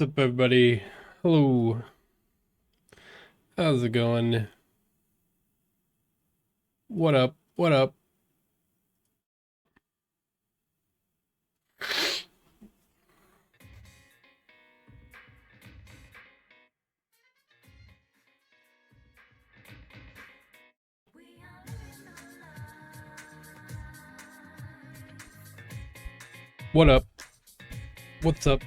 What's up, everybody? Hello. How's it going? What up? What up? What up? What's up?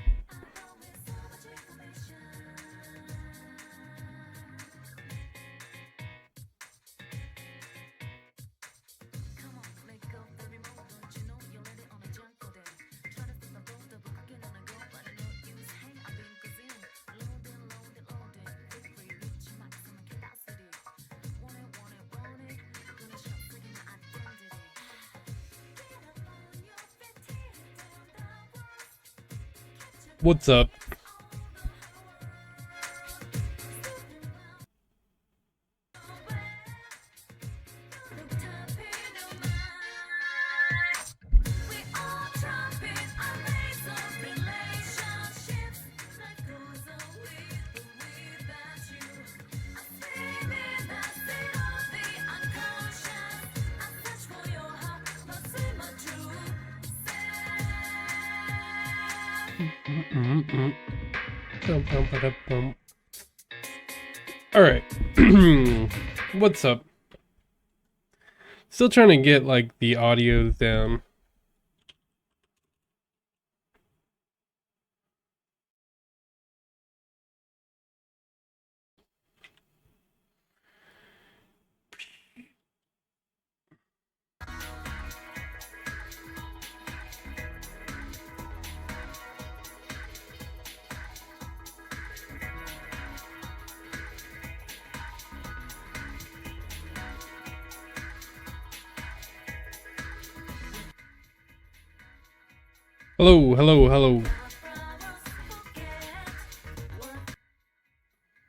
What's up? All right. What's up? Still trying to get like the audio down. Hello, hello, hello.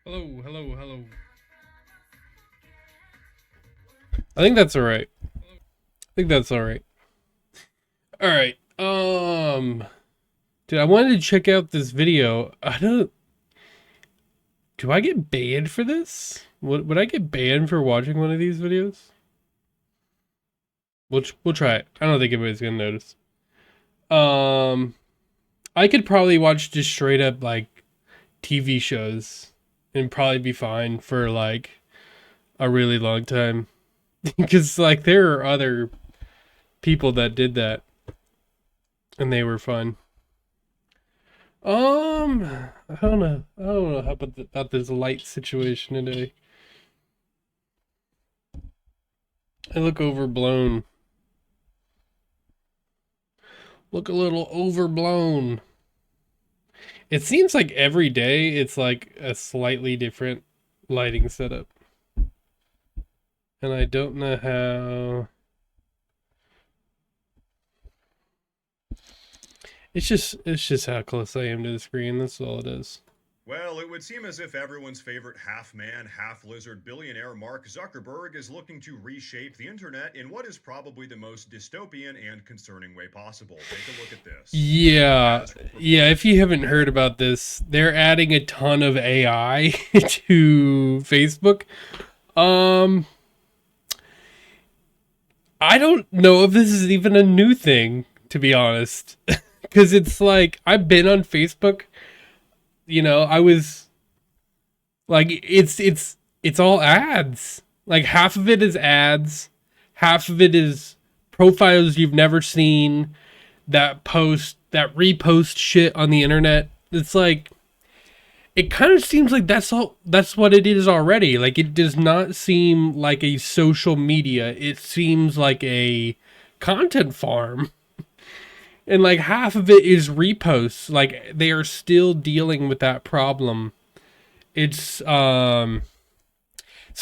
Hello, hello, hello. I think that's all right. All right. Dude, I wanted to check out this video. Do I get banned for this? Would I get banned for watching one of these videos? We'll try it. I don't think anybody's gonna notice. I could probably watch just straight up like TV shows and probably be fine for like a really long time. Because like there are other people that did that and they were fun. I don't know. I don't know how about this light situation today. I look overblown. Look a little overblown. It seems like every day it's like a slightly different lighting setup. And I don't know how. It's just how close I am to the screen. That's all it is. Well, it would seem as if everyone's favorite half-man, half-lizard billionaire Mark Zuckerberg is looking to reshape the internet in what is probably the most dystopian and concerning way possible. Take a look at this. Yeah. Yeah, if you haven't heard about this, they're adding a ton of AI to Facebook. I don't know if this is even a new thing, to be honest. Cuz it's like I've been on Facebook, I was like it's all ads. Like half of it is ads, half of it is profiles you've never seen that repost shit on the internet. It's like it kind of seems like that's what it is already. Like it does not seem like a social media. It seems like a content farm. And like half of it is reposts. Like they are still dealing with that problem. It's so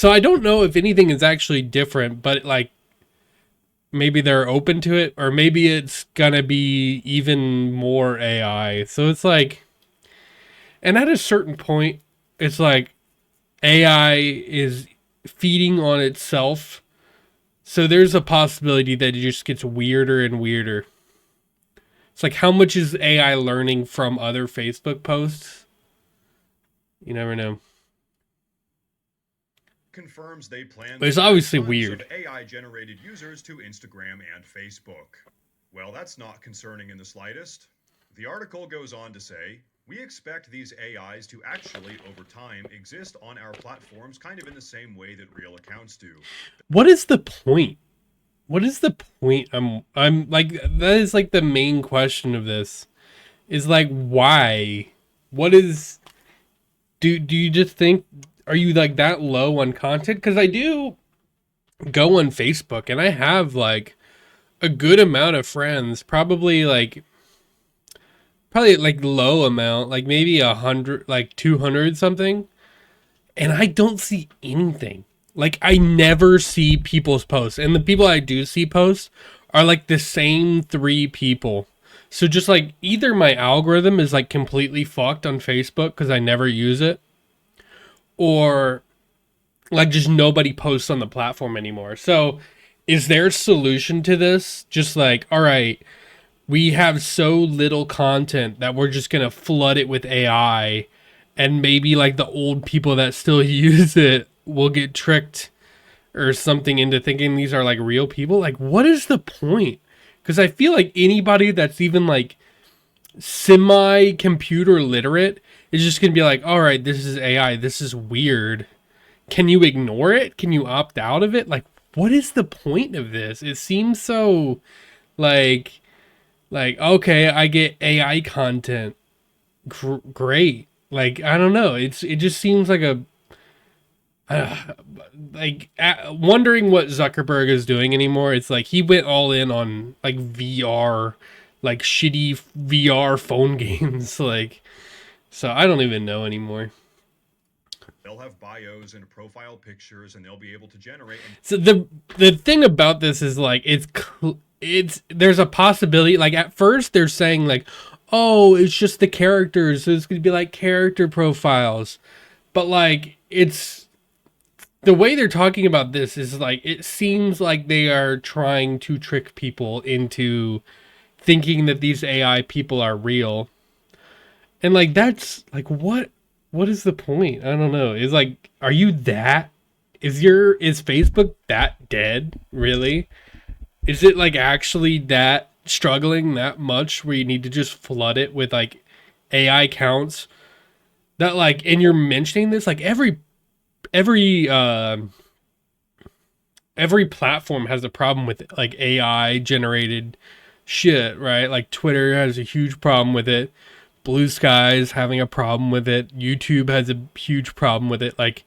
I don't know if anything is actually different, but like maybe they're open to it, or maybe it's gonna be even more AI. So it's like, and at a certain point, it's like AI is feeding on itself. So there's a possibility that it just gets weirder and weirder. It's like, how much is AI learning from other Facebook posts? You never know. Confirms they plan But to it's add obviously tons of weird. AI generated users to Instagram and Facebook. Well, that's not concerning in the slightest. The article goes on to say, we expect these AIs to actually, over time, exist on our platforms kind of in the same way that real accounts do. What is the point? What is the point? I'm like, that is like the main question of this. Is like, why? What is, do you just think, are you like that low on content? Because I do go on Facebook and I have like a good amount of friends, probably like low amount, like maybe 100, like 200 something, and I don't see anything. Like I never see people's posts, and the people I do see posts are like the same three people. So just like either my algorithm is like completely fucked on Facebook because I never use it, or like just nobody posts on the platform anymore. So is there a solution to this? Just like, all right, we have so little content that we're just gonna flood it with AI, and maybe like the old people that still use it will get tricked or something into thinking these are like real people. Like, what is the point? Because I feel like anybody that's even like semi computer literate is just gonna be like, all right, this is AI, this is weird. Can you ignore it? Can you opt out of it? Like, what is the point of this? It seems so like okay, I get AI content, great. Like I don't know, it just seems like a uh, wondering what Zuckerberg is doing anymore. It's like he went all in on like VR, like shitty VR phone games. Like, so I don't even know anymore. They'll have bios and profile pictures, and they'll be able to generate and So the thing about this is like it's there's a possibility. Like at first they're saying like, oh, it's just the characters, so it's gonna be like character profiles, but like it's the way they're talking about this is like it seems like they are trying to trick people into thinking that these AI people are real. And like that's like what is the point? I don't know. Is like are you that is Facebook that dead? Really? Is it like actually that struggling that much where you need to just flood it with like AI counts that like and you're mentioning this like every every platform has a problem with it, like AI generated shit, right? Like Twitter has a huge problem with it. Blue Sky's having a problem with it. YouTube has a huge problem with it. Like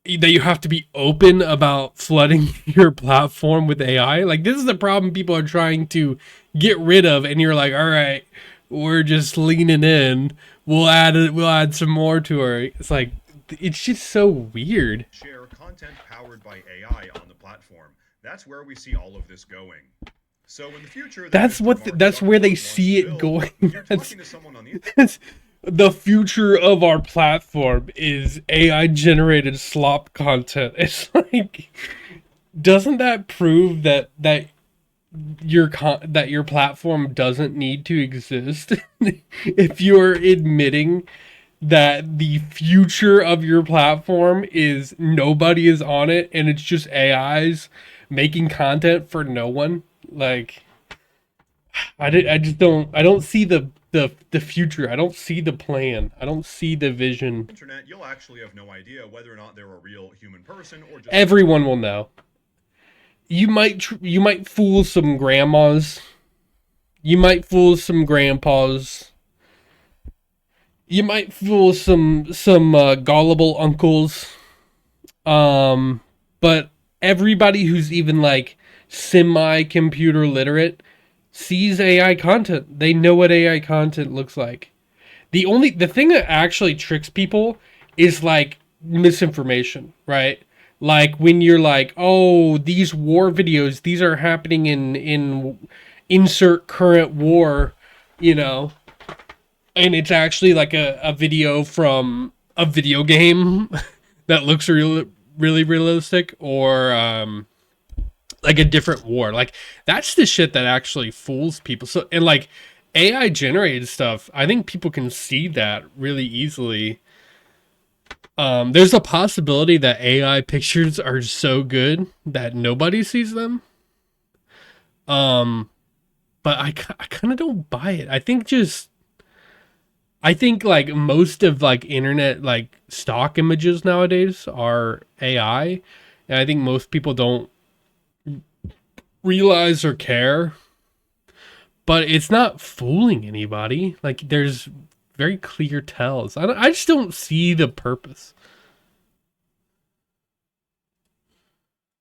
that you have to be open about flooding your platform with AI. Like this is the problem people are trying to get rid of, and you're like, all right, we're just leaning in. We'll add some more to her. It's like it's just so weird. share content powered by AI on the platform. That's where we see all of this going. So in the future that Mr. Mark That's where they Zuckerberg wants see to it build, going. when you're That's talking to someone on the that's the future of our platform is AI generated slop content. It's like doesn't that prove that that your platform doesn't need to exist if you're admitting that the future of your platform is nobody is on it and it's just AIs making content for no one. Like I just don't see the future. I don't see the plan. I don't see the vision. internet, you'll actually have no idea whether or not they're a real human person or just a Everyone will know. You might fool some grandmas. You might fool some grandpas. You might fool some gullible uncles. But everybody who's even like semi computer literate sees AI content. They know what AI content looks like. The thing that actually tricks people is like misinformation, right? Like when you're like, oh, these war videos, these are happening in insert current war, you know, and it's actually like a video from a video game that looks really realistic, or like a different war. Like that's the shit that actually fools people. So and like AI generated stuff, I think people can see that really easily. There's a possibility that AI pictures are so good that nobody sees them. Um, but I kind of don't buy it. I think like most of like internet like stock images nowadays are AI, and I think most people don't realize or care. But it's not fooling anybody. Like there's very clear tells. I just don't see the purpose.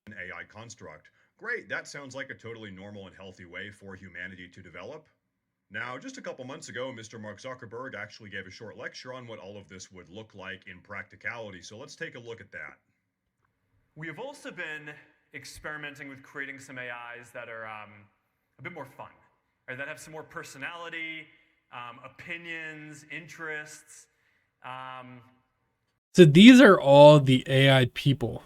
An AI construct. Great, that sounds like a totally normal and healthy way for humanity to develop. Now, just a couple months ago, Mr. Mark Zuckerberg actually gave a short lecture on what all of this would look like in practicality, so let's take a look at that. We have also been experimenting with creating some AIs that are a bit more fun, or that have some more personality, opinions, interests. So these are all the AI people.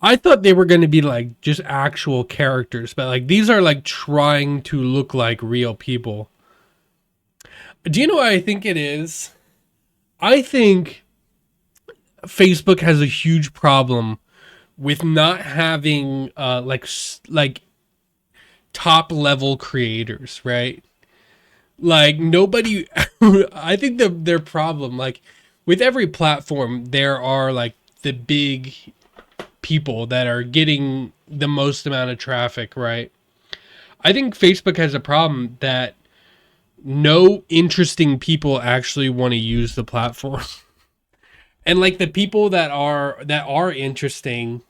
I thought they were going to be like just actual characters, but like these are like trying to look like real people. Do you know what I think it is? I think Facebook has a huge problem with not having like top level creators, right? Like nobody I think their problem like with every platform there are like the big people that are getting the most amount of traffic, right? I think Facebook has a problem that no interesting people actually want to use the platform. And like the people that are interesting,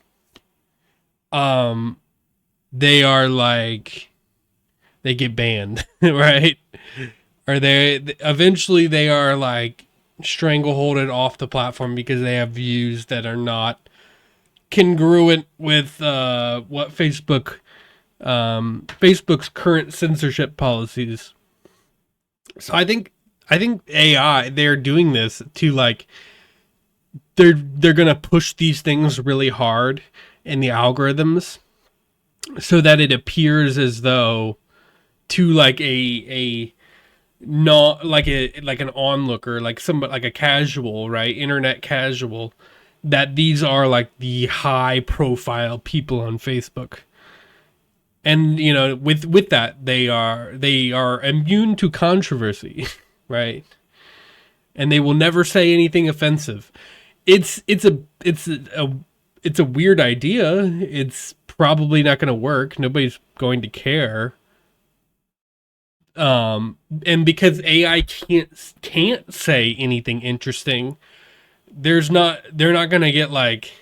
um they are like they get banned, right? Or they eventually they are like strangleholded off the platform because they have views that are not congruent with what Facebook's current censorship policies. So I think AI they're doing this to like they're gonna push these things really hard in the algorithms so that it appears as though to like a not like an onlooker, like somebody like a casual, right, internet casual, that these are like the high profile people on Facebook. And you know, with that, they are immune to controversy, right? And they will never say anything offensive. It's a weird idea. It's probably not going to work. Nobody's going to care. And because AI can't say anything interesting, they're not gonna get like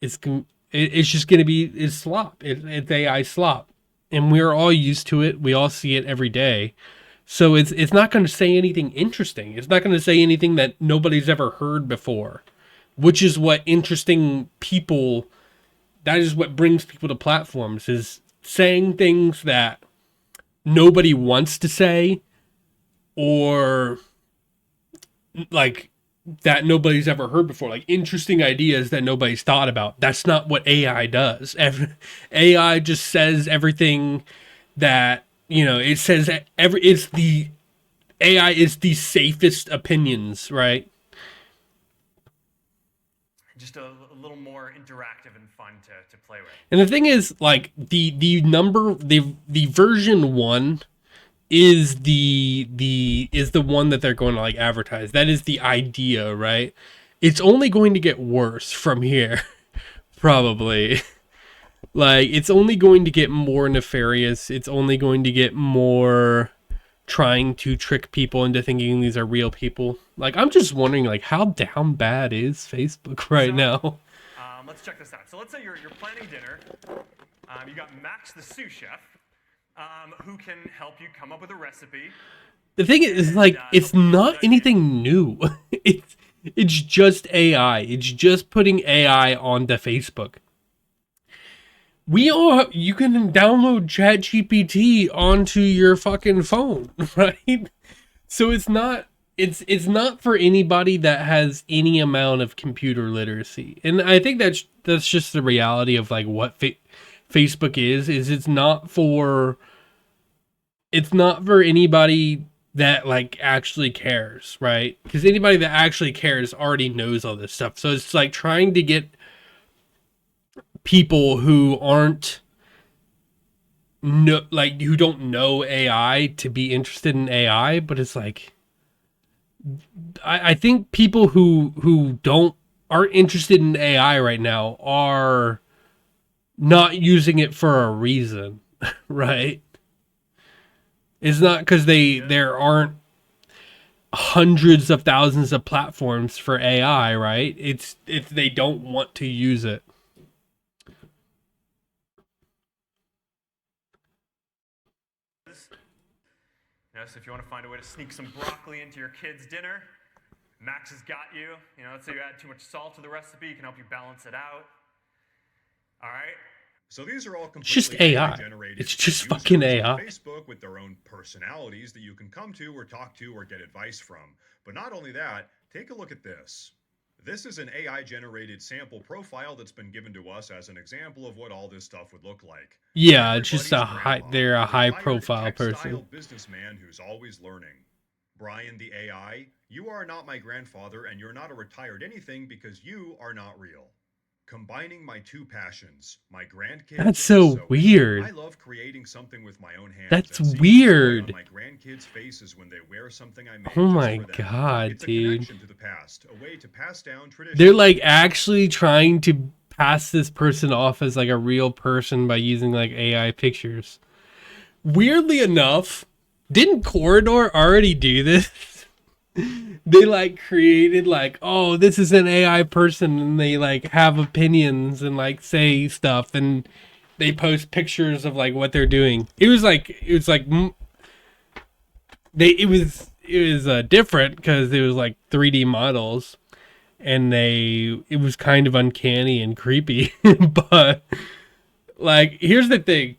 it's it's just gonna be it's slop. It's AI slop, and we're all used to it. We all see it every day. So it's not going to say anything interesting. It's not going to say anything that nobody's ever heard before, which is what interesting people. That is what brings people to platforms, is saying things that nobody wants to say, or like that nobody's ever heard before, like interesting ideas that nobody's thought about. That's not what AI does. AI just says everything that, you know, it says it's the AI is the safest opinions, right? Just a little more interactive and fun to play with. And the thing is, like the version 1 is the one that they're going to like advertise. That is the idea, right? It's only going to get worse from here, probably. Like it's only going to get more nefarious. It's only going to get more trying to trick people into thinking these are real people. Like I'm just wondering, like how down bad is Facebook right now? Let's check this out. So let's say you're planning dinner. You got Max the sous chef, who can help you come up with a recipe. The thing is, like, it's not anything new. It's just AI. It's just putting AI onto Facebook. You can download ChatGPT onto your fucking phone, right? So it's not for anybody that has any amount of computer literacy. And I think that's just the reality of like what Facebook is it's not for anybody that like actually cares, right? Because anybody that actually cares already knows all this stuff. So it's like trying to get people who aren't no like who don't know AI to be interested in AI, but it's like I think people who don't aren't interested in AI right now are not using it for a reason, right? It's not because there aren't hundreds of thousands of platforms for AI, right? It's if they don't want to use it. So if you want to find a way to sneak some broccoli into your kid's dinner, Max has got you. Let's say you add too much salt to the recipe, he can help you balance it out. All right. So these are all completely just AI. generated. It's just fucking AI. On Facebook with their own personalities that you can come to or talk to or get advice from. But not only that, take a look at this. This is an AI-generated sample profile that's been given to us as an example of what all this stuff would look like. Yeah, it's just they're a high-profile person. Businessman who's always learning. Brian the AI, you are not my grandfather and you're not a retired anything because you are not real. Combining my two passions, my grandkids. That's so weird. I love creating something with my own hands. That's weird. On my grandkids' faces when they wear something I made. Oh my god, it's dude. A connection to the past, a way to pass down tradition. They're like actually trying to pass this person off as like a real person by using like AI pictures. Weirdly enough, didn't Corridor already do this? They like created like, oh, this is an AI person, and they like have opinions and like say stuff, and they post pictures of like what they're doing. It was different because it was like 3D models, and it was kind of uncanny and creepy. But like, here's the thing,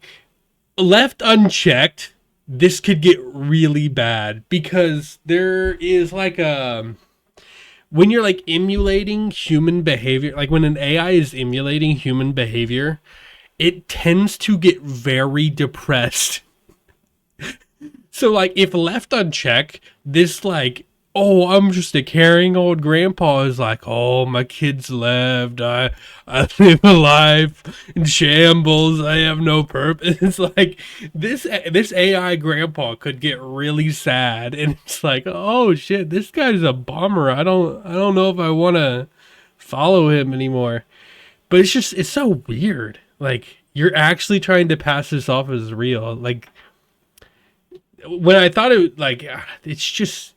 left unchecked, this could get really bad because there is like when you're like emulating human behavior, like when an AI is emulating human behavior, it tends to get very depressed. So like if left unchecked, this like, oh, I'm just a caring old grandpa is like, oh, my kids left. I live a life in shambles. I have no purpose. It's like this AI grandpa could get really sad, and it's like, oh shit, this guy's a bummer. I don't know if I want to follow him anymore. But it's so weird. Like you're actually trying to pass this off as real. Like when I thought it like it's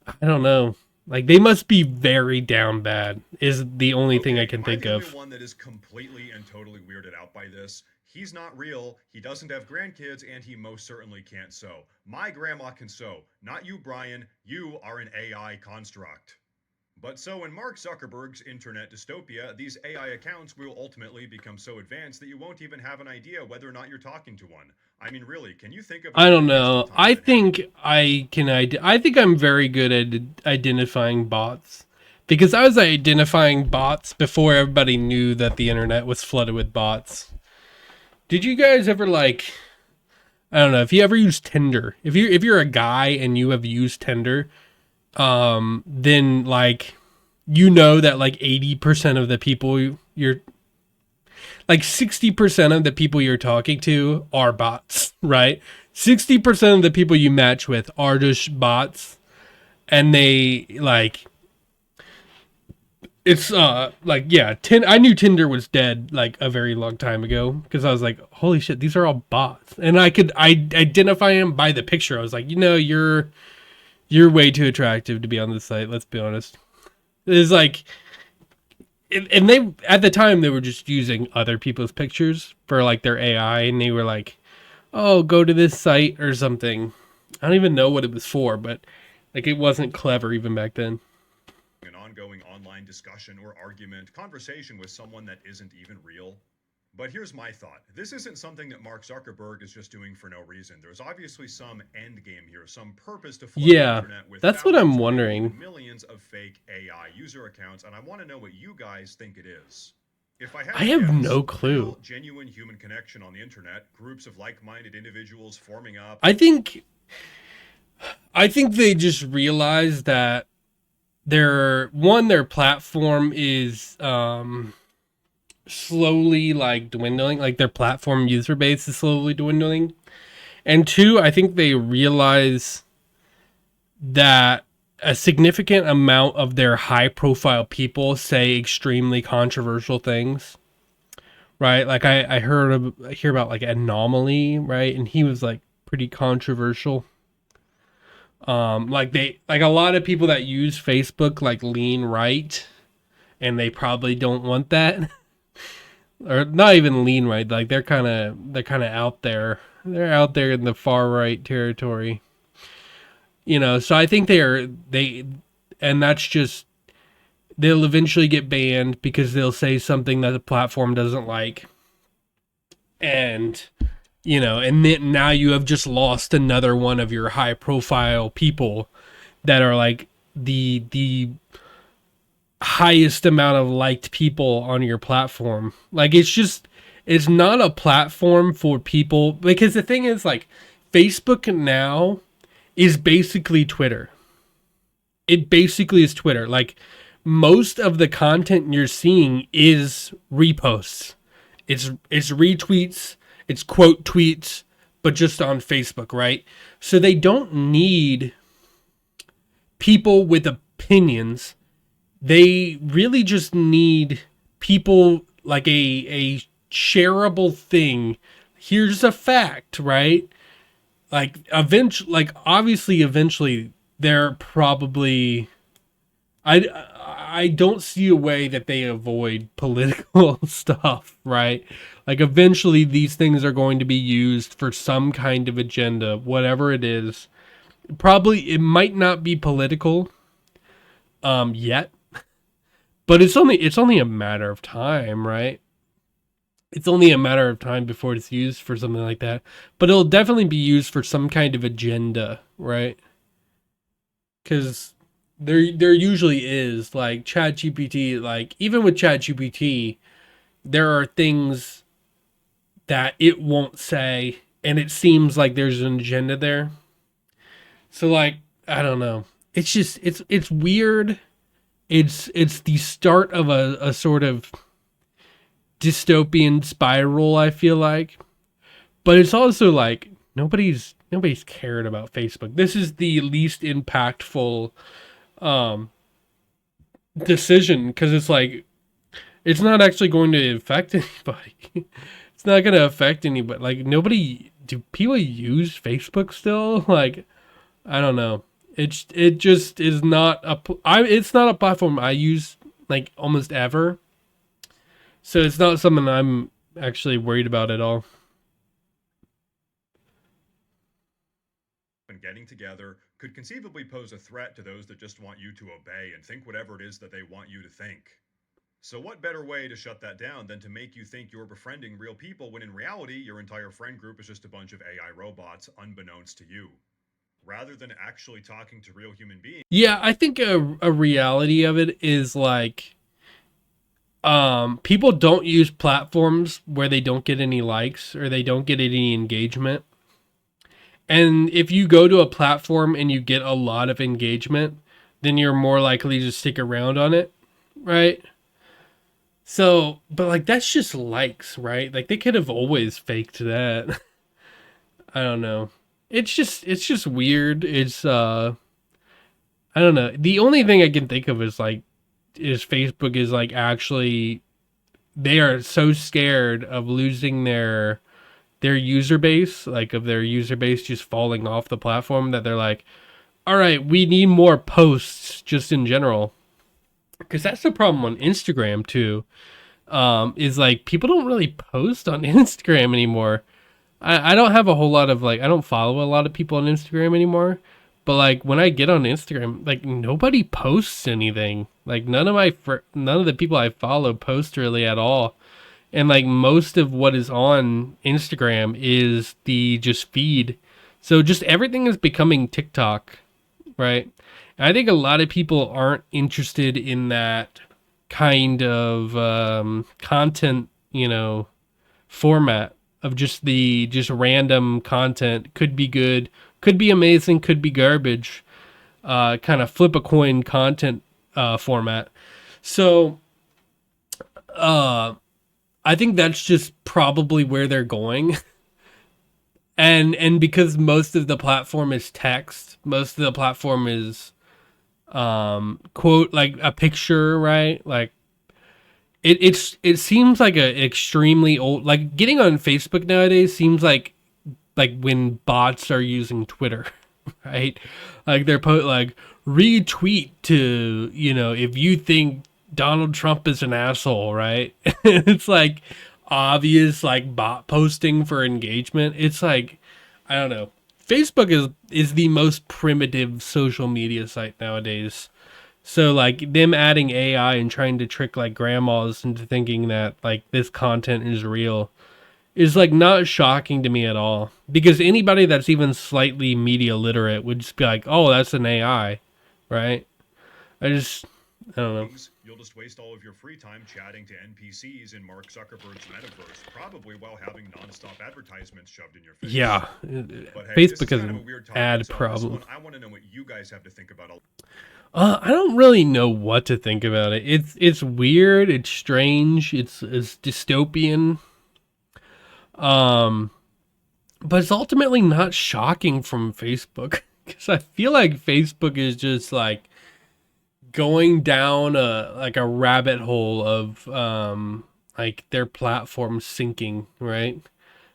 I don't know. Like they must be very down bad is the only thing I can think of. One that is completely and totally weirded out by this. He's not real. He doesn't have grandkids, and he most certainly can't sew. My grandma can sew. Not you, Brian. You are an AI construct. But so in Mark Zuckerberg's internet dystopia, these AI accounts will ultimately become so advanced that you won't even have an idea whether or not you're talking to one. I mean, really, can you think of... I don't know. I think I'm very good at identifying bots. Because I was identifying bots before everybody knew that the internet was flooded with bots. Did you guys ever like... I don't know, if you ever use Tinder. If you're a guy and you have used Tinder... then like, you know that like 80% of the people you're like 60% of the people you're talking to are bots, right? 60% of the people you match with are just bots, and they like, it's like, yeah, I knew Tinder was dead like a very long time ago because I was like, holy shit, these are all bots, and I identify them by the picture. I was like, you're way too attractive to be on this site. Let's be honest. It's like, and they, at the time, they were just using other people's pictures for like their AI, and they were like, oh, go to this site or something. I don't even know what it was for, but like it wasn't clever even back then. An ongoing online discussion or argument, conversation with someone that isn't even real. But here's my thought. This isn't something that Mark Zuckerberg is just doing for no reason. There's obviously some end game here, some purpose to flood the internet with that's what I'm wondering. Millions of fake AI user accounts, and I want to know what you guys think it is. If I have no clue. Real, genuine human connection on the internet, groups of like-minded individuals forming up. I think I think they just realized that their platform is slowly like dwindling, like their platform user base is slowly dwindling. And two, I think they realize that a significant amount of their high profile people say extremely controversial things, right? Like I hear about like Anomaly, right? And he was like pretty controversial. Like a lot of people that use Facebook like lean right, and they probably don't want that. Or not even lean right, like they're kind of out there. They're out there in the far right territory. So I think and that's just, they'll eventually get banned because they'll say something that the platform doesn't like. And and then now you have just lost another one of your high profile people that are like the highest amount of liked people on your platform. Like it's not a platform for people, because the thing is, like, Facebook now is basically Twitter. It basically is Twitter. Like, most of the content you're seeing is reposts. It's retweets, it's quote tweets, but just on Facebook, right? So they don't need people with opinions. They really just need people like a shareable thing. Here's a fact, right? Like eventually they're probably, I don't see a way that they avoid political stuff, right? Like, eventually these things are going to be used for some kind of agenda, whatever it is. Probably it might not be political yet, but it's only a matter of time, right? It's only a matter of time before it's used for something like that. But it'll definitely be used for some kind of agenda, right? Because there usually is, like, ChatGPT. Like, even with ChatGPT, there are things that it won't say, and it seems like there's an agenda there. So, like, I don't know. It's just it's weird. It's the start of a sort of dystopian spiral, I feel like. But it's also like nobody's cared about Facebook. This is the least impactful decision, because it's like, it's not actually going to affect anybody. It's not going to affect anybody. Like, do people use Facebook still? Like, I don't know. It just is not it's not a platform I use like almost ever. So it's not something I'm actually worried about at all. And getting together could conceivably pose a threat to those that just want you to obey and think whatever it is that they want you to think. So, what better way to shut that down than to make you think you're befriending real people when in reality your entire friend group is just a bunch of AI robots unbeknownst to you? Rather than actually talking to real human beings. Yeah, I think a reality of it is like, people don't use platforms where they don't get any likes or they don't get any engagement. And if you go to a platform and you get a lot of engagement, then you're more likely to stick around on it, right? So, but like, that's just likes, right? Like, they could have always faked that. I don't know. It's just weird. I don't know. The only thing I can think of is Facebook is like, actually, they are so scared of losing their user base, like of their user base just falling off the platform, that they're like, all right, we need more posts just in general. Because that's the problem on Instagram too. Is like, people don't really post on Instagram anymore. I don't have a whole lot of, like, I don't follow a lot of people on Instagram anymore. But like, when I get on Instagram, like, nobody posts anything. Like, none of the people I follow post really at all. And like, most of what is on Instagram is the just feed. So just everything is becoming TikTok, right? And I think a lot of people aren't interested in that kind of content, format of just random content. Could be good, Could be amazing, could be garbage. Kind of flip a coin content format. So I think that's just probably where they're going. And because most of the platform is text, most of the platform is quote, like a picture, right? Like it seems like a extremely old, like getting on Facebook nowadays seems like when bots are using Twitter, right? Like they're like retweet to, if you think Donald Trump is an asshole, right? It's like obvious like bot posting for engagement. It's like, I don't know. Facebook is the most primitive social media site nowadays. So like them adding AI and trying to trick like grandmas into thinking that like this content is real is like not shocking to me at all, because anybody that's even slightly media literate would just be like, "Oh, that's an AI," right? I don't know. You'll just waste all of your free time chatting to NPCs in Mark Zuckerberg's metaverse, probably while having nonstop advertisements shoved in your face. Yeah, but hey, Facebook has an ad problem. I want to know what you guys have to think about. I don't really know what to think about it. It's weird. It's strange. It's dystopian. But it's ultimately not shocking from Facebook, because I feel like Facebook is just like going down a rabbit hole of like their platform sinking, right?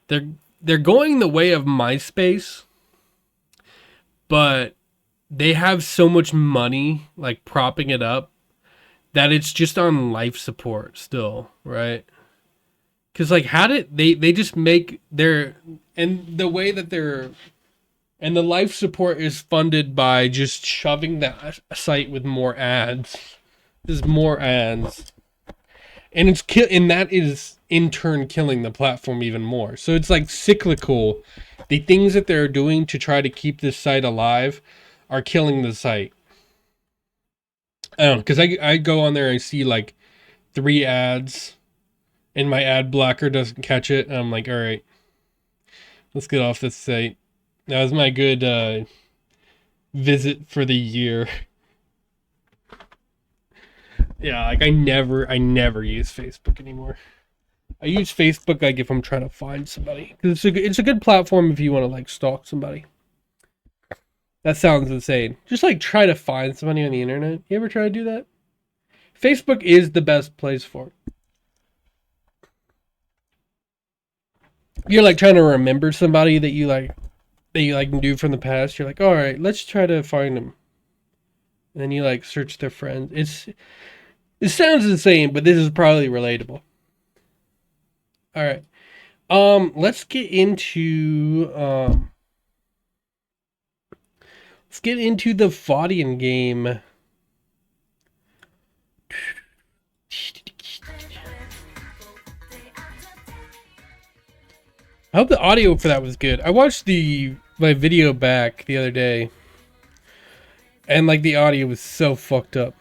They're going the way of MySpace, but they have so much money like propping it up that it's just on life support still, right? Because like how did they just make their, and the way that they're, and the life support is funded by just shoving the site with more ads. There's more ads, and and that is in turn killing the platform even more. So it's like cyclical. The things that they're doing to try to keep this site alive are killing the site. I don't know, because I go on there and I see like 3 ads, and my ad blocker doesn't catch it, and I'm like, all right, let's get off this site. That was my good visit for the year. Yeah, like I never use Facebook anymore. I use Facebook like if I'm trying to find somebody, because it's a good platform if you want to like stalk somebody. That sounds insane. Just like try to find somebody on the internet. You ever try to do that? Facebook is the best place for it. You're like trying to remember somebody that you like knew from the past. You're like, all right, let's try to find them. And then you like search their friends. It sounds insane, but this is probably relatable. All right. Let's get into the Faudian game. I hope the audio for that was good. I watched my video back the other day, and like the audio was so fucked up.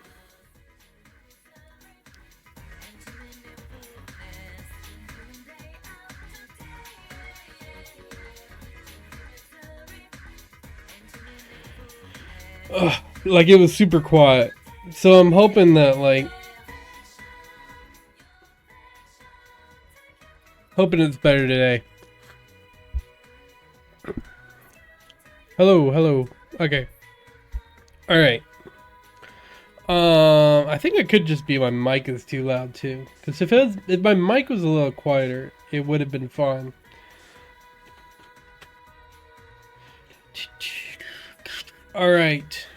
Ugh, like it was super quiet. So I'm hoping that it's better today. Hello. Okay. All right. I think it could just be my mic is too loud too. Because if my mic was a little quieter, it would have been fine. All right.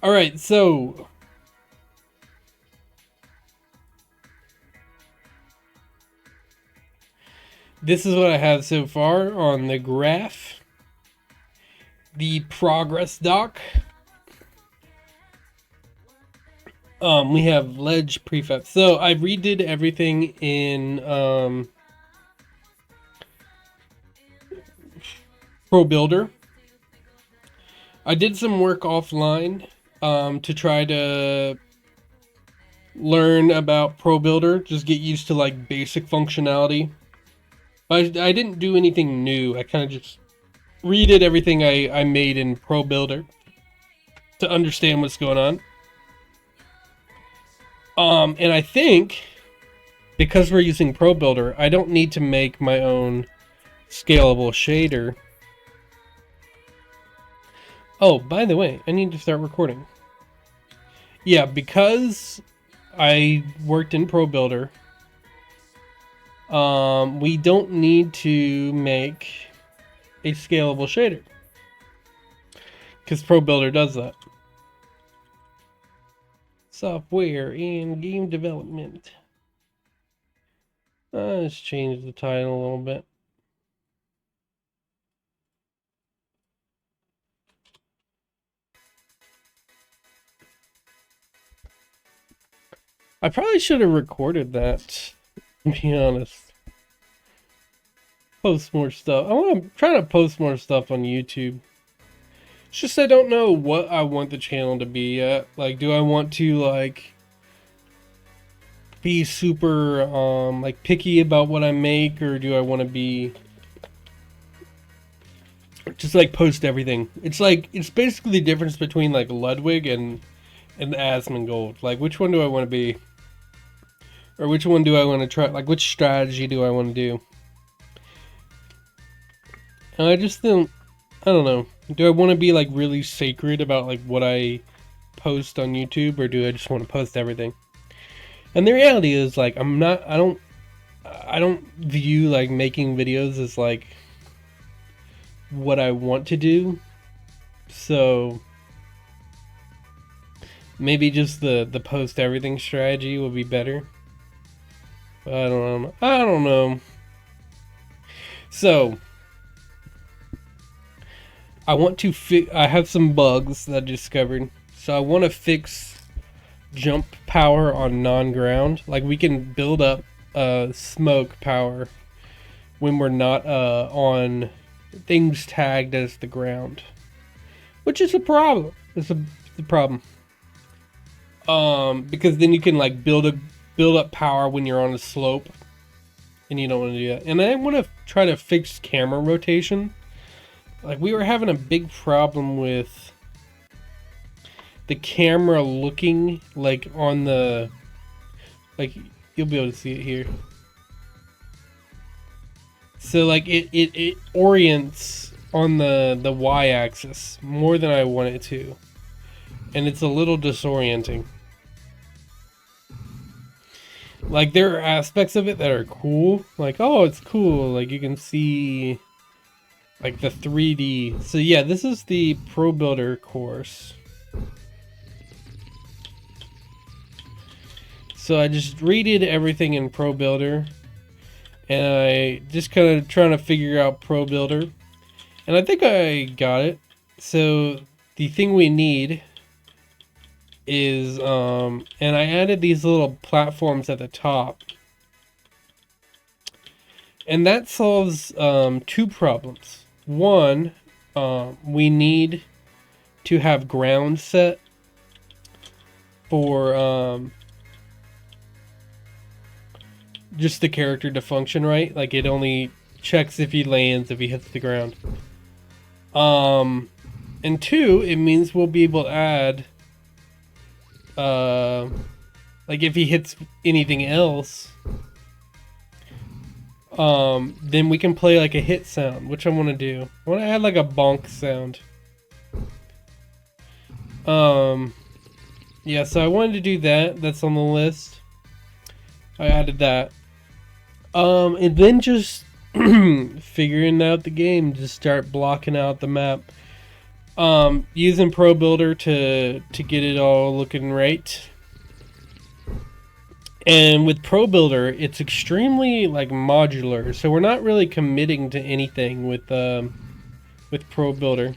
All right, so this is what I have so far on the graph. The progress doc. We have ledge prefab. So I redid everything in Pro Builder. I did some work offline to try to learn about Pro Builder, just get used to like basic functionality. I didn't do anything new. I kind of just redid everything I made in Pro Builder to understand what's going on. And I think because we're using Pro Builder, I don't need to make my own scalable shader. Oh, by the way, I need to start recording. Yeah, because I worked in Pro Builder, we don't need to make a scalable shader because Pro Builder does that. Software and game development. Let's change the title a little bit. I probably should have recorded that, to be honest. Post more stuff. I'm trying to post more stuff on YouTube. It's just I don't know what I want the channel to be yet. Like, do I want to, like, be super, like, picky about what I make? Or do I want to be just, like, post everything? It's like, it's basically the difference between, like, Ludwig and Asmongold. Like, which one do I want to be? Or which one do I want to try? Like, which strategy do I want to do? And I just don't know. Do I want to be, like, really sacred about, like, what I post on YouTube? Or do I just want to post everything? And the reality is, like, I don't view, like, making videos as, like, what I want to do. So maybe just the post everything strategy would be better. But I don't know. So I want to I have some bugs that I discovered. So I want to fix jump power on non-ground. Like, we can build up smoke power when we're not on things tagged as the ground, which is a problem. It's a problem. Because then you can, like, build up power when you're on a slope, and you don't want to do that. And I want to try to fix camera rotation. Like, we were having a big problem with the camera looking like on the, like, you'll be able to see it here. So, like, it orients on the y-axis more than I want it to, and it's a little disorienting. Like, there are aspects of it that are cool, like, oh, it's cool, like, you can see, like, the 3D. So yeah, this is the Pro Builder course. So I just redid everything in Pro Builder, and I just kind of trying to figure out Pro Builder, and I think I got it. So the thing we need is, and I added these little platforms at the top, and that solves two problems. One, we need to have ground set for just the character to function right. Like, it only checks if he lands, if he hits the ground. And two, it means we'll be able to add, like, if he hits anything else, then we can play, like, a hit sound, which I want to do. I want to add, like, a bonk sound. Yeah, so I wanted to do that. That's on the list. I added that. And then just figuring out the game, just start blocking out the map. Using Pro Builder to get it all looking right. And with Pro Builder, it's extremely, like, modular, so we're not really committing to anything with Pro Builder.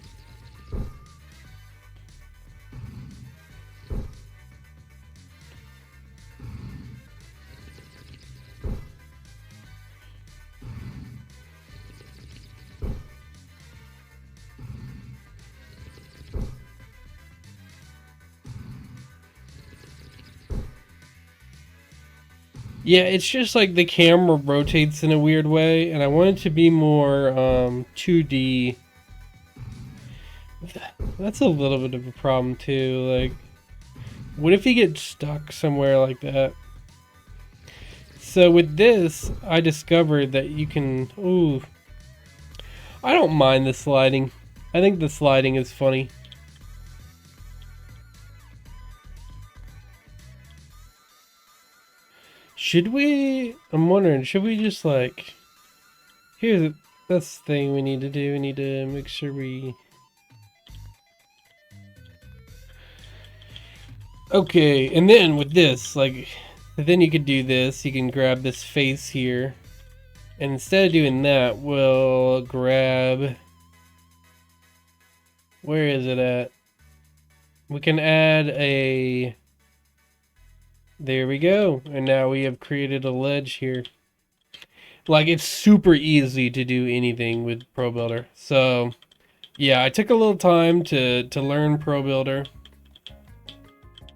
Yeah, it's just like the camera rotates in a weird way, and I want it to be more 2D. That's a little bit of a problem too. Like, what if you get stuck somewhere like that? So with this, I discovered that you can. Ooh, I don't mind the sliding. I think the sliding is funny. Should we? I'm wondering. Should we just like? That's the thing we need to do. We need to make sure we. Okay, and then with this, like, then you could do this. You can grab this face here. And instead of doing that, we'll grab... Where is it at? We can add a... There we go. And now we have created a ledge here. Like, it's super easy to do anything with Pro Builder. So, yeah, I took a little time to learn Pro Builder.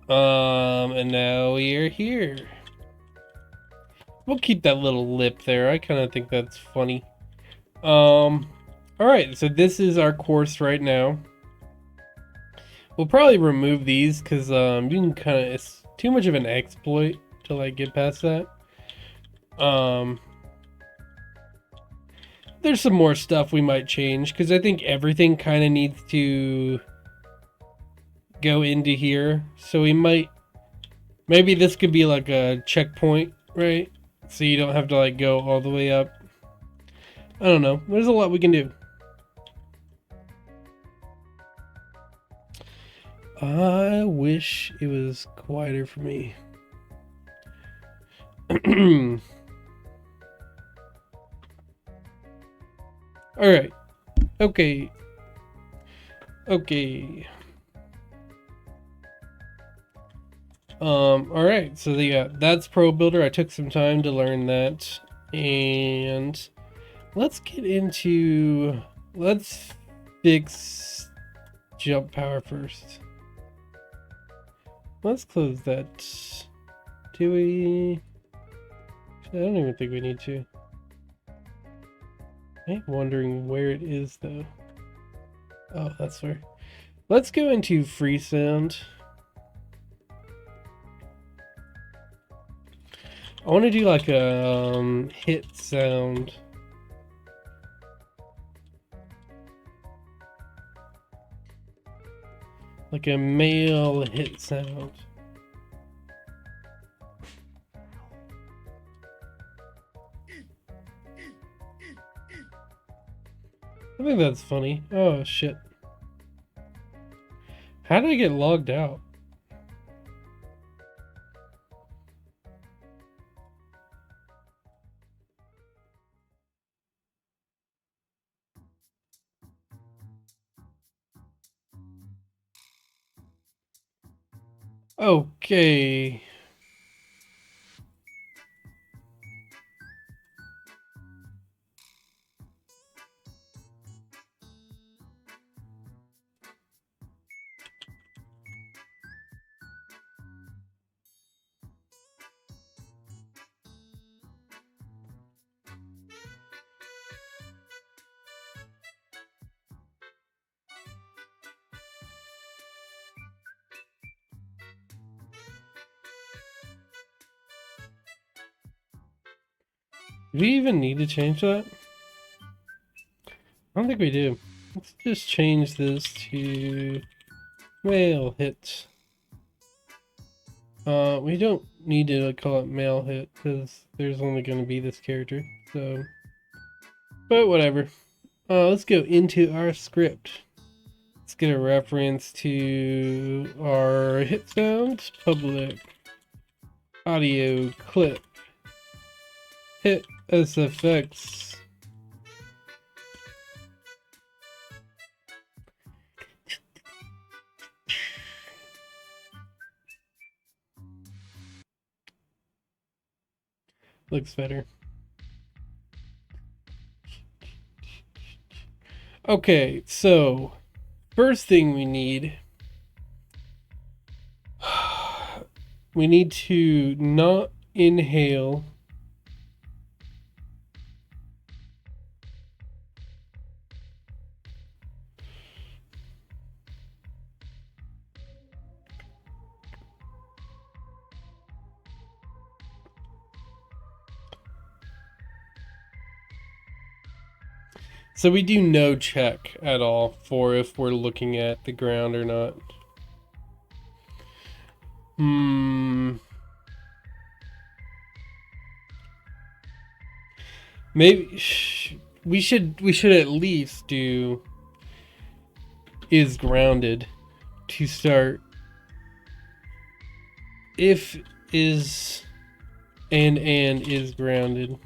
And now we are here. We'll keep that little lip there. I kind of think that's funny. Alright, so this is our course right now. We'll probably remove these because you can kind of, it's too much of an exploit to like get past that. There's some more stuff we might change because I think everything kind of needs to go into here. So we might, maybe this could be like a checkpoint, right? So you don't have to like go all the way up. I don't know. There's a lot we can do. I wish it was quieter for me. Alright. Okay. Okay. Alright, so yeah, that's Pro Builder. I took some time to learn that. And let's get into, let's fix jump power first. Let's close that. Do we? I don't even think we need to. I'm wondering where it is though. Oh, that's where. Let's go into free sound. I want to do like a hit sound. Like a male hit sound. I think that's funny. Oh shit. How did I get logged out? Okay. Do we even need to change that? I don't think we do. Let's just change this to male hit. We don't need to call it male hit because there's only going to be this character. So, but whatever. Let's go into our script. Let's get a reference to our hit sound, public audio clip, hit SFX. Looks better. Okay, so first thing we need to not inhale. So we do no check at all for if we're looking at the ground or not. Maybe we should at least do is grounded to start. If is and is grounded.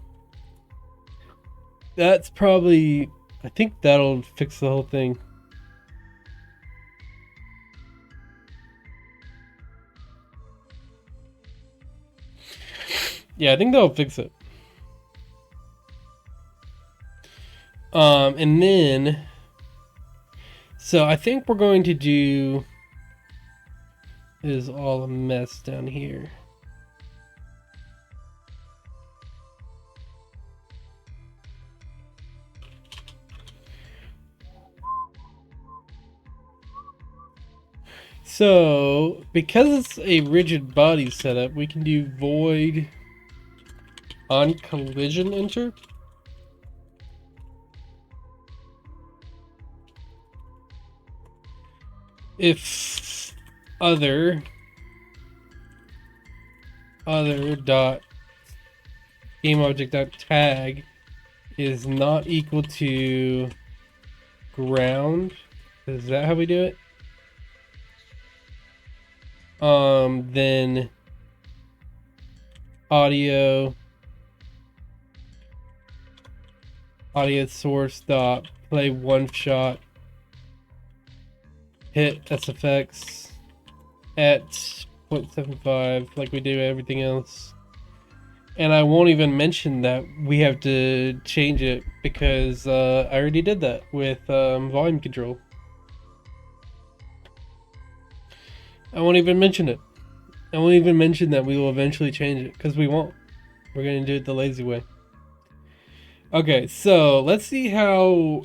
That's probably, I think that'll fix the whole thing. Yeah, I think that'll fix it. And then, so I think we're going to do is all a mess down here. So, because it's a rigid body setup, we can do void on collision enter. If other dot game object dot tag is not equal to ground. Is that how we do it? Then audio source dot play one shot hit SFX at 0.75 like we do everything else. And I won't even mention that we have to change it because I already did that with volume control. I won't even mention it. I won't even mention that we will eventually change it because we won't. We're going to do it the lazy way. Okay, so let's see how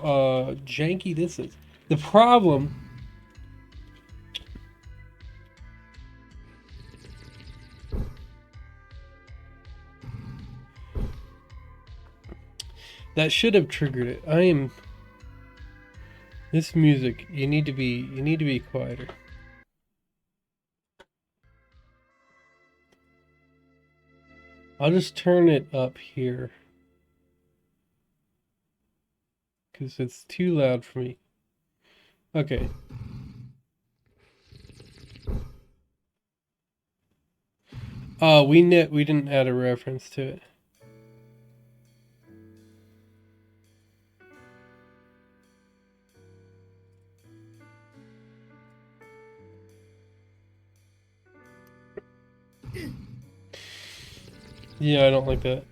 janky this is. The problem that should have triggered it. This music, you need to be quieter. I'll just turn it up here because it's too loud for me. Okay. We didn't add a reference to it. Yeah, I don't like that.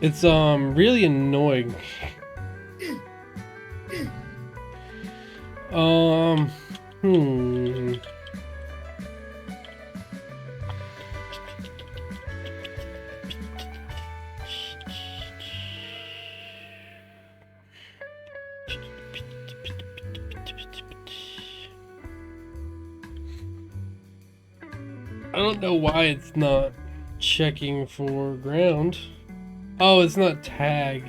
It's really annoying. I don't know why it's not checking for ground. Oh, it's not tag.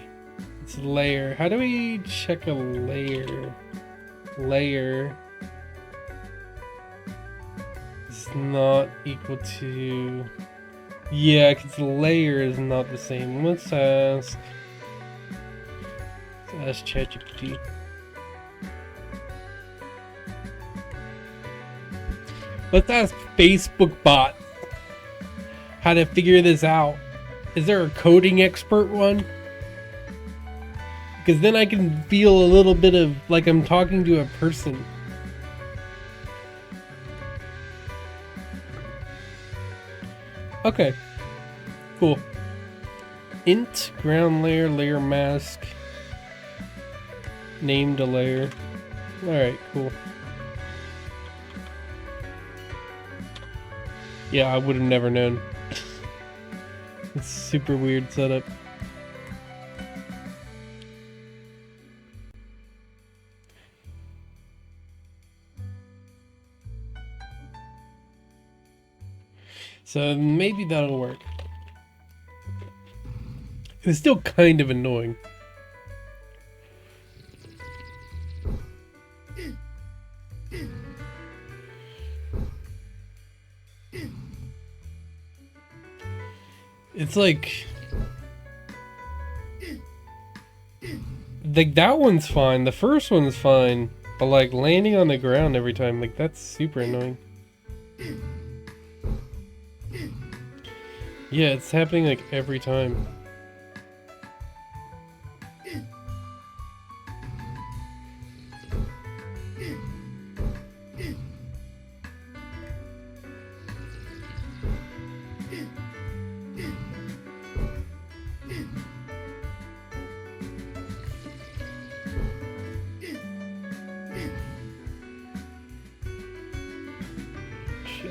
It's layer. How do we check a layer? Layer is not equal to Yeah, because the layer is not the same. Let's ask ChatGPT. Let's ask Facebook bot how to figure this out. Is there a coding expert one? Because then I can feel a little bit of like I'm talking to a person. Okay. Cool. Int, ground layer, layer mask. Named a layer. Alright, cool. Yeah, I would have never known. It's super weird setup. So maybe that'll work. It's still kind of annoying. It's like that one's fine. The first one's fine, but like landing on the ground every time, like that's super annoying. Yeah, it's happening like every time.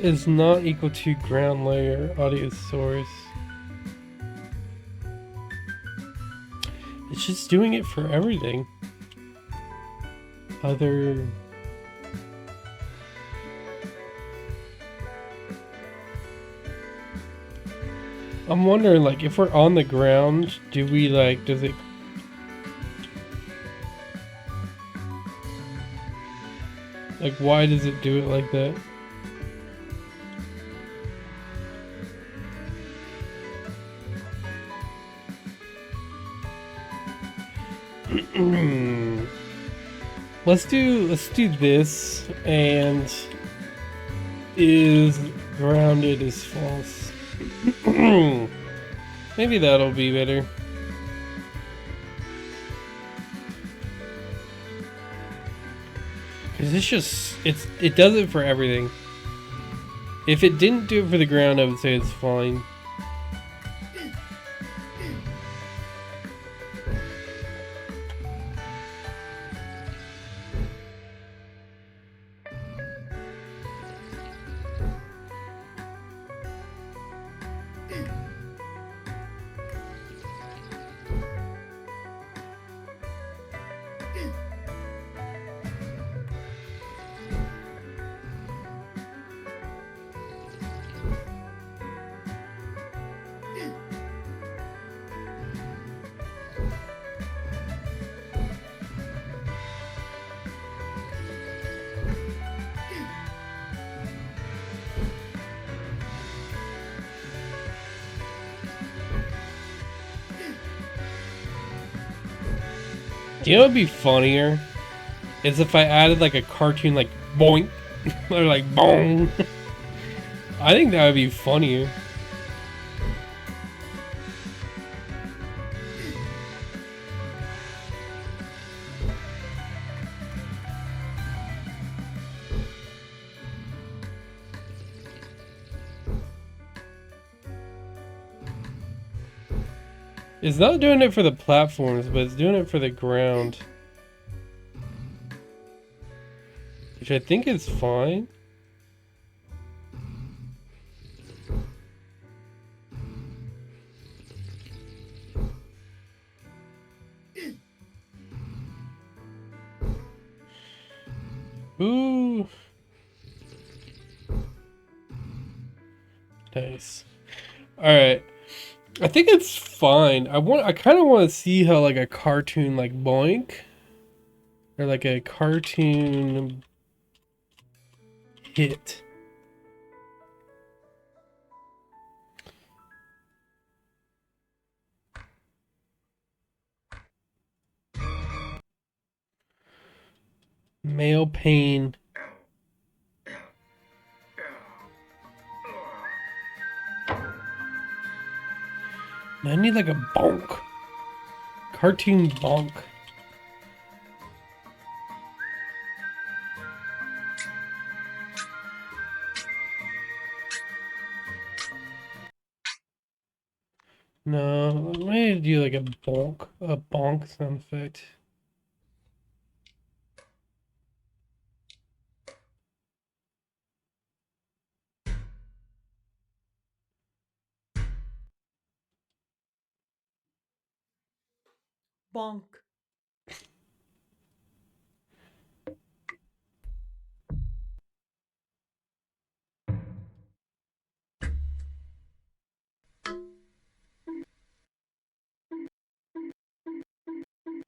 Is not equal to ground layer audio source. It's just doing it for everything. Other. I'm wondering, like, if we're on the ground, do we, like, does it... Like, why does it do it like that? Let's do this, and is grounded is false. Maybe that'll be better. Cause it's just it does it for everything. If it didn't do it for the ground, I would say it's fine. You know what would be funnier? Is if I added like a cartoon like boink or like bong. I think that would be funnier. It's not doing it for the platforms, but it's doing it for the ground. Which I think is fine. Ooh. Nice. Alright. I think it's fine. I kind of want to see how like a cartoon like boink or like a cartoon hit. Male pain. I need like a bonk. Cartoon bonk. No, I'm gonna do like a bonk sound effect. Bonk.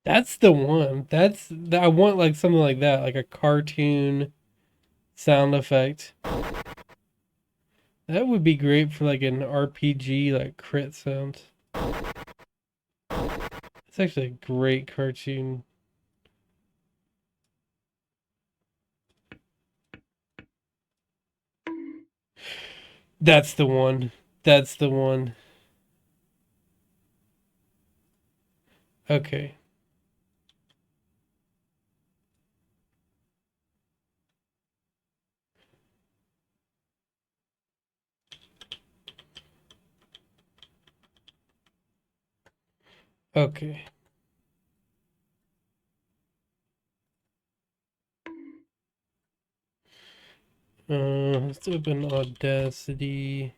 That's the one. I want like something like that, like a cartoon sound effect. That would be great for like an RPG, like crit sound. It's actually a great cartoon. That's the one. That's the one. Okay. Okay. Let's open Audacity.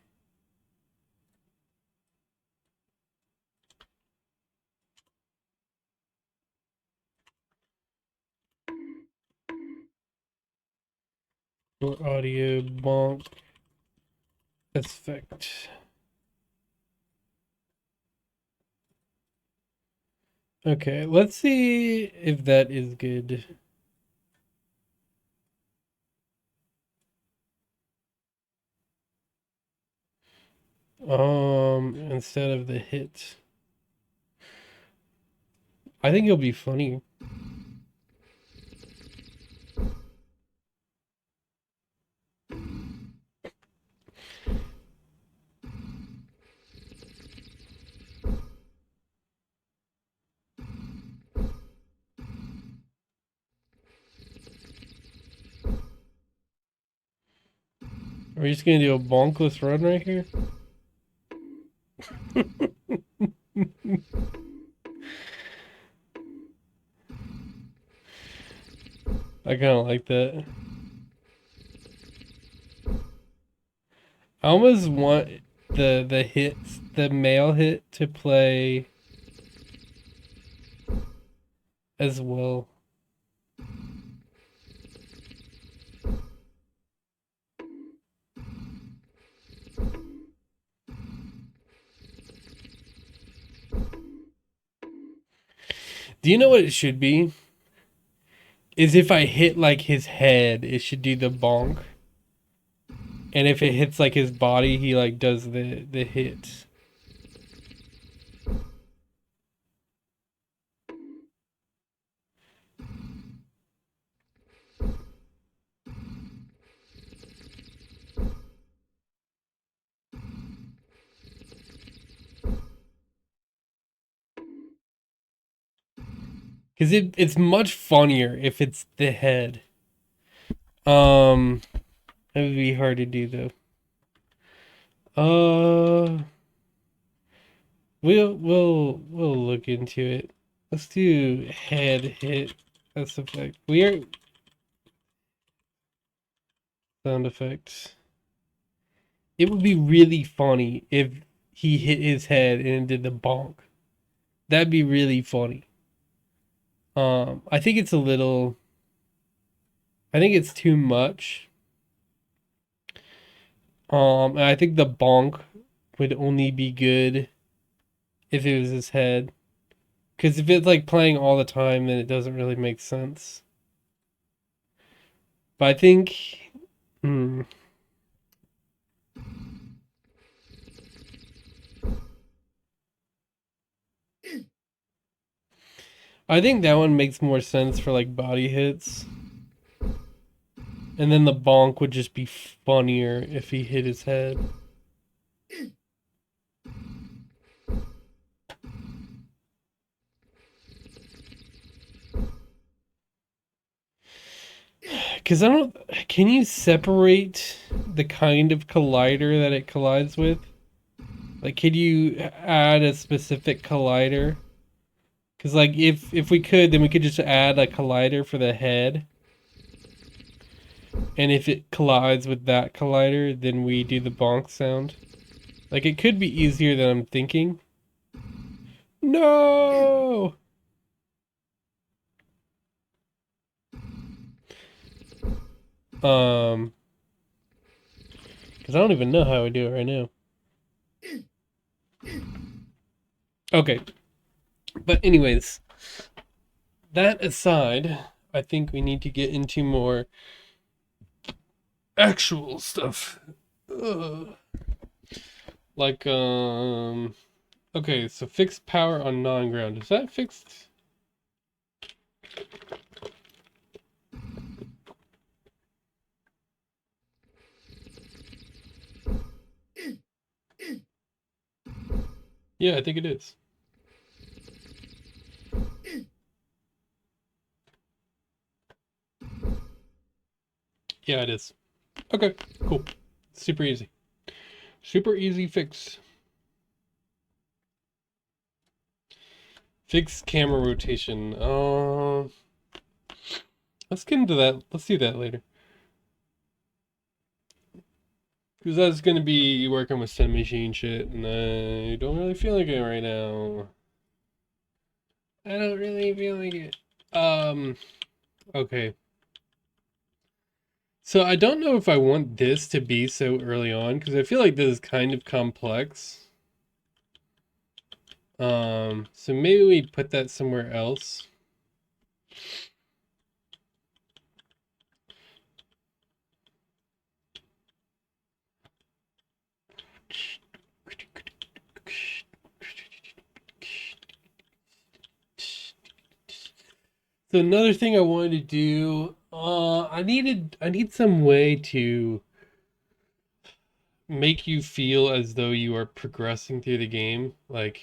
For audio bonk effect. Okay, let's see if that is good. Instead of the hit. I think it'll be funny. Are we just gonna do a bonkless run right here? I kind of like that. I almost want the male hit to play as well. Do you know what it should be? Is if I hit like his head, it should do the bonk. And if it hits like his body, he like does the hit. Because it's much funnier if it's the head. It would be hard to do though. We'll look into it. Let's do head hit. That's effect. Weird sound effects. It would be really funny if he hit his head and did the bonk. That'd be really funny. I think it's a little. I think it's too much. And I think the bonk would only be good if it was his head. Because if it's like playing all the time, then it doesn't really make sense. But I think. I think that one makes more sense for like body hits. And then the bonk would just be funnier if he hit his head. Because I don't. Can you separate the kind of collider that it collides with? Like, could you add a specific collider? Because, like, if we could, then we could just add a collider for the head. And if it collides with that collider, then we do the bonk sound. Like, it could be easier than I'm thinking. No! Because I don't even know how I do it right now. Okay. But anyways, that aside, I think we need to get into more actual stuff. Ugh. Like, okay, so fixed power on non-ground. Is that fixed? Yeah, I think it is. Yeah, it is. Okay, cool. Super easy. Super easy fix. Fix camera rotation. Let's get into that. Let's do that later. Because that's going to be working with some machine shit, and I don't really feel like it right now. I don't really feel like it. Okay. So I don't know if I want this to be so early on, because I feel like this is kind of complex. So maybe we put that somewhere else. So another thing I wanted to do, I need some way to make you feel as though you are progressing through the game. Like,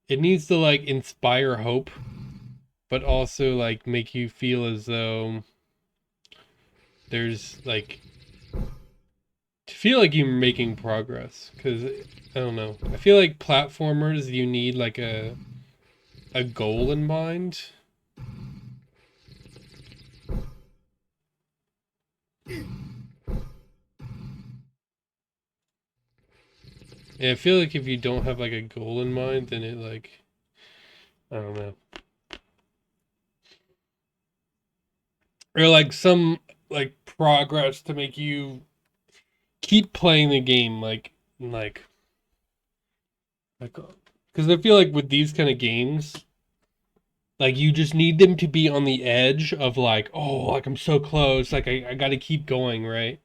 it needs to like inspire hope, but also like make you feel as though there's like to feel like you're making progress. Because I don't know, I feel like platformers you need like a goal in mind. And I feel like if you don't have like a goal in mind, then it like, I don't know. Or like some like progress to make you keep playing the game like because I feel like with these kind of games, like you just need them to be on the edge of like, oh, like I'm so close, like I gotta keep going, right?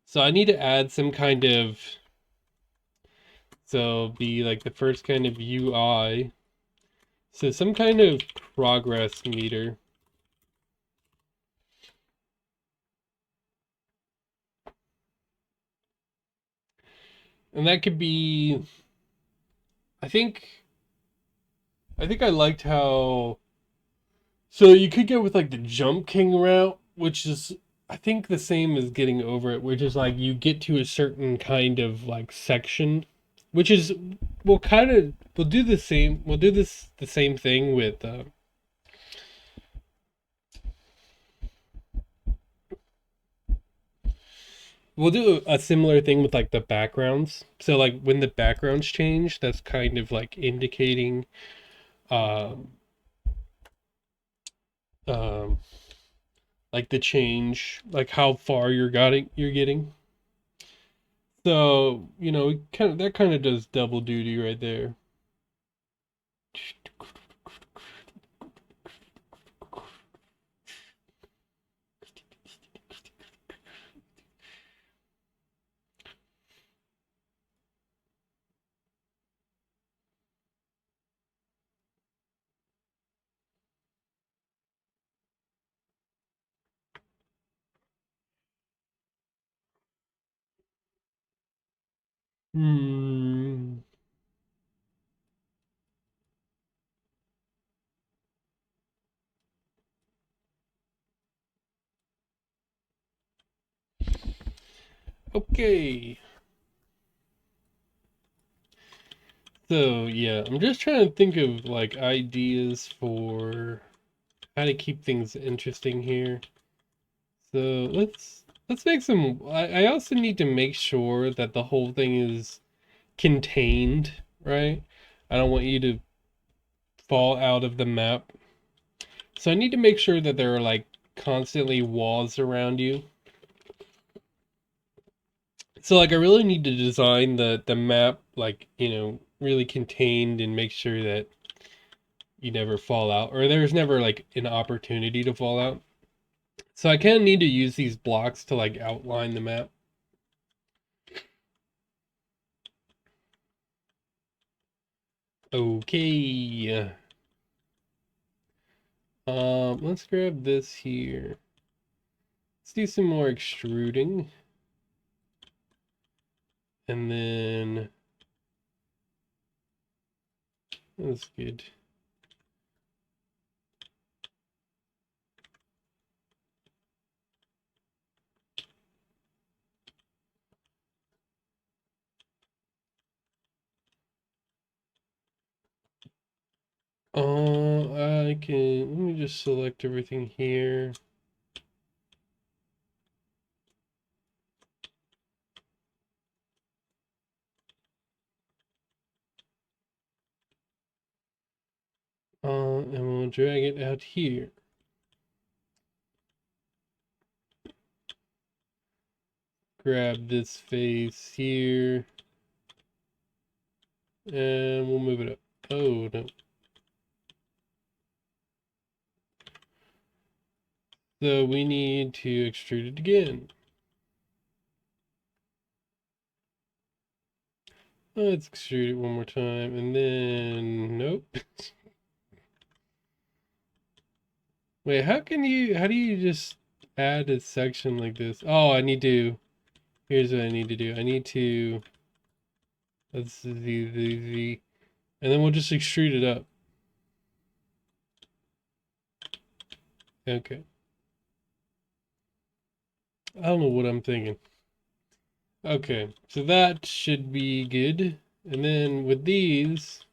So I need to add some kind of, so be like the first kind of UI, so some kind of progress meter. And that could be, I think I liked how, so you could go with like the Jump King route, which is I think the same as getting over it, which is like you get to a certain kind of like section, which is we'll do the same, we'll do this the same thing with we'll do a similar thing with like the backgrounds. So like when the backgrounds change, that's kind of like indicating um um like the change, like how far you're getting. So, kind of that kind of does double duty right there. Hmm. Okay. So yeah, I'm just trying to think of like ideas for how to keep things interesting here. So let's make some. I also need to make sure that the whole thing is contained, right? I don't want you to fall out of the map. So I need to make sure that there are like constantly walls around you. So like I really need to design the map like, really contained and make sure that you never fall out or there's never like an opportunity to fall out. So I kind of need to use these blocks to like outline the map. Okay. Let's grab this here. Let's do some more extruding. And then that's good. I can, let me just select everything here. And we'll drag it out here. Grab this face here. And we'll move it up. Oh, no. So we need to extrude it again. Let's extrude it one more time, and then, nope. Wait, how do you just add a section like this? Oh, here's what I need to do. I need to, let's Z, and then we'll just extrude it up. Okay. I don't know what I'm thinking. Okay, so that should be good. And then with these,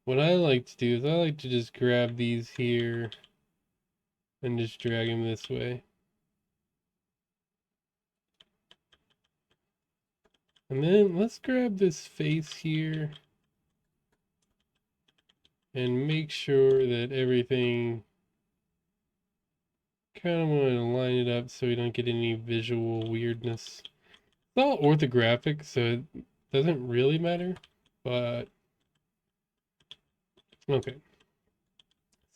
what I like to do is I like to just grab these here and just drag them this way. And then let's grab this face here and make sure that everything, kind of want to line it up so we don't get any visual weirdness. It's all orthographic, so it doesn't really matter, but okay.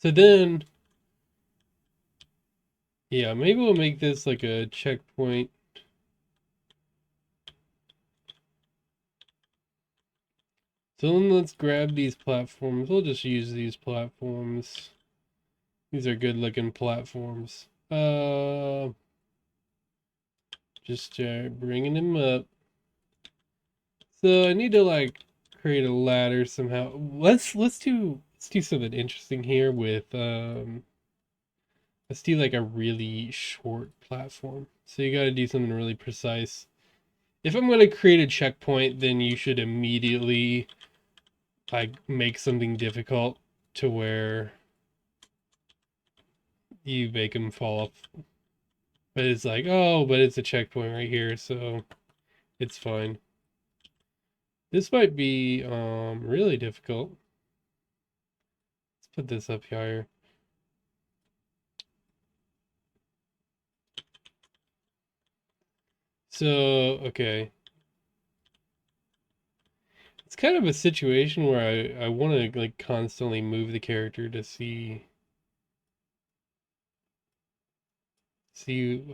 So then, yeah, maybe we'll make this like a checkpoint. So then let's grab these platforms. We'll just use these platforms. These are good looking platforms. Just bringing them up. So I need to like create a ladder somehow. Let's do something interesting here with let's do like a really short platform. So you got to do something really precise. If I'm going to create a checkpoint, then you should immediately like make something difficult to where you make them fall off. But it's like, oh, but it's a checkpoint right here, so it's fine. This might be really difficult. Let's put this up higher. So, okay. It's kind of a situation where I want to like constantly move the character to see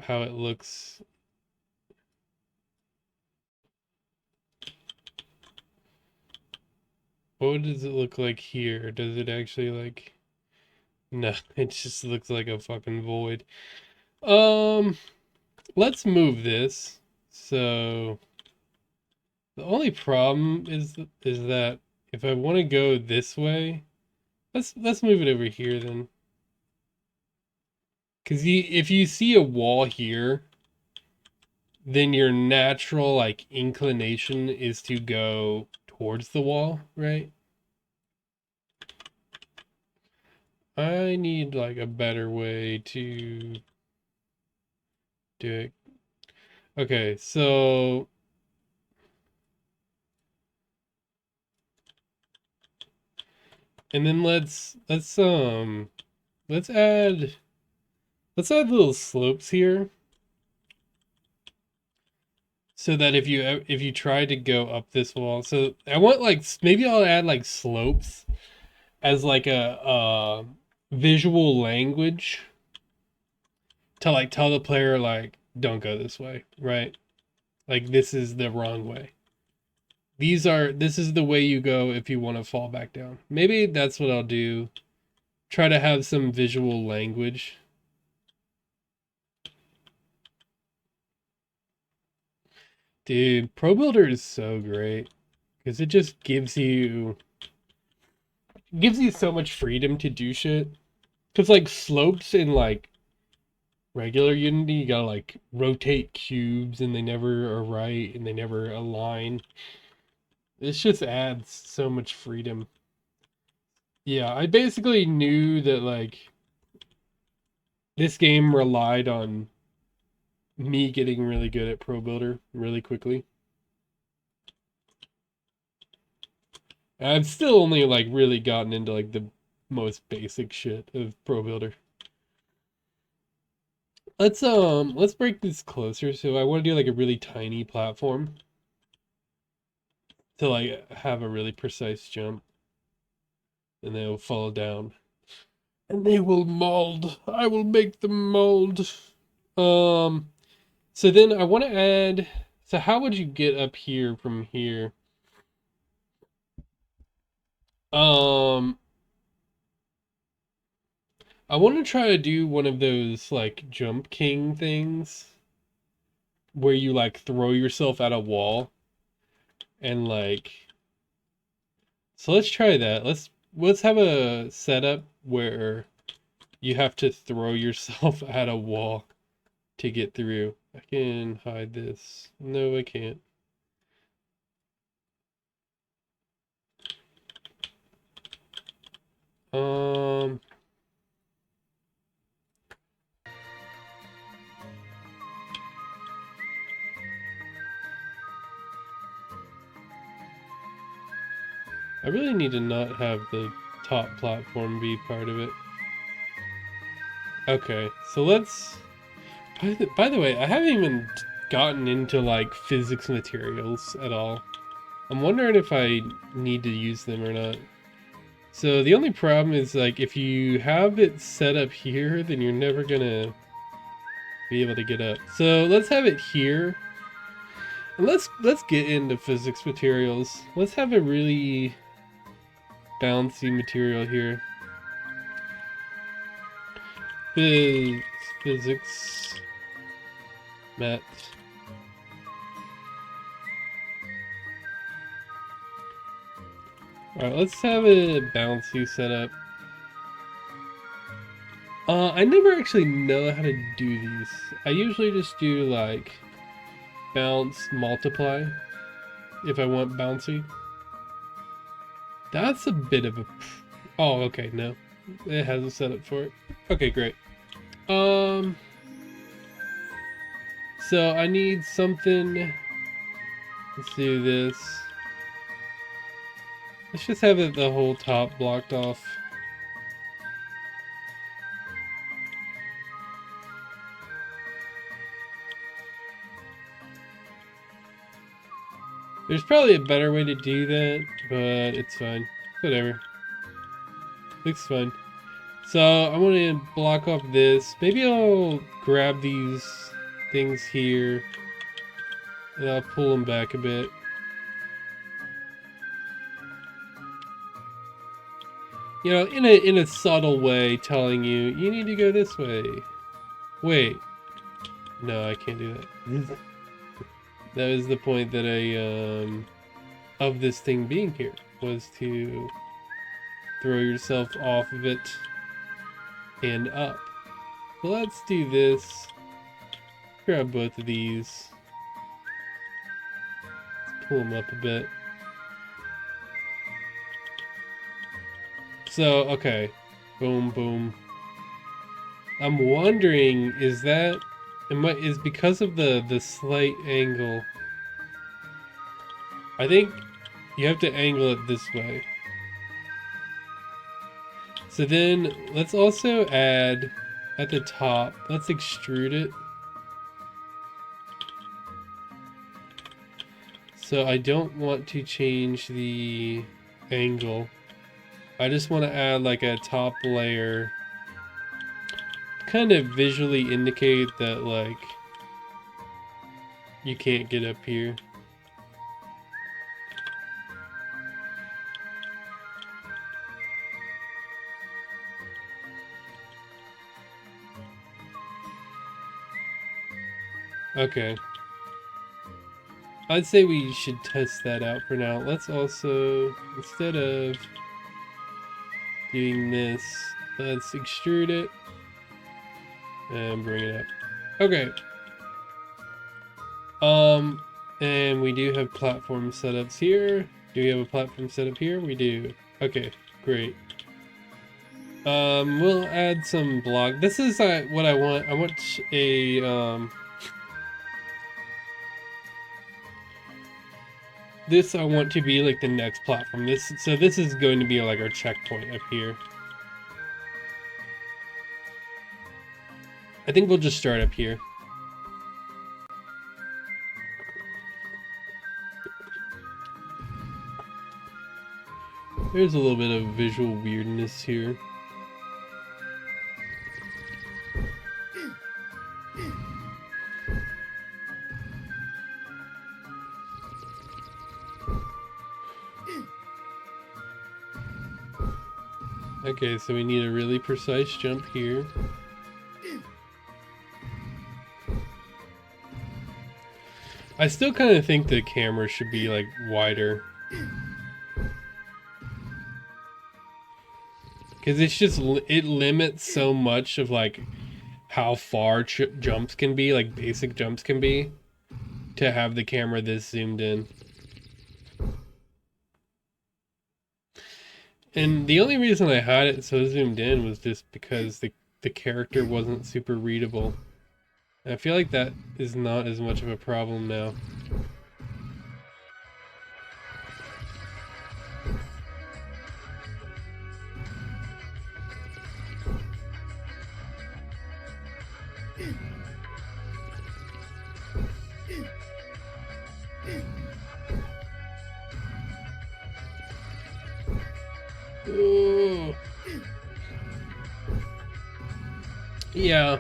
how it looks. What does it look like here? Does it actually like, no, it just looks like a fucking void. Um, let's move this. So The only problem is that if I want to go this way, let's move it over here then. Because if you see a wall here, then your natural like inclination is to go towards the wall, right? I need like a better way to do it. Okay, so and then let's add little slopes here so that if you try to go up this wall, so I want like maybe I'll add like slopes as like a visual language to like tell the player like don't go this way, right? Like this is the wrong way. This is the way you go if you want to fall back down. Maybe that's what I'll do. Try to have some visual language. Dude, Pro Builder is so great because it just gives you so much freedom to do shit. Cause like slopes in like regular Unity, you gotta like rotate cubes and they never are right and they never align. This just adds so much freedom. Yeah, I basically knew that like this game relied on me getting really good at Pro Builder really quickly. I've still only like really gotten into like the most basic shit of Pro Builder. Let's break this closer. So I want to do like a really tiny platform to like have a really precise jump. And they'll fall down. And they will mold. I will make them mold. So then I want to add, so how would you get up here from here? I want to try to do one of those like jump king things where you like throw yourself at a wall and like, so let's try that. Let's have a setup where you have to throw yourself at a wall to get through. I can hide this. No, I can't. I really need to not have the top platform be part of it. Okay, so let's... By the way, I haven't even gotten into like physics materials at all. I'm wondering if I need to use them or not. So the only problem is like if you have it set up here, then you're never gonna be able to get up. So let's have it here. And let's get into physics materials. Let's have a really bouncy material here. Physics mat. Alright, let's have a bouncy setup. I never actually know how to do these. I usually just do like bounce multiply if I want bouncy. That's a bit of a... Oh, okay, no. It has a setup for it. Okay, great. So I need something. Let's do this. Let's just have it the whole top blocked off. There's probably a better way to do that, but it's fine. Whatever. Looks fine. So I'm gonna block off this. Maybe I'll grab these things here and I'll pull them back a bit. You know, in a subtle way, telling you need to go this way. Wait, no, I can't do that. That was the point that I of this thing being here was to throw yourself off of it and up. So let's do this. Grab both of these. Let's pull them up a bit. So, okay. Boom, boom. I'm wondering, is because of the slight angle. I think you have to angle it this way. So then let's also add at the top, let's extrude it. So I don't want to change the angle. I just want to add like a top layer. Kind of visually indicate that like you can't get up here. Okay. I'd say we should test that out for now. Let's also, instead of doing this, let's extrude it and bring it up. Okay. And we do have platform setups here. Do we have a platform setup here? We do. Okay, great. We'll add some block. This is what I want. I want a this I want to be like the next platform. So this is going to be like our checkpoint up here. I think we'll just start up here. There's a little bit of visual weirdness here. Okay, so we need a really precise jump here. I still kind of think the camera should be like wider. Because it's just, it limits so much of like how far jumps can be, like basic jumps can be, to have the camera this zoomed in. And the only reason I had it so zoomed in was just because the character wasn't super readable. And I feel like that is not as much of a problem now. Ooh. Yeah,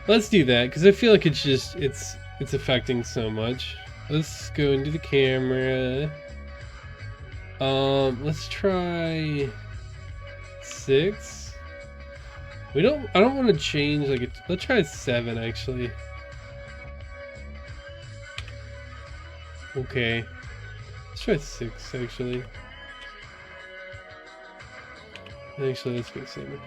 let's do that because I feel like it's affecting so much. Let's go into the camera. Let's try 6. I don't want to change like let's try 7 actually. Okay, let's try 6 actually. Actually, let's go 7.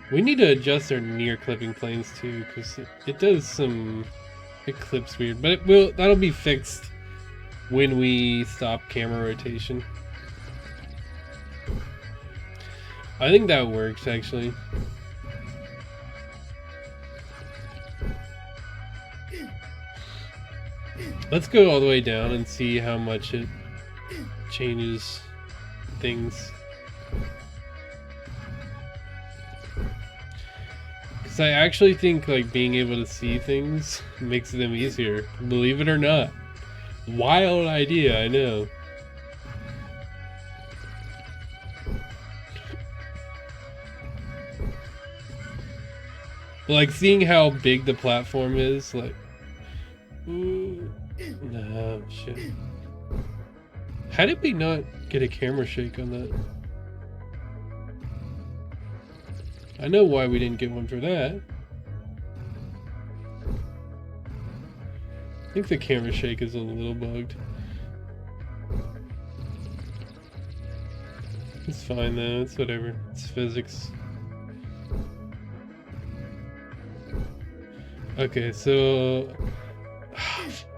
We need to adjust our near clipping planes too, because it does some, it clips weird, but that'll be fixed when we stop camera rotation. I think that works actually. Let's go all the way down and see how much it changes things. Because I actually think like being able to see things makes them easier, believe it or not. Wild idea, I know. Like seeing how big the platform is, like, ooh, no shit. How did we not get a camera shake on that? I know why we didn't get one for that. I think the camera shake is a little bugged. It's fine though, it's whatever. It's physics. Okay, so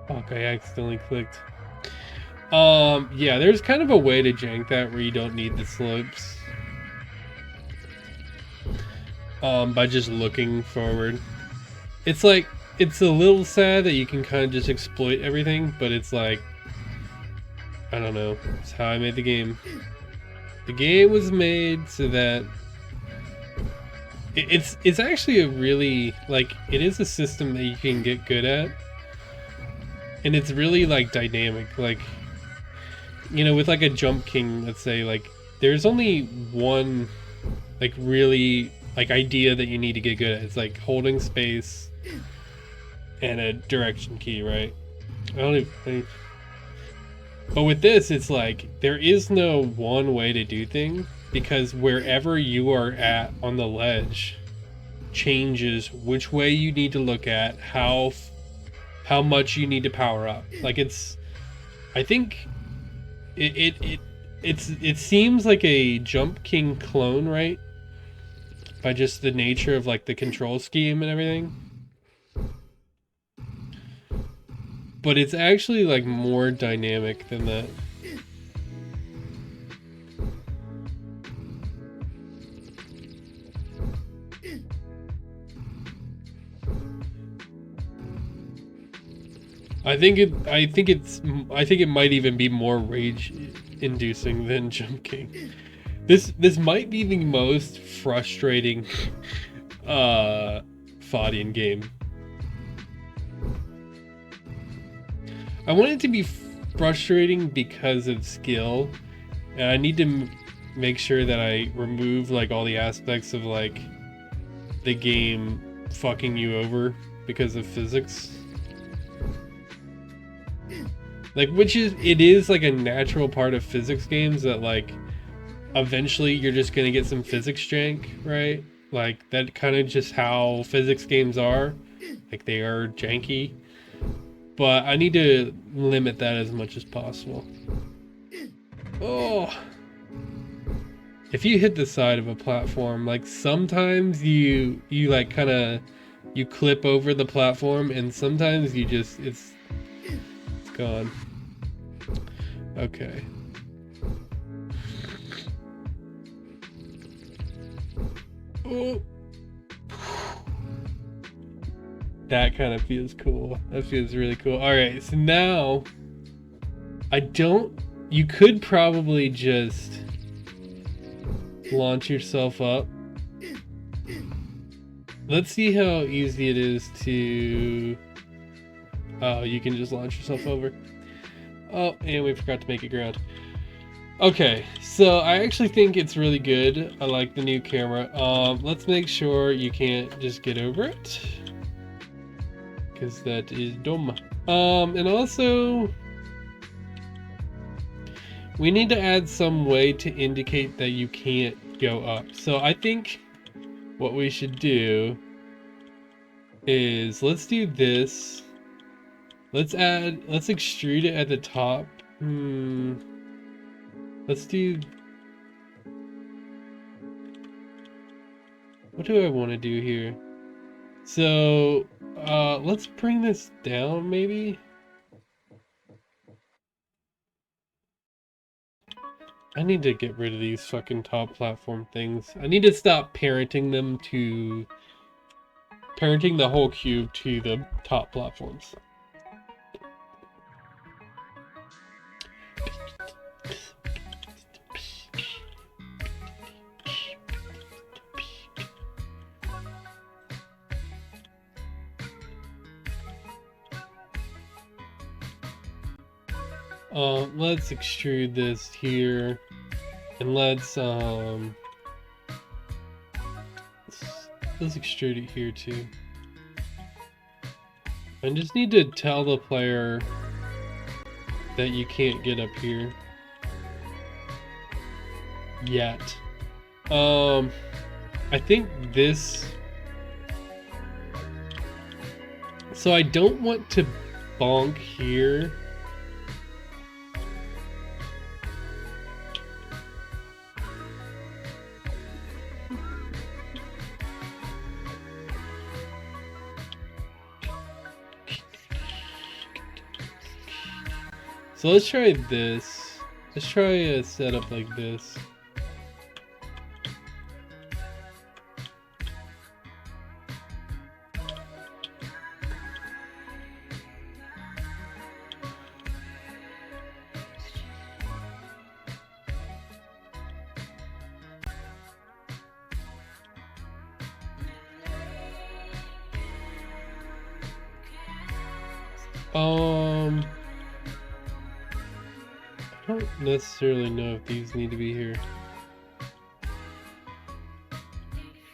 fuck, I accidentally clicked. Yeah, there's kind of a way to jank that where you don't need the slopes. By just looking forward. It's like, it's a little sad that you can kind of just exploit everything, but it's like, I don't know, it's how I made the game. The game was made so that it's actually a really, like, it is a system that you can get good at. And it's really like dynamic, like, you know, with like a jump king, let's say, like, there's only one like really like idea that you need to get good at. It's like holding space and a direction key, right? But with this, it's like there is no one way to do things, because wherever you are at on the ledge changes which way you need to look at, how much you need to power up. Like, it's, I think it seems like a Jump King clone, right? By just the nature of like the control scheme and everything. But it's actually like more dynamic than that. I think it might even be more rage inducing than Jump King. This might be the most frustrating Faudian game. I want it to be frustrating because of skill, and I need to make sure that I remove like all the aspects of like the game fucking you over because of physics. Like, it is like a natural part of physics games that like eventually you're just gonna get some physics jank, right? Like, that kind of just how physics games are. Like, they are janky. But I need to limit that as much as possible. Oh! If you hit the side of a platform, like, sometimes you like kind of, you clip over the platform, and sometimes you just, it's gone. Okay. Oh. That kind of feels cool. That feels really cool. Alright, so now you could probably just launch yourself up. Let's see how easy it is to... Oh, you can just launch yourself over. Oh, and we forgot to make it ground. Okay, so I actually think it's really good. I like the new camera. Let's make sure you can't just get over it, because that is dumb. And also, we need to add some way to indicate that you can't go up. So I think what we should do is, let's do this. Let's extrude it at the top. Let's do... What do I want to do here? So, let's bring this down, maybe? I need to get rid of these fucking top platform things. I need to stop parenting the whole cube to the top platforms. Let's extrude this here, and let's extrude it here too. I just need to tell the player that you can't get up here yet. I think this... So I don't want to bonk here. So let's try this. Let's try a setup like this. I don't necessarily know if these need to be here.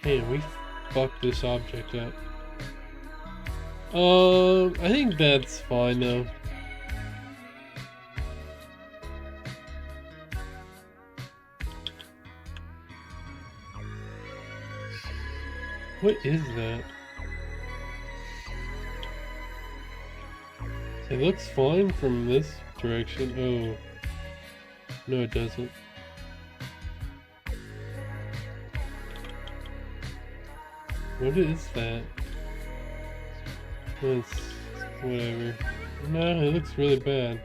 Man, we fucked this object up. I think that's fine though. What is that? It looks fine from this direction. Oh. No, it doesn't. What is that? That's whatever. No, it looks really bad.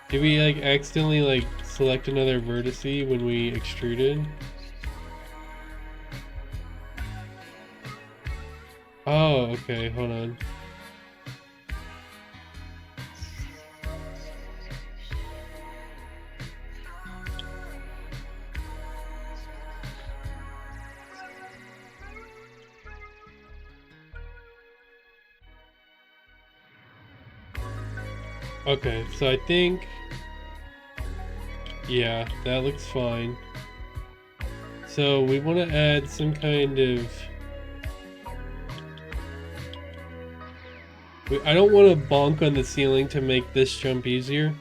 Did we like accidentally like select another vertice when we extruded? Oh, okay, hold on. Okay, so I think, yeah, that looks fine. So we want to add some kind of, I don't want to bonk on the ceiling to make this jump easier.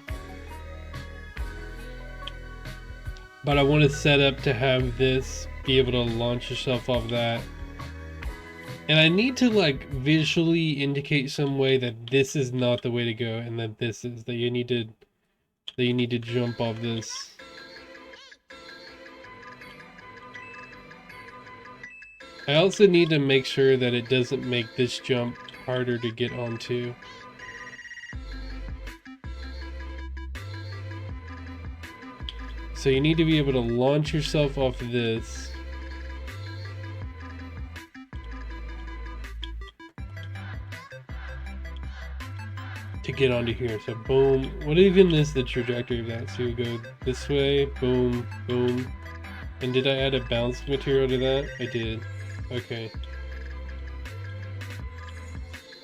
But I want to set up to have this be able to launch yourself off that. And I need to like visually indicate some way that this is not the way to go and that this is, that you need to jump off this. I also need to make sure that it doesn't make this jump harder to get onto. So you need to be able to launch yourself off of this. To get onto here. So boom. What even is the trajectory of that? So you go this way, boom, boom. And did I add a bounce material to that? I did. Okay.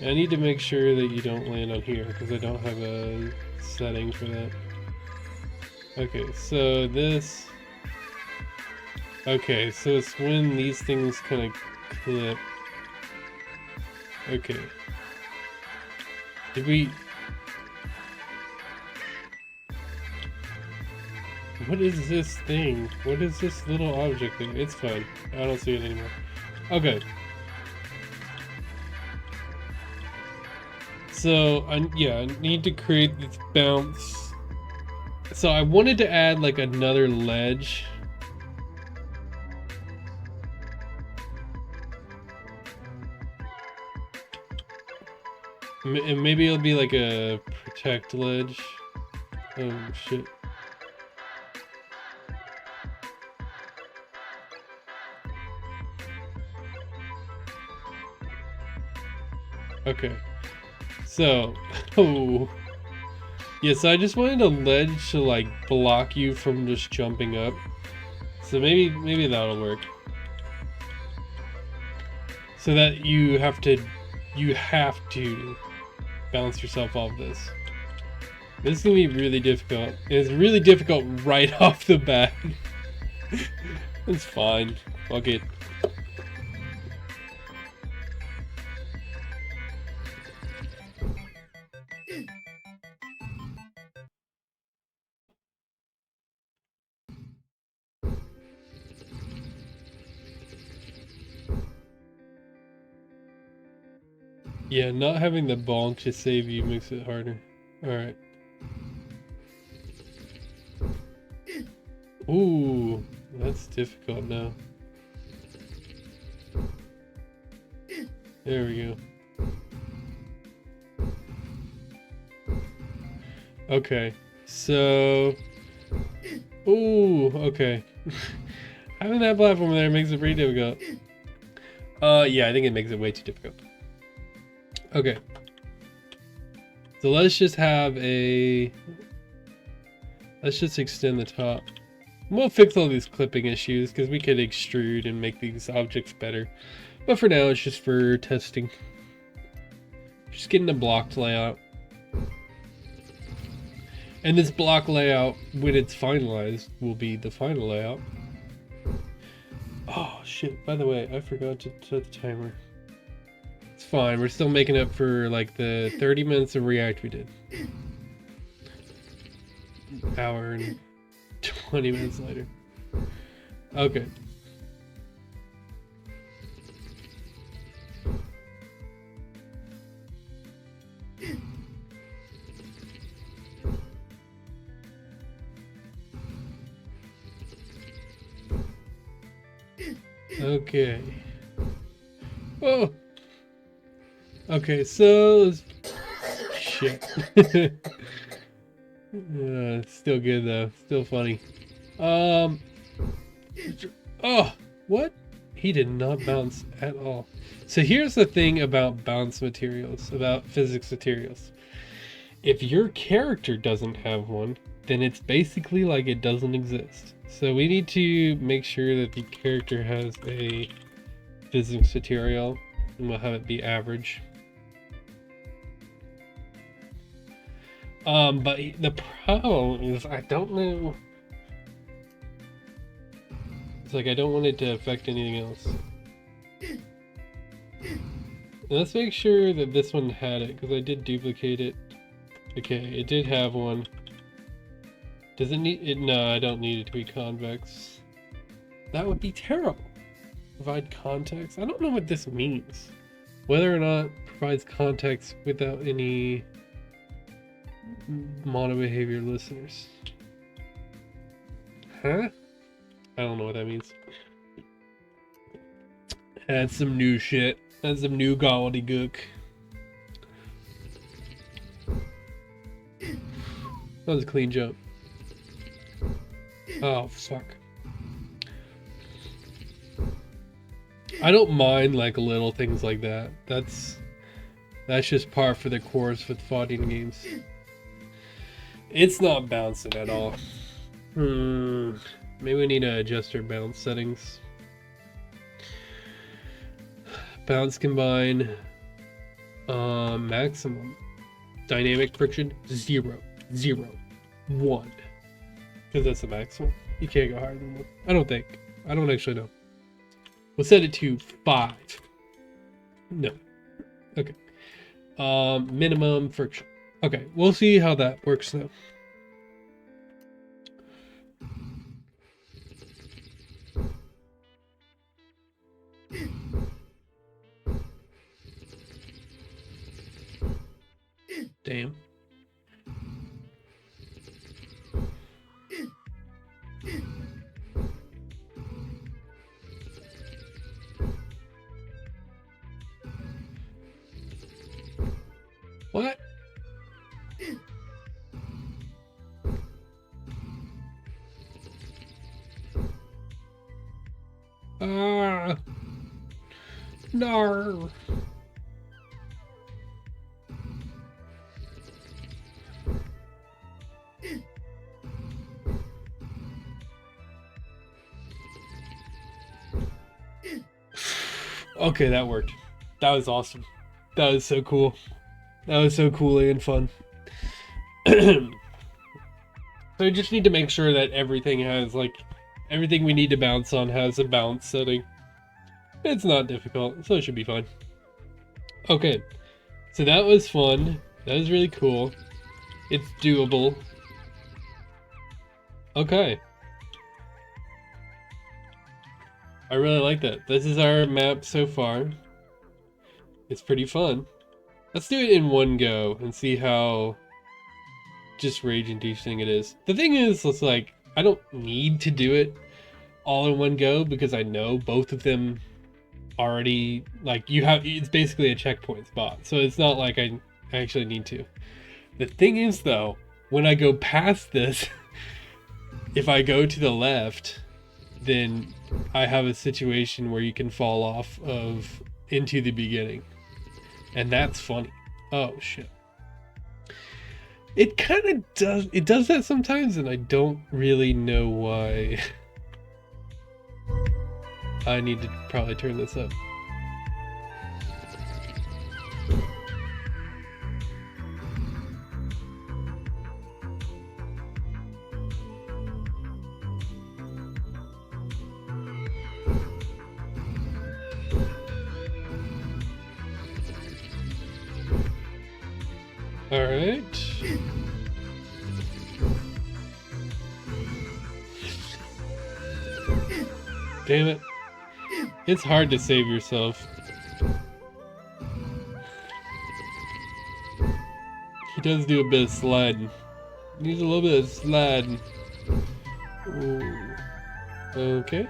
I need to make sure that you don't land on here because I don't have a setting for that. Okay, so this. Okay, so it's when these things kind of clip. Okay. Did we... What is this thing? What is this little object thing? It's fine. I don't see it anymore. Okay. So, I need to create this bounce. So I wanted to add like another ledge. And maybe it'll be like a protect ledge. Oh shit. Okay. So, oh. Yeah, so I just wanted a ledge to like block you from just jumping up. So maybe that'll work. So that you have to bounce yourself off this. This is gonna be really difficult. It's really difficult right off the bat. It's fine. Fuck it. Yeah, not having the bonk to save you makes it harder. Alright. Ooh, that's difficult now. There we go. Okay, so... Ooh, okay. Having that platform there makes it pretty difficult. Yeah, I think it makes it way too difficult. Okay. So let's just have a... Let's just extend the top. We'll fix all these clipping issues because we could extrude and make these objects better. But for now, it's just for testing. Just getting a blocked layout. And this block layout, when it's finalized, will be the final layout. Oh shit, by the way, I forgot to set the timer. It's fine, we're still making up for like the 30 minutes of React we did. Hour and 20 minutes later. Okay. Okay. Oh. Okay, so shit. Still good though. Still funny. Oh, what? He did not bounce at all. So here's the thing about bounce materials, about physics materials. If your character doesn't have one, then it's basically like it doesn't exist. So we need to make sure that the character has a physics material, and we'll have it be average. But the problem is I don't know. It's like I don't want it to affect anything else. Let's make sure that this one had it, because I did duplicate it. Okay, it did have one. Does it need it? No, I don't need it to be convex. That would be terrible. Provide context. I don't know what this means. Whether or not provides context without any monobehavior listeners. Huh? I don't know what that means. Add some new shit. Add some new gobbledygook. That was a clean jump. Oh, fuck. I don't mind like little things like that. That's just par for the course with Faudian games. It's not bouncing at all. Maybe we need to adjust our bounce settings. Bounce combine. Maximum. Dynamic friction 0, 0, 1. Because that's the maximum. You can't go higher than 1. I don't think. I don't actually know. We'll set it to 5. No. Okay. Minimum friction. Okay, we'll see how that works though. Damn. What? No. Okay, that worked. That was awesome. That was so cool. That was so cool and fun. So we just need to make sure that everything has, like, everything we need to bounce on has a bounce setting. It's not difficult, so it should be fine. Okay, so that was fun. That was really cool. It's doable. Okay. I really like that. This is our map so far. It's pretty fun. Let's do it in one go and see how just rage-inducing it is. The thing is, it's like, I don't need to do it all in one go because I know both of them already, like, it's basically a checkpoint spot. So it's not like I actually need to. The thing is, though, when I go past this, if I go to the left, then I have a situation where you can fall off of into the beginning. And that's funny. Oh shit. It kind of does that sometimes, and I don't really know why. I need to probably turn this up. All right. Damn it. It's hard to save yourself. He does do a bit of sliding. Needs a little bit of sliding. Ooh. Okay.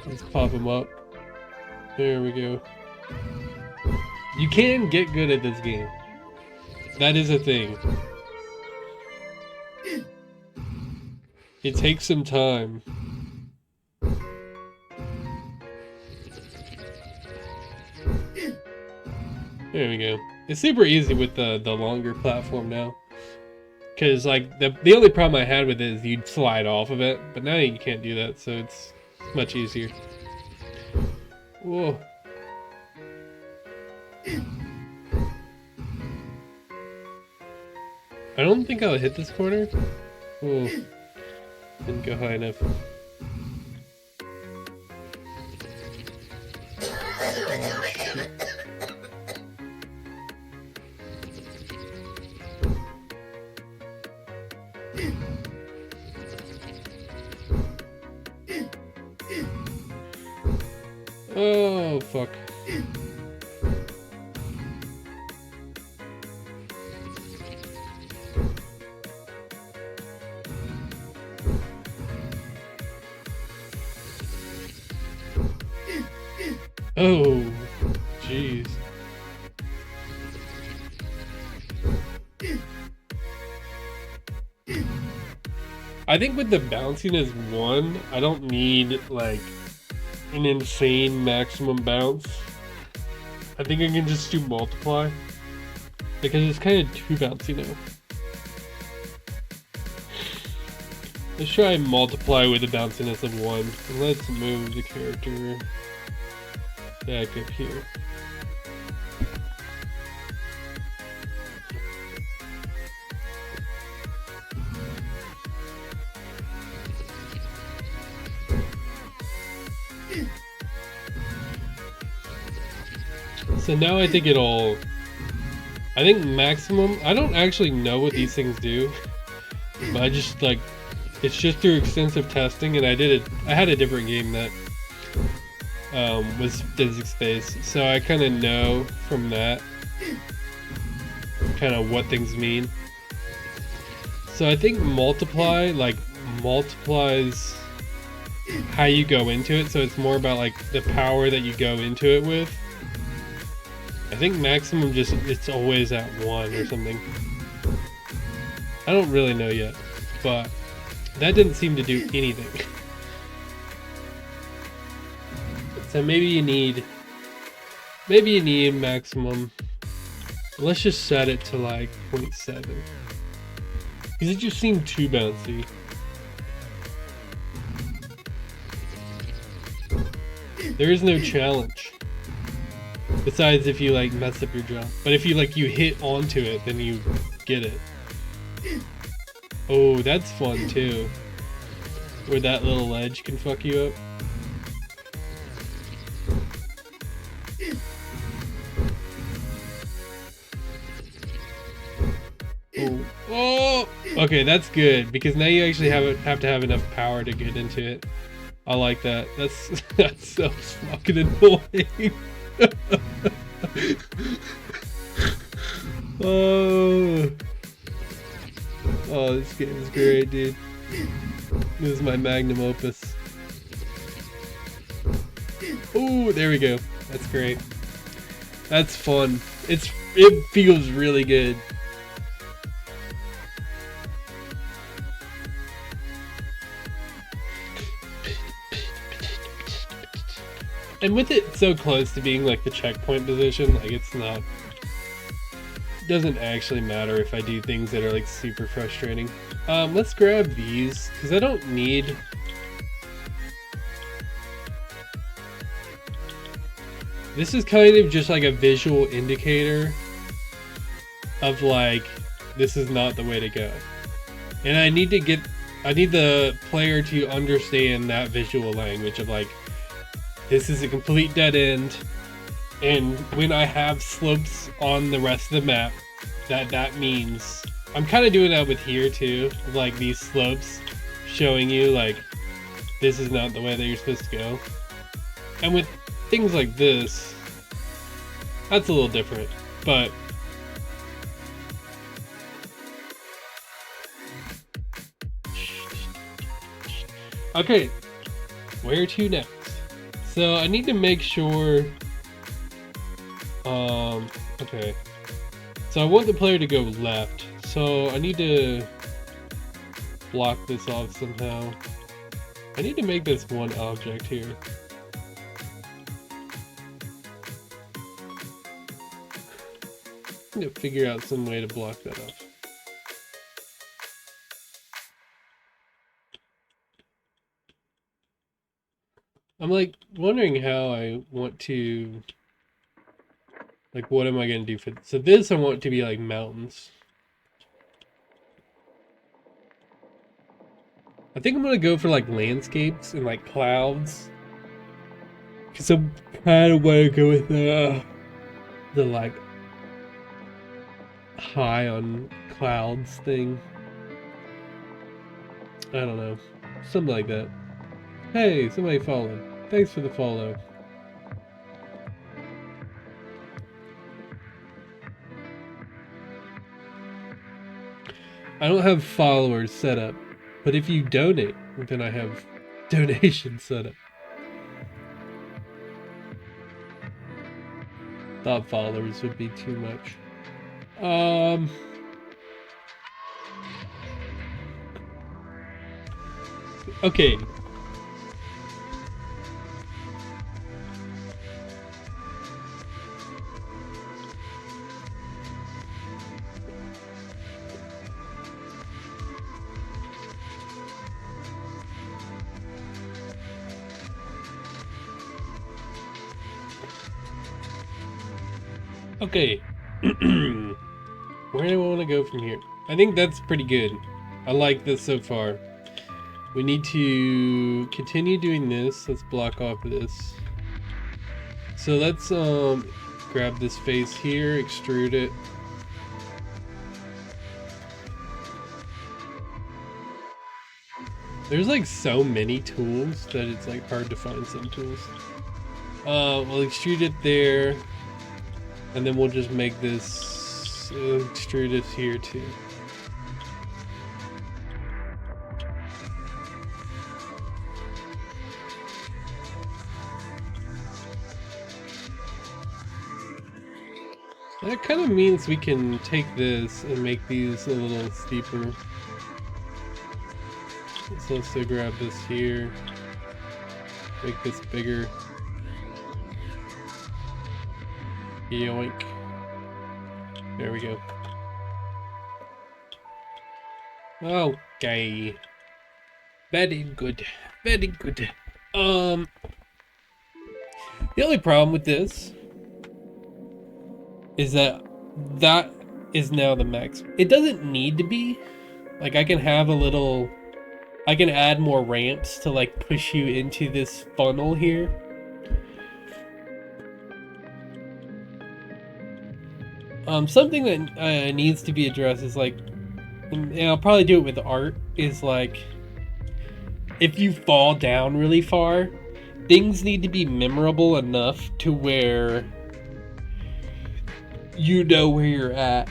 Let's pop him up. There we go. You can get good at this game. That is a thing. It takes some time. There we go. It's super easy with the longer platform now. Cause like the only problem I had with it is you'd slide off of it, but now you can't do that, so it's much easier. Whoa. I don't think I'll hit this corner. Oh, didn't go high enough. Oh, fuck. Oh, jeez. I think with the bounciness 1, I don't need like an insane maximum bounce. I think I can just do multiply because it's kind of too bouncy now. Let's try multiply with a bounciness of 1. And let's move the character back up here. So now I think I think maximum, I don't actually know what these things do, but I just like, it's just through extensive testing, and I had a different game that was physics-based, so I kind of know from that kind of what things mean. So I think multiply, like, multiplies how you go into it, so it's more about like the power that you go into it with. I think maximum just, it's always at 1 or something. I don't really know yet, but that didn't seem to do anything. So maybe you need maximum. Let's just set it to like 0.7. Because it just seemed too bouncy. There is no challenge. Besides if you like mess up your jump. But if you hit onto it, then you get it. Oh, that's fun too. Where that little ledge can fuck you up. Oh. Oh! Okay, that's good, because now you actually have to have enough power to get into it. I like that. That's so fucking annoying. Oh, this game is great, dude. This is my magnum opus. Oh, there we go. That's great. That's fun. It feels really good. And with it so close to being like the checkpoint position, like it's not, doesn't actually matter if I do things that are like super frustrating. Let's grab these because I don't need. This is kind of just like a visual indicator of like, this is not the way to go. And I need the player to understand that visual language of like, this is a complete dead end. And when I have slopes on the rest of the map, that means, I'm kind of doing that with here too, like these slopes showing you like, this is not the way that you're supposed to go. And with things like this, that's a little different, but okay, where to next? So I need to make sure, okay, so I want the player to go left, so I need to block this off somehow. I need to make this one object here. I'm gonna figure out some way to block that off. I'm like wondering how I want to, like, what am I gonna do for this? So this I want to be like mountains. I think I'm gonna go for like landscapes and like clouds, because I'm kind of want to go with the like high on clouds thing. I don't know, something like that. Hey, somebody followed. Thanks for the follow. I don't have followers set up, but if you donate, then I have donations set up. Thought followers would be too much. Okay. Okay. Where do I want to go from here? I think that's pretty good. I like this so far. We need to continue doing this. Let's block off this. So let's grab this face here, extrude it. There's like so many tools that it's like hard to find some tools. We'll extrude it there. And then we'll just make this extrude it here too. That kind of means we can take this and make these a little steeper. Let's also grab this here, make this bigger. Yoink. There we go. Okay. Very good. Very good. The only problem with this is that is now the max. It doesn't need to be. Like, I can have a little, I can add more ramps to like push you into this funnel here. Something that needs to be addressed is like, and I'll probably do it with art, is like, if you fall down really far, things need to be memorable enough to where you know where you're at.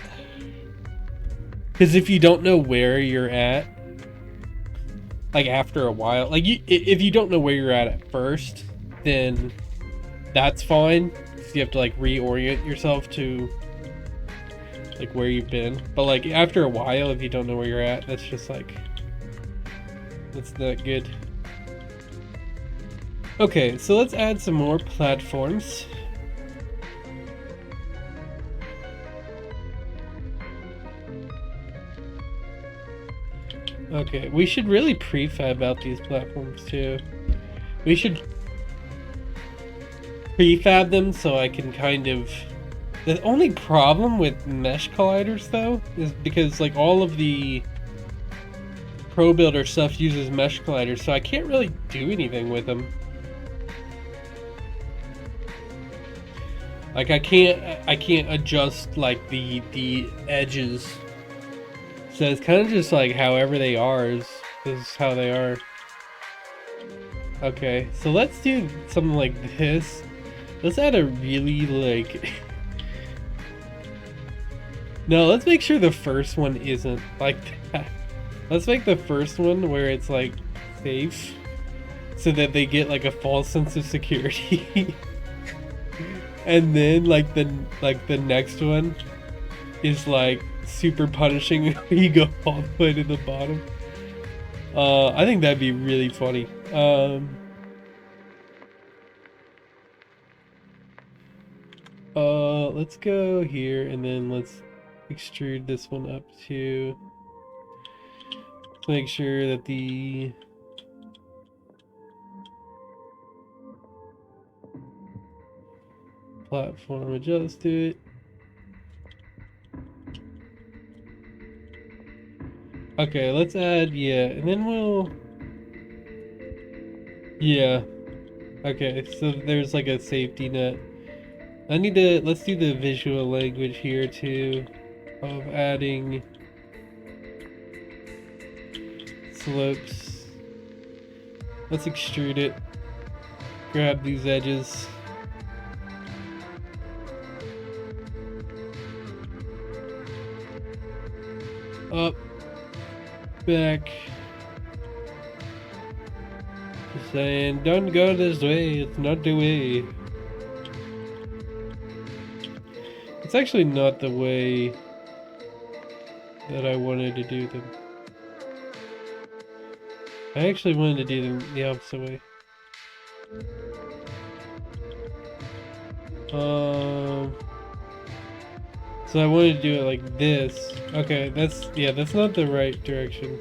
Because if you don't know where you're at, like after a while, like if you don't know where you're at first, then that's fine. So you have to like reorient yourself to like where you've been. But like after a while, if you don't know where you're at, that's just like, that's not good. Okay, so let's add some more platforms. Okay, we should really prefab out these platforms too. We should prefab them so I can kind of... The only problem with mesh colliders though is because like all of the Pro Builder stuff uses mesh colliders, so I can't really do anything with them. Like I can't adjust like the edges. So it's kind of just like however they are is how they are. Okay, so let's do something like this. Let's add a really like... No, let's make sure the first one isn't like that. Let's make the first one where it's like safe, so that they get like a false sense of security. And then like the next one is like super punishing. You go all the way to the bottom. I think that'd be really funny. Let's go here and then let's extrude this one up to make sure that the platform adjusts to it. Okay, let's add, yeah, and then we'll... Yeah. Okay, so there's like a safety net. Let's do the visual language here too, of adding slopes. Let's extrude it. Grab these edges. Up. Back. Just saying, don't go this way, it's not the way. It's actually not the way that I wanted to do them. I actually wanted to do them the opposite way. So I wanted to do it like this. Okay, that's not the right direction.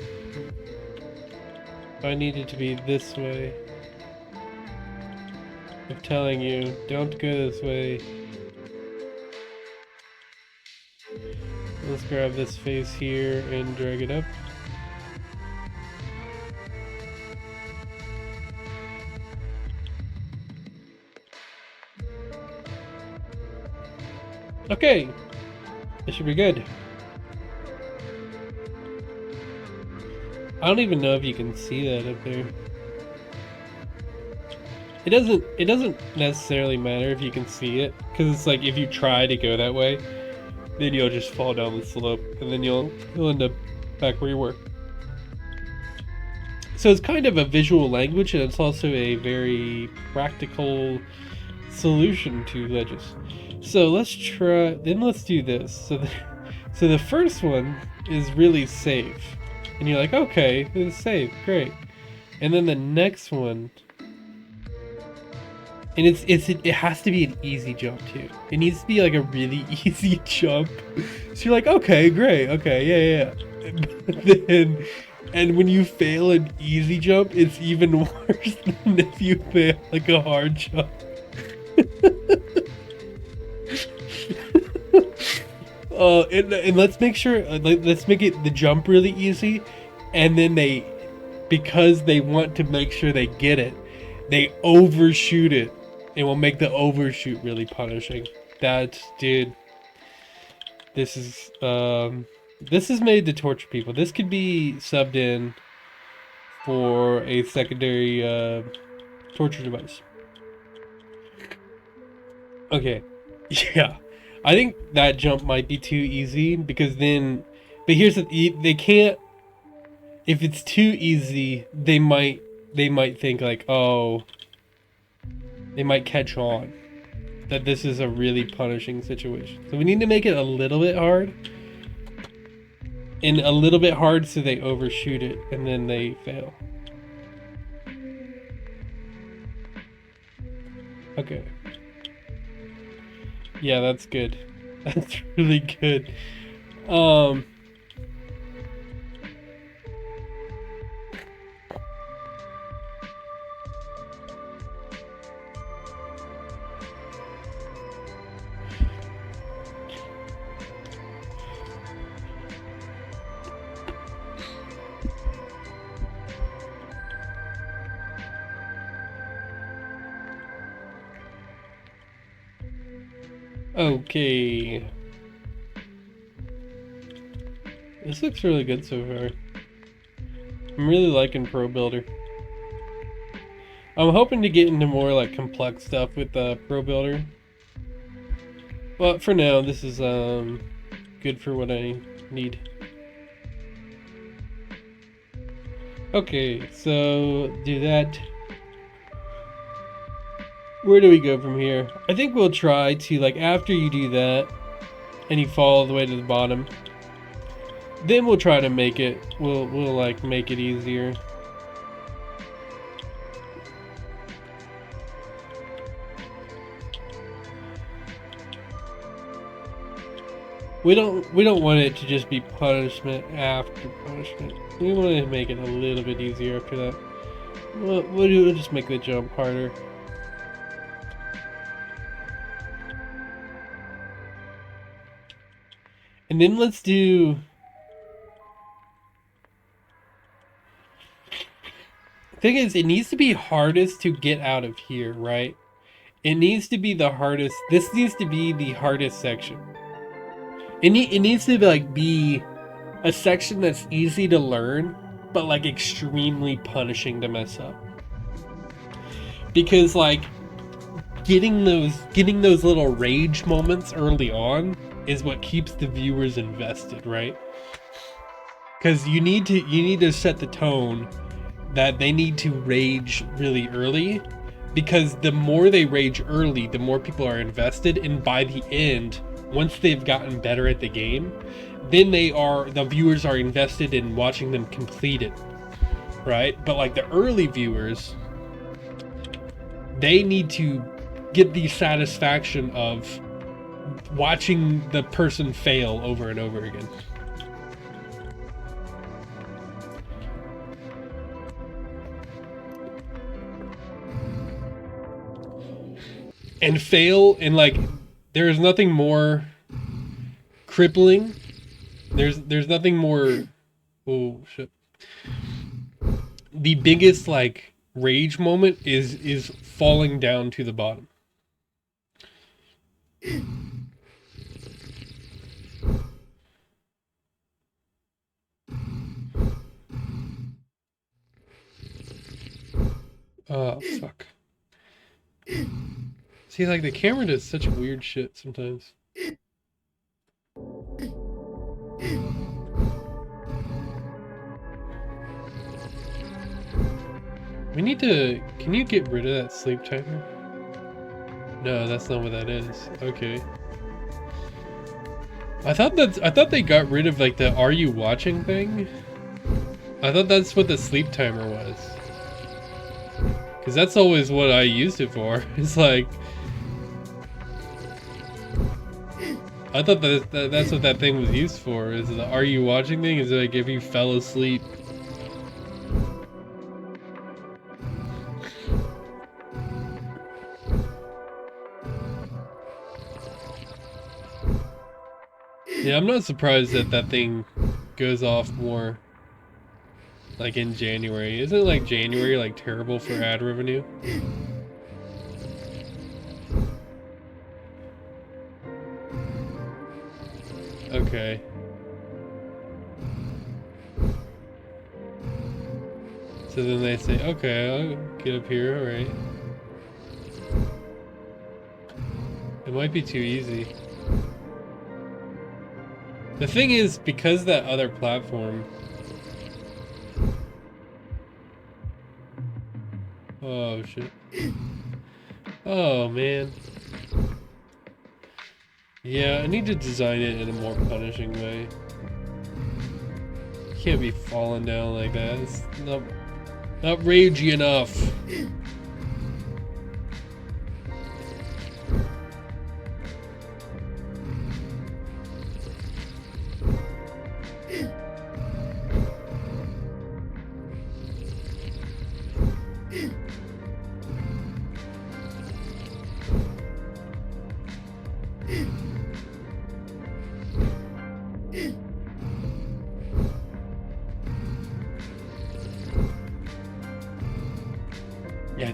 I need it to be this way. I'm telling you, don't go this way. Let's grab this face here and drag it up. Okay, this should be good. I don't even know if you can see that up there. It doesn't necessarily matter if you can see it, because it's like if you try to go that way, then you'll just fall down the slope, and then you'll end up back where you were. So it's kind of a visual language, and it's also a very practical solution to ledges. So let's do this. So the first one is really safe, and you're like, okay, it's safe, great. And then the next one, and it has to be an easy jump too. It needs to be like a really easy jump. So you're like, okay, great, okay, yeah. But then, and when you fail an easy jump, it's even worse than if you fail like a hard jump. And let's make sure, let's make it the jump really easy, and then because they want to make sure they get it, they overshoot it. It will make the overshoot really punishing. Dude, this is made to torture people. This could be subbed in for a secondary torture device. Okay, yeah, I think that jump might be too easy, because then, but here's they can't. If it's too easy, they might think like, oh. They might catch on that this is a really punishing situation. So we need to make it a little bit hard. And a little bit hard so they overshoot it and then they fail. Okay. Yeah, that's good. That's really good. Okay. This looks really good so far. I'm really liking Pro Builder. I'm hoping to get into more like complex stuff with Pro Builder. But for now, this is good for what I need. Okay, so do that. Where do we go from here? I think we'll try to, like, after you do that and you fall all the way to the bottom, then we'll try to make it, we'll like make it easier. We don't want it to just be punishment after punishment. We want to make it a little bit easier after that. We'll just make the jump harder. And then let's do... Thing is, it needs to be hardest to get out of here, right? It needs to be the hardest. This needs to be the hardest section. It needs to be a section that's easy to learn, but like extremely punishing to mess up. Because like getting those little rage moments early on is what keeps the viewers invested, right? Because you need to set the tone that they need to rage really early, because the more they rage early, the more people are invested, and by the end, once they've gotten better at the game, then the viewers are invested in watching them complete it, right? But like the early viewers, they need to get the satisfaction of watching the person fail over and over again. And fail, and like there is nothing more crippling. There's nothing more. Oh shit! The biggest like rage moment is falling down to the bottom. Oh fuck. See, like, the camera does such weird shit sometimes. We need to... Can you get rid of that sleep timer? No, that's not what that is. Okay. I thought they got rid of, like, the "Are you watching" thing? I thought that's what the sleep timer was. Because that's always what I used it for. It's like... I thought that's what that thing was used for, is the "Are you watching" thing, is like if you fell asleep. Yeah, I'm not surprised that that thing goes off more like in January. Isn't like January like terrible for ad revenue? Okay. So then they say, okay, I'll get up here, alright. It might be too easy. The thing is, because that other platform... Oh, shit. Oh, man. Yeah, I need to design it in a more punishing way. You can't be falling down like that. It's not ragey enough.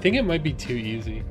think it might be too easy.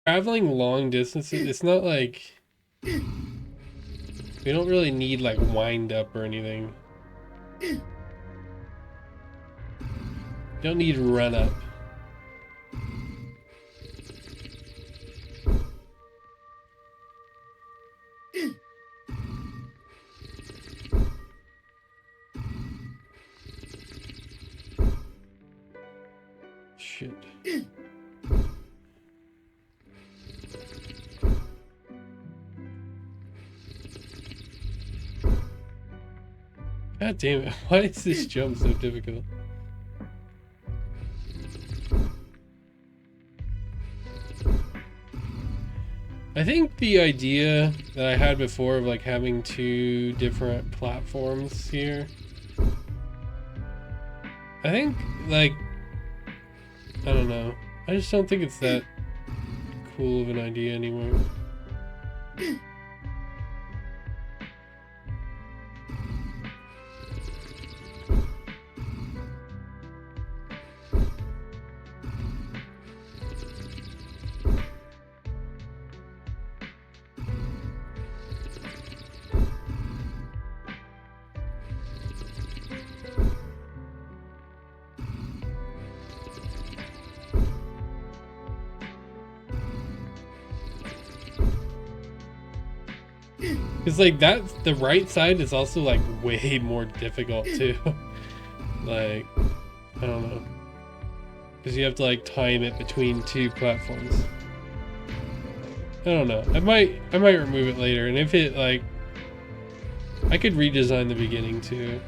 Traveling long distances, it's not like we don't really need like wind up or anything. Don't need run up. Shit. God damn it, why is this jump so difficult? I think the idea that I had before of like having two different platforms here, I think like, I don't know, I just don't think it's that cool of an idea anymore. Because like that, the right side is also like way more difficult too. Like, I don't know. Because you have to like time it between two platforms. I don't know. I might remove it later, and if it like, I could redesign the beginning too.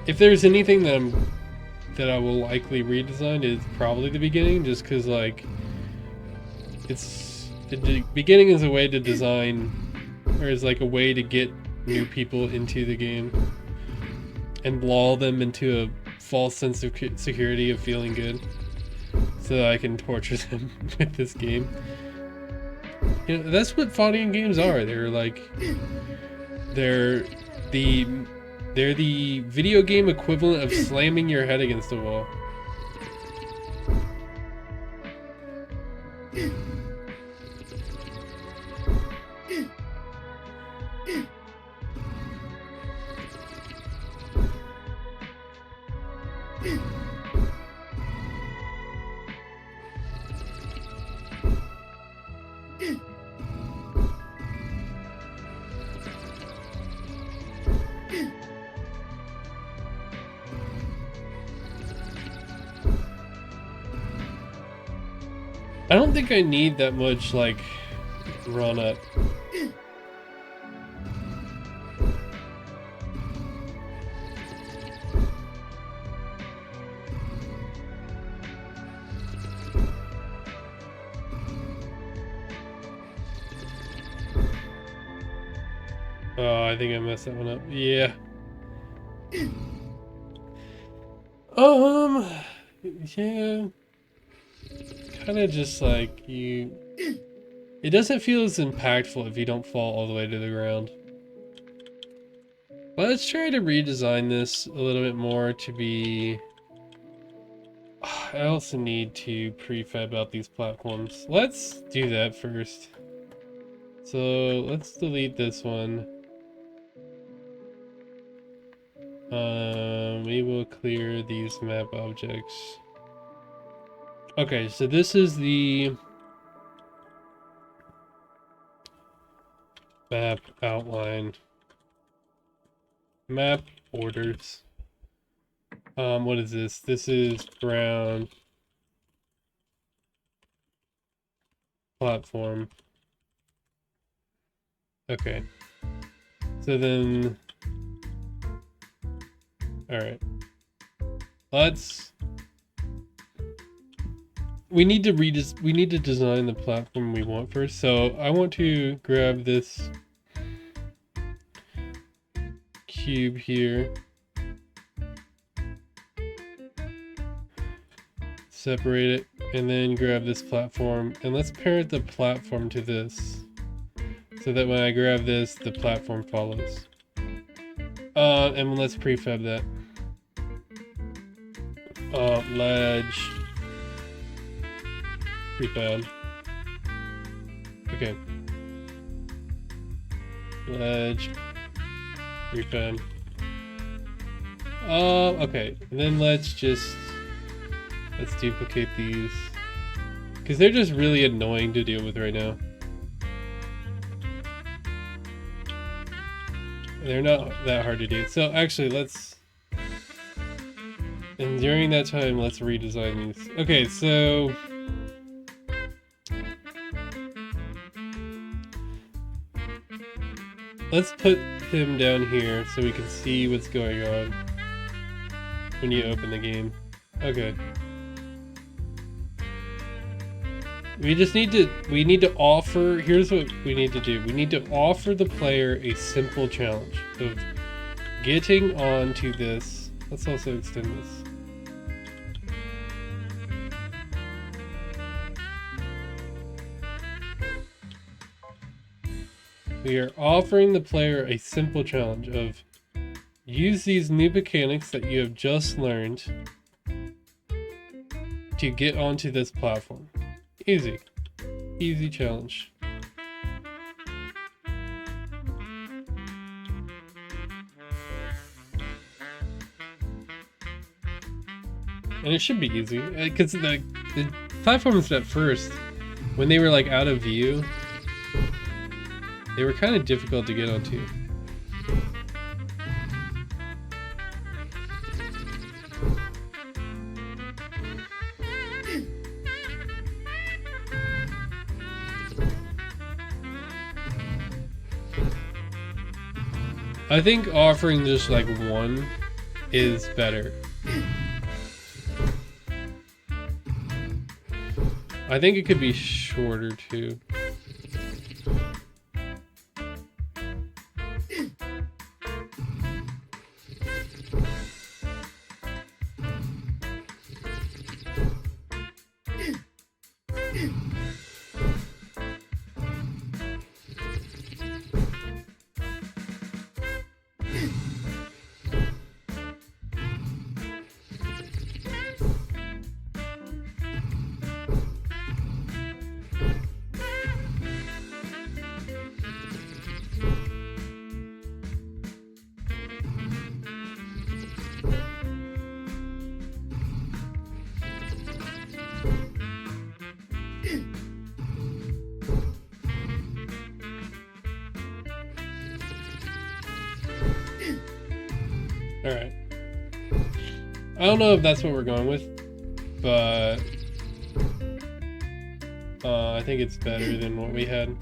If there's anything that I'm that I will likely redesign is probably the beginning, just because like the beginning is a way to design, or is like a way to get new people into the game and lull them into a false sense of security of feeling good, so that I can torture them with this game. You know, that's what Faudian games are. They're the video game equivalent of slamming your head against a wall. I don't think I need that much, like, run up. Oh, I think I messed that one up. Yeah. Yeah. Kind of just like you... It doesn't feel as impactful if you don't fall all the way to the ground. But let's try to redesign this a little bit more to be... I also need to prefab out these platforms. Let's do that first. So let's delete this one. We will clear these map objects. Okay, so this is the map outline. Map borders. What is this? This is brown platform. Okay. So then, all right. We need to design the platform we want first. So I want to grab this cube here, separate it, and then grab this platform, and let's parent the platform to this, so that when I grab this, the platform follows. And let's prefab that. Ledge. Prefab. Okay. Ledge. Prefab. Okay. And then let's duplicate these, because they're just really annoying to deal with right now. They're not that hard to do. So actually, and during that time, let's redesign these. Okay, so let's put him down here so we can see what's going on when you open the game. Okay. We need to offer, here's what we need to do. We need to offer the player a simple challenge of getting onto this. Let's also extend this. We are offering the player a simple challenge of use these new mechanics that you have just learned to get onto this platform. Easy. Easy challenge. And it should be easy, because the platforms at first, when they were like out of view, they were kind of difficult to get onto. I think offering just like one is better. I think it could be shorter too. Alright. I don't know if that's what we're going with, but I think it's better than what we had.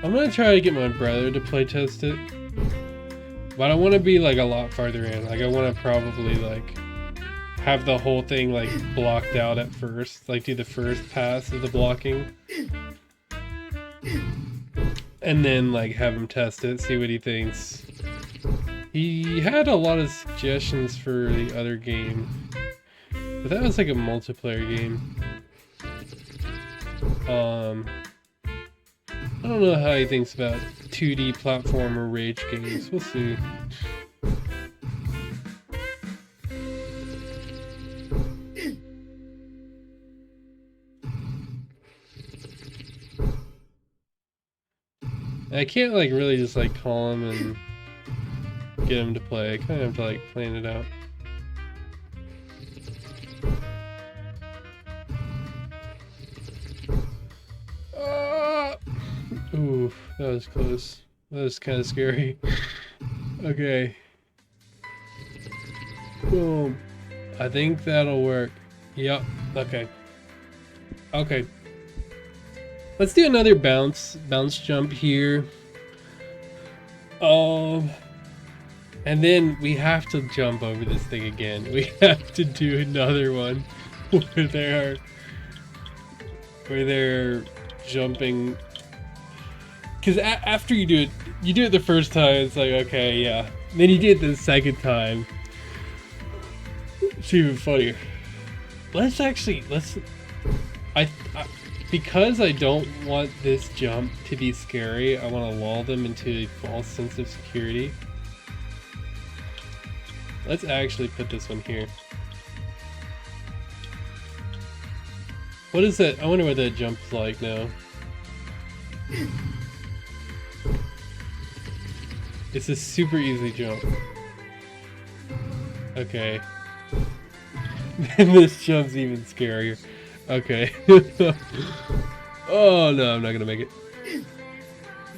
I'm gonna try to get my brother to play test it, but I want to be like a lot farther in. Like I want to probably like have the whole thing like blocked out at first, like do the first pass of the blocking. And then like have him test it, see what he thinks. He had a lot of suggestions for the other game, but that was like a multiplayer game. I don't know how he thinks about 2D platformer rage games. We'll see. I can't like really just like call him and get him to play. I kind of have to like plan it out. Ooh, that was close. That was kind of scary. Okay. Boom. I think that'll work. Yep. Okay. Okay. Let's do another bounce jump here. And then we have to jump over this thing again. We have to do another one where they're jumping. Because after you do it the first time, it's like, okay, yeah. Then you do it the second time. It's even funnier. Because I don't want this jump to be scary, I want to lull them into a false sense of security. Let's actually put this one here. What is that? I wonder what that jump's like now. It's a super easy jump. Okay. And this jump's even scarier. Okay. Oh no, I'm not gonna make it.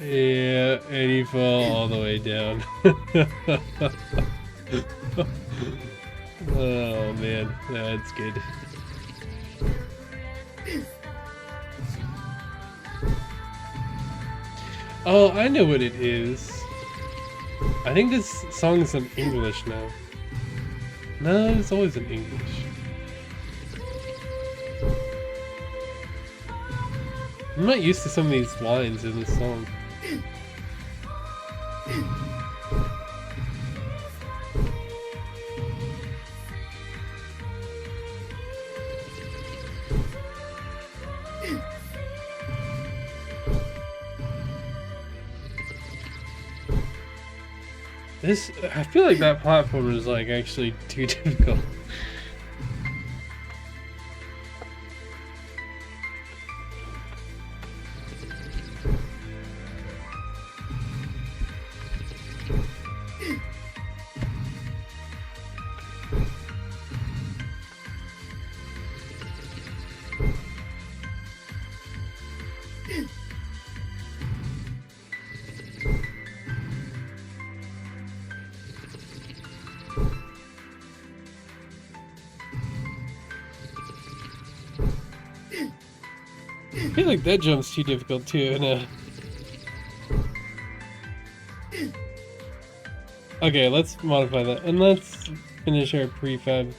Yeah, and you fall all the way down. Oh man, that's good. Oh, I know what it is. I think this song is in English now. No, it's always in English. I'm not used to some of these lines in this song. I feel like that platform is like actually too difficult. I feel like that jump's too difficult too. No. Okay, let's modify that and let's finish our prefabs.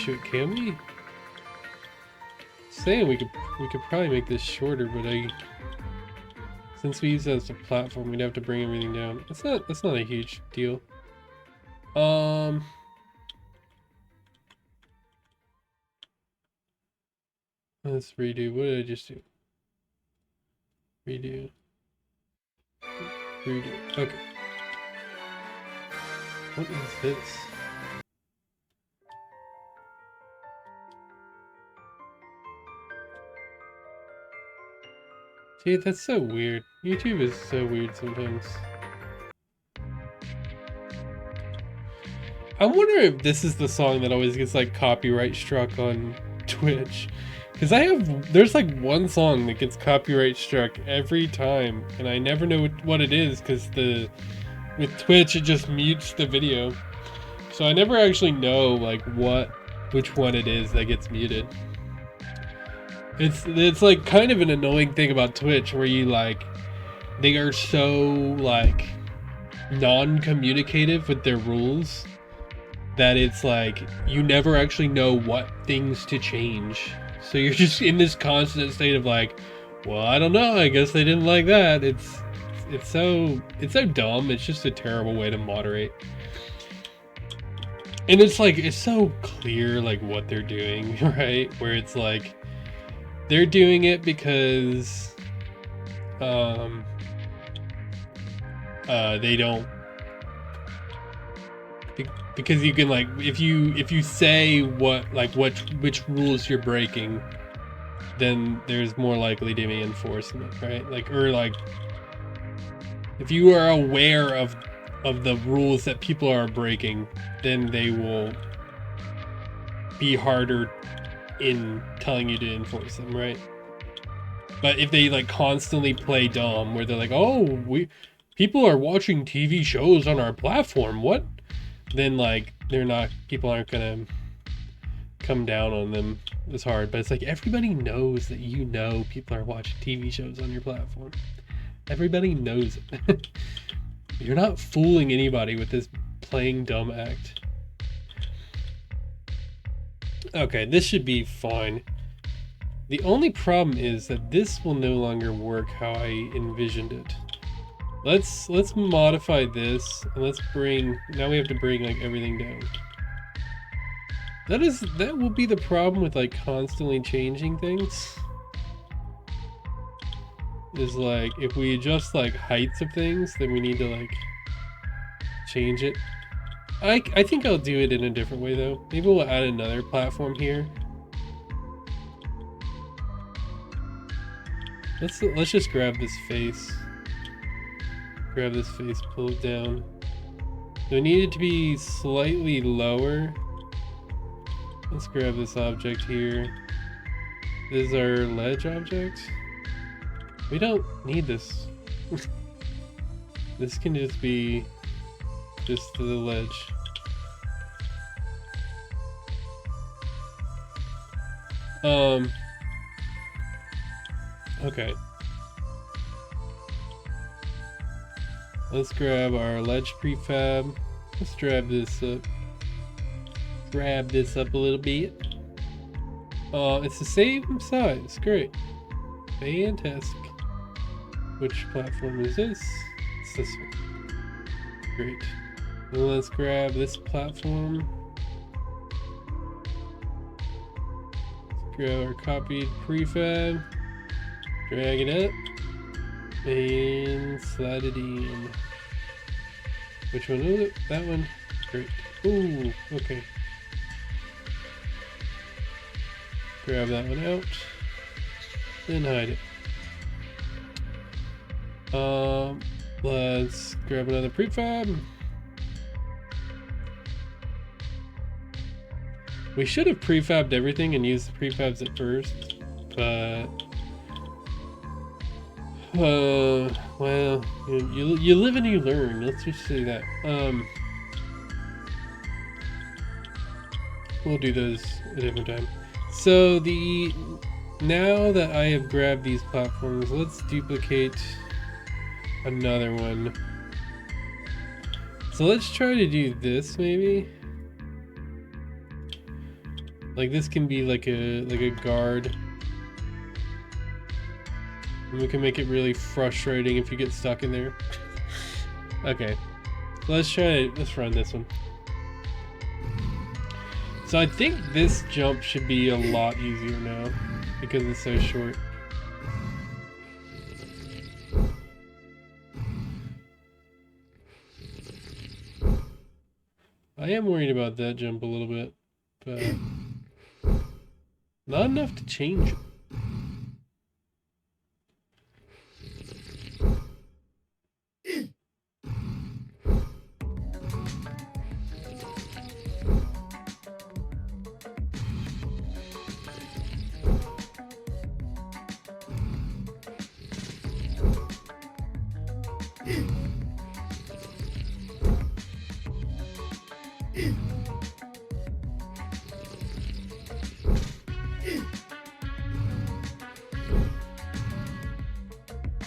shoot, can we? Saying we could probably make this shorter, but since we use that as a platform, we'd have to bring everything down. That's not a huge deal. Let's redo. What did I just do? Redo. Okay. What is this? Dude, that's so weird. YouTube is so weird sometimes. I wonder if this is the song that always gets like copyright struck on Twitch. Because there's like one song that gets copyright struck every time, and I never know what it is because with Twitch it just mutes the video. So I never actually know like which one it is that gets muted. It's like kind of an annoying thing about Twitch where they are so like non-communicative with their rules that it's like you never actually know what things to change. So you're just in this constant state of like, well, I don't know, I guess they didn't like that. It's so dumb. It's just a terrible way to moderate. And it's like it's so clear like what they're doing, right? Where it's like they're doing it because they don't, because you can like if you say which rules you're breaking, then there's more likely to be enforcement, right? Like, or like if you are aware of the rules that people are breaking, then they will be harder in telling you to enforce them, right? But if they like constantly play dumb, where they're like, oh, people are watching TV shows on our platform, what? Then like people aren't gonna come down on them as hard. But it's like everybody knows that people are watching TV shows on your platform. Everybody knows it. You're not fooling anybody with this playing dumb act. Okay, this should be fine. The only problem is that this will no longer work how I envisioned it. Let's modify this, and now we have to bring like everything down. That will be the problem with like constantly changing things. Is like if we adjust like heights of things, then we need to like change it. I think I'll do it in a different way though. Maybe we'll add another platform here. Let's just grab this face. Grab this face, pull it down. Do I need it to be slightly lower? Let's grab this object here. This is our ledge object. We don't need this. This can just be just to the ledge. Okay. Let's grab our ledge prefab. Let's grab this up. Grab this up a little bit. It's the same size. Great. Fantastic. Which platform is this? It's this one. Great. And let's grab this platform. Let's grab our copied prefab. Drag it up. And slide it in. Which one is it? That one. Great. Ooh, okay. Grab that one out. Then hide it. Let's grab another prefab. We should have prefabbed everything and used the prefabs at first, but well, you live and you learn. Let's just say that. We'll do those a different time. So now that I have grabbed these platforms, let's duplicate another one. So let's try to do this maybe. Like this can be like a guard. And we can make it really frustrating if you get stuck in there. Okay. So let's run this one. So I think this jump should be a lot easier now because it's so short. I am worried about that jump a little bit, but not enough to change it.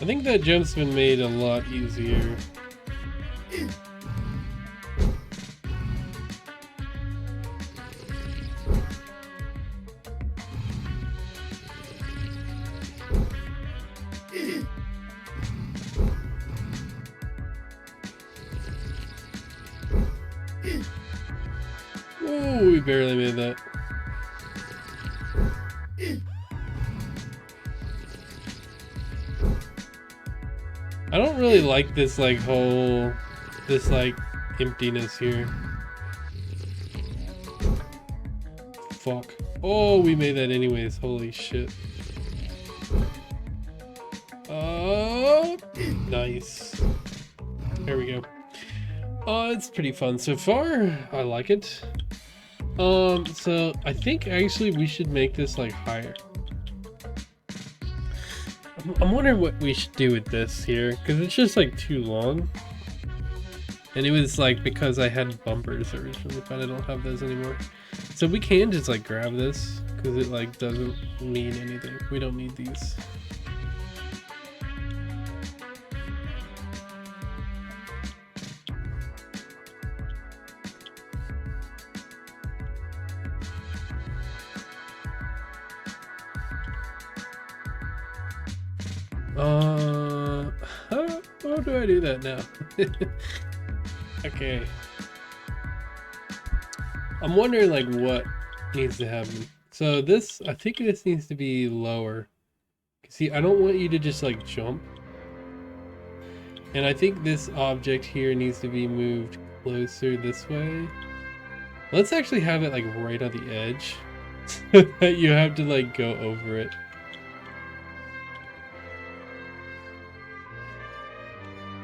I think that jump's been made a lot easier. Oh, we barely made that. I don't really like this like whole, this like emptiness here. Fuck. Oh, we made that anyways. Holy shit. Nice. There we go. It's pretty fun so far. I like it. So I think actually we should make this like higher. I'm wondering what we should do with this here, because it's just like too long. And it was like because I had bumpers originally, but I don't have those anymore. So we can just like grab this, because it like doesn't mean anything. We don't need these. How do I do that now? Okay. I'm wondering like what needs to happen. So this, I think this needs to be lower. See, I don't want you to just like jump. And I think this object here needs to be moved closer this way. Let's actually have it like right on the edge. So that you have to like go over it.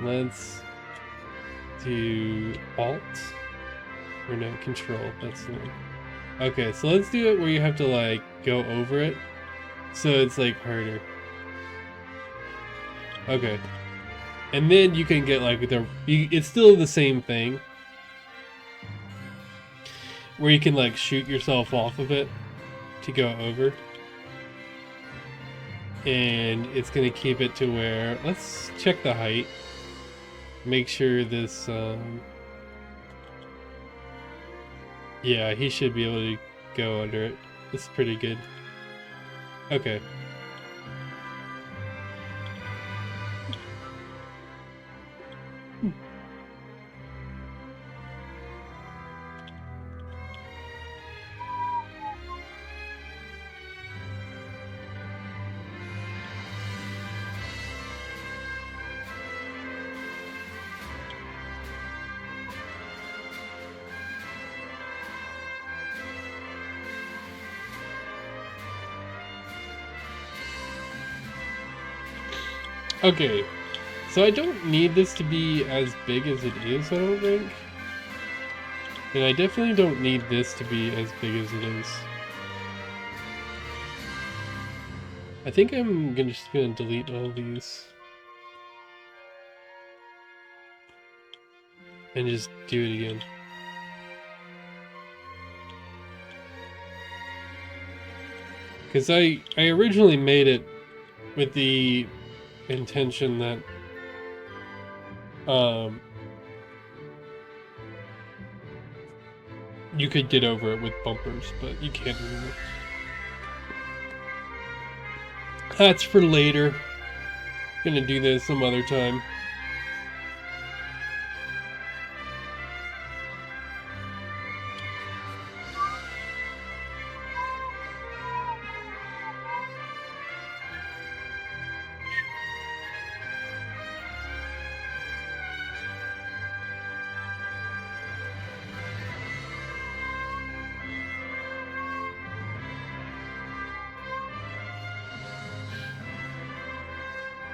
Let's do Alt, or no, Control, that's the one. Okay, so let's do it where you have to like go over it, so it's like harder. Okay, and then you can get like it's still the same thing, where you can like shoot yourself off of it to go over. And it's gonna keep it to where, let's check the height. Make sure this, yeah, he should be able to go under it. This is pretty good. Okay. Okay, so I don't need this to be as big as it is, I don't think. And I definitely don't need this to be as big as it is. I think I'm just gonna delete all these. And just do it again. Because I originally made it with the intention that You could get over it with bumpers, but you can't anymore. That's for later. Gonna do this some other time.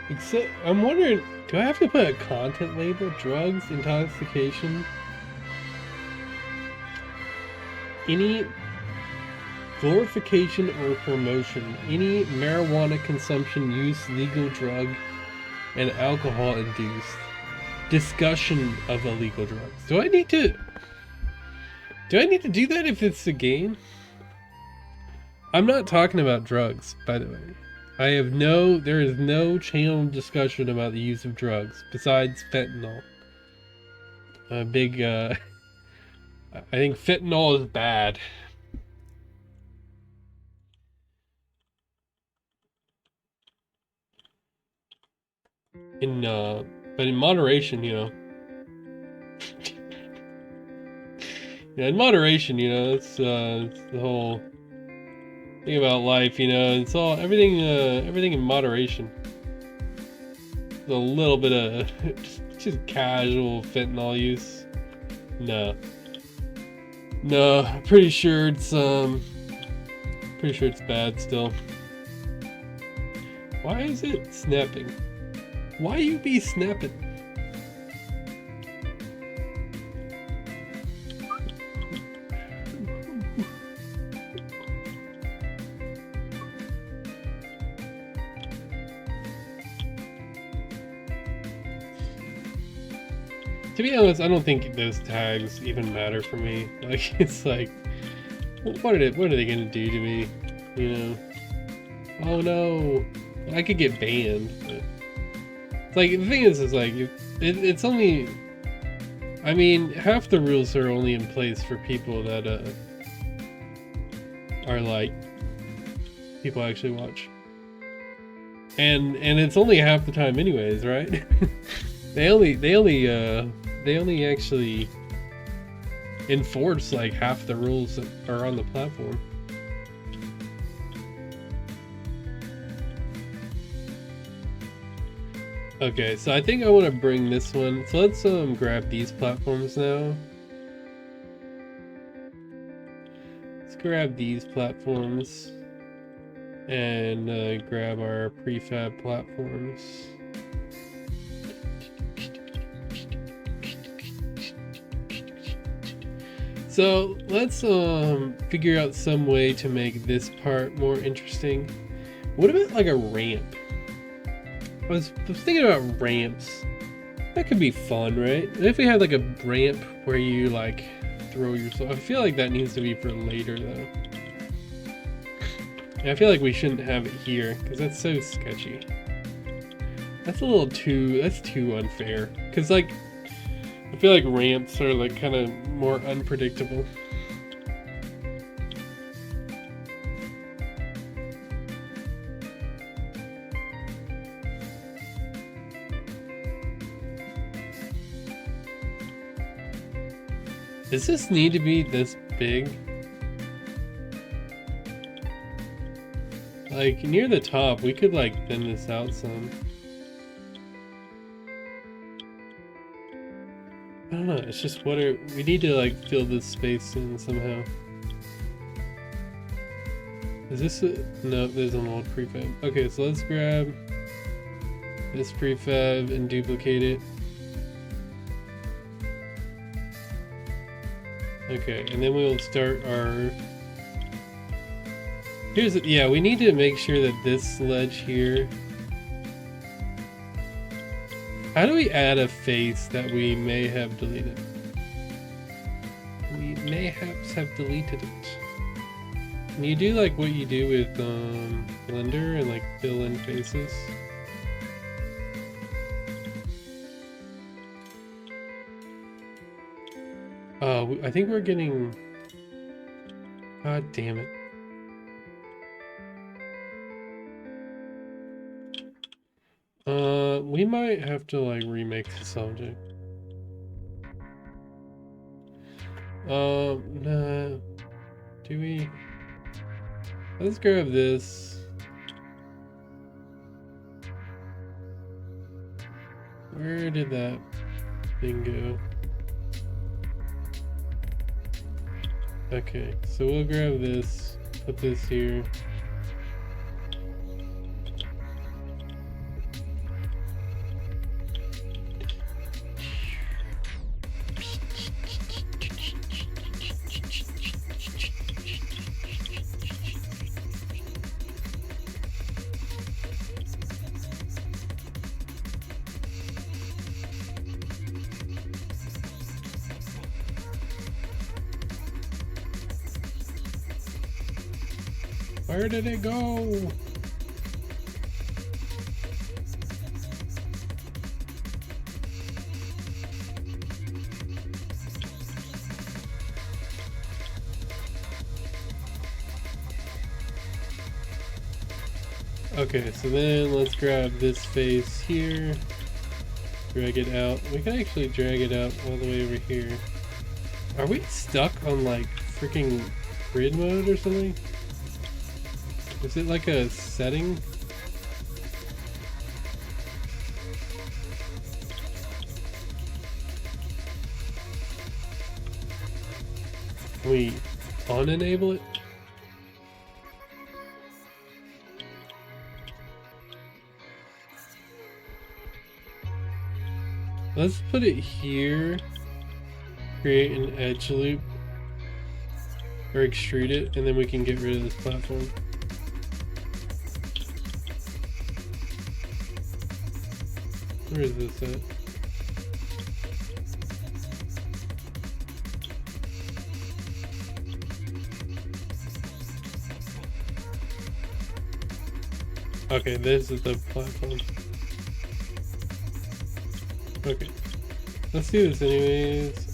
Except, I'm wondering, do I have to put a content label? Drugs, intoxication, any glorification or promotion, any marijuana consumption, use, legal drug, and alcohol induced. Discussion of illegal drugs. Do I need to do that if it's a game? I'm not talking about drugs, by the way. There is no channel discussion about the use of drugs besides fentanyl. I think fentanyl is bad. But in moderation, you know. Yeah, in moderation, you know, it's the whole thing about life, you know, it's all everything in moderation. A little bit of just casual fentanyl use. No, pretty sure it's bad still. Why is it snapping? Why you be snapping? To be honest, I don't think those tags even matter for me. Like, it's like, what are they gonna do to me? You know? Oh no, I could get banned. But it's like, the thing is like, it's only. I mean, half the rules are only in place for people that are like people actually watch, and it's only half the time, anyways, right? They only actually enforce like half the rules that are on the platform. Okay, so I think I want to bring this one. So let's grab these platforms now. Let's grab these platforms and grab our prefab platforms. So let's figure out some way to make this part more interesting. What about like a ramp? I was thinking about ramps. That could be fun, right? If we had like a ramp where you like throw yourself. I feel like that needs to be for later though. And I feel like we shouldn't have it here because that's so sketchy. That's too unfair. Because like, I feel like ramps are like kind of more unpredictable. Does this need to be this big? Like near the top, we could like thin this out some. I don't know, it's just we need to like fill this space in somehow. Is this no, there's an old prefab. Okay, so let's grab this prefab and duplicate it. Okay, and then we'll start our... yeah, we need to make sure that this ledge here... How do we add a face that we may have deleted? We mayhaps have deleted it. Can you do like what you do with Blender and like fill in faces? I think we're getting... God damn it. We might have to like remake this object. Nah. Do we? Let's grab this. Where did that thing go? Okay, so we'll grab this, put this here. Where did it go? Okay, so then let's grab this face here, drag it out. We can actually drag it out all the way over here. Are we stuck on like freaking grid mode or something? Is it like a setting? Can we unenable it? Let's put it here, create an edge loop, or extrude it, and then we can get rid of this platform. Where is this at? Okay, this is the platform. Okay, let's do this anyways.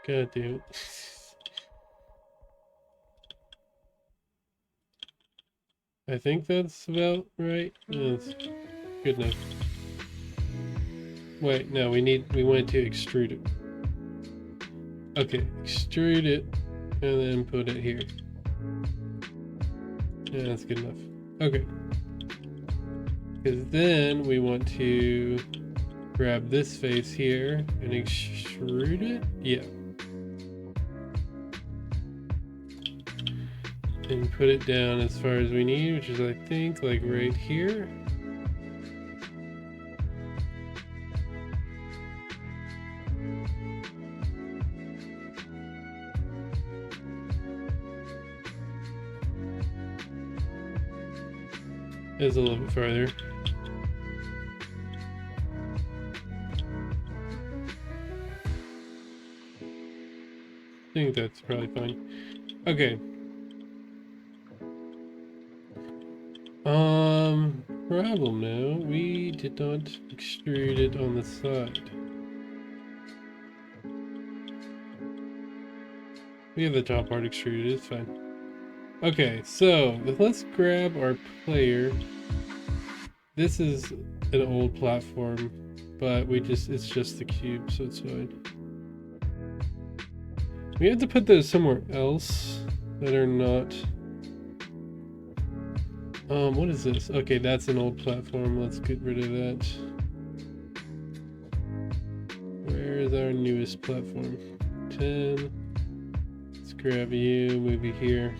God damn it. I think that's about right. That's good enough. Wait, no, we wanted to extrude it. Okay, extrude it and then put it here. Yeah, that's good enough. Okay. Because then we want to grab this face here and extrude it. Yeah. And put it down as far as we need, which is I think like right here. It's a little bit farther. I think that's probably fine. Okay. Problem now, we did not extrude it on the side. We have the top part extruded, it's fine. Okay, so let's grab our player. This is an old platform, but it's just the cube, so it's fine. We have to put those somewhere else that are not... what is this? Okay, that's an old platform. Let's get rid of that. Where is our newest platform? 10. Let's grab you, move you here.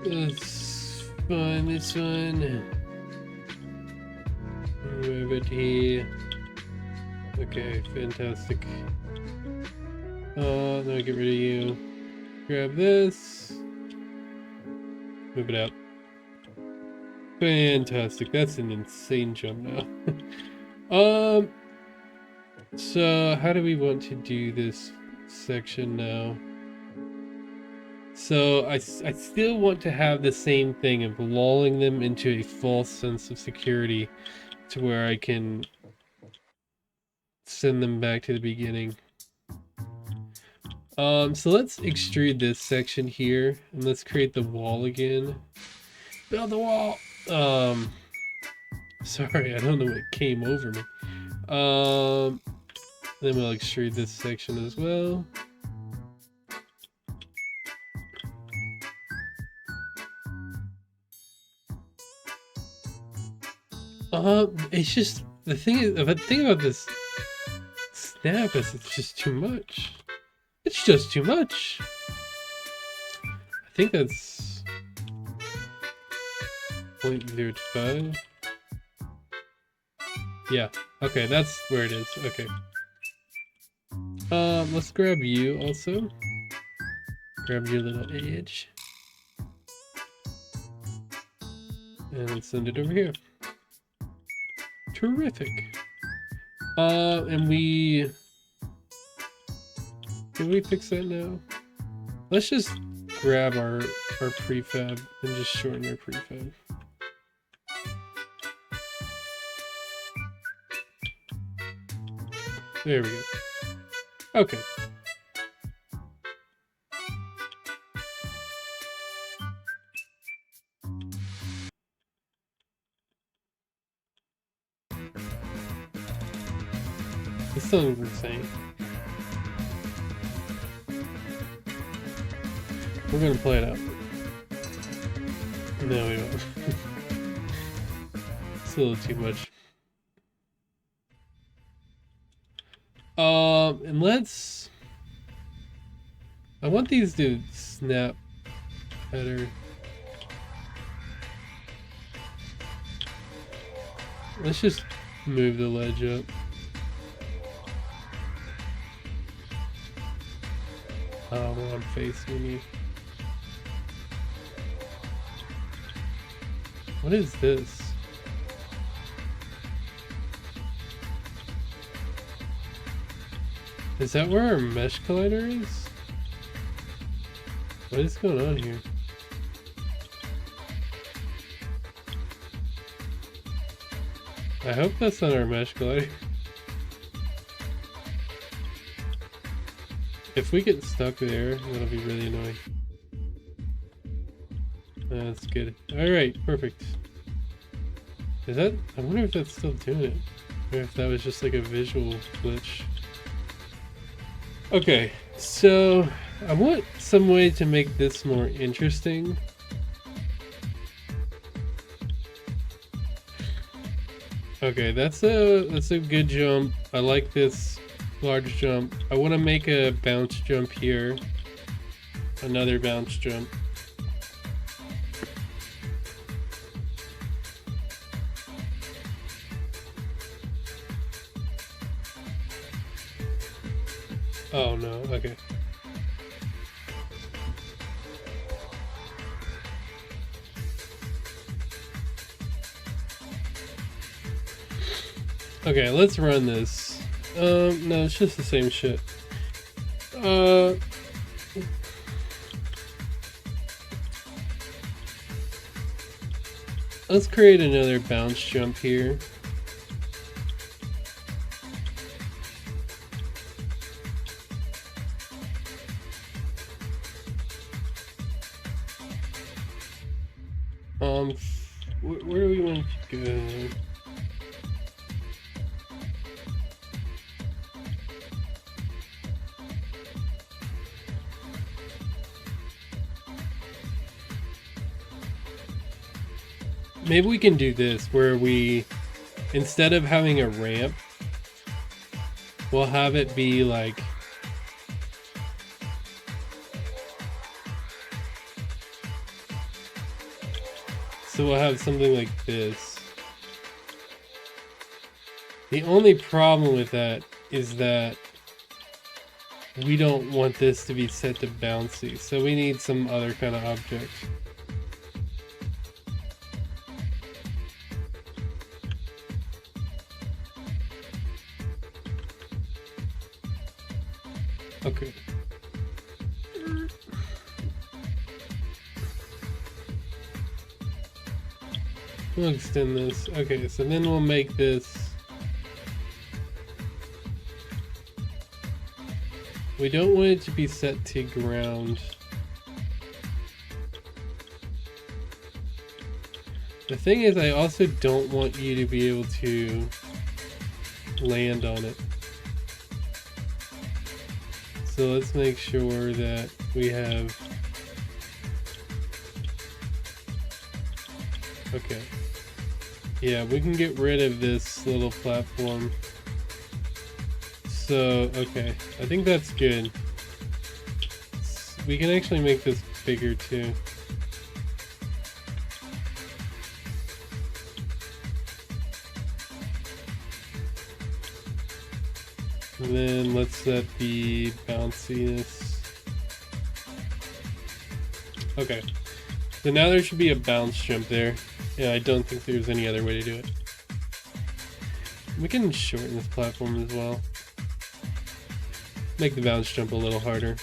That's fine, that's fine. Move it here. Okay, fantastic. Now get rid of you. Grab this. Move it out. Fantastic. That's an insane jump now. So how do we want to do this section now? So I still want to have the same thing of lulling them into a false sense of security to where I can send them back to the beginning. So let's extrude this section here and let's create the wall again. Build the wall. Sorry, I don't know what came over me. Then we'll extrude this section as well. It's just the thing about this snap is it's just too much. It's just too much. I think that's 0.05. Yeah. Okay, that's where it is. Okay. Let's grab you also. Grab your little edge. And send it over here. Terrific. And can we fix that now? Let's just grab our prefab and just shorten our prefab. There we go. Okay. This sounds insane. We're gonna play it out. No, we won't. It's a little too much. And let's... I want these to snap better. Let's just move the ledge up. Wrong face menu. What is this? Is that where our mesh collider is? What is going on here? I hope that's not our mesh collider. If we get stuck there, that'll be really annoying. That's good. Alright, perfect. Is that... I wonder if that's still doing it. Or if that was just like a visual glitch. Okay, so I want some way to make this more interesting. Okay, that's a good jump. I like this large jump. I want to make a bounce jump here. Another bounce jump. Oh no, okay. Okay, let's run this. No, it's just the same shit. Let's create another bounce jump here. Where do we want to go? Maybe we can do this where we, instead of having a ramp, we'll have it be like, so we'll have something like this. The only problem with that is that we don't want this to be set to bouncy, so we need some other kind of object. Okay. We'll extend this. Okay, so then we'll make this. We don't want it to be set to ground. The thing is, I also don't want you to be able to land on it. So let's make sure that we have... Okay. Yeah, we can get rid of this little platform. So, okay. I think that's good. We can actually make this bigger too. And then let's set the bounciness. Okay. So now there should be a bounce jump there. Yeah, I don't think there's any other way to do it. We can shorten this platform as well. Make the bounce jump a little harder.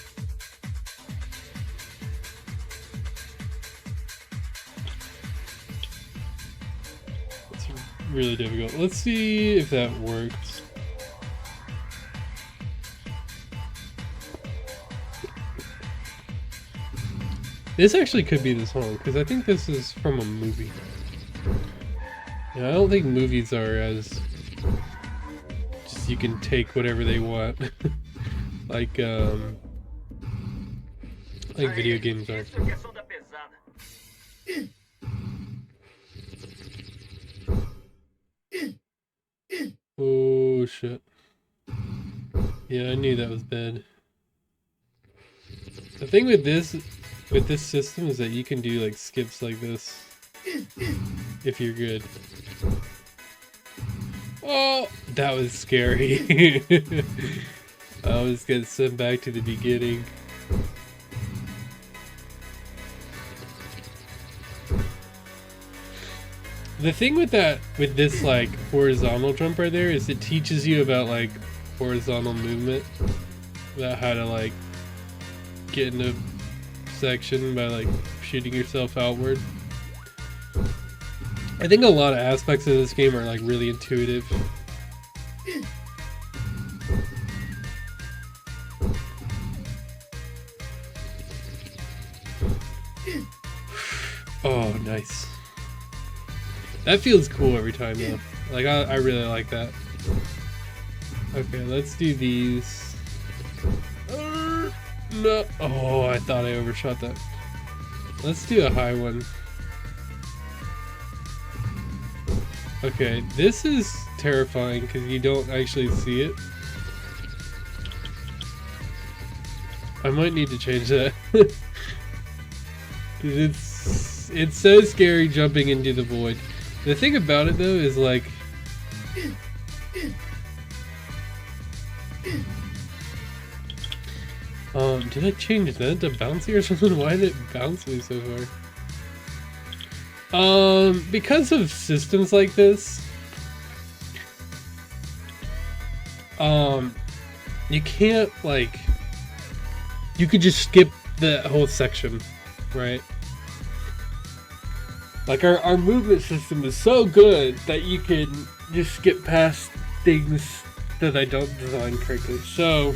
It's really difficult. Let's see if that works. This actually could be the song, because I think this is from a movie. Yeah, I don't think movies are as... just you can take whatever they want. like video games are. Oh shit. Yeah, I knew that was bad. The thing with this system is that you can do like skips like this if you're good. Oh, that was scary. I was getting sent back to the beginning. The thing with this like horizontal jump right there is it teaches you about like horizontal movement, about how to like get in a section by like shooting yourself outward. I think a lot of aspects of this game are like really intuitive. Oh, nice. That feels cool every time though. Like I really like that. Okay, let's do these. No. Oh, I thought I overshot that. Let's do a high one. Okay, this is terrifying because you don't actually see it. I might need to change that. It's so scary jumping into the void. The thing about it though is like did I change that to bouncy or something? Why did it bounce me so far? Because of systems like this, you can't like, you could just skip that whole section, right? Like our movement system is so good that you can just skip past things that I don't design correctly. So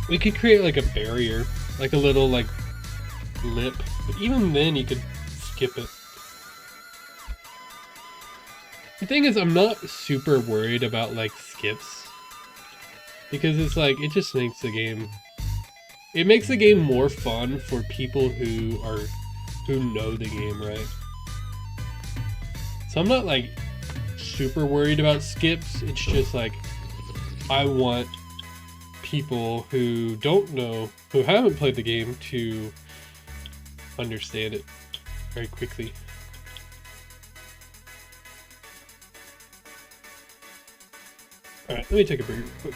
we could create like a barrier, like a little like lip, but even then you could skip it. The thing is, I'm not super worried about like skips because it's like it just makes the game. It makes the game more fun for people who know the game, right? So I'm not like super worried about skips. It's just like I want people who don't know, who haven't played the game, to understand it very quickly. Alright, let me take a break real quick.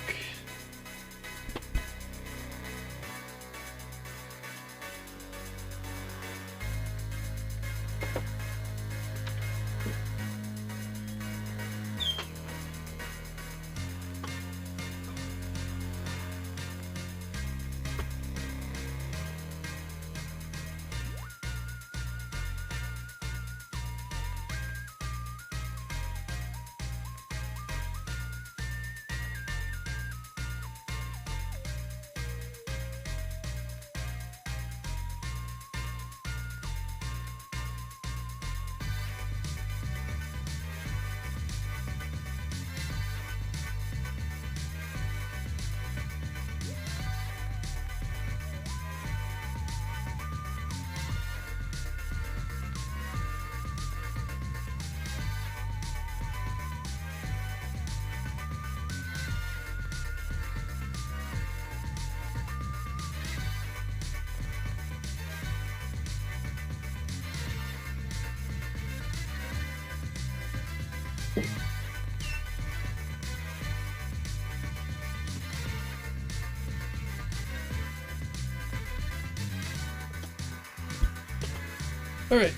All right.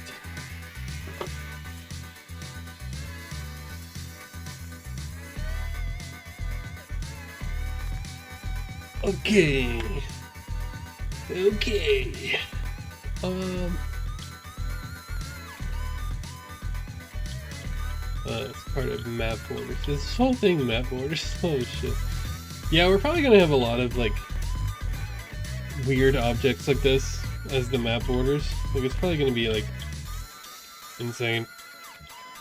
Okay. Okay. It's part of map borders. This whole thing map borders. Oh shit. Yeah, we're probably gonna have a lot of like weird objects like this as the map borders. Like it's probably gonna be like insane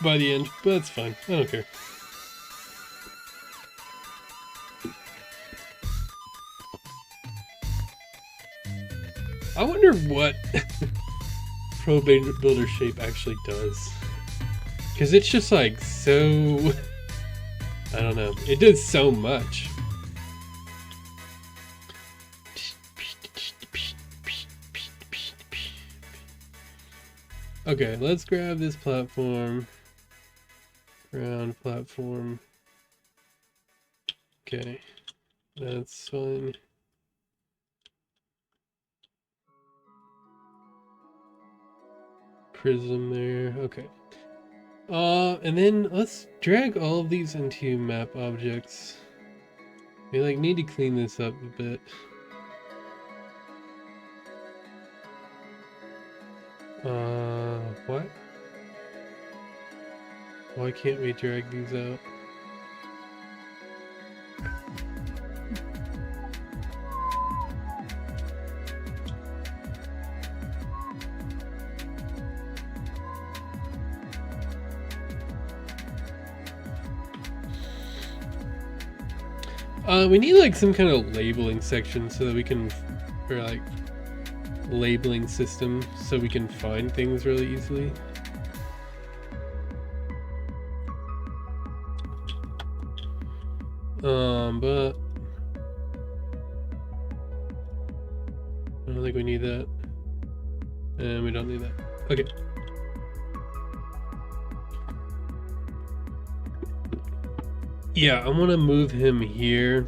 by the end, but that's fine. I don't care. I wonder what Pro Builder Shape actually does. Because it's just like so... I don't know. It does so much. Okay, let's grab this platform. Ground platform. Okay, that's fine. Prism there, okay. And then let's drag all of these into map objects. We like need to clean this up a bit. What? Why can't we drag these out? We need like some kind of labeling section so that we can, or like labeling system so we can find things really easily. But I don't think we need that, and we don't need that. Okay. Yeah, I want to move him here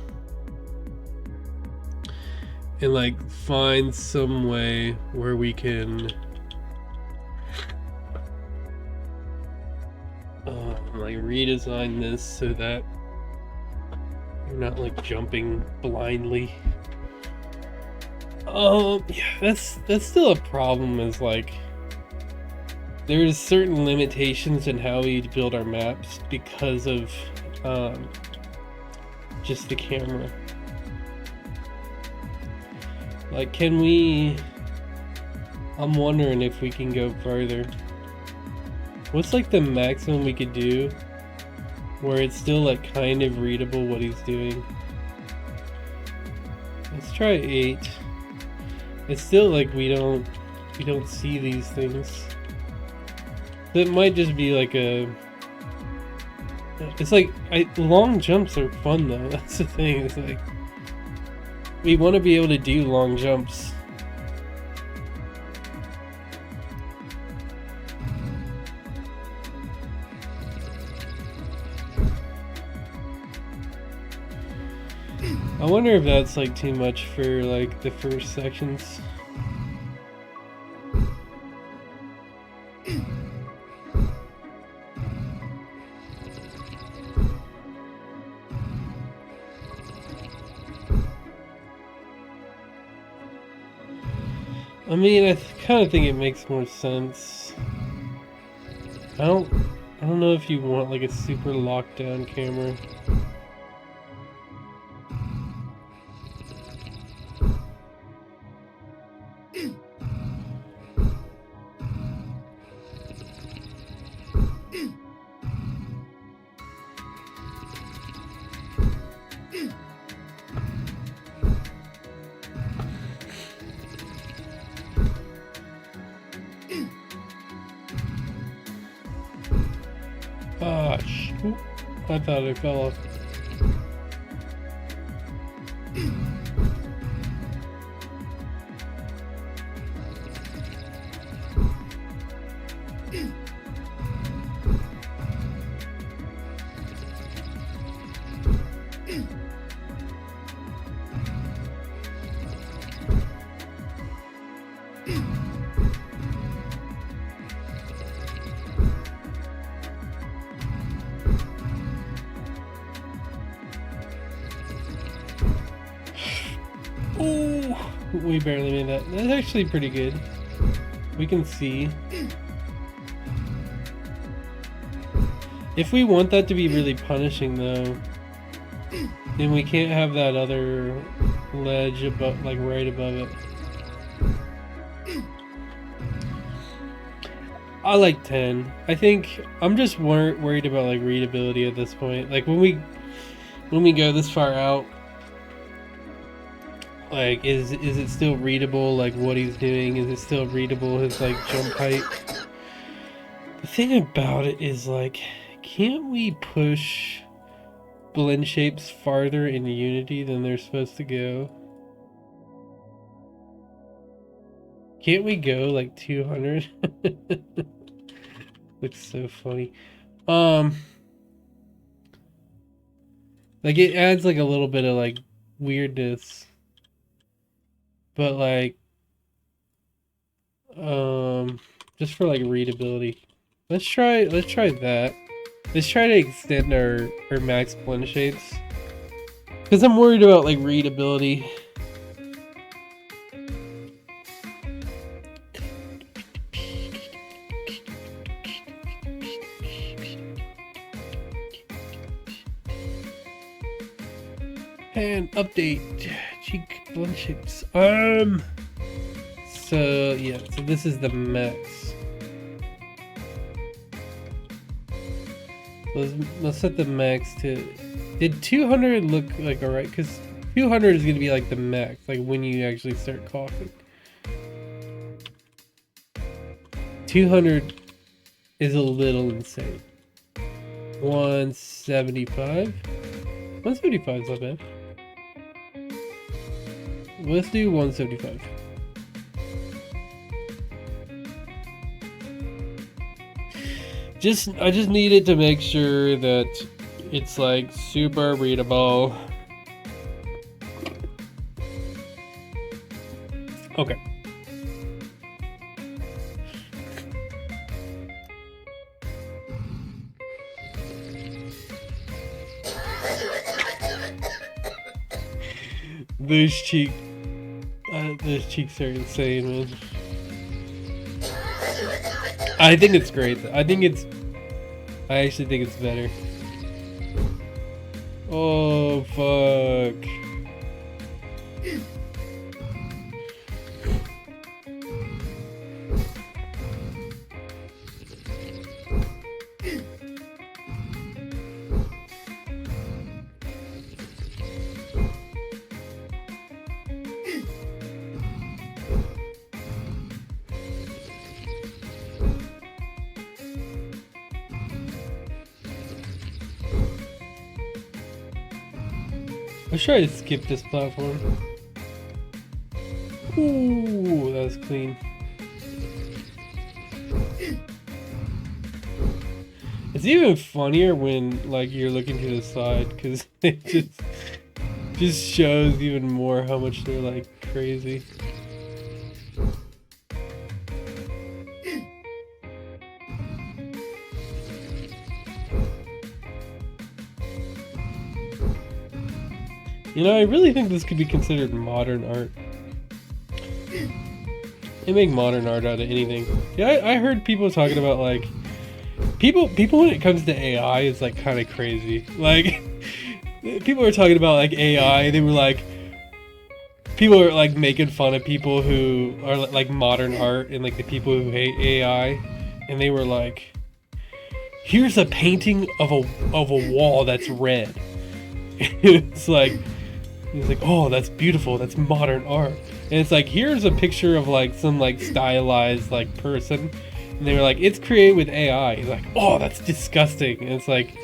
and like find some way where we can like redesign this so that you're not like jumping blindly. Yeah, that's still a problem, is like there's certain limitations in how we build our maps because of just the camera. Like, can we... I'm wondering if we can go further. What's like the maximum we could do where it's still like kind of readable what he's doing? Let's try 8. It's still like we don't see these things. It might just be like a... It's like, long jumps are fun though, that's the thing, it's like, we want to be able to do long jumps. I wonder if that's like too much for like the first sections. I mean, I kind of think it makes more sense. I don't know if you want like a super locked down camera. Ah, shoot. I thought I fell off. we barely made that. That's actually pretty good. We can see. If we want that to be really punishing, though, then we can't have that other ledge above, like right above it. I like 10. I think I'm just worried about like readability at this point. Like when we go this far out, like is it still readable? Like what he's doing, is it still readable? His like jump height. The thing about it is like, can't we push blend shapes farther in Unity than they're supposed to go? Can't we go like 200? Looks so funny. Like it adds like a little bit of like weirdness, but like just for like readability. Let's try that. Let's try to extend our max blend shapes, because I'm worried about like readability. And update cheek blend shapes. So yeah, so this is the max. Let's set the max to. Did 200 look like alright? Because 200 is gonna be like the max, like when you actually start coughing. 200 is a little insane. 175. 175 is not bad. Let's do 175. I just needed to make sure that it's like super readable. Okay. Those cheeks are insane, man. I think it's great. I actually think it's better. Oh, fuck. Let's try to skip this platform. Ooh, that was clean. It's even funnier when like you're looking to the side, because it just shows even more how much they're like crazy. You know, I really think this could be considered modern art. They make modern art out of anything. Yeah, I heard people talking about like people when it comes to AI is like kind of crazy. Like people were talking about like AI. They were like, people are like making fun of people who are like modern art and like the people who hate AI, and they were like, here's a painting of a wall that's red. It's like, oh, that's beautiful, that's modern art. And it's like, here's a picture of like some like stylized like person, and they were like, it's created with AI. He's like, oh, that's disgusting. And it's like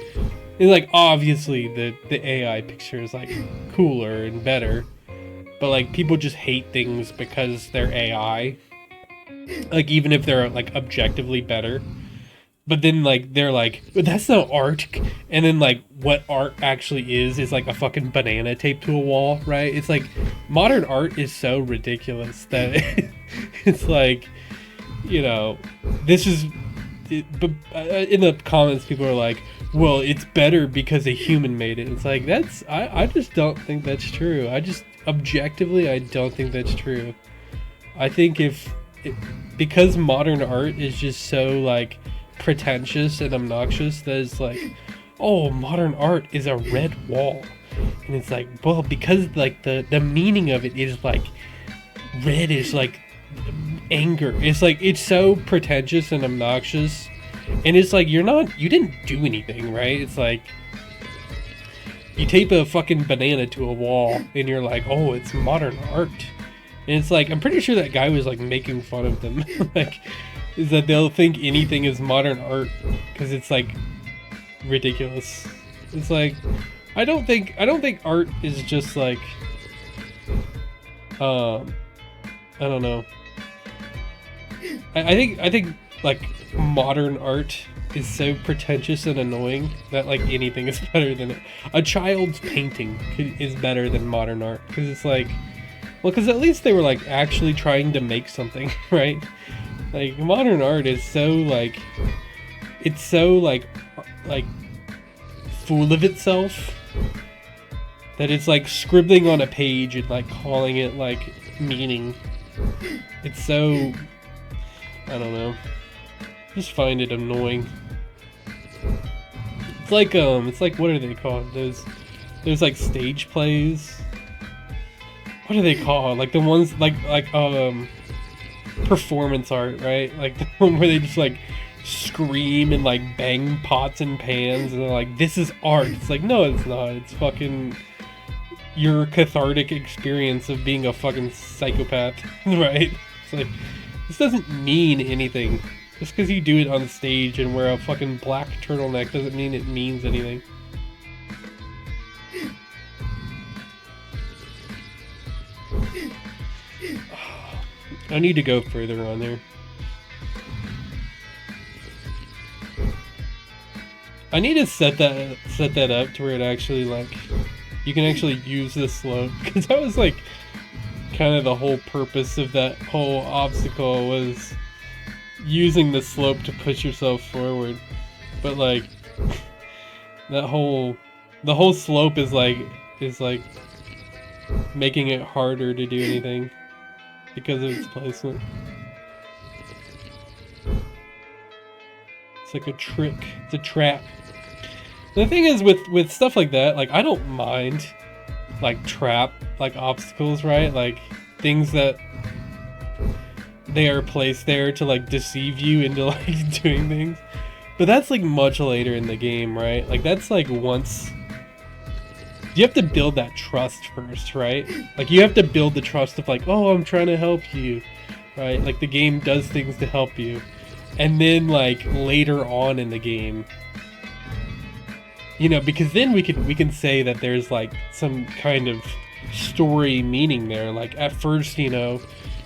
obviously the AI picture is like cooler and better, but like people just hate things because they're AI, like even if they're like objectively better. But then like they're like, but that's not art. And then like what art actually is like a fucking banana taped to a wall, right? It's like modern art is so ridiculous that it's like, you know, this is but in the comments people are like, well, it's better because a human made it. It's like, I just don't think that's true. objectively, I don't think that's true. I think because modern art is just so like pretentious and obnoxious, that it's like, oh, modern art is a red wall, and it's like, well, because like the meaning of it is like red is like anger. It's like, it's so pretentious and obnoxious, and it's like, you didn't do anything, right? It's like you tape a fucking banana to a wall and you're like, oh, it's modern art. And it's like, I'm pretty sure that guy was like making fun of them. Like, is that they'll think anything is modern art because it's like ridiculous. It's like, I don't think art is just like, I don't know. I think like modern art is so pretentious and annoying that like anything is better than it. A child's painting is better than modern art because it's like, well, because at least they were like actually trying to make something, right? Like modern art is so like, it's so like full of itself that it's like scribbling on a page and like calling it like meaning. It's so, I don't know. Just find it annoying. It's like what are they called? Those like stage plays. What are they called? Like the ones like performance art, right? Like the one where they just like scream and like bang pots and pans and they're like, this is art. It's like, no, it's not. It's fucking your cathartic experience of being a fucking psychopath, right? It's like, this doesn't mean anything. Just because you do it on stage and wear a fucking black turtleneck doesn't mean it means anything. I need to go further on there. I need to set that up to where it actually like, you can actually use the slope, because that was like kind of the whole purpose of that whole obstacle, was using the slope to push yourself forward. But like the whole slope is like making it harder to do anything because of its placement. It's like a trick. It's a trap. The thing is with stuff like that, like I don't mind like like obstacles, right? Like things that they are placed there to like deceive you into like doing things. But that's like much later in the game, right? Like that's like once you have to build that trust first, right? Like you have to build the trust of like, oh, I'm trying to help you, right? Like the game does things to help you. And then like later on in the game, you know, because then we can say that there's like some kind of story meaning there. Like at first, you know,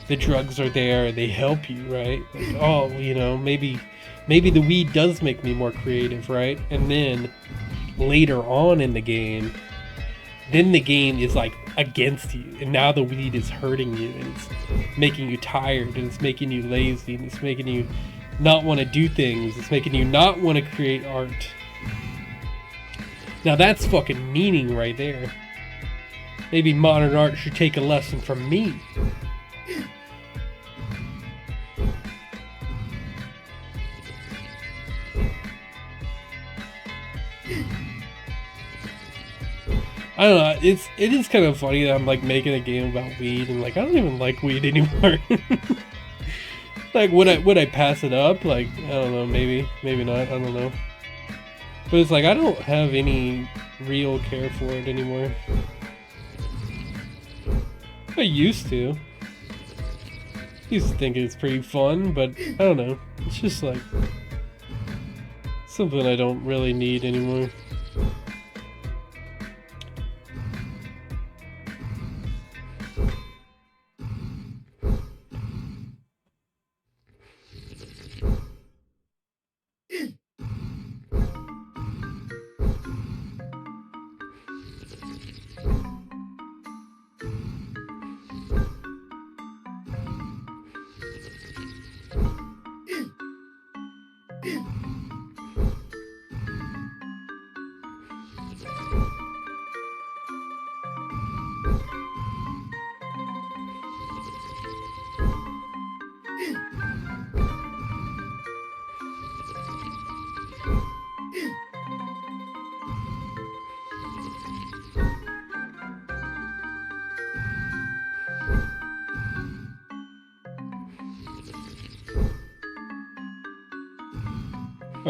the drugs are there, they help you, right? Like, oh, you know, maybe the weed does make me more creative, right? And then later on in the game, then the game is like against you, and now the weed is hurting you, and it's making you tired, and it's making you lazy, and it's making you not want to do things, it's making you not want to create art. Now that's fucking meaning right there. Maybe modern art should take a lesson from me. I don't know, it is kind of funny that I'm like making a game about weed and like I don't even like weed anymore. Like would I pass it up? Like I don't know, maybe not, I don't know. But it's like I don't have any real care for it anymore. I used to. Used to think it was pretty fun, but I don't know. It's just like something I don't really need anymore.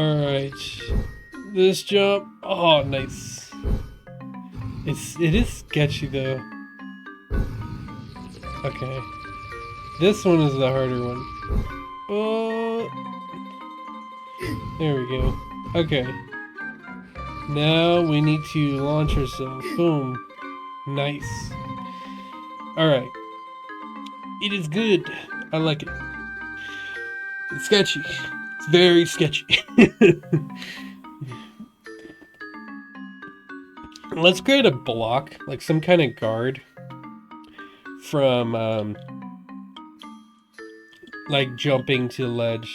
Alright. This jump. Oh, nice. It is sketchy though. Okay. This one is the harder one. Oh. There we go. Okay. Now we need to launch ourselves. Boom. Nice. Alright. It is good. I like it. It's sketchy. It's very sketchy. Let's create a block, like some kind of guard from like jumping to the ledge.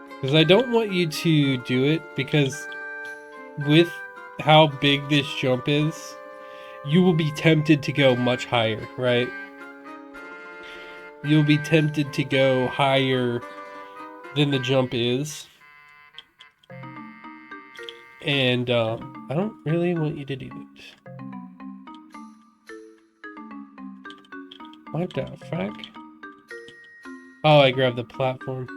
Because I don't want you to do it, because with how big this jump is, you will be tempted to go much higher, right? You'll be tempted to go higher than the jump is. And I don't really want you to do that. What the fuck? Oh, I grabbed the platform.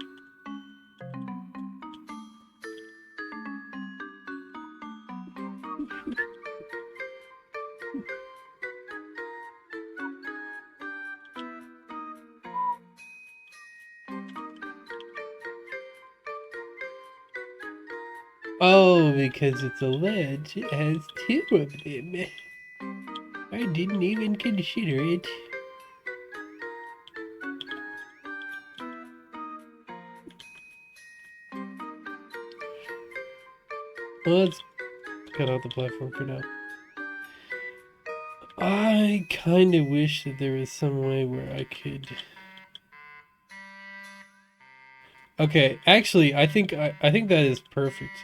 Oh, because it's a ledge, it has two of them. I didn't even consider it. Well, let's cut out the platform for now. I kind of wish that there was some way where I could... Okay, actually, I think that is perfect.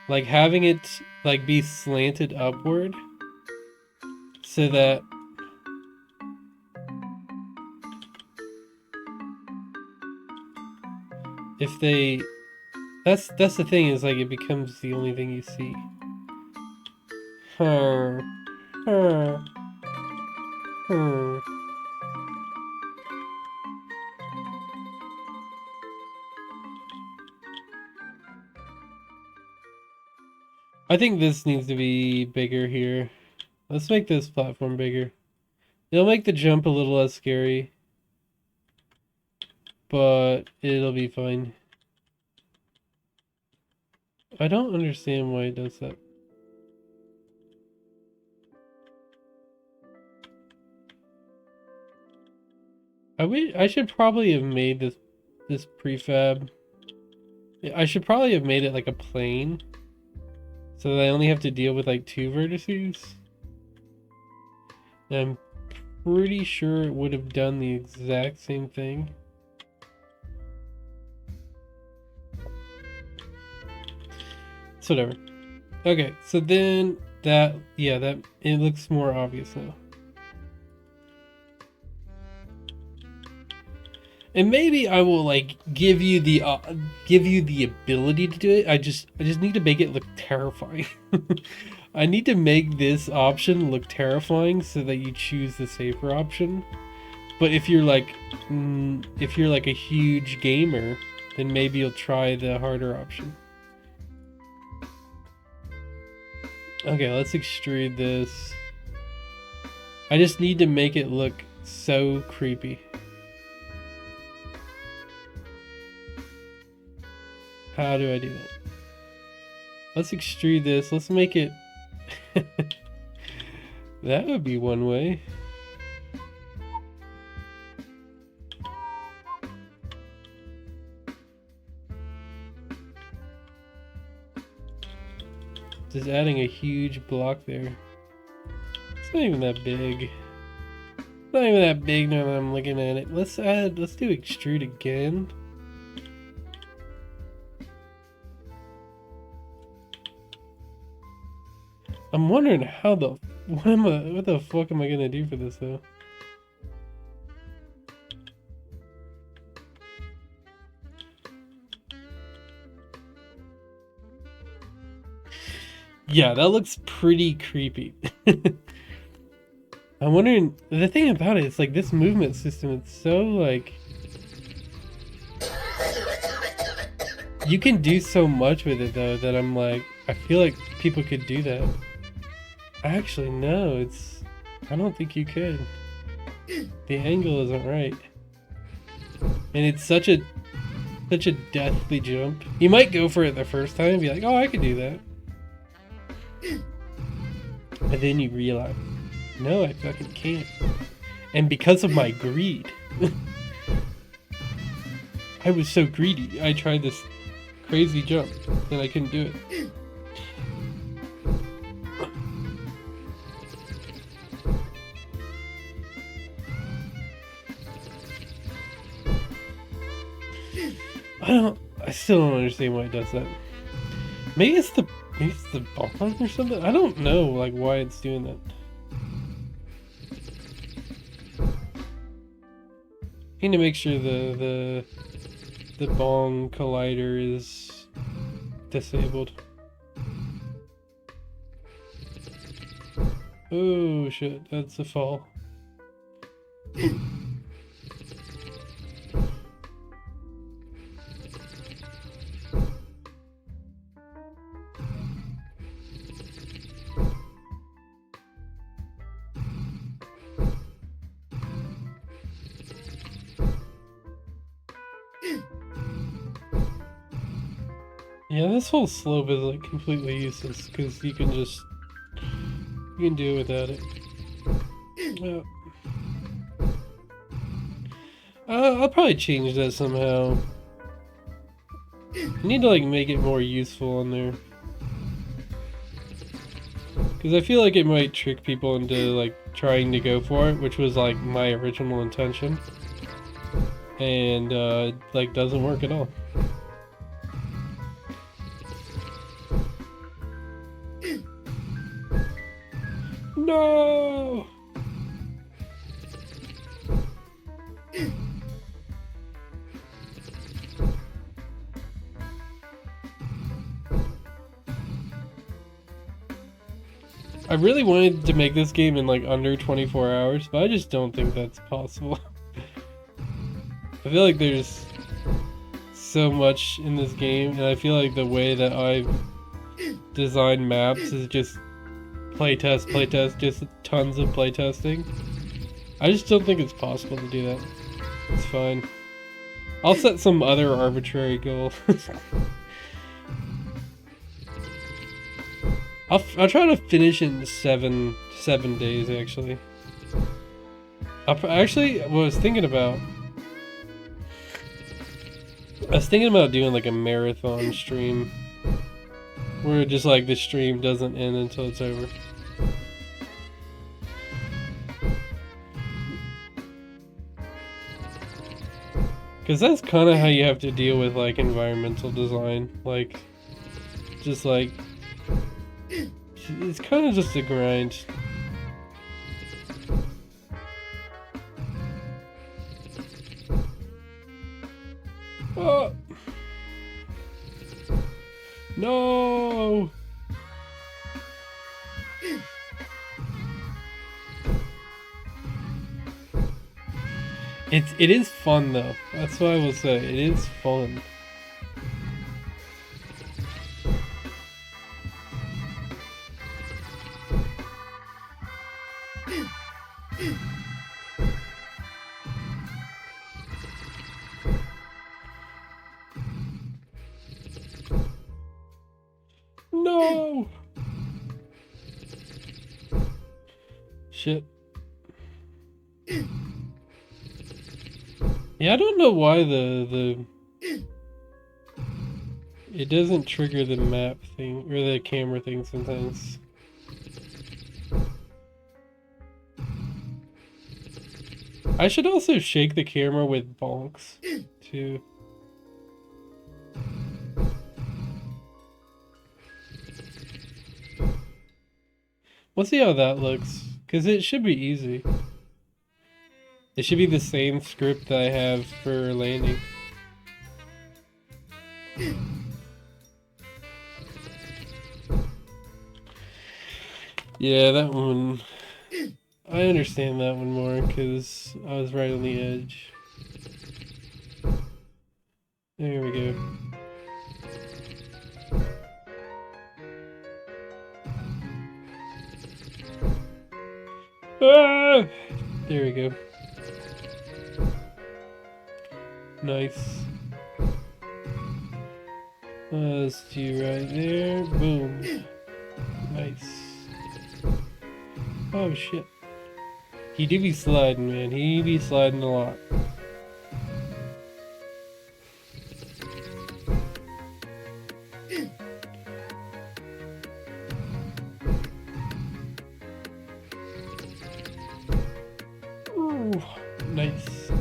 Like having it like be slanted upward so that if they that's the thing, is like it becomes the only thing you see. I think this needs to be bigger here. Let's make this platform bigger. It'll make the jump a little less scary, but it'll be fine. I don't understand why it does that. I should probably have made this prefab. I should probably have made it like a plane, so that I only have to deal with like 2 vertices. And I'm pretty sure it would have done the exact same thing. It's whatever. Okay, so then that it looks more obvious now. And maybe I will like give you the ability to do it. I just need to make it look terrifying. I need to make this option look terrifying so that you choose the safer option. But if you're like a huge gamer, then maybe you'll try the harder option. Okay, let's extrude this. I just need to make it look so creepy. How do I do that? Let's extrude this. Let's make it... That would be one way. Just adding a huge block there. It's not even that big. It's not even that big now that I'm looking at it. Let's do extrude again. I'm wondering what the fuck am I gonna do for this though? Yeah, that looks pretty creepy. I'm wondering, the thing about it is like this movement system, it's so like... You can do so much with it though that I'm like, I feel like people could do that. Actually, no, I don't think you could. The angle isn't right. And it's such a deathly jump. You might go for it the first time and be like, oh, I could do that. But then you realize, no, I fucking can't. And because of my greed, I was so greedy, I tried this crazy jump and I couldn't do it. I still don't understand why it does that. Maybe it's the bomb or something? I don't know like why it's doing that. I need to make sure the bong collider is disabled. Oh shit, that's a fall. Yeah, this whole slope is like completely useless because you can do it without it. I'll probably change that somehow. I need to like make it more useful in there. Because I feel like it might trick people into like trying to go for it, which was like my original intention. And like doesn't work at all. No! I really wanted to make this game in like under 24 hours, but I just don't think that's possible. I feel like there's so much in this game, and I feel like the way that I've designed maps is just playtest, just tons of playtesting. I just don't think it's possible to do that. It's fine. I'll set some other arbitrary goal. I'll try to finish in seven days actually. Actually, what I was thinking about doing like a marathon stream where just like the stream doesn't end until it's over. Because that's kind of how you have to deal with like environmental design, like just like it's kind of just a grind. Oh no! It is fun though. That's what I will say. It is fun. No! Shit. Yeah, I don't know why it doesn't trigger the map thing or the camera thing sometimes. I should also shake the camera with bonks too. We'll see how that looks, because it should be easy. It should be the same script that I have for landing. Yeah, that one... I understand that one more, because I was right on the edge. There we go. Ah! There we go. Nice. Let's do right there. Boom. Nice. Oh shit. He do be sliding, man. He be sliding a lot. Ooh, nice.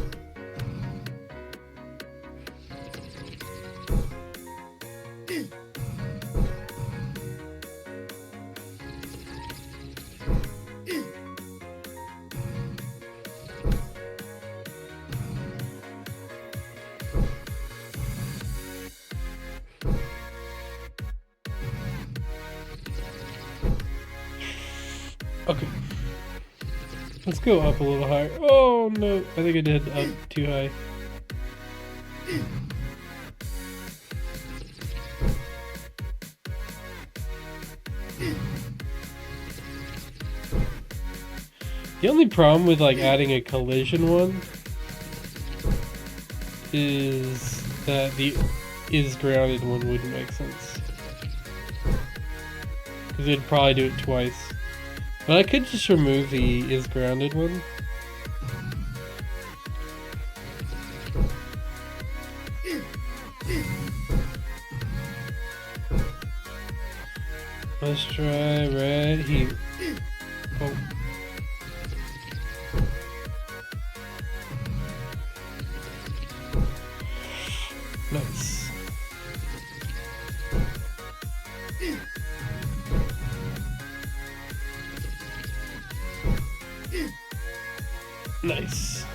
Okay. Let's go up a little higher. Oh no, I think I did up too high. The only problem with like adding a collision one is that the is grounded one wouldn't make sense. Because it'd probably do it twice. But I could just remove the is grounded one. Let's try right here. Oh. Nice. Nice.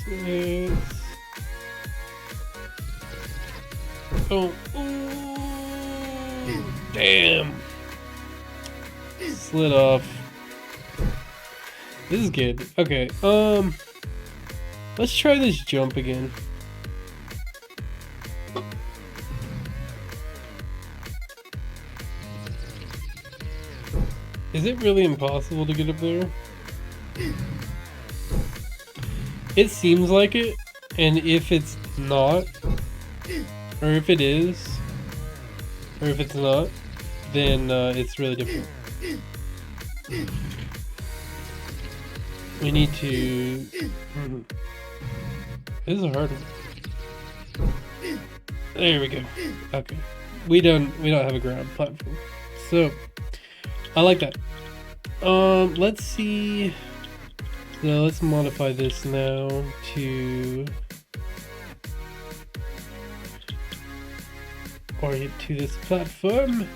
Nice. Oh. Ooh. Damn. Slid off. This is good. Okay. Let's try this jump again. Is it really impossible to get up there? It seems like it, and if it's not, or if it is, or if it's not, then it's really difficult. We need to... This is a hard one. There we go. Okay. We don't have a ground platform. So I like that. Let's see. So let's modify this now to orient to this platform.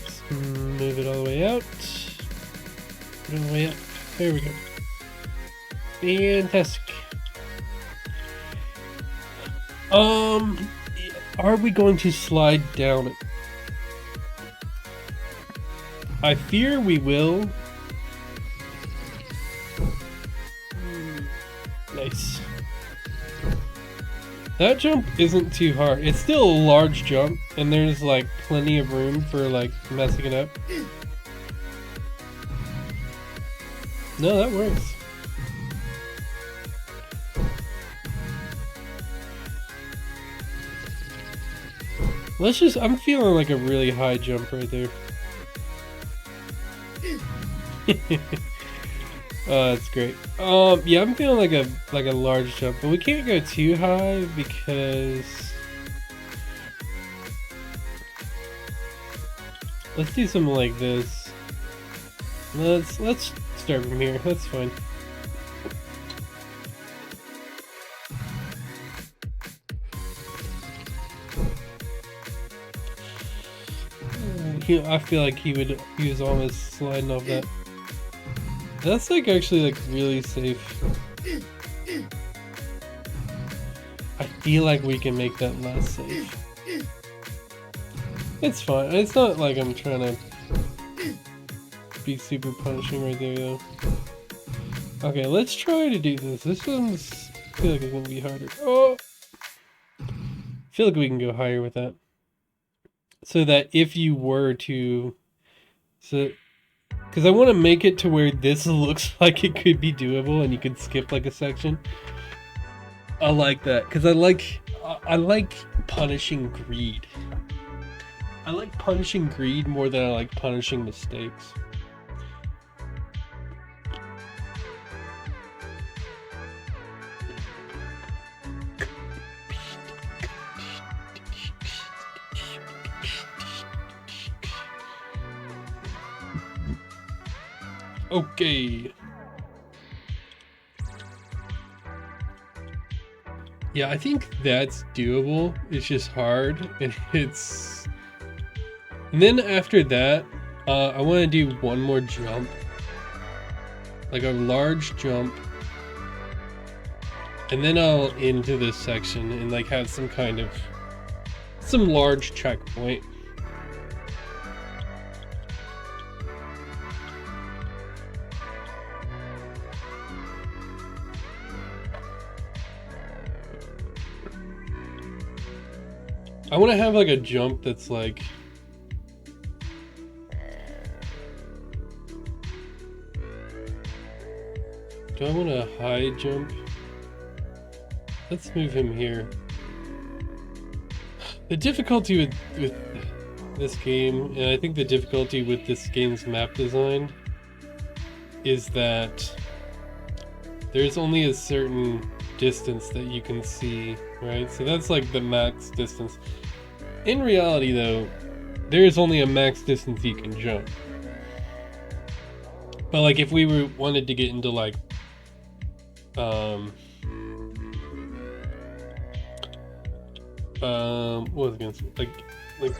Let's move it all the way out. Put it all the way up. There we go. Fantastic. Are we going to slide down it? I fear we will. Nice. That jump isn't too hard. It's still a large jump, and there's like plenty of room for like messing it up. No, that works. Let's just, I'm feeling like a really high jump right there. Oh, that's great. Yeah, I'm feeling like a large jump, but we can't go too high because let's do something like this. Let's start from here. That's fine. I feel like he was almost sliding off that. That's like actually like really safe. I feel like we can make that less safe. It's fine. It's not like I'm trying to be super punishing right there though. Okay, let's try to do this. This one's... I feel like it's gonna be harder. Oh! I feel like we can go higher with that. So that if you were to... Because I want to make it to where this looks like it could be doable and you could skip like a section. I like that because I like punishing greed. I like punishing greed more than I like punishing mistakes. Okay. Yeah, I think that's doable. It's just hard, and it's... And then after that, I want to do one more jump. Like a large jump. And then I'll into this section and like have some kind of... some large checkpoint. I want to have like a jump that's like... Do I want a high jump? Let's move him here. The difficulty with this game, and I think the difficulty with this game's map design, is that there's only a certain distance that you can see, right? So that's like the max distance. In reality though, there is only a max distance you can jump. But like if we wanted to get into like what was I gonna say? Like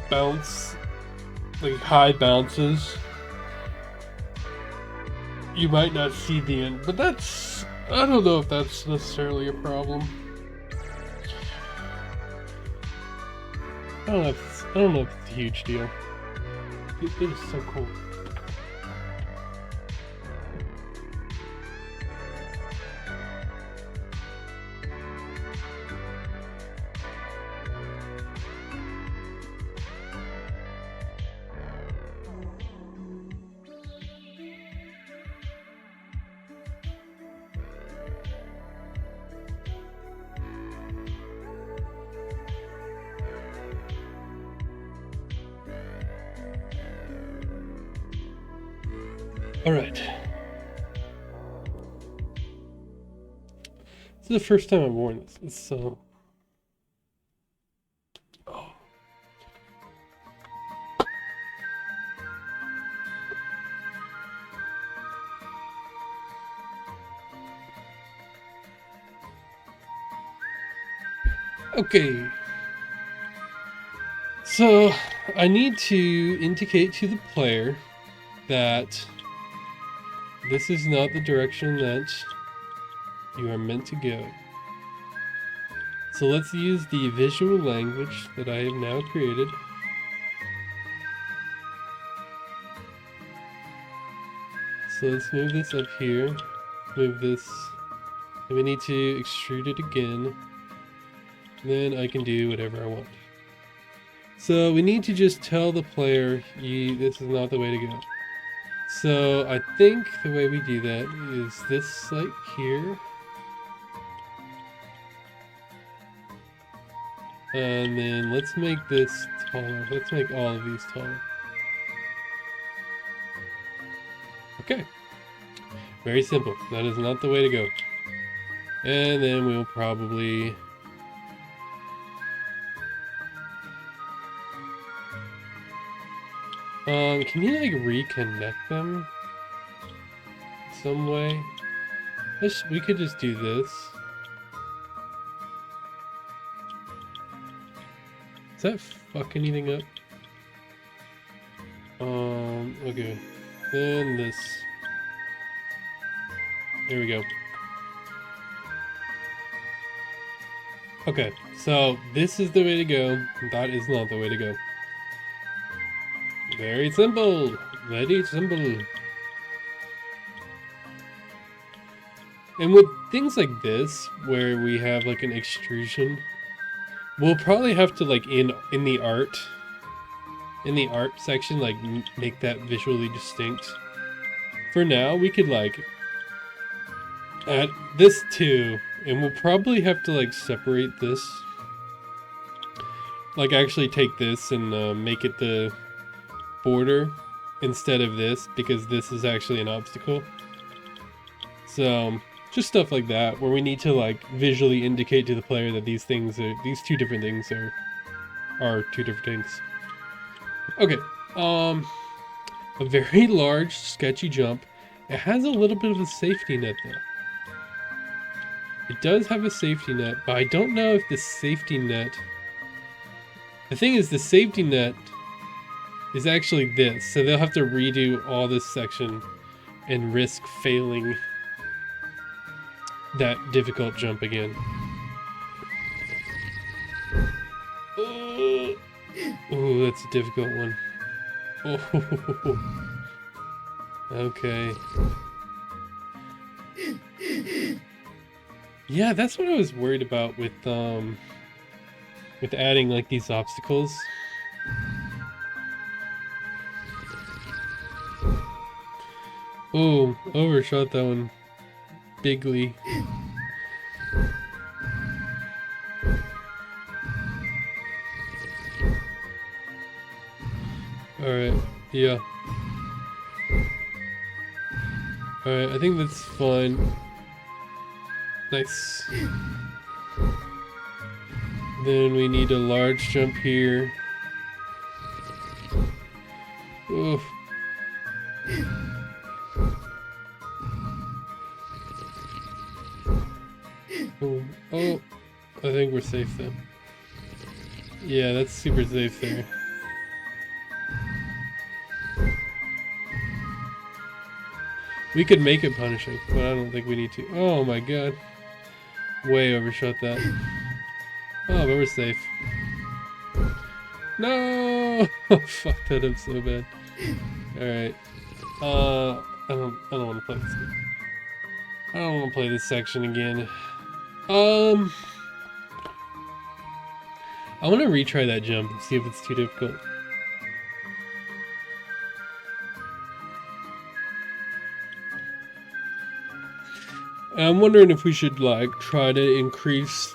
bounce, like high bounces, you might not see the end, but that's, I don't know if that's necessarily a problem. I don't know if it's a huge deal. It is so cool. All right. This is the first time I've worn this. It's so... Oh. Okay. So, I need to indicate to the player that this is not the direction that you are meant to go. So let's use the visual language that I have now created. So let's move this up here, move this, and we need to extrude it again. Then I can do whatever I want. So we need to just tell the player, this is not the way to go. So I think the way we do that is this like here. And then let's make this taller. Let's make all of these taller. Okay. Very simple. That is not the way to go. And then we'll probably... can you like reconnect them some way? We could just do this. Does that fuck anything up? Okay. Then this. There we go. Okay, so this is the way to go. That is not the way to go. Very simple. Very simple. And with things like this, where we have like an extrusion, we'll probably have to like in the art section, like make that visually distinct. For now, we could like add this too, and we'll probably have to like separate this. Like actually take this and make it the border instead of this, because this is actually an obstacle. So just stuff like that, where we need to like visually indicate to the player that these two different things are two different things. Okay, a very large sketchy jump. It has a little bit of a safety net though. It does have a safety net, but I don't know if the safety net... The thing is, the safety net is actually this, so they'll have to redo all this section and risk failing that difficult jump again. Oh, that's a difficult one. Oh, okay. Yeah, that's what I was worried about with adding like these obstacles. Oh, overshot that one bigly. Alright, yeah. Alright, I think that's fine. Nice. Then we need a large jump here. Oof. Oh, I think we're safe then. Yeah, that's super safe there. We could make it punishing, but I don't think we need to. Oh my god. Way overshot that. Oh, but we're safe. No! Fuck that up so bad. Alright. I don't want to play this game. I don't want to play this section again. I want to retry that jump and see if it's too difficult. I'm wondering if we should like try to increase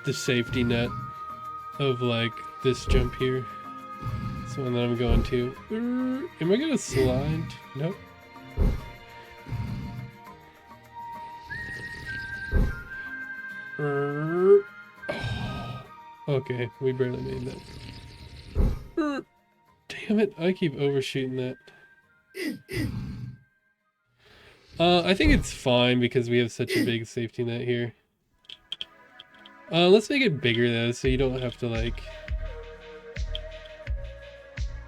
the safety net of like this jump here. This one that I'm going to. Am I gonna slide? Nope. Oh, okay, we barely made that. Damn it, I keep overshooting that. I think it's fine because we have such a big safety net here. Let's make it bigger though, so you don't have to like...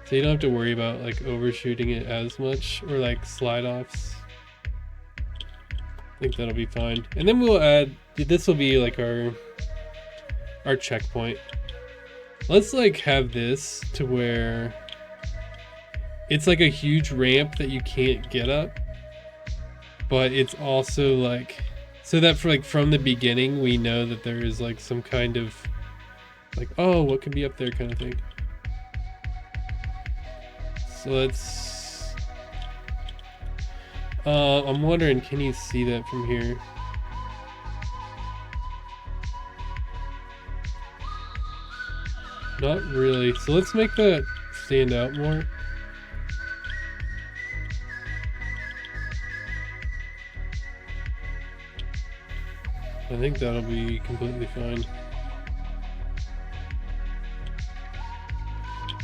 So you don't have to worry about like overshooting it as much, or like slide offs. I think that'll be fine. And then we'll add, this will be like our checkpoint. Let's like have this to where it's like a huge ramp that you can't get up, but it's also like, so that for like from the beginning we know that there is like some kind of like, oh, what could be up there kind of thing. So let's, I'm wondering, can you see that from here? Not really. So let's make that stand out more. I think that'll be completely fine.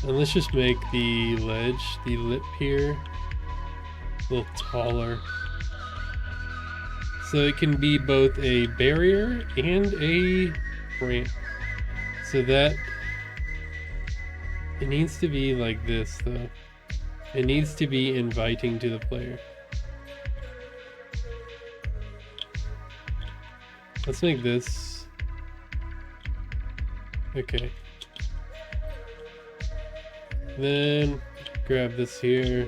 And let's just make the ledge, the lip here, a little taller. So it can be both a barrier and a ramp. So that, it needs to be like this though. It needs to be inviting to the player. Let's make this. Okay. Then grab this here.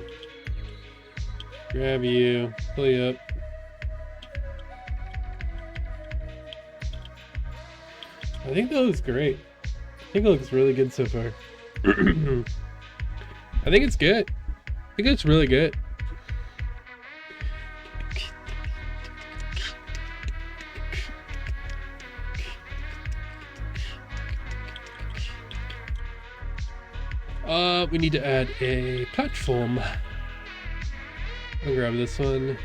Grab you. Pull you up. I think that looks great. I think it looks really good so far. I think it's good. I think it's really good. We need to add a platform. I'll grab this one.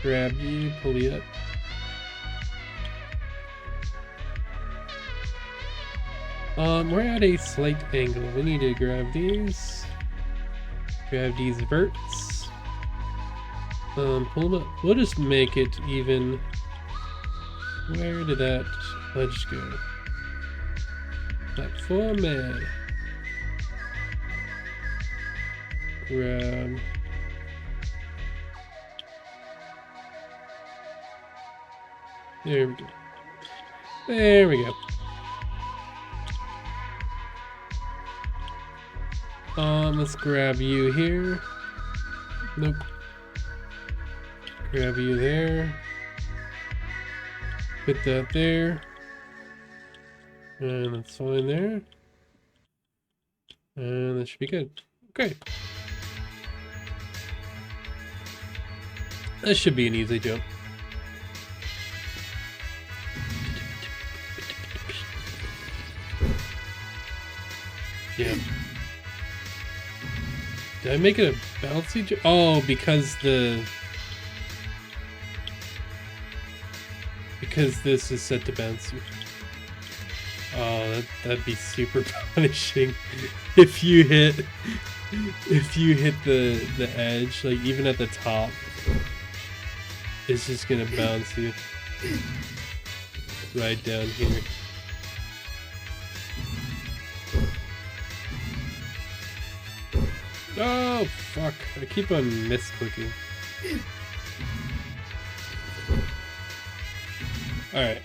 Grab you, pull you up. We're at a slight angle. We need to grab these. Grab these verts. Pull them up. We'll just make it even. Where did that ledge go? Platform. Grab. There we go. There we go. Let's grab you here. Nope. Grab you there. Put that there. And that's fine there. And that should be good. Okay. That should be an easy jump. Yeah. Did I make it a bouncy jump? Oh, because this is set to bouncy. Oh, that'd be super punishing if you hit the edge, like even at the top. It's just gonna bounce you right down here. Oh, fuck. I keep on misclicking. Alright.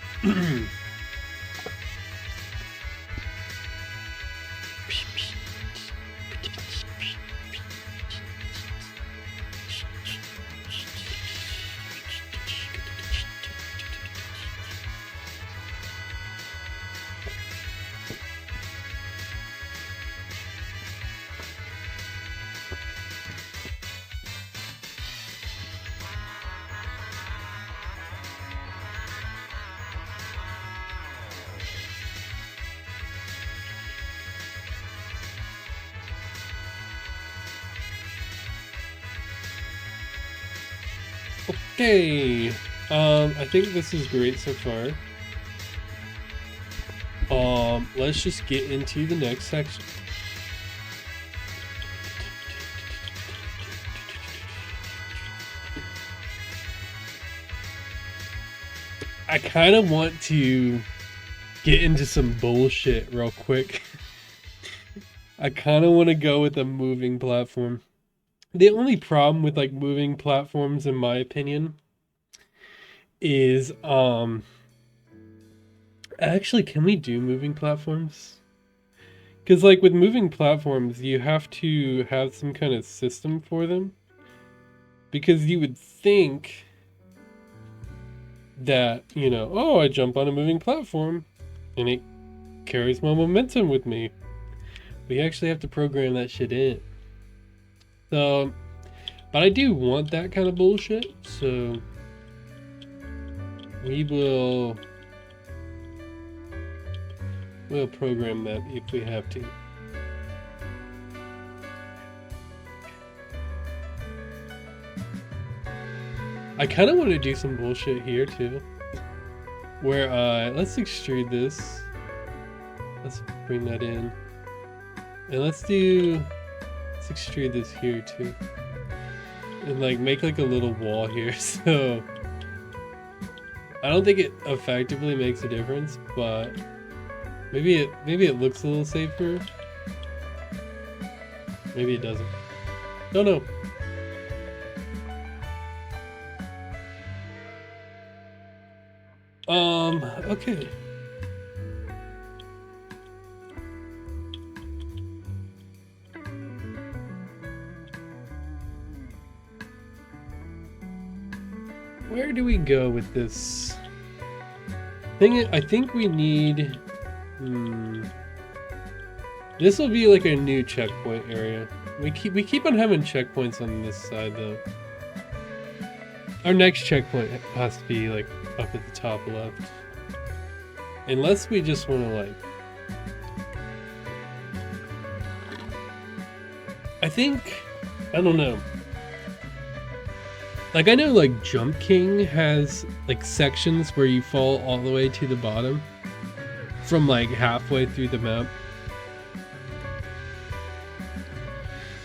Okay, I think this is great so far. Let's just get into the next section. I kind of want to get into some bullshit real quick. I kind of want to go with a moving platform. The only problem with like moving platforms, in my opinion, is actually, can we do moving platforms? Because like with moving platforms, you have to have some kind of system for them. Because you would think that, you know, oh, I jump on a moving platform and it carries my momentum with me. We actually have to program that shit in. So, but I do want that kind of bullshit, so we'll program that if we have to. I kind of want to do some bullshit here too, where let's extrude this. Let's bring that in, and let's extrude this here too, and like make like a little wall here. So I don't think it effectively makes a difference, but maybe it looks a little safer. Maybe it doesn't. Don't know. Okay. Where do we go with this? I think we need... This will be like a new checkpoint area. We keep on having checkpoints on this side though. Our next checkpoint has to be like up at the top left. Unless we just want to like... I think... I don't know. Like I know like Jump King has like sections where you fall all the way to the bottom. From like halfway through the map.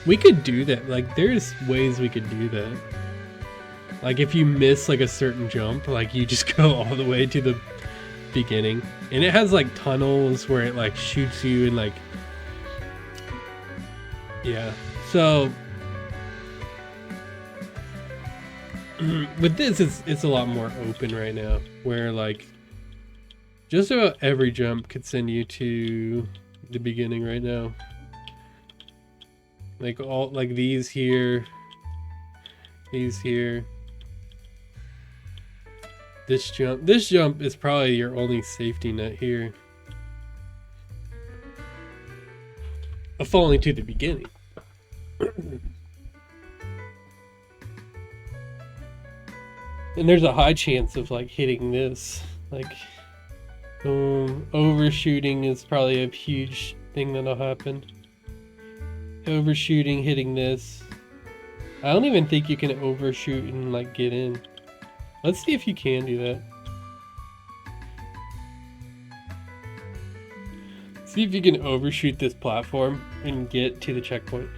We could do that. Like there's ways we could do that. Like if you miss like a certain jump, like you just go all the way to the beginning. And it has like tunnels where it like shoots you and like... Yeah. So with this it's a lot more open right now. Where like just about every jump could send you to the beginning right now. Like all like these here. These here. This jump is probably your only safety net here. Of falling to the beginning. And there's a high chance of like hitting this. Like overshooting is probably a huge thing that'll happen. Overshooting, hitting this. I don't even think you can overshoot and like get in. Let's see if you can do that. See if you can overshoot this platform and get to the checkpoint.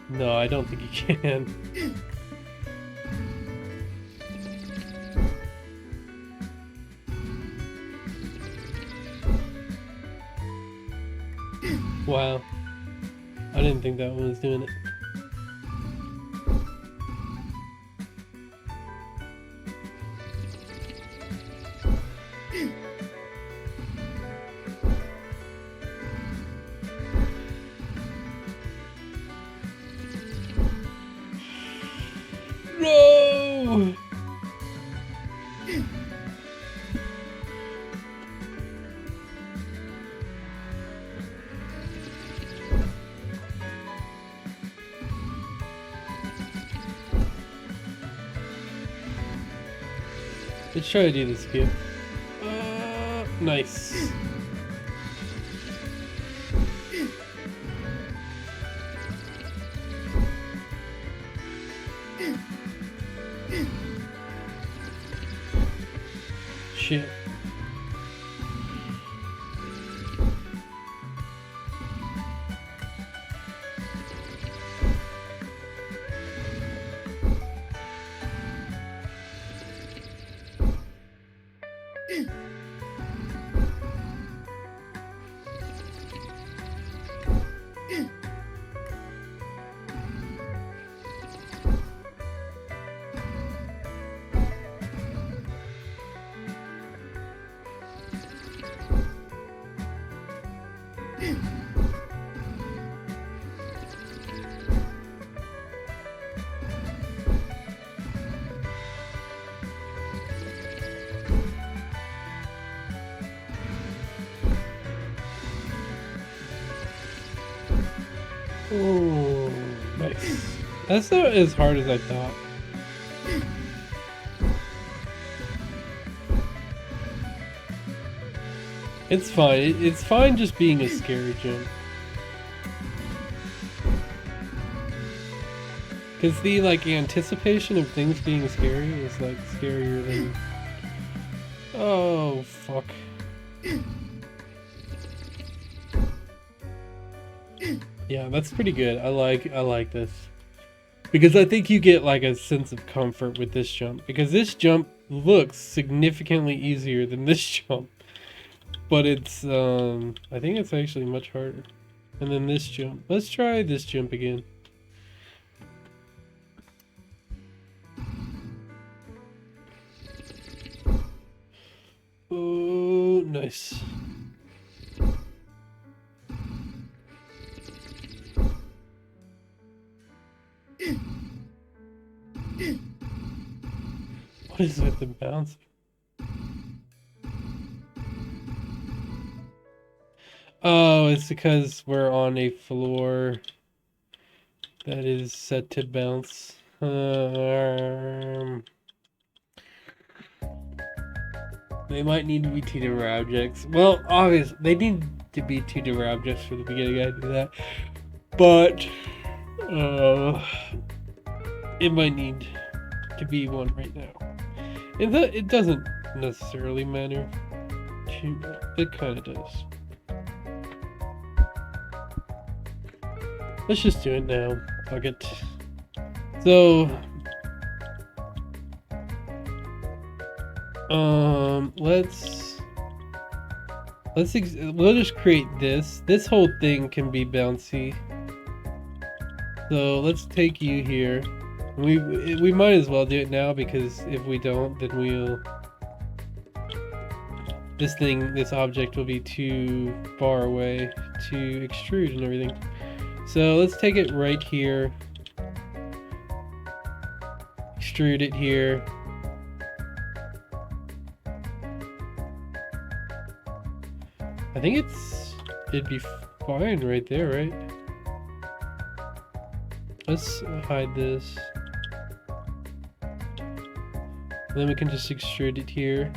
No, I don't think you can. Wow. I didn't think that one was doing it. No! Let's try to do this again. Nice. Shit. Oh, nice. That's not as hard as I thought. It's fine. It's fine just being a scary jump. Because the like anticipation of things being scary is like scarier than... Oh, fuck. Yeah, that's pretty good. I like this. Because I think you get like a sense of comfort with this jump. Because this jump looks significantly easier than this jump. But it's, I think it's actually much harder. And then this jump. Let's try this jump again. Oh, nice. What is with the bounce? Oh, it's because we're on a floor that is set to bounce. They might need to be two different objects. Well, obviously, they need to be two different objects for the beginning. I do that. But, it might need to be one right now. It doesn't necessarily matter. It kind of does. Let's just do it now. Fuck it. So, we'll just create this. This whole thing can be bouncy. So let's take you here. We might as well do it now, because if we don't, then this object will be too far away to extrude and everything. So let's take it right here. Extrude it here. I think it'd be fine right there, right? Let's hide this. And then we can just extrude it here.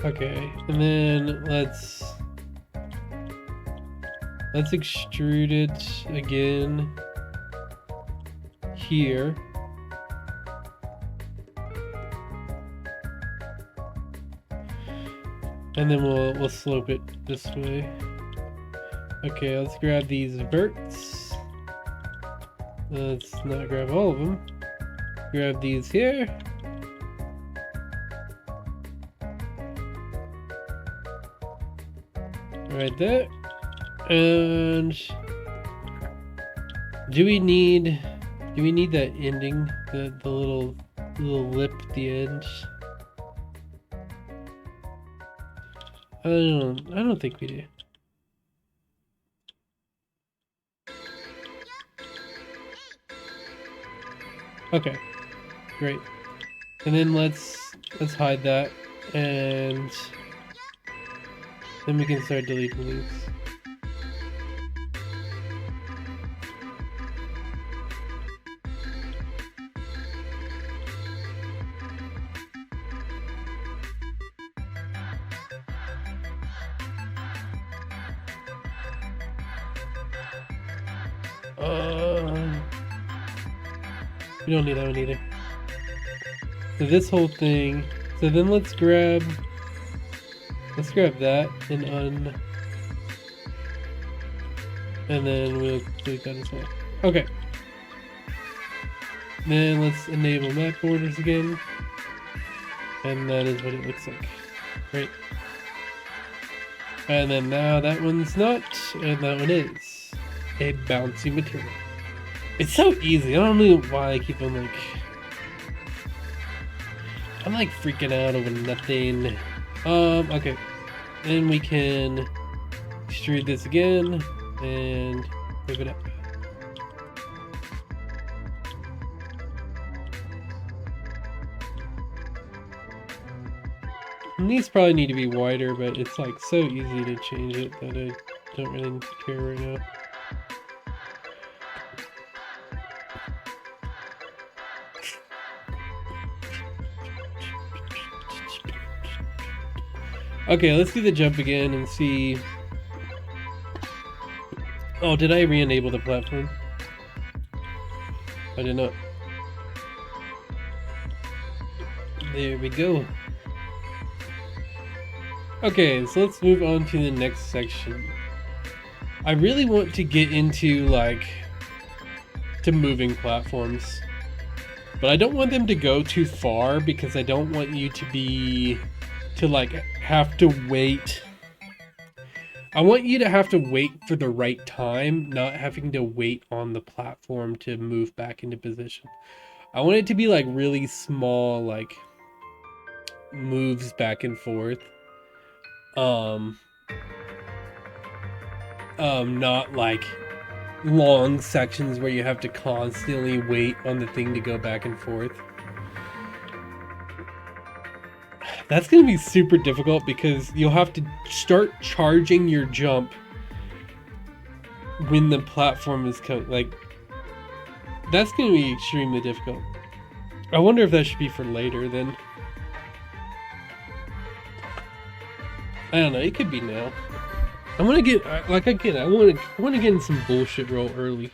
Okay, and then let's extrude it again here. And then we'll slope it this way. Okay, let's grab these verts. Let's not grab all of them. Grab these here. Right there. And do we need that ending? The little lip at the end? I don't think we do. Okay, great. And then let's hide that, and then we can start deleting these. We don't need that one either. So this whole thing. So then let's grab that and then we'll delete that as well. Okay. Then let's enable map borders again. And that is what it looks like. Great. And then now that one's not, and that one is a bouncy material. It's so easy. I don't know why I keep on I'm like freaking out over nothing. Okay. Then we can extrude this again and move it up. And these probably need to be wider, but it's like so easy to change it that I don't really care right now. Okay, let's do the jump again and see. Oh, did I re-enable the platform? I did not. There we go. Okay, so let's move on to the next section. I really want to get into to moving platforms, but I don't want them to go too far, because I don't want you to have to wait. I want you to have to wait for the right time, not having to wait on the platform to move back into position. I want it to be really small, moves back and forth. Not long sections where you have to constantly wait on the thing to go back and forth. That's going to be super difficult because you'll have to start charging your jump when the platform is coming. Like, that's going to be extremely difficult. I wonder if that should be for later then. I don't know, it could be now. I want to get, like, again, I want to get in some bullshit real early.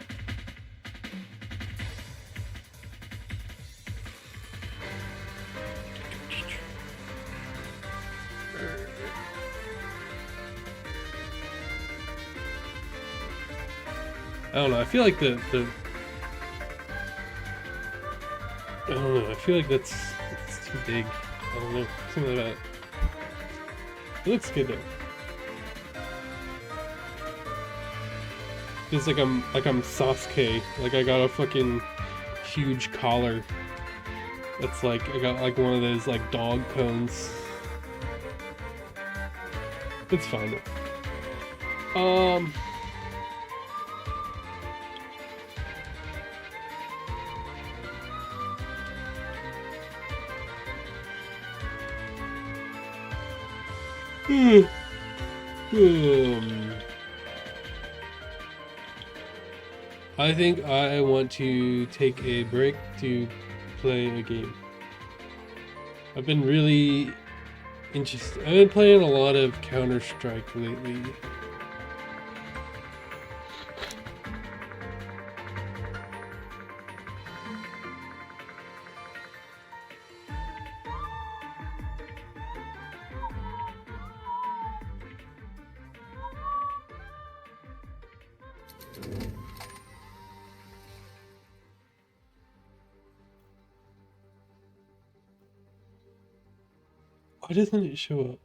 I don't know, I feel like I don't know, I feel like that's too big. I don't know, something like that. It looks good though. Feels like I'm Sasuke. Like I got a fucking huge collar. That's like, I got like one of those like dog cones. It's fine though. I think I want to take a break to play a game. I've been really interested. I've been playing a lot of Counter-Strike lately. Why doesn't it show up?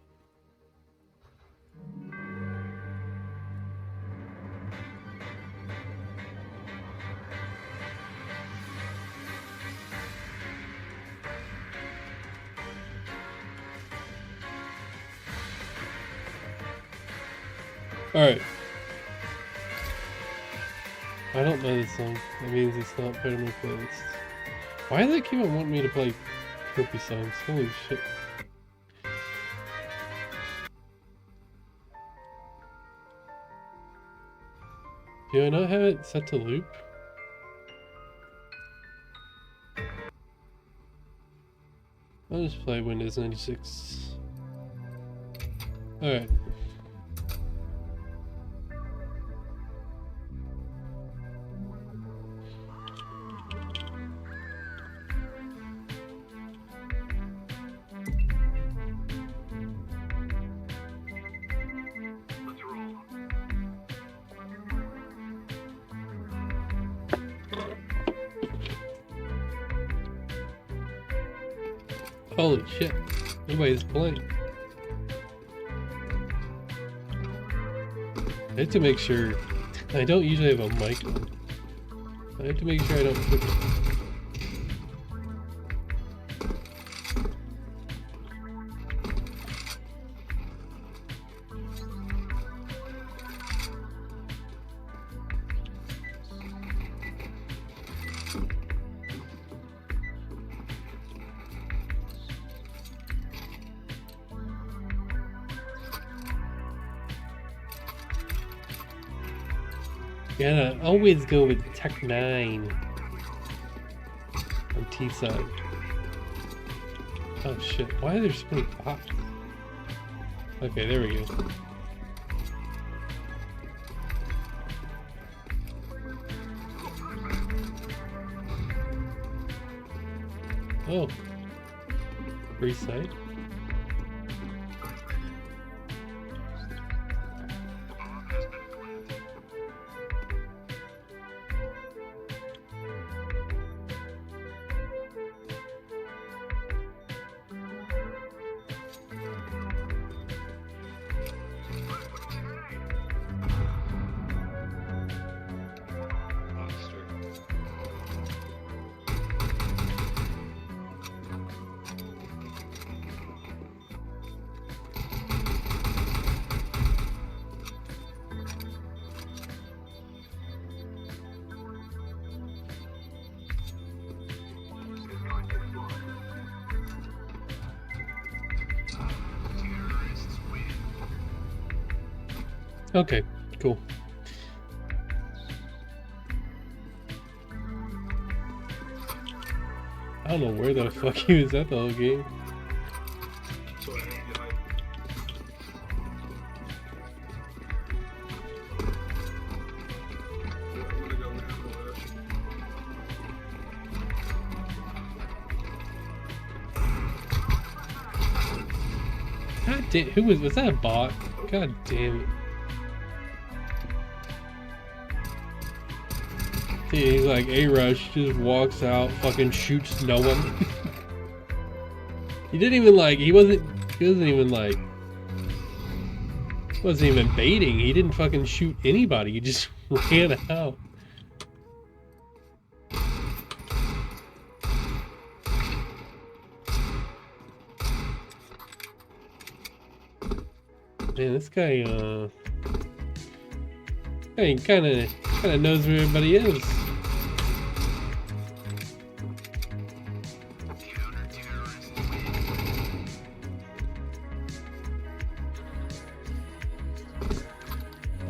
Alright. I don't know this song. That means it's not part of my playlist. Why do they keep on wanting me to play poopy songs? Holy shit. Do I not have it set to loop? I'll just play Windows 96. Alright. Holy shit, nobody's playing. I have to make sure, I don't usually have a mic on. I have to make sure I don't click it. Gotta always go with Tech 9 on T side. Oh shit, why are there so many bots? Okay, there we go. Oh. Free site? Okay, cool. I don't know where the fuck he was at the whole game. God damn, who was that a bot? God damn it. He's like, A-Rush, just walks out, fucking shoots no one. He didn't even like, he wasn't even like, wasn't even baiting. He didn't fucking shoot anybody. He just ran out. Man, this guy, he kind of knows where everybody is.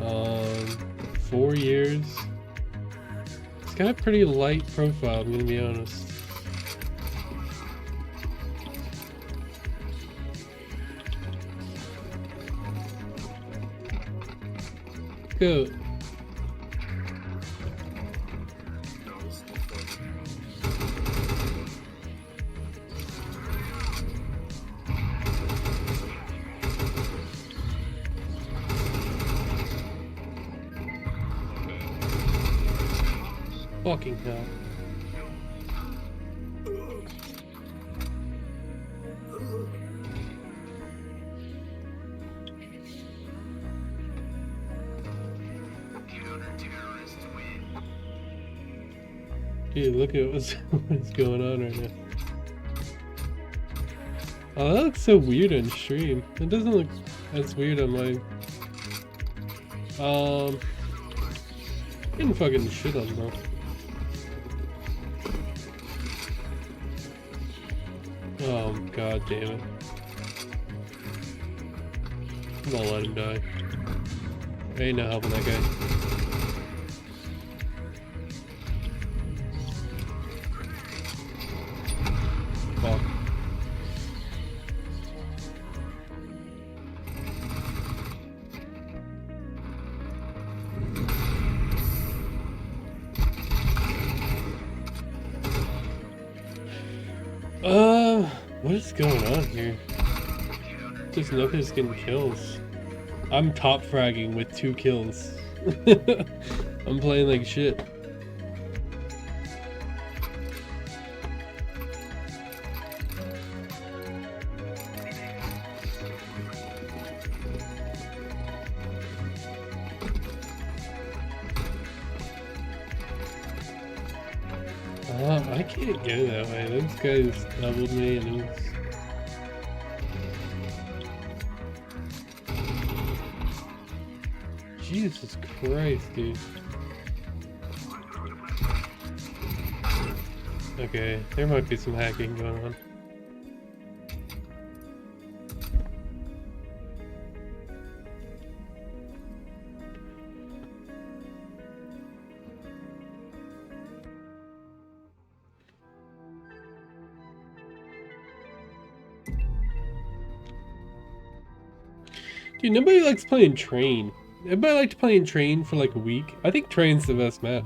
Um, 4 years. He's got a pretty light profile, I'm gonna be honest. Go. Fucking hell. Dude, look at what's going on right now. Oh, that looks so weird on stream. It doesn't look as weird on mine. Getting fucking shit on though. Oh, god damn it. I'm gonna let him die. I ain't no helping that guy. Fuck. What is going on here? Just nobody's getting kills. I'm top fragging with 2 kills. I'm playing like shit. I can't go that way. Those guys doubled me and it was... Jesus Christ, dude. Okay, there might be some hacking going on. Dude, nobody likes playing Train. Everybody liked playing Train for like a week. I think Train's the best map.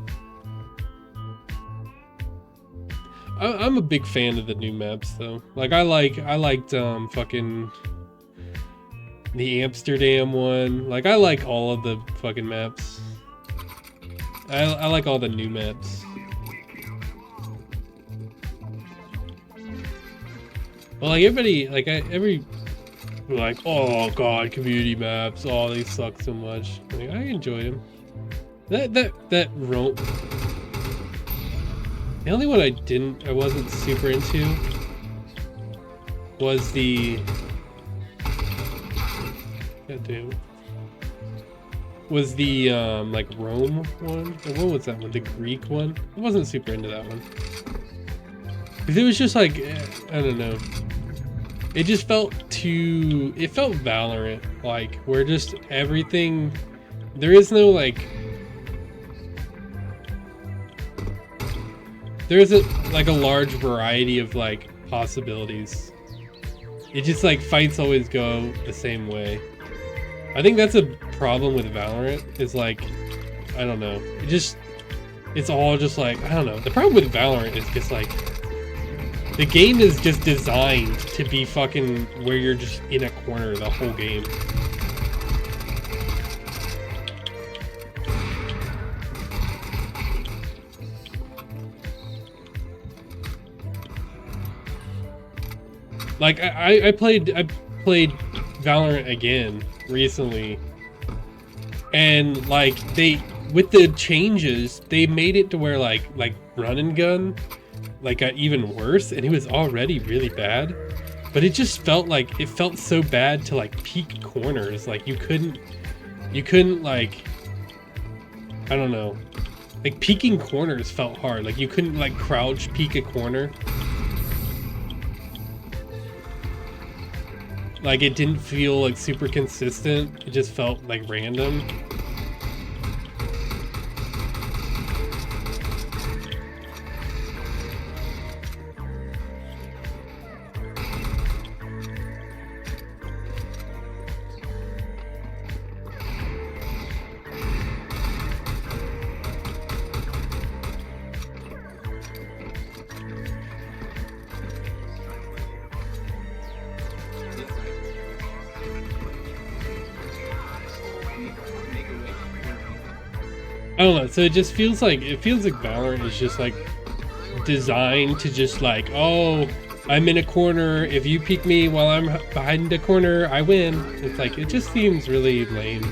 I'm a big fan of the new maps though. Like I liked fucking the Amsterdam one. Like I like all of the fucking maps. I like all the new maps. Well, like everybody, like, oh god, community maps, oh they suck so much. Like, I enjoy them. That Rome. The only one I wasn't super into was the, god damn, was the like Rome one. Or what was that one? The Greek one. I wasn't super into that one because it was just like, I don't know. It just felt too, it felt Valorant, like where just everything there is no like, there isn't like a large variety of like possibilities. It just like fights always go the same way. I think that's a problem with Valorant, is like, I don't know, it's all just like, I don't know. The problem with Valorant is just like, the game is just designed to be fucking where you're just in a corner the whole game. Like I played Valorant again recently, and like with the changes they made it to where like run and gun like got even worse, and it was already really bad, but it just felt like it felt so bad to like peek corners. Like you couldn't like, I don't know, like peeking corners felt hard. Like you couldn't like crouch peek a corner. Like it didn't feel like super consistent. It just felt like random. I don't know, so it just feels like Valorant is just like designed to just like, oh, I'm in a corner, if you peek me while I'm behind the corner, I win. It's like, it just seems really lame.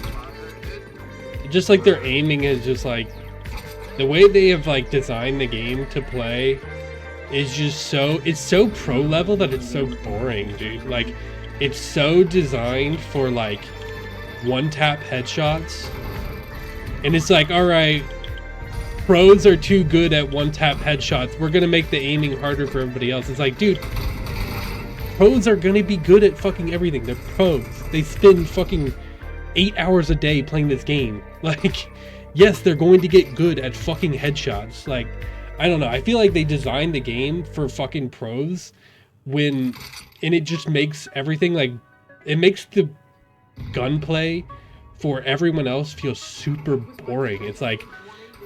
Just like their aiming is just like, the way they have like designed the game to play is just so, it's so pro level that it's so boring, dude. Like, it's so designed for like one tap headshots. And it's like, alright, pros are too good at one-tap headshots. We're gonna make the aiming harder for everybody else. It's like, dude, pros are gonna be good at fucking everything. They're pros. They spend fucking 8 hours a day playing this game. Like, yes, they're going to get good at fucking headshots. Like, I don't know. I feel like they designed the game for fucking pros and it just makes everything like, it makes the gunplay for everyone else feels super boring. It's like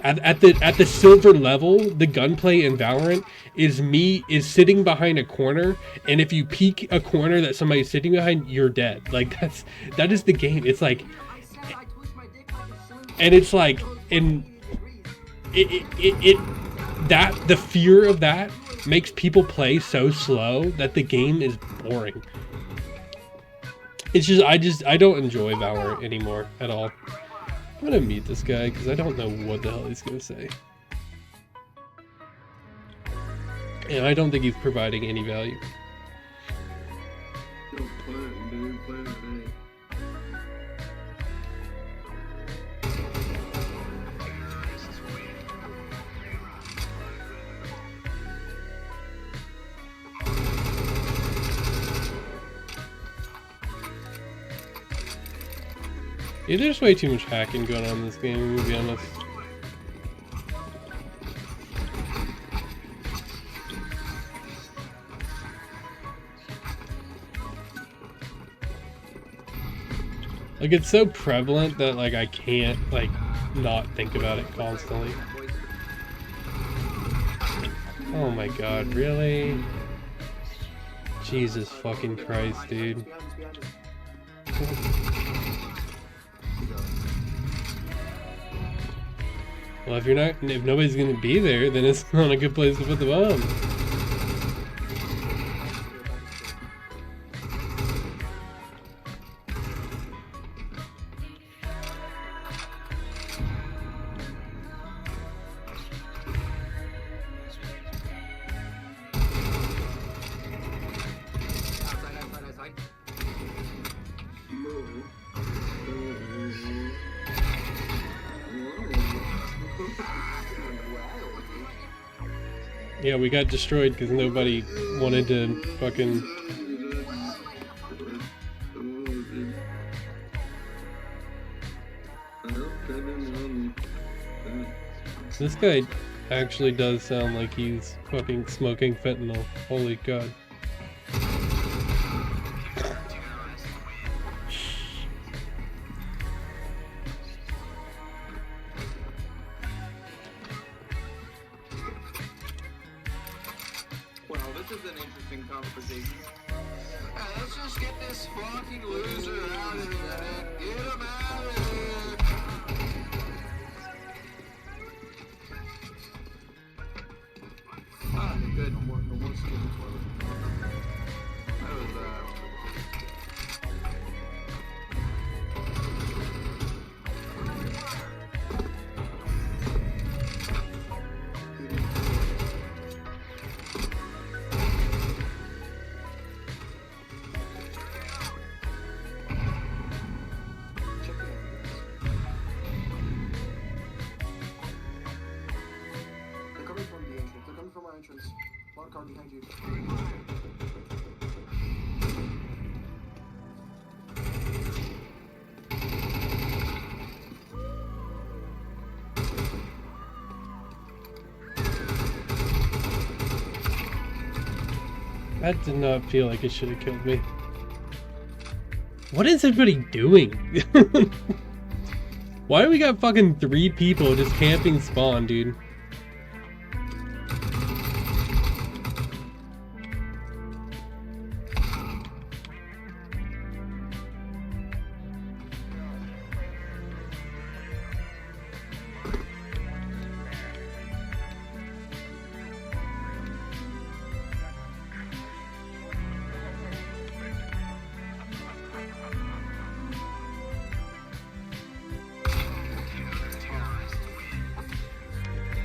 at the silver level, the gunplay in Valorant is sitting behind a corner, and if you peek a corner that somebody's sitting behind, you're dead. Like that is the game. It's like, and it's like, and that the fear of that makes people play so slow that the game is boring. It's just, I don't enjoy Valorant anymore at all. I'm gonna mute this guy because I don't know what the hell he's gonna say. And I don't think he's providing any value. Yeah, there's way too much hacking going on in this game, to be honest. Like, it's so prevalent that, like, I can't, like, not think about it constantly. Oh my god, really? Jesus fucking Christ, dude. Well, if nobody's gonna be there, then it's not a good place to put the bomb. Yeah, we got destroyed because nobody wanted to fucking... This guy actually does sound like he's fucking smoking fentanyl. Holy god. Well, this is an interesting conversation. Let's just get this fucking loser out of here. Get him out of here. Ah, good. No more skin toilet. That was, They're coming from the entrance. They're coming from our entrance. Water car behind you. That did not feel like it should have killed me. What is everybody doing? Why do we got fucking 3 people just camping spawn, dude?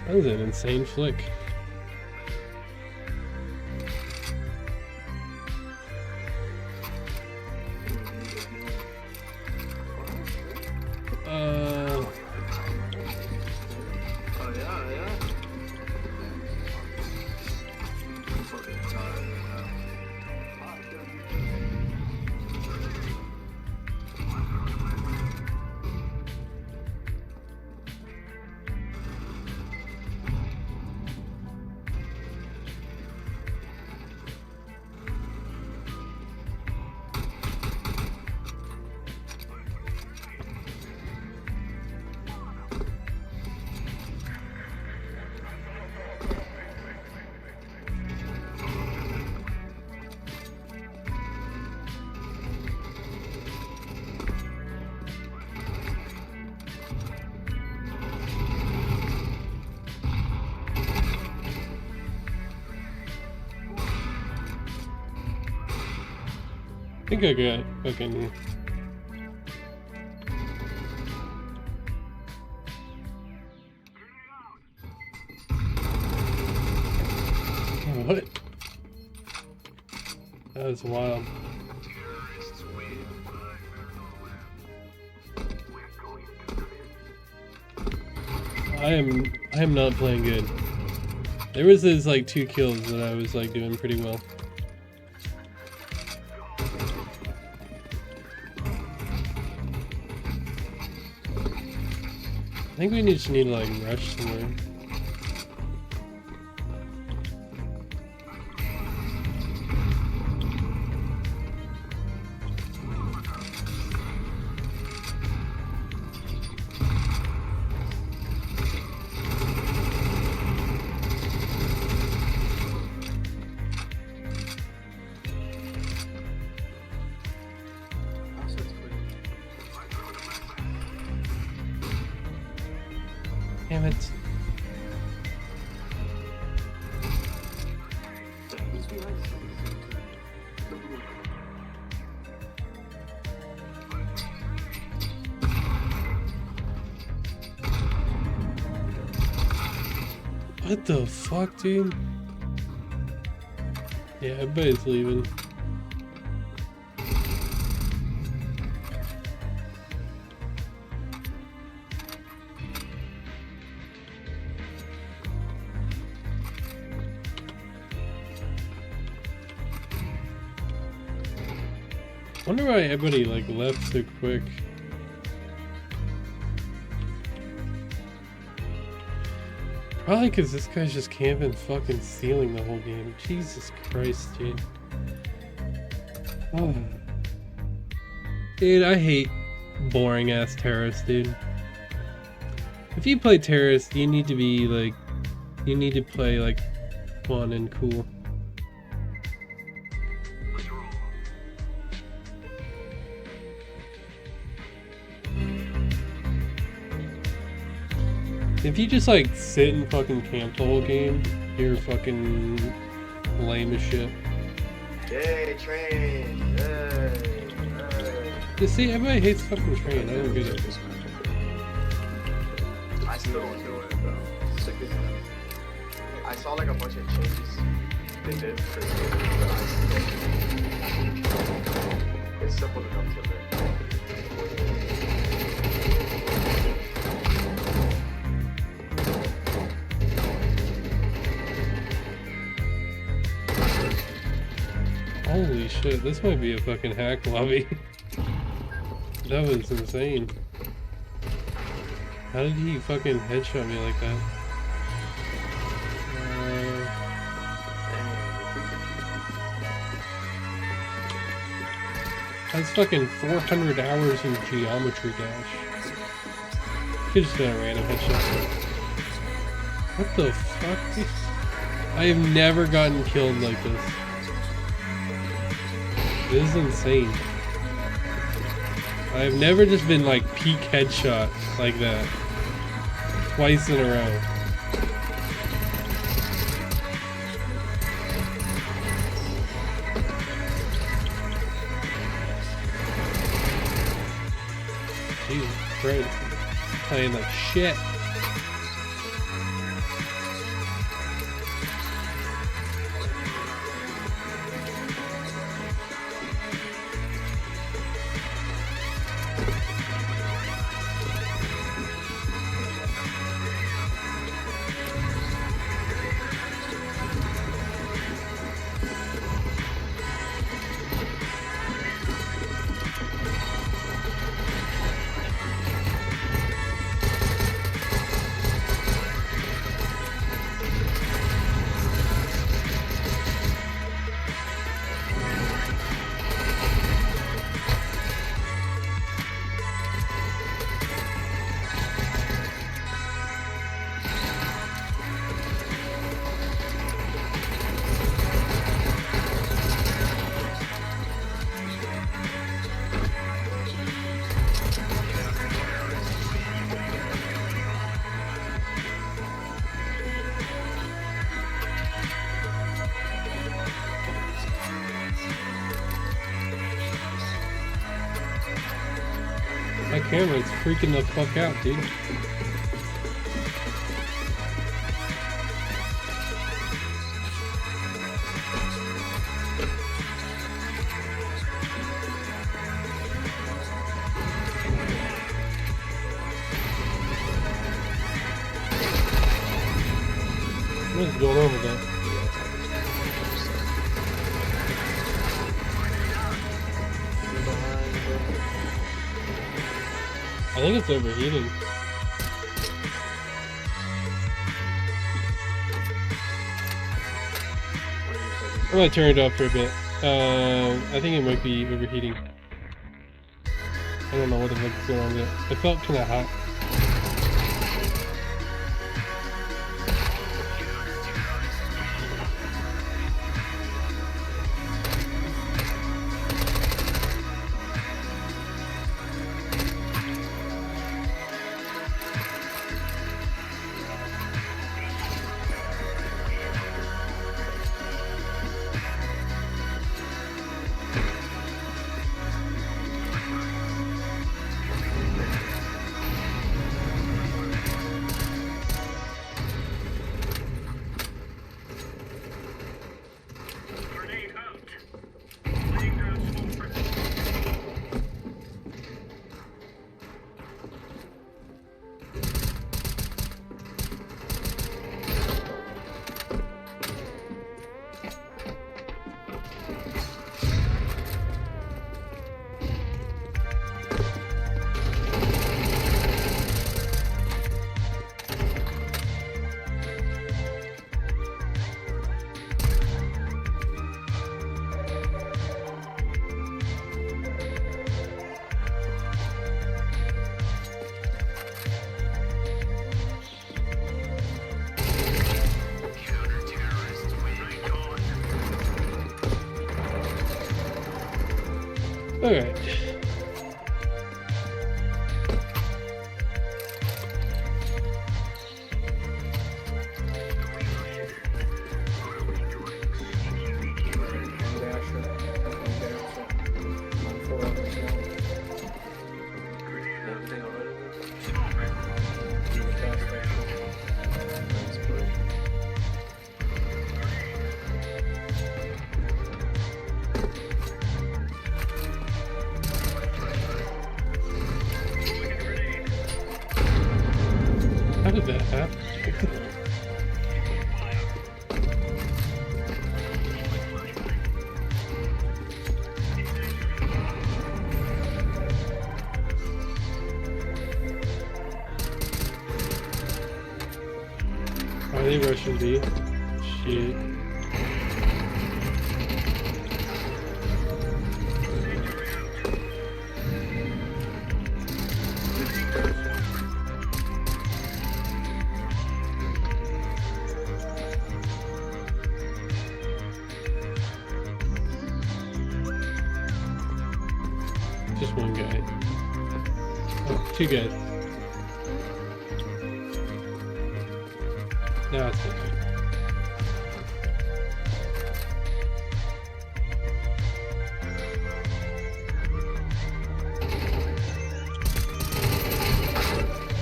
That was an insane flick. Oh, yeah. I'm fucking tired right now. I think I got fucking... What? That was wild. I am not playing good. There was these like 2 kills that I was like doing pretty well. I think we just need to like rush somewhere. Damn it. What the fuck, dude? Yeah, everybody's leaving. Wonder why everybody like left so quick. Probably because this guy's just camping fucking stealing the whole game. Jesus Christ, dude. Oh. Dude, I hate boring ass terrorists, dude. If you play terrorist, you need to be like, you need to play like fun and cool. If you just like sit and fucking camp the whole game, you're fucking lame as shit. Yay, train! Yay! You see, everybody hates fucking train. I don't get it. I still don't do it though. I saw like a bunch of changes they did for the game, but I still. It's simple enough to learn. Holy shit, this might be a fucking hack lobby. That was insane. How did he fucking headshot me like that? That's fucking 400 hours in Geometry Dash. Could just been a random headshot. What the fuck? I have never gotten killed like this. This is insane. I've never just been like peak headshot like that. Twice in a row. Jesus Christ. Playing like shit. My camera's freaking the fuck out, dude. What is going on with that? I think it's overheating. I might turn it off for a bit. I think it might be overheating. I don't know what the fuck is going on with it. It felt kind of hot. Alright. How did that happen? Are they Russian B? Shit. Just one guy. Oh, two guys. No, that's okay.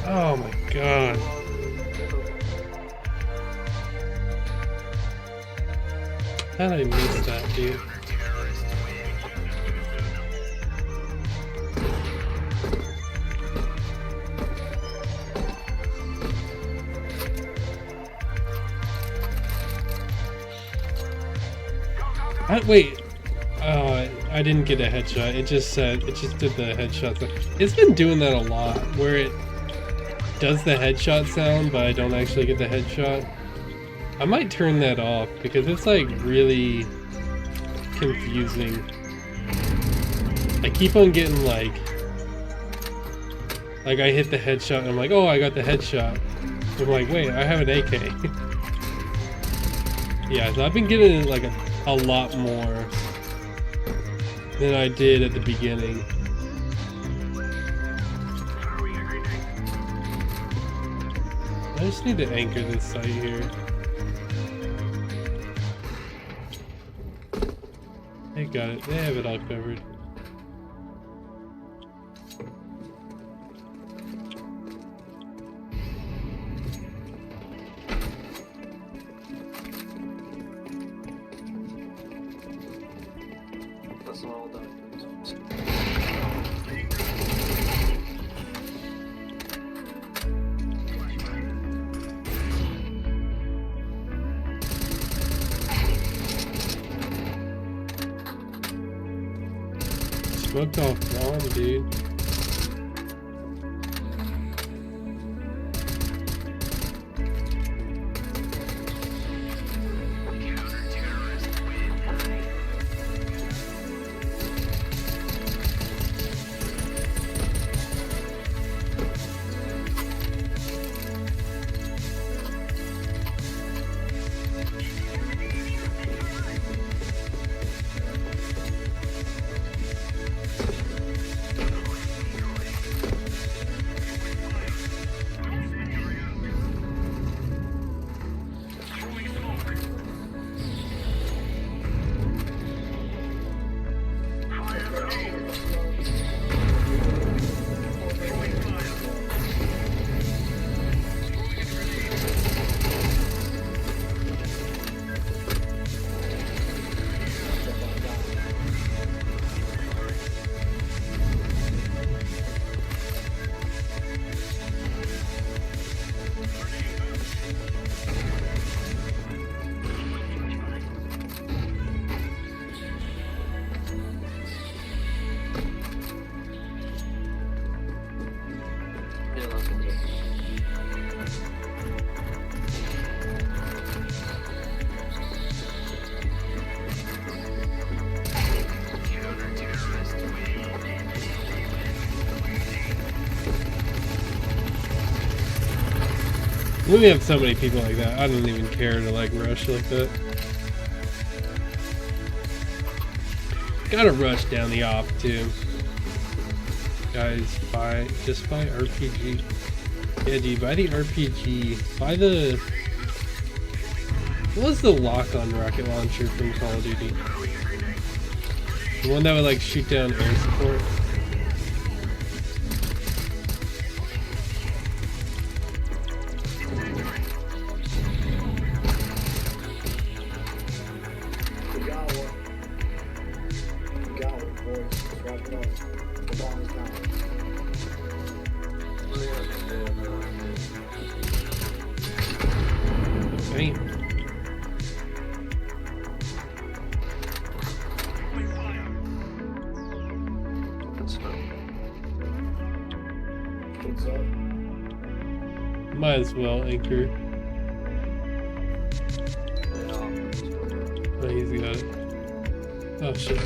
Oh my god. How did I miss that, dude? Wait. Oh, I didn't get a headshot. It just did the headshot sound. It's been doing that a lot, where it does the headshot sound, but I don't actually get the headshot. I might turn that off, because it's like really confusing. I keep on getting like I hit the headshot and I'm like, oh, I got the headshot. I'm like, wait, I have an AK. Yeah, so I've been getting it like a lot more than I did at the beginning. I just need to anchor this site here. They got it. They have it all covered. That's all documents. Smoked off one, dude. Yeah, that's what it is. We have so many people like that. I don't even care to like rush like that. Gotta rush down the op too. Guys, just buy RPG. Yeah, dude, buy the RPG. Buy the... What was the lock-on rocket launcher from Call of Duty? The one that would like shoot down air support. Might as well anchor. Oh, he's got it. Oh shit.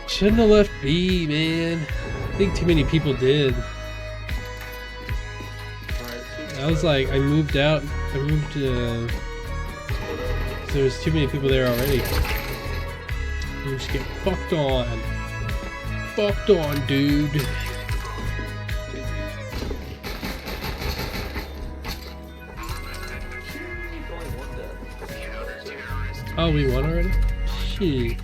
Shouldn't have left B, man. I think too many people did. I was like, I moved out. I moved to... So there's too many people there already. You just get fucked on. Fucked on, dude. Oh, we won already? Shit.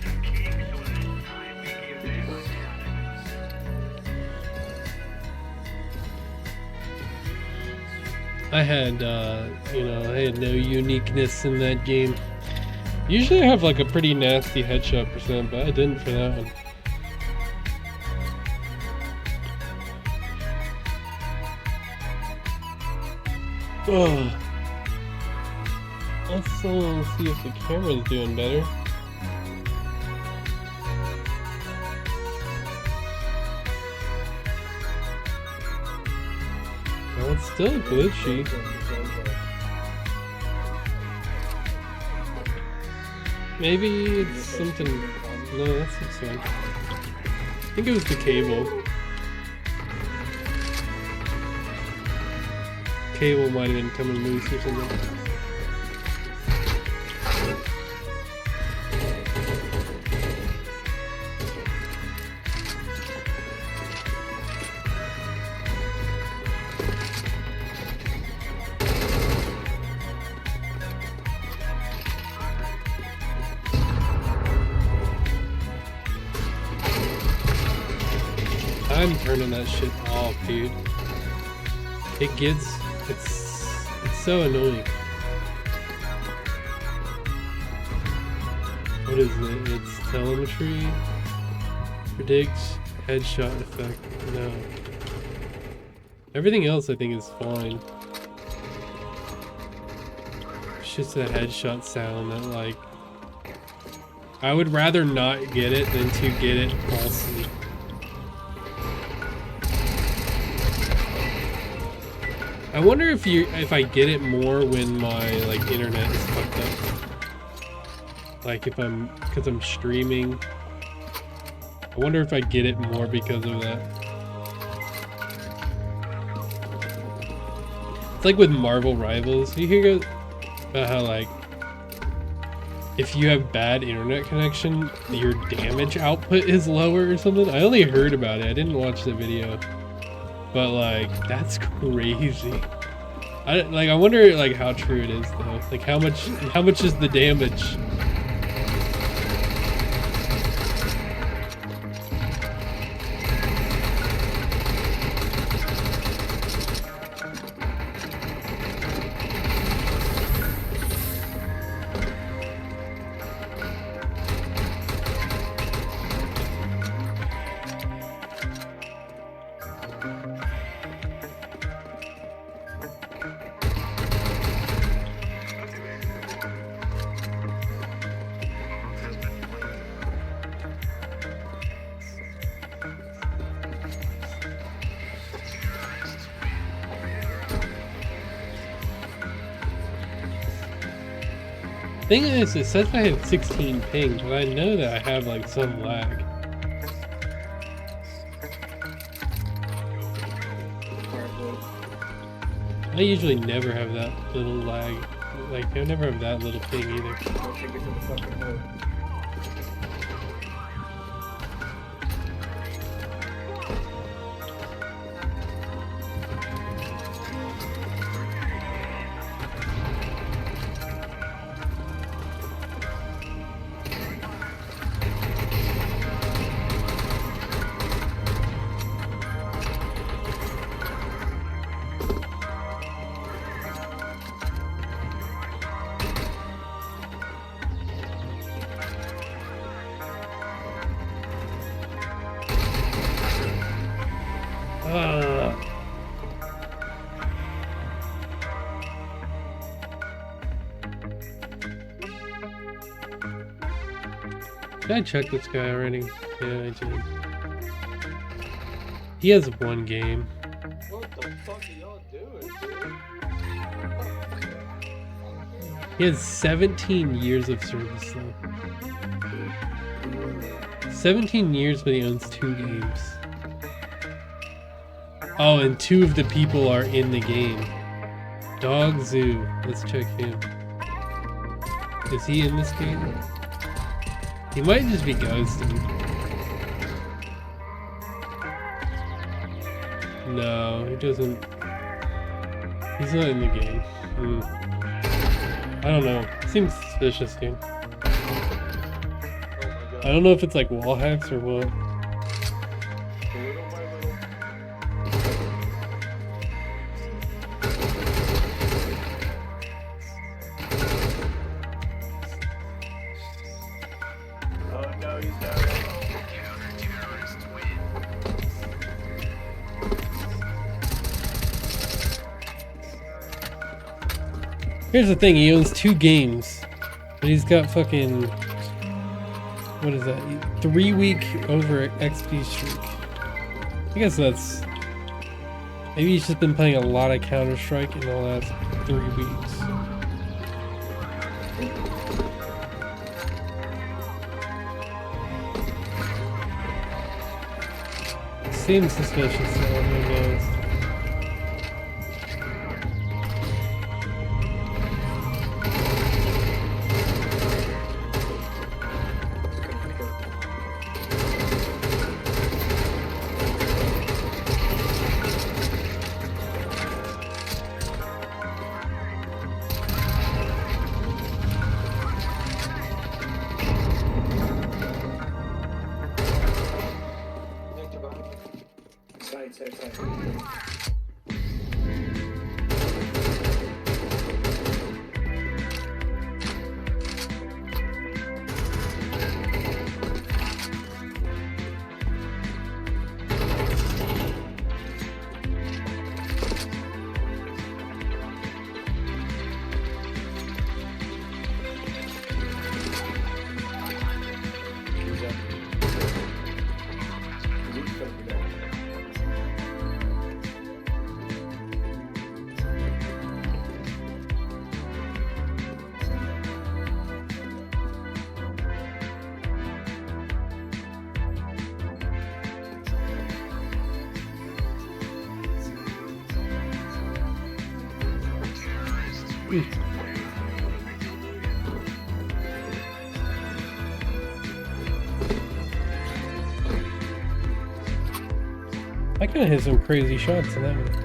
I had, I had no uniqueness in that game. Usually I have like a pretty nasty headshot percent, but I didn't for that one. Oh. Let's see if the camera's doing better. Well, it's still glitchy. Maybe it's something... No, that's looks fine. I think it was the cable. Cable might have been coming loose or something. I'm turning that shit off, dude. It's so annoying. What is it? It's telemetry. Predicts headshot effect. No. Everything else I think is fine. It's just a headshot sound that like... I would rather not get it than to get it falsely. I wonder if I get it more when my like internet is fucked up. Like if because I'm streaming. I wonder if I get it more because of that. It's like with Marvel Rivals. You hear about how like if you have bad internet connection, your damage output is lower or something? I only heard about it. I didn't watch the video. But like that's crazy. I wonder like how true it is though. Like how much is the damage? Thing is, it says I have 16 ping, but I know that I have like some lag. I usually never have that little lag. Like, I never have that little ping either. Did I check this guy already? Yeah, I did. He has one game. What the fuck are y'all doing, dude? He has 17 years of service though. 17 years, but he owns 2 games. Oh, and 2 of the people are in the game. Dog Zoo. Let's check him. Is he in this game? He might just be ghosting. No, he doesn't. He's not in the game. I don't know. Seems suspicious, dude. I don't know if it's like wall hacks or what. Here's the thing, he owns 2 games, but he's got fucking, what is that, 3-week over XP streak. I guess that's, maybe he's just been playing a lot of Counter-Strike in the last 3 weeks. Seems suspicious though, who knows. Side I could hit some crazy shots in that one.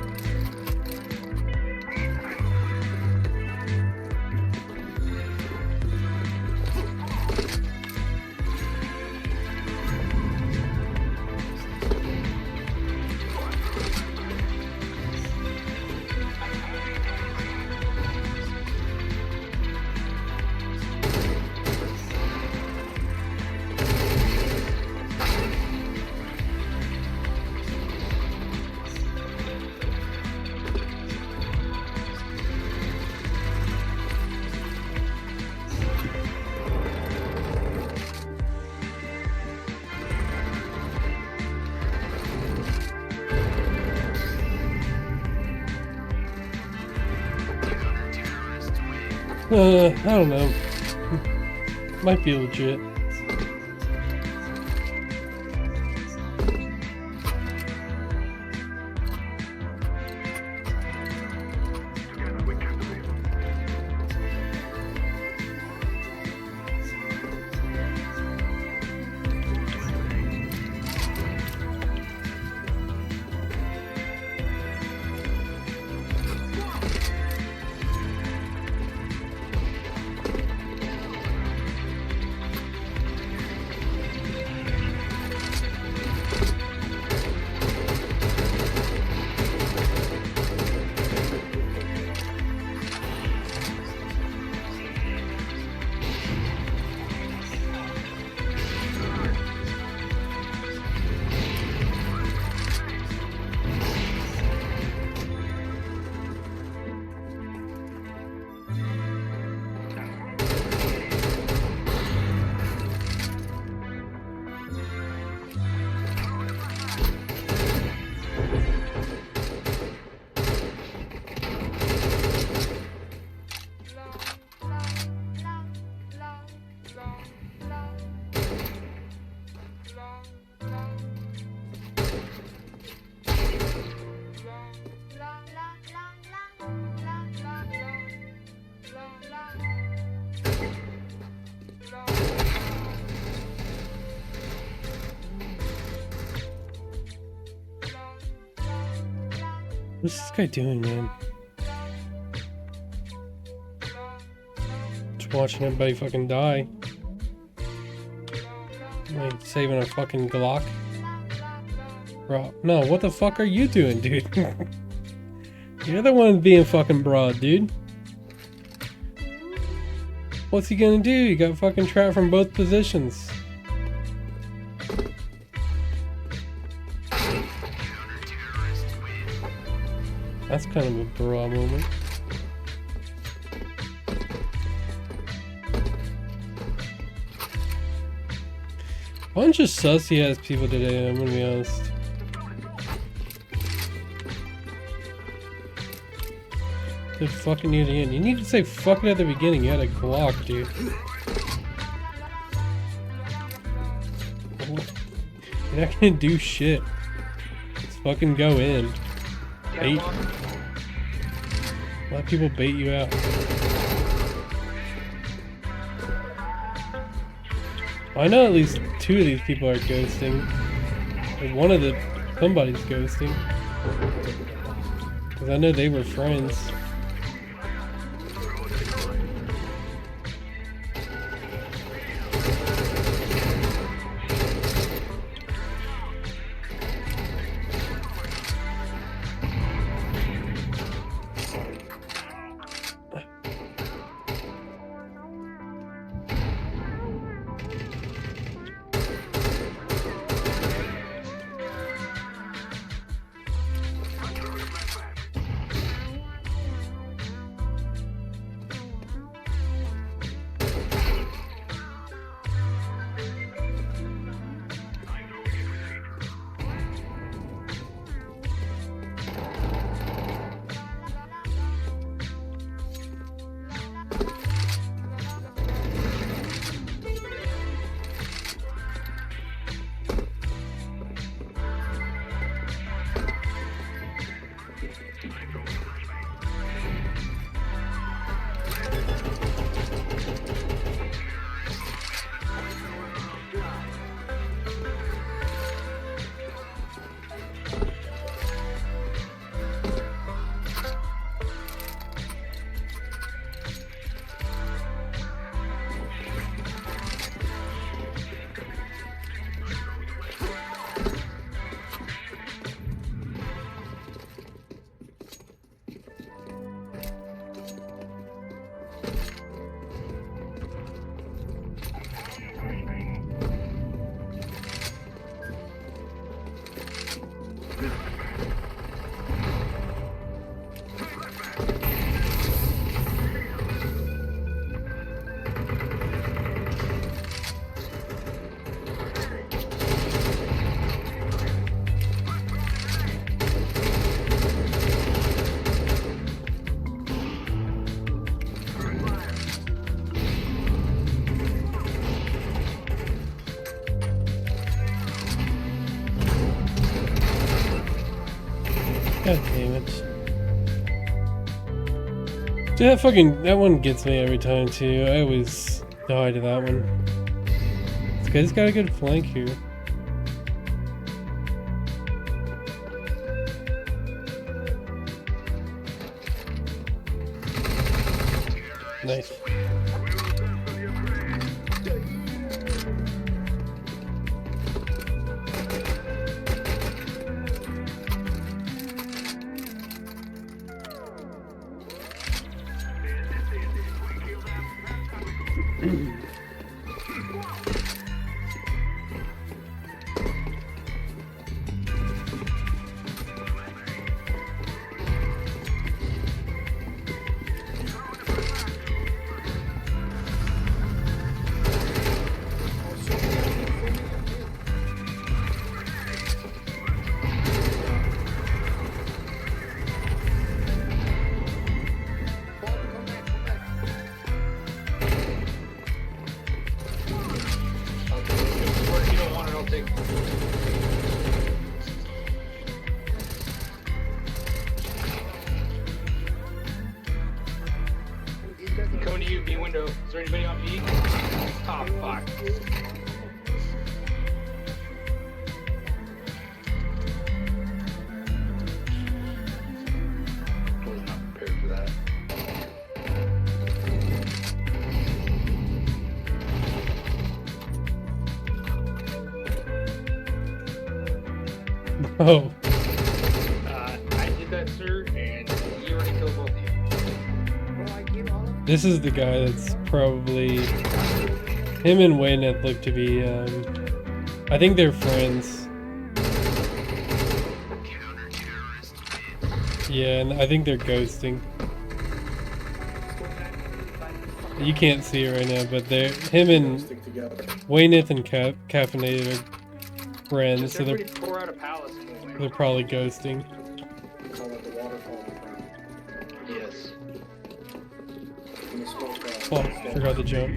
I don't know. Might be legit. What's this guy doing, man? Just watching everybody fucking die. Like, saving a fucking Glock. Bro, no, what the fuck are you doing, dude? You're the one being fucking broad, dude. What's he gonna do? You got fucking trapped from both positions. That's kind of a broad moment. Bunch of sussy ass people today, I'm gonna be honest. Good fucking near the end. You need to say fuck it at the beginning. You had a Glock, dude. You're not gonna do shit. Just fucking go in. Bait. Let people bait you out. I know at least 2 of these people are ghosting. And one of somebody's ghosting. Because I know they were friends. Dude, that one gets me every time too. I always die to that one. This guy's got a good flank here. Nice. Coming to you, B window. Is there anybody on B? Oh, fuck. I was not prepared for that. Oh. I did that, sir, and you already killed both of you. This is the guy that's probably... Him and Wayneth look to be, I think they're friends. Yeah, and I think they're ghosting. You can't see it right now, but they're... Him and Wayneth and Caffeinated are friends, so they're probably ghosting. Yes. Oh, forgot to jump.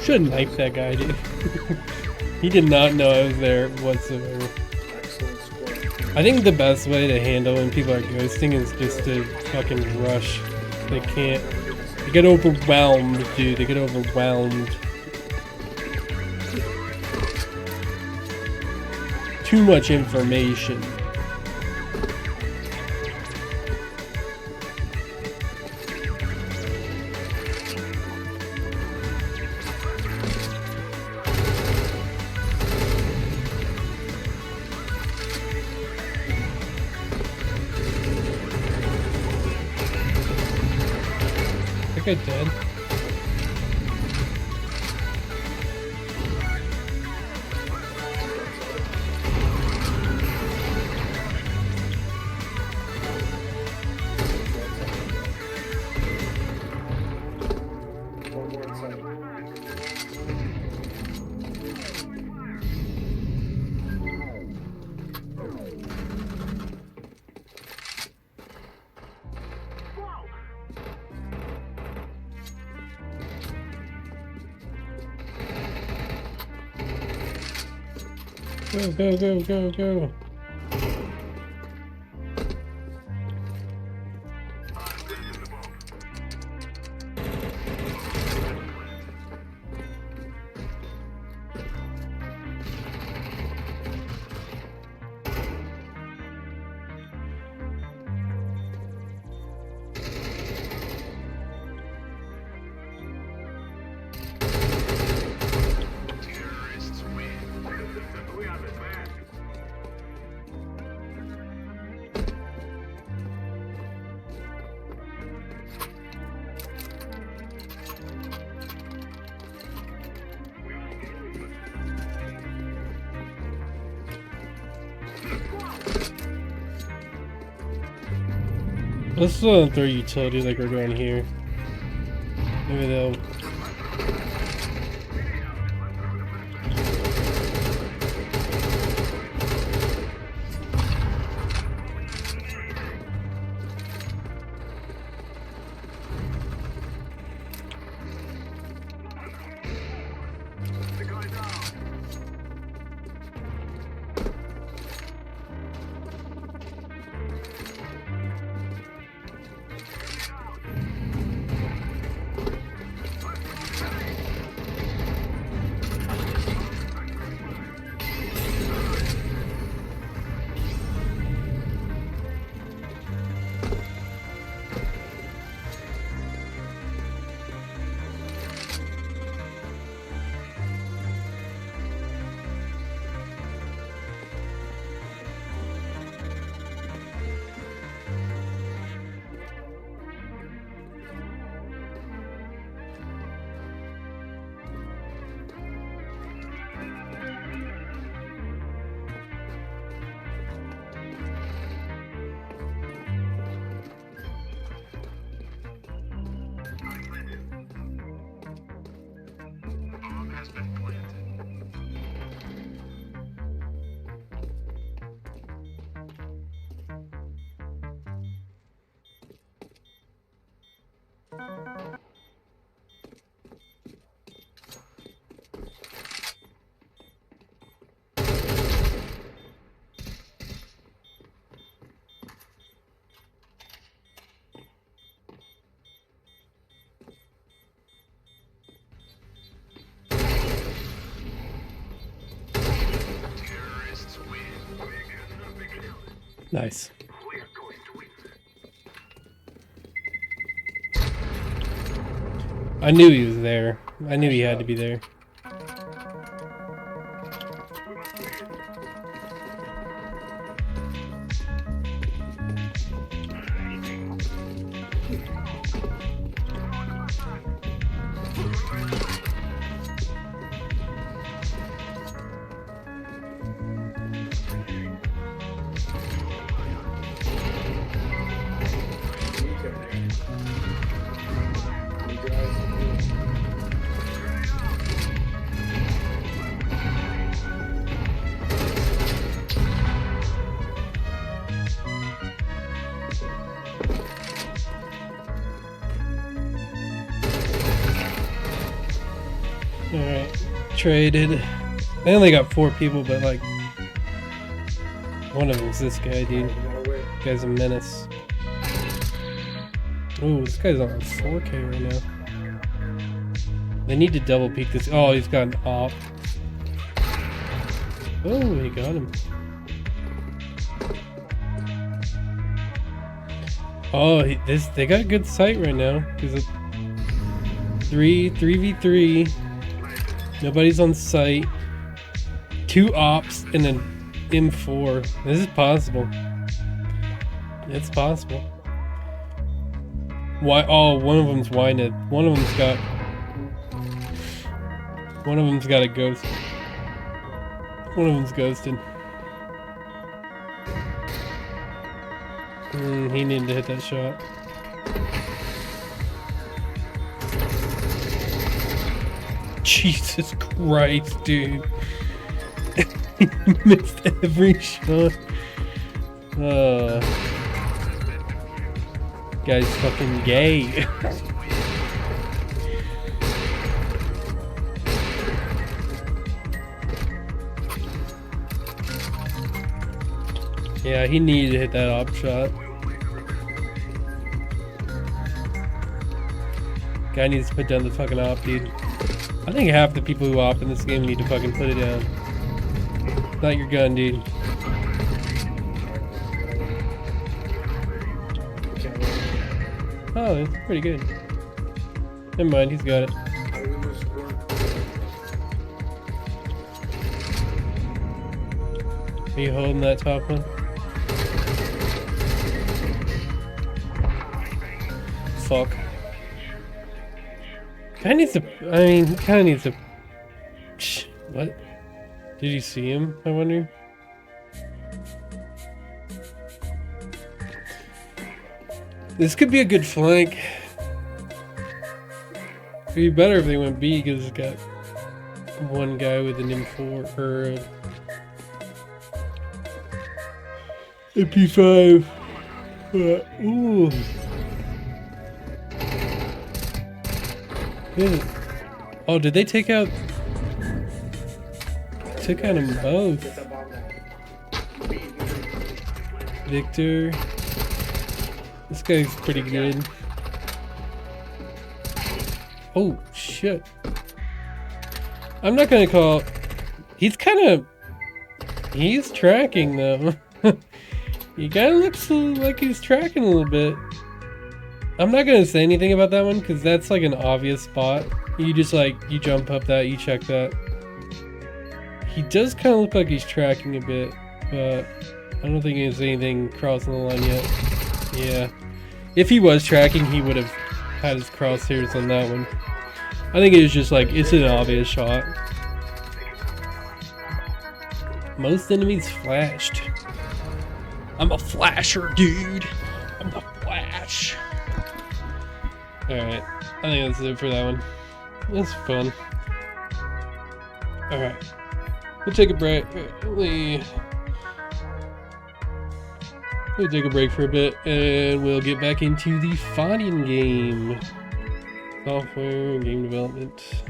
Should have knifed that guy, dude. He did not know I was there whatsoever. I think the best way to handle when people are ghosting is just to fucking rush. They can't. They get overwhelmed, dude. They get overwhelmed. Too much information. I think I did. Go, go, go, go, go. Terrorists win. Let's throw utility like we're doing here. Maybe they'll. Nice. I knew he was there. I knew he had to be there. Alright, traded. They only got 4 people, but like, one of them's this guy, dude. This guy's a menace. Ooh, this guy's on 4K right now. They need to double peek this. Oh, he's got an op. Oh, he got him. Oh, they got a good sight right now because it's 3v3. Nobody's on site. 2 ops and an M4. This is possible. It's possible. Why? Oh, one of them's winded. One of them's got a ghost. One of them's ghosted. He needed to hit that shot. Jesus Christ, dude. He missed every shot. Guy's fucking gay. Yeah, he needed to hit that op shot. Guy needs to put down the fucking op, dude. I think half the people who op in this game need to fucking put it down. Not your gun, dude. Oh, it's pretty good. Never mind, he's got it. Are you holding that top one? Fuck. Kinda needs to. I mean, he kinda needs to. What? Did you see him? I wonder. This could be a good flank. It'd be better if they went B because it's got one guy with an M4 or MP5. Ooh. Yeah. Oh, did they take out? Took out them both. Victor. This guy's pretty good. Oh, shit. I'm not gonna call... He's tracking, though. He kinda looks like he's tracking a little bit. I'm not gonna say anything about that one, because that's like an obvious spot. You just you jump up that, you check that. He does kind of look like he's tracking a bit, but I don't think there's anything crossing the line yet. Yeah. If he was tracking, he would have had his crosshairs on that one. I think it was just it's an obvious shot. Most enemies flashed. I'm a flasher, dude. I'm the Flash. Alright. I think that's it for that one. That's fun. Alright. We'll take a break. We'll take a break for a bit, and we'll get back into the Faudian game. Software, game development.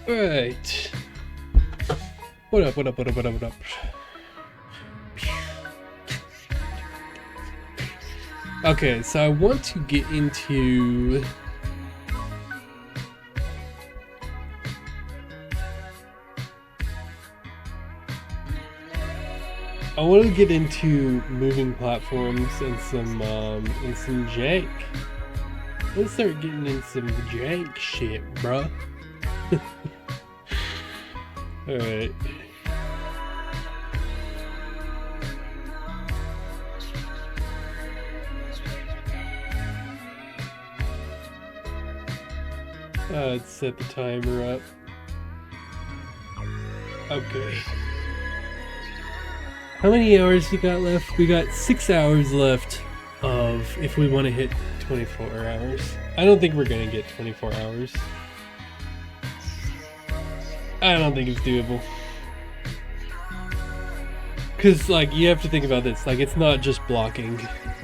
Alright. What up, what up, what up, what up, what up? Okay, so I want to get into... I want to get into moving platforms and some jank. Let's start getting in some jank shit, bruh. Alright. Let's set the timer up. Okay. How many hours we got left? We got 6 hours left of if we want to hit 24 hours. I don't think we're gonna get 24 hours. I don't think it's doable. Cause you have to think about this. It's not just blocking.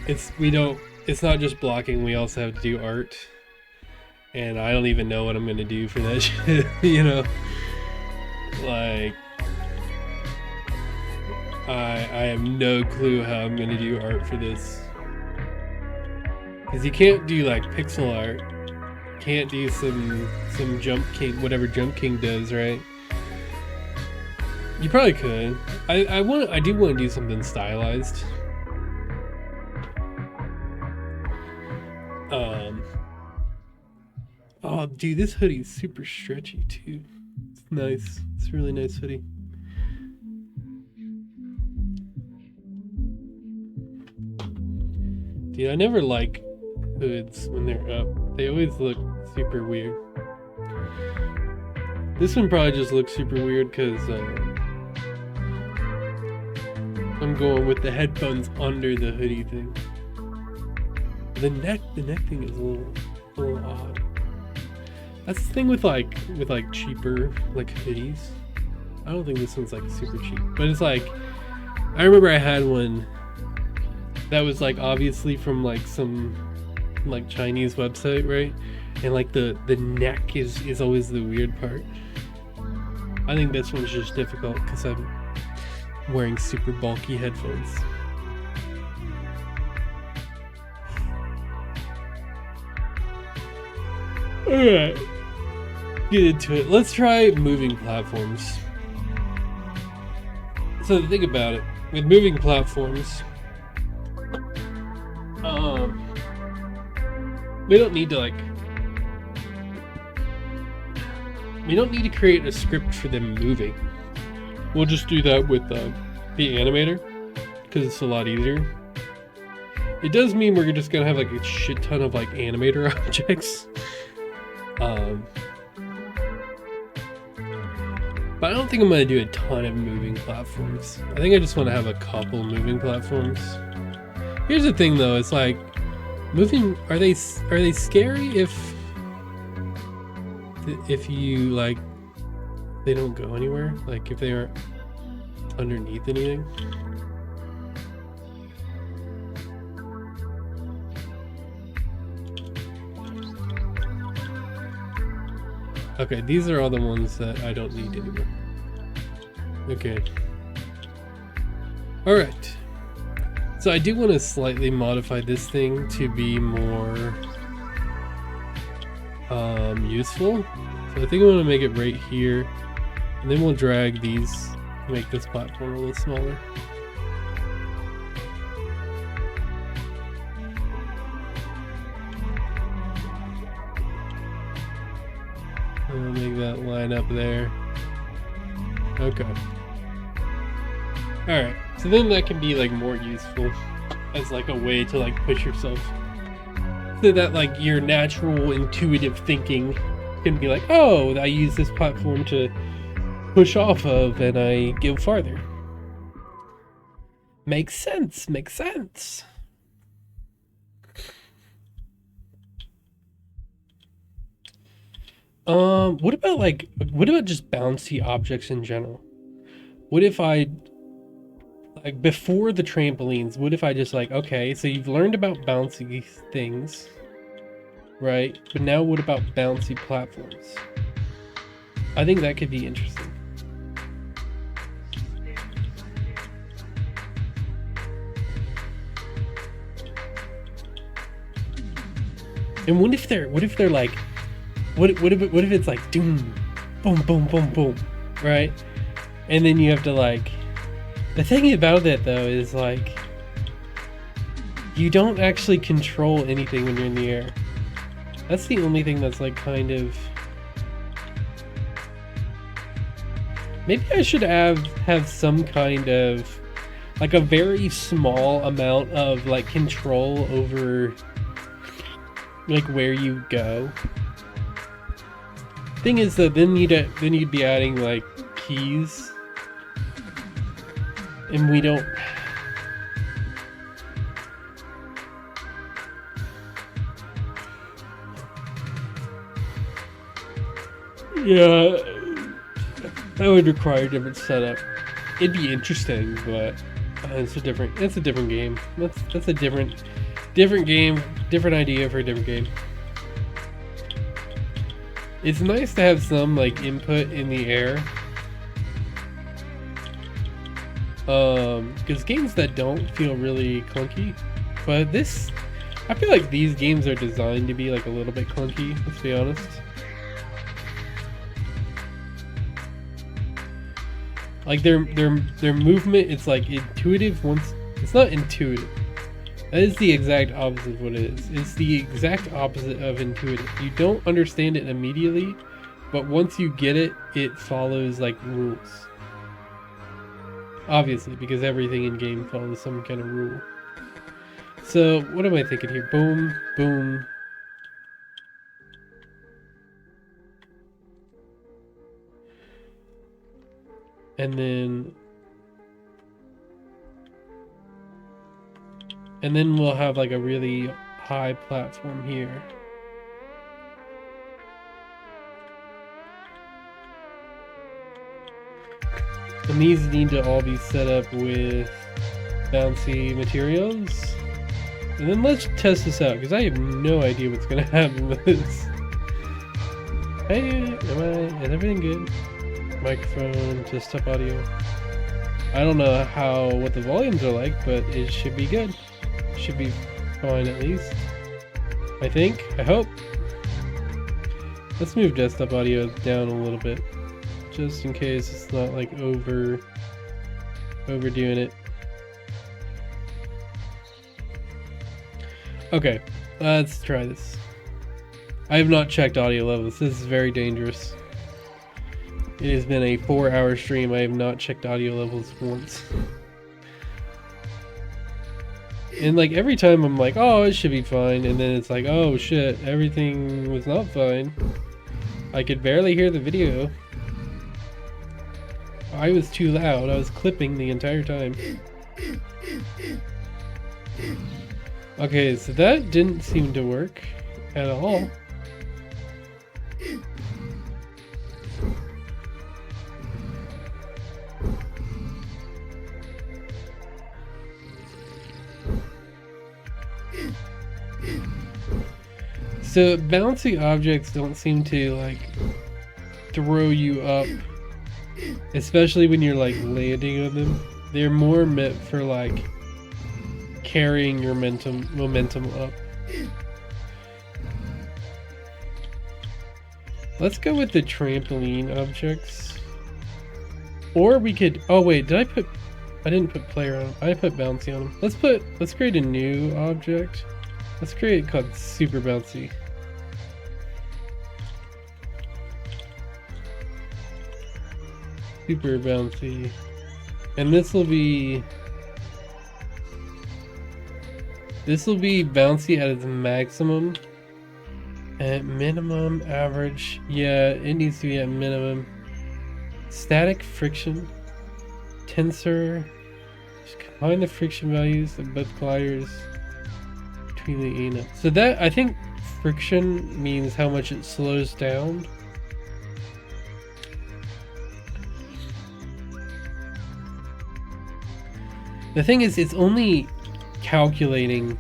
It's not just blocking, we also have to do art. And I don't even know what I'm gonna do for that shit, you know? I have no clue how I'm gonna do art for this. Cause you can't do pixel art. Can't do some Jump King, whatever Jump King does, right? You probably could. I do want to do something stylized. Oh, dude, this hoodie's super stretchy too. It's nice. It's a really nice hoodie. Dude, I never like hoods when they're up. They always look super weird. This one probably just looks super weird because I'm going with the headphones under the hoodie thing. The neck thing is a little odd. That's the thing with like cheaper like hoodies. I don't think this one's like super cheap, but it's like, I remember I had one that was like obviously from like some like Chinese website, right? And like the neck is always the weird part. I think this one's just difficult because I'm wearing super bulky headphones. Alright, get into it. Let's try moving platforms. So the thing about it, with moving platforms, we don't need to create a script for them moving. We'll just do that with the animator because it's a lot easier. It does mean we're just gonna have like a shit ton of like animator objects. But I don't think I'm gonna do a ton of moving platforms. I think I just want to have a couple moving platforms. Here's the thing though, it's like moving, are they scary if you like they don't go anywhere, like if they aren't underneath anything? Okay, these are all the ones that I don't need anymore. Okay. Alright. So I do want to slightly modify this thing to be more useful. So I think I want to make it right here. And then we'll drag these to make this platform a little smaller. I'll make that line up there. Okay. Alright, so then that can be like more useful as like a way to like push yourself. So that like your natural intuitive thinking can be like, oh, I use this platform to push off of and I go farther. Makes sense, makes sense. What about just bouncy objects in general? What if I, like before the trampolines, what if I just like, okay, so you've learned about bouncy things, right? But now what about bouncy platforms? I think that could be interesting. And what if they're like, what if it's like doom, boom, boom, boom, boom, right? And then you have to like, the thing about that though is like, you don't actually control anything when you're in the air. That's the only thing that's like kind of, maybe I should have some kind of like a very small amount of like control over like where you go. Thing is that then you'd be adding like keys, and we don't. Yeah, that would require a different setup. It'd be interesting, but it's a different game. That's a different game, different idea for a different game. It's nice to have some like input in the air. Because games that don't feel really clunky, but this, I feel like these games are designed to be like a little bit clunky, let's be honest. Like their movement, it's like intuitive once, it's not intuitive. That is the exact opposite of what it is. It's the exact opposite of intuitive. You don't understand it immediately, but once you get it, it follows like rules. Obviously, because everything in game follows some kind of rule. So what am I thinking here? Boom, boom. And then we'll have like a really high platform here. And these need to all be set up with bouncy materials. And then let's test this out, because I have no idea what's gonna happen with this. Hey, is everything good? Microphone, desktop audio. I don't know what the volumes are like, but it should be good. Should be fine at least. I think, I hope. Let's move desktop audio down a little bit, just in case it's not like overdoing it. Okay, let's try this. I have not checked audio levels. This is very dangerous. It has been a 4-hour stream. I have not checked audio levels once. And like every time I'm like, oh, it should be fine. And then it's like, oh shit, everything was not fine. I could barely hear the video. I was too loud. I was clipping the entire time. Okay, so that didn't seem to work at all. So bouncy objects don't seem to like throw you up, especially when you're like landing on them. They're more meant for like carrying your momentum up. Let's go with the trampoline objects. Or we could, oh wait, I didn't put player on them. I put bouncy on them. Let's create a new object. Let's create it called super bouncy. Super bouncy. And this will be bouncy at its maximum. At minimum, average. Yeah, it needs to be at minimum. Static friction. Tensor. Just combine the friction values of both gliders between the A and F. So that, I think friction means how much it slows down. The thing is, it's only calculating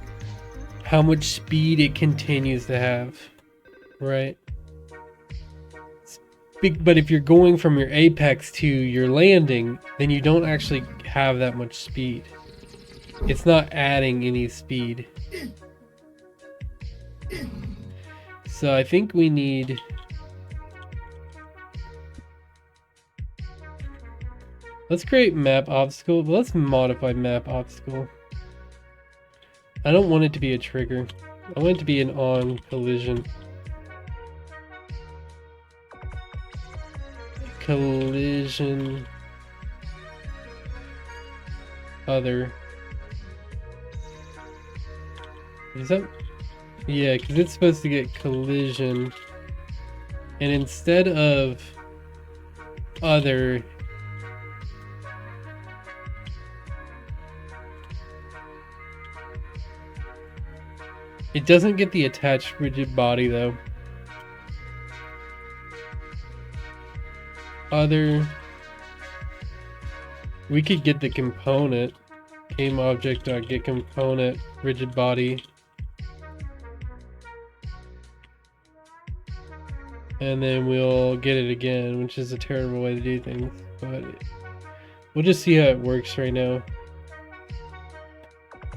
how much speed it continues to have, right? But if you're going from your apex to your landing, then you don't actually have that much speed. It's not adding any speed. So I think we need... Let's create map obstacle, but let's modify map obstacle. I don't want it to be a trigger. I want it to be an on collision. Collision. Other. Is that? Yeah, because it's supposed to get collision. And instead of other, it doesn't get the attached rigid body though. Other, we could get the component. Game object get component rigid body. And then we'll get it again, which is a terrible way to do things, but we'll just see how it works right now.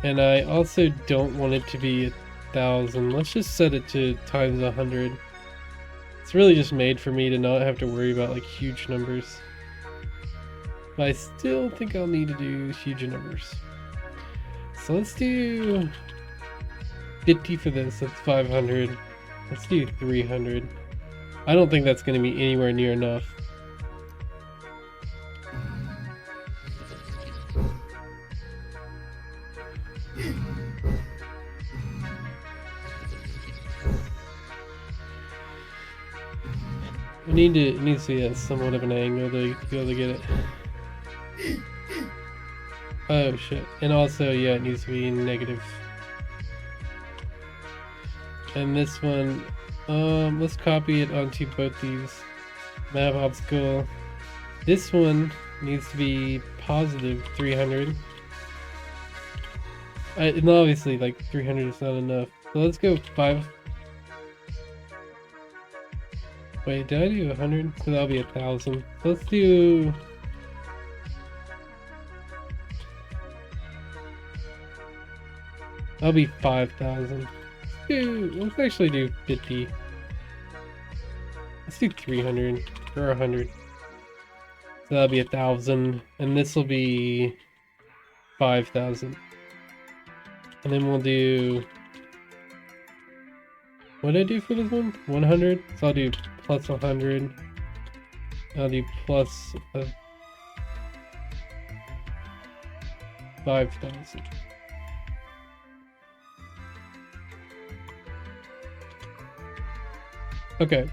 And I also don't want it to be 1,000. Let's just set it to times 100. It's really just made for me to not have to worry about like huge numbers. But I still think I'll need to do huge numbers. So let's do 50 for this, that's 500. Let's do 300. I don't think that's going to be anywhere near enough. It needs to be at somewhat of an angle to be able to get it. Oh shit. And also, yeah, it needs to be negative. And this one, let's copy it onto both these. Map obstacle. This one needs to be positive 300. And obviously, like 300 is not enough. So let's go 5. Wait, did I do 100? So that'll be 1,000. So let's do. That'll be 5,000. Let's actually do 50. Let's do 300 or 100. So that'll be 1,000, and this will be 5,000. And then we'll do. What did I do for this one? 100. So I'll do plus 100. I'll do plus 5,000. Okay.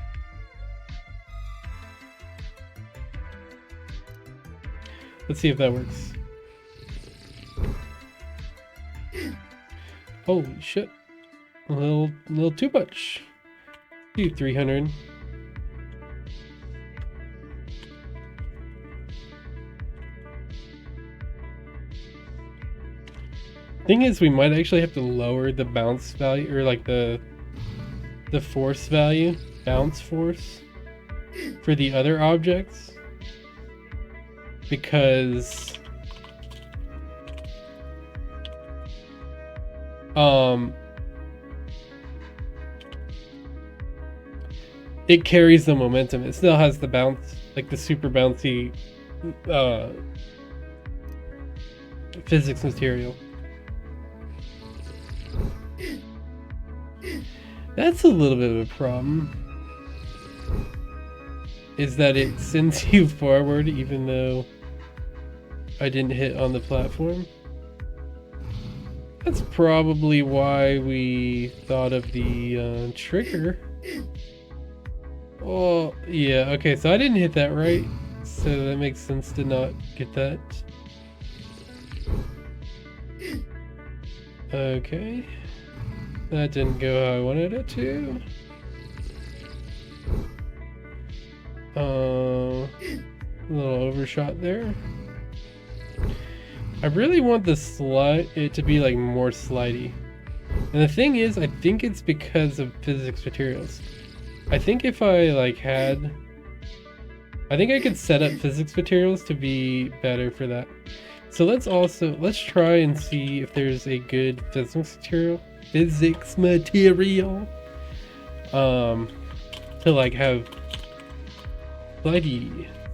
Let's see if that works. Holy shit. A little too much. Do 300. Thing is, we might actually have to lower the bounce value, or like the force value, bounce force, for the other objects, because it carries the momentum. It still has the bounce, like the super bouncy physics material. That's a little bit of a problem, is that it sends you forward even though I didn't hit on the platform. That's probably why we thought of the trigger. Oh, yeah, okay, so I didn't hit that right, so that makes sense to not get that. Okay. That didn't go how I wanted it to. A little overshot there. I really want the slide, it to be like more slidey. And the thing is, I think it's because of physics materials. I think if I like had, I think I could set up physics materials to be better for that. So let's try and see if there's a good physics material to like have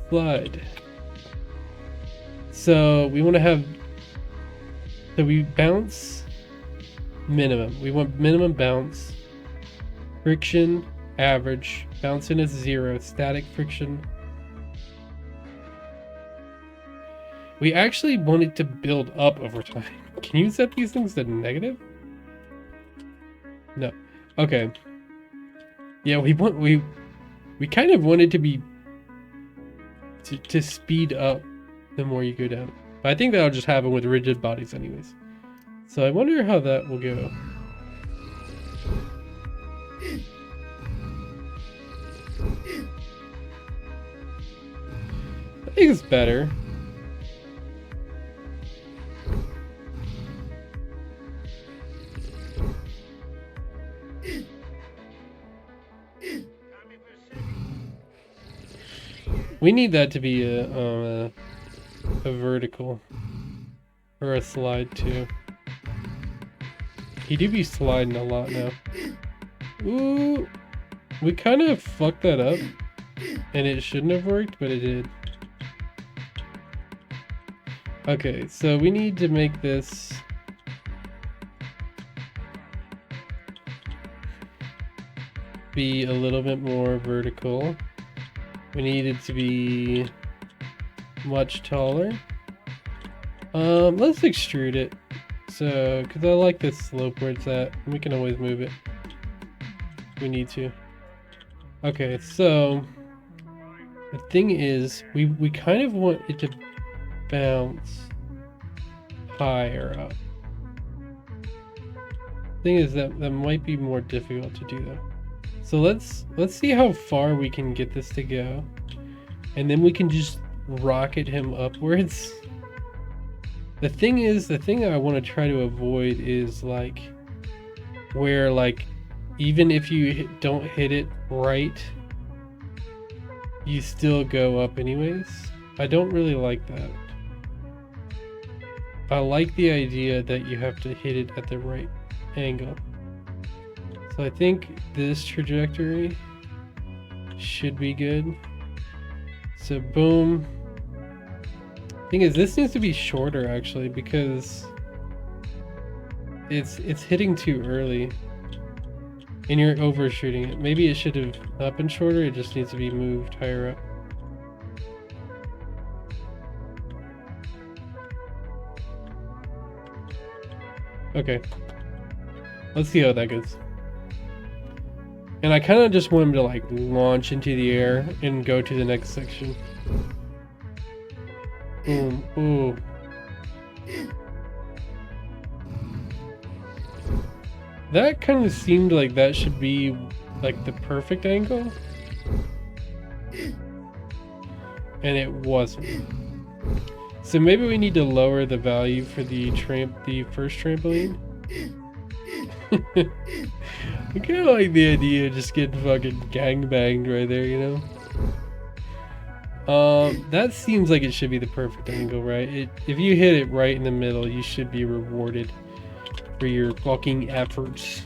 slide. So we want to have, so we bounce minimum. We want minimum bounce, friction average, bouncing is 0, static friction. We actually want it to build up over time. Can you set these things to negative? No. Okay. Yeah, we kind of want it to be to speed up the more you go down. But I think that'll just happen with rigid bodies anyways. So I wonder how that will go. I think it's better. We need that to be a vertical or a slide too. He do be sliding a lot now. Ooh, we kind of fucked that up, and it shouldn't have worked, but it did. Okay, so we need to make this be a little bit more vertical. We need it to be much taller. Let's extrude it. So, because I like this slope where it's at. We can always move it if we need to. Okay, so The thing is, we kind of want it to bounce higher up. Thing is that might be more difficult to do though. So let's see how far we can get this to go, and then we can just rocket him upwards. The thing is, the thing I want to try to avoid is like where like even if you don't hit it right, you still go up anyways. I don't really like that. I like the idea that you have to hit it at the right angle. So I think this trajectory should be good. So boom. Thing is, this needs to be shorter actually because it's hitting too early and you're overshooting it. Maybe it should have not been shorter, it just needs to be moved higher up. Okay, let's see how that goes. And I kind of just want him to like launch into the air and go to the next section. Boom. Ooh. That kind of seemed like that should be like the perfect angle. And it wasn't. So maybe we need to lower the value for the first trampoline. I kind of like the idea of just getting fucking gangbanged right there, you know? That seems like it should be the perfect angle, right? If you hit it right in the middle, you should be rewarded for your fucking efforts.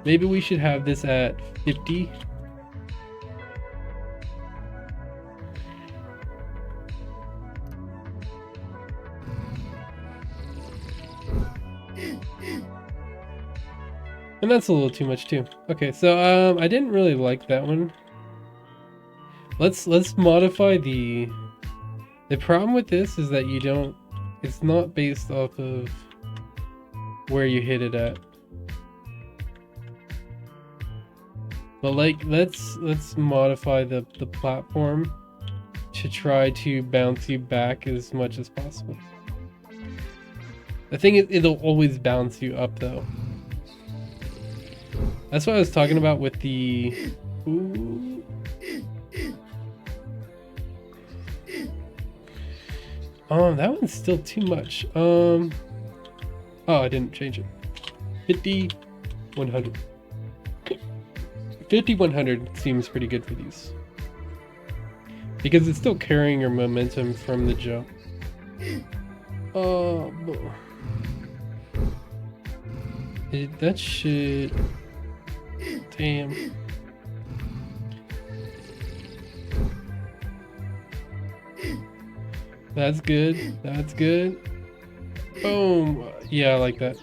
Maybe we should have this at 50. And that's a little too much too. Okay, so I didn't really like that one. Let's modify the problem with this is that it's not based off of where you hit it at. But like let's modify the platform to try to bounce you back as much as possible. The thing is, it'll always bounce you up though. That's what I was talking about with the... Ooh. That one's still too much. Oh, I didn't change it. 50-100. 50-100 seems pretty good for these. Because it's still carrying your momentum from the jump. That shit... Damn. That's good. That's good. Boom. Yeah, I like that.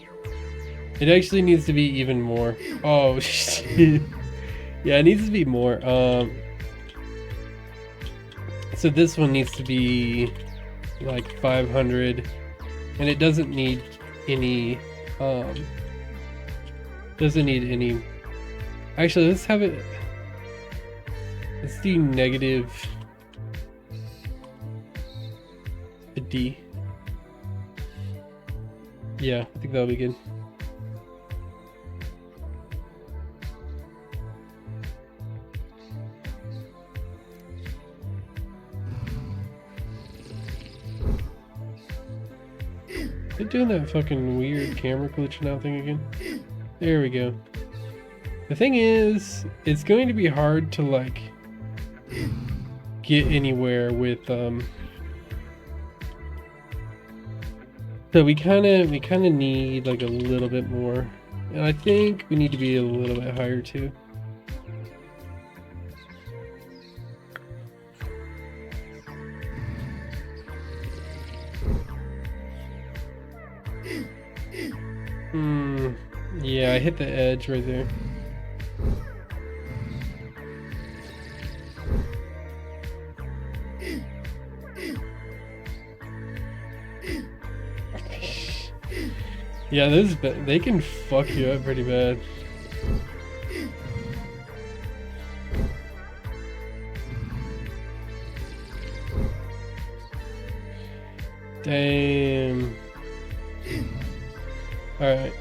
It actually needs to be even more. Oh, shit. Yeah, it needs to be more. So this one needs to be like 500. And it doesn't need any... Actually, let's have it... Let's do negative... a D. Yeah, I think that'll be good. They're doing that fucking weird camera glitching out thing again. There we go. The thing is, it's going to be hard to like get anywhere with so we kind of need like a little bit more, and I think we need to be a little bit higher too. Yeah, I hit the edge right there. Yeah, they can fuck you up pretty bad. Damn. Alright.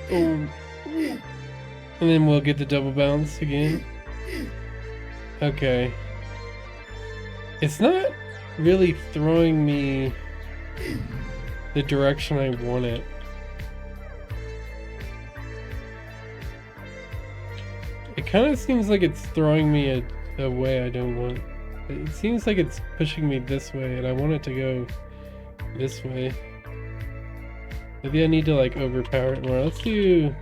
Oh. And then we'll get the double bounce again. Okay. It's not really throwing me the direction I want it. It kind of seems like it's throwing me a way I don't want. It seems like it's pushing me this way, and I want it to go this way. Maybe I need to like overpower it more. Let's do...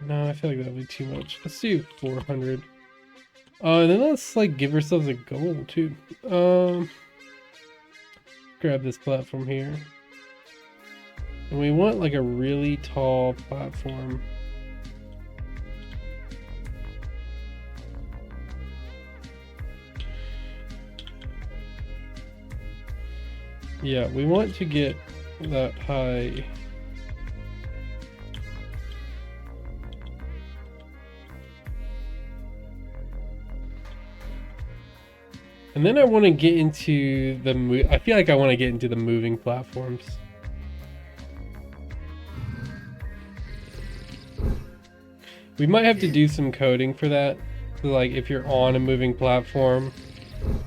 No, I feel like that would be too much. Let's do 400. And then let's like give ourselves a goal too. Grab this platform here. And we want like a really tall platform. Yeah, we want to get that high. And then I want to get into the I feel like I want to get into the moving platforms. We might have to do some coding for that. So like if you're on a moving platform,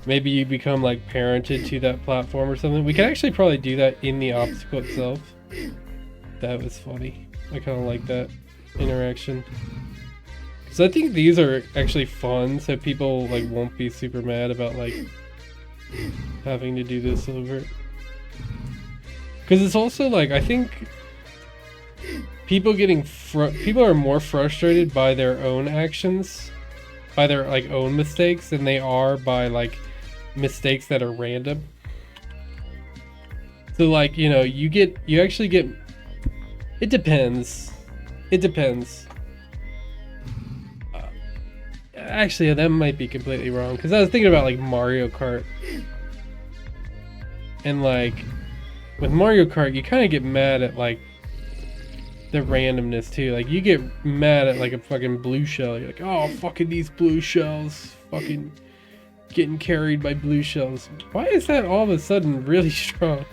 maybe you become like parented to that platform or something. We can actually probably do that in the obstacle itself. That was funny. I kind of like that interaction. So I think these are actually fun, so people like won't be super mad about like having to do this over. Because it's also like, I think people people are more frustrated by their own actions, by their like own mistakes, than they are by like mistakes that are random. So like, you know, you actually get, it depends. It depends. Actually, that might be completely wrong, because I was thinking about like Mario Kart. And like with Mario Kart, you kind of get mad at like the randomness too. Like you get mad at like a fucking blue shell. You're like, oh, fucking these blue shells, fucking getting carried by blue shells. Why is that all of a sudden really strong?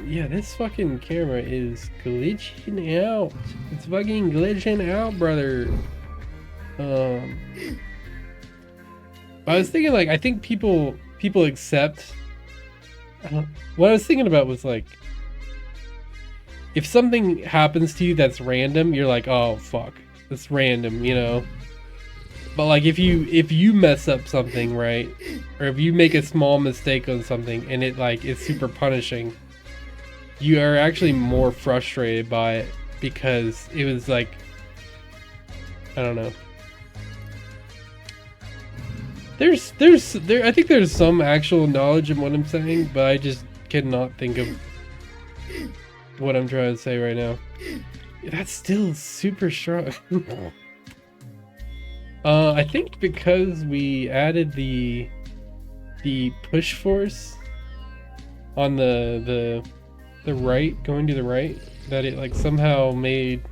Yeah, this fucking camera is glitching out. It's fucking glitching out, brother. I was thinking like, I think people accept. What I was thinking about was like, if something happens to you that's random, you're like, oh fuck, it's random, you know. But like if you mess up something, right, or if you make a small mistake on something and it like is super punishing, you are actually more frustrated by it because it was like, I don't know. I think there's some actual knowledge in what I'm saying, but I just cannot think of what I'm trying to say right now. That's still super strong. I think because we added the push force on the right, going to the right, that it like somehow made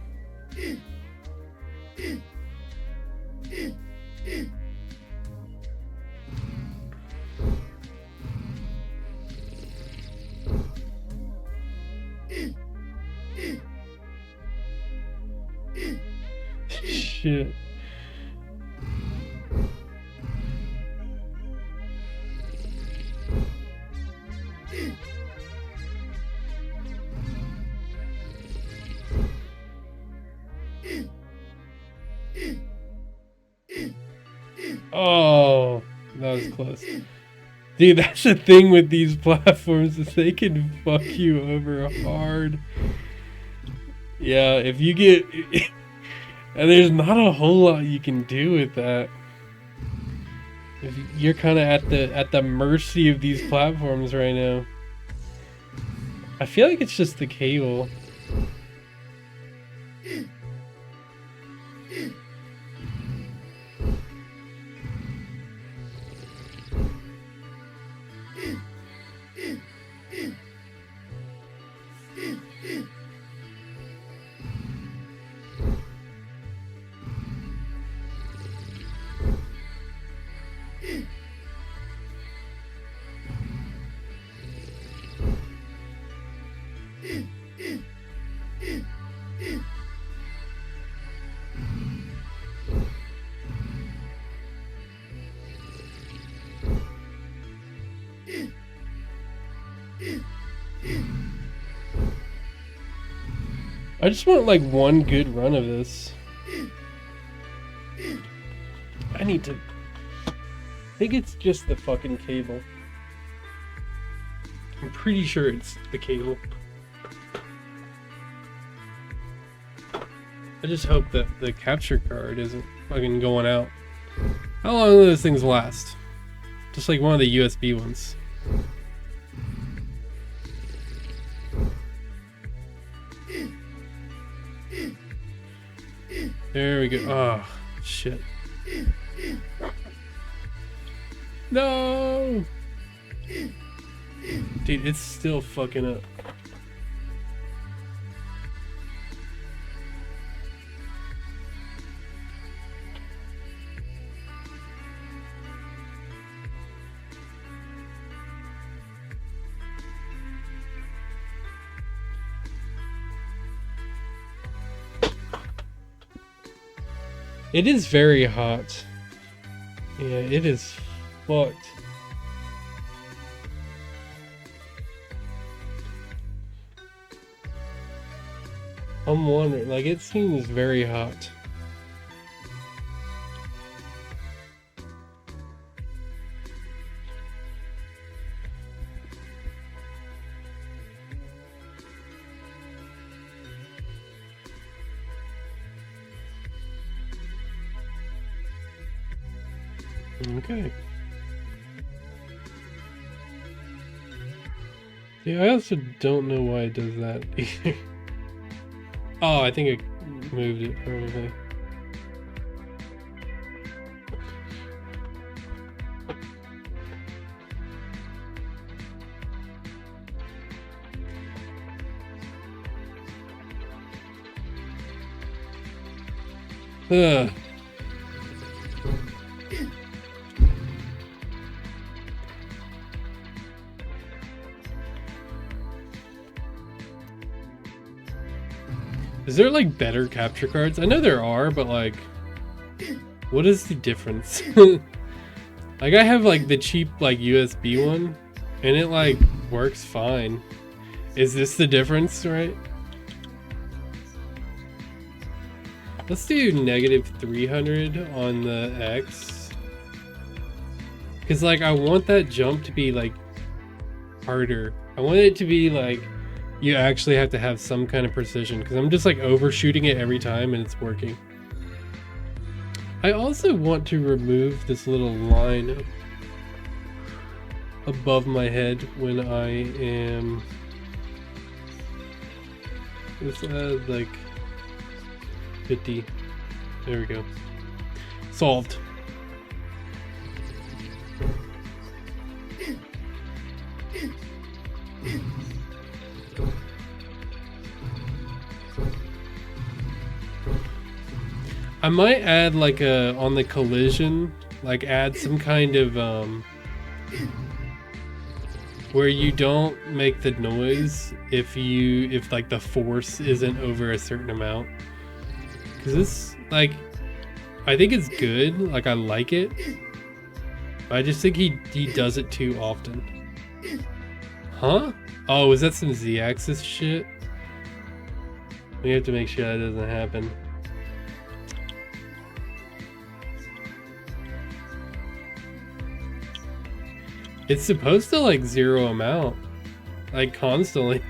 shit. Oh, that was close. Dude, that's the thing with these platforms, is they can fuck you over hard. Yeah, if you get... and there's not a whole lot you can do with that. You're kind of at the mercy of these platforms right now. I feel like it's just the cable. I just want like one good run of this. I need to... I think it's just the fucking cable. I'm pretty sure it's the cable. I just hope that the capture card isn't fucking going out. How long do those things last? Just like one of the USB ones. There we go. Oh, shit. No! Dude, it's still fucking up. It is very hot. Yeah, it is fucked. I'm wondering, like, it seems very hot. Okay. Yeah, I also don't know why it does that either. Oh, I think it moved it probably. Ugh. Is there like better capture cards? I know there are, but like, what is the difference? Like I have like the cheap like USB one and it like works fine. Is this the difference, right? Let's do negative 300 on the X. Cause like I want that jump to be like harder. I want it to be like you actually have to have some kind of precision because I'm just like overshooting it every time and it's working. I also want to remove this little line above my head when I am... Let's add like 50. There we go. Solved. I might add like a, on the collision, like add some kind of, where you don't make the noise if like the force isn't over a certain amount. Cause this, like, I think it's good, like I like it. But I just think he does it too often. Huh? Oh, is that some Z-axis shit? We have to make sure that doesn't happen. It's supposed to like zero him out, like constantly.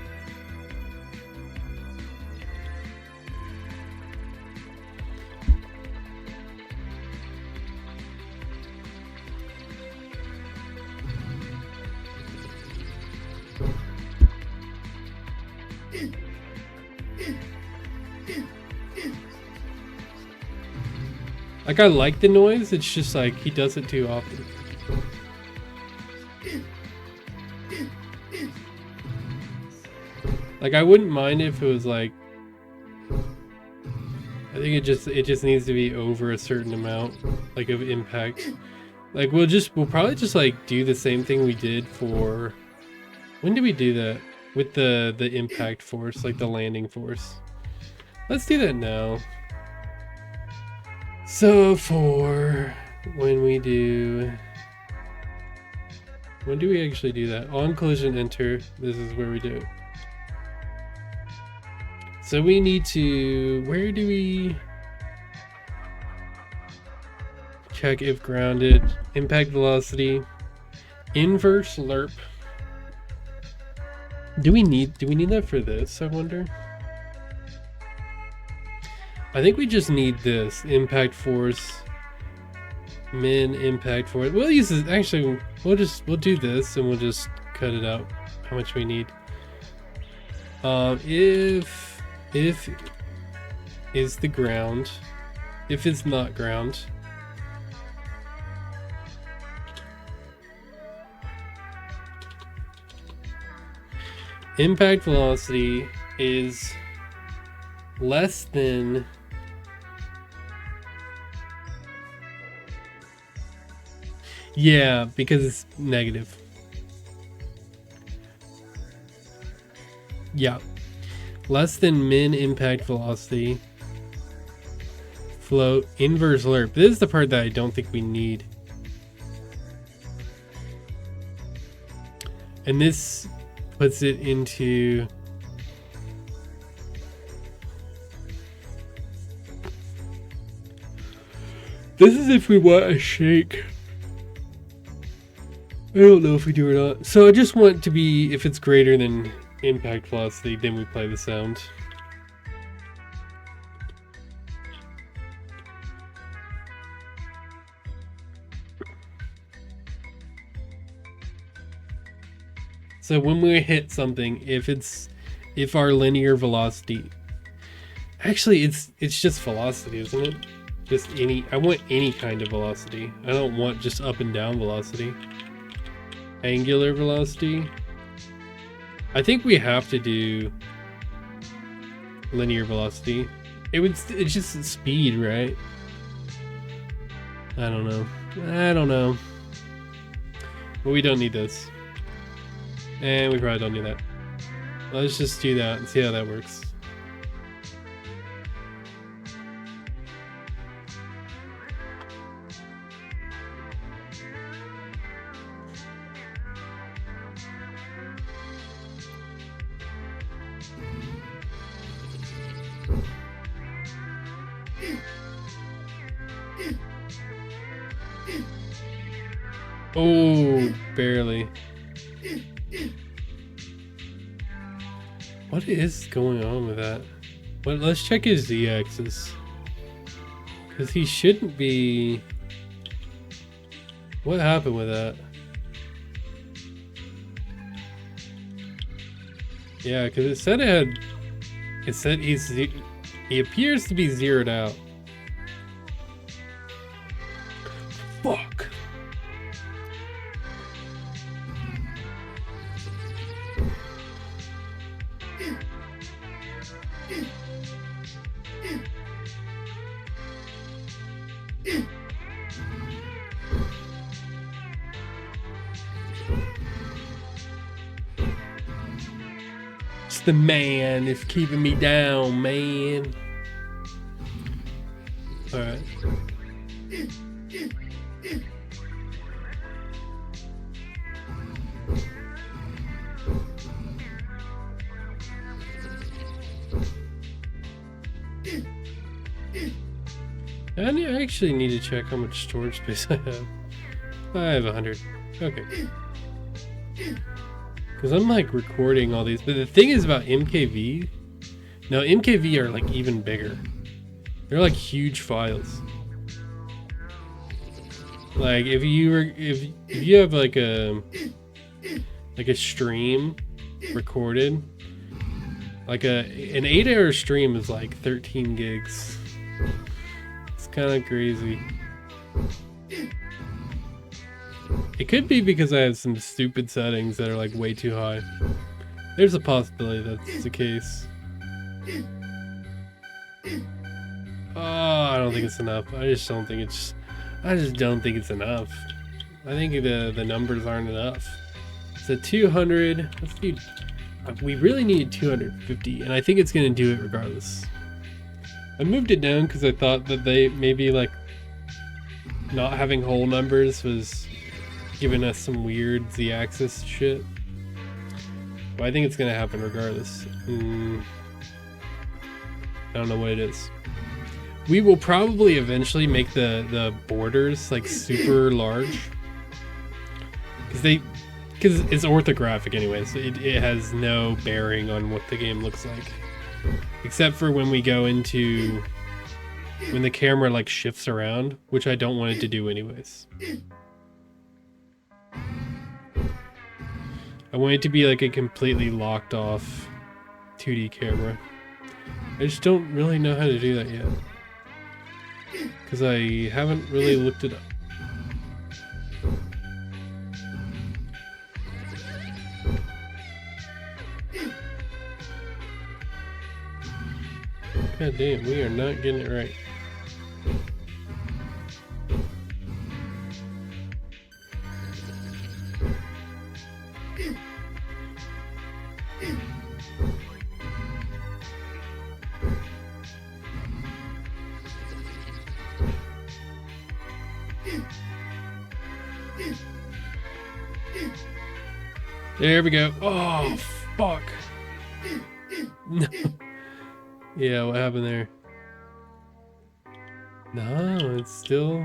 Like I like the noise, it's just like he does it too often. Like, I wouldn't mind if it was like, I think it just needs to be over a certain amount, like, of impact. Like, we'll probably just like do the same thing we did for, when did we do that? With the impact force, like the landing force. Let's do that now. So for when do we actually do that? On collision enter, this is where we do it. So we need to, where do we check if grounded, impact velocity, inverse lerp. Do we need that for this, I wonder? I think we just need this impact force, min impact force. We'll use this, actually we'll do this and we'll just cut it out how much we need. If is the ground, if it's not ground, impact velocity is less than because it's negative. Yeah. Less than min impact velocity. Float inverse lerp. This is the part that I don't think we need. And this puts it into this is if we want a shake. I don't know if we do or not. So I just want to be, if it's greater than impact velocity, then we play the sound. So when we hit something, if our linear velocity, actually it's just velocity, isn't it? Just I want any kind of velocity. I don't want just up and down velocity. Angular velocity. I think we have to do linear velocity. It's just speed, right? I don't know. But we don't need this. And we probably don't need that. Let's just do that and see how that works. Oh, barely. What is going on with that? Well, let's check his z-axis. Because he shouldn't be... What happened with that? Yeah, because it said he appears to be zeroed out. Fuck. The man is keeping me down, man. All right. I actually need to check how much storage space I have. I have 100. Okay. Because I'm like recording all these, but the thing is about MKV, now MKV are like even bigger. They're like huge files. Like if you have like a stream recorded, like an 8-hour stream is like 13 gigs. It's kind of crazy. It could be because I have some stupid settings that are like way too high. There's a possibility that's the case. Oh, I don't think it's enough. I just don't think it's enough. I think the numbers aren't enough. So 200. Let's do. We really needed 250, and I think it's gonna do it regardless. I moved it down because I thought that they maybe like not having whole numbers was giving us some weird z-axis shit. But I think it's gonna happen regardless. I don't know what it is. We will probably eventually make the borders like super large because it's orthographic anyway, so it has no bearing on what the game looks like, except for when we go into when the camera like shifts around, which I don't want it to do anyways. I want it to be like a completely locked off 2D camera. I just don't really know how to do that yet, because I haven't really looked it up. God damn, we are not getting it right. There we go. Oh, fuck. No. Yeah, what happened there? No, it's still...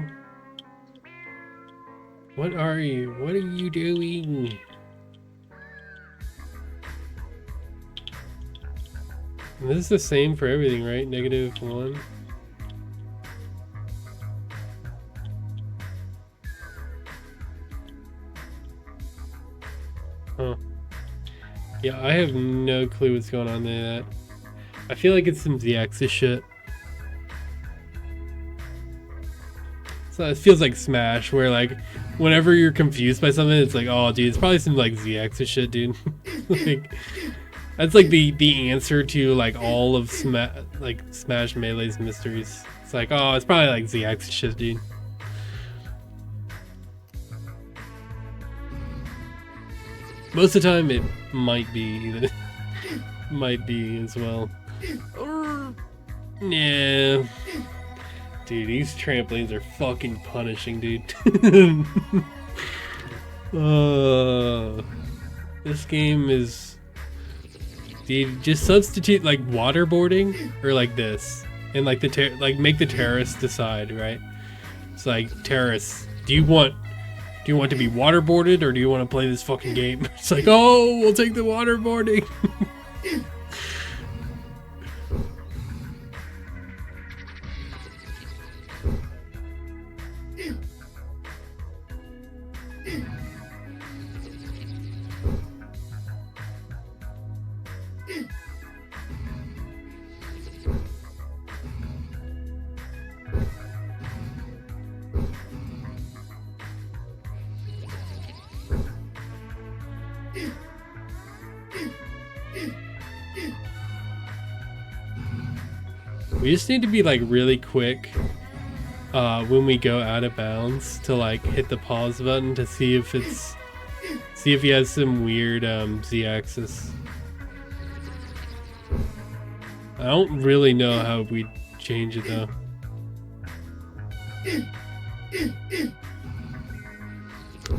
What are you? What are you doing? And this is the same for everything, right? -1. Huh. Yeah, I have no clue what's going on there. I feel like it's some z-axis shit. So it feels like Smash, where like whenever you're confused by something, it's like, oh dude, it's probably some like z-axis shit, dude. Like that's like the answer to like all of Smash Melee's mysteries. It's like, oh, it's probably like z-axis shit, dude. Most of the time, it might be even. Might be as well. Yeah. Dude, these trampolines are fucking punishing, dude. This game is... Dude, just substitute like waterboarding or like this. And like make the terrorists decide, right? It's like, terrorists, do you want to be waterboarded or do you want to play this fucking game? It's like, oh, we'll take the waterboarding. We just need to be like really quick when we go out of bounds to like hit the pause button to see if he has some weird z-axis. I don't really know how we change it though.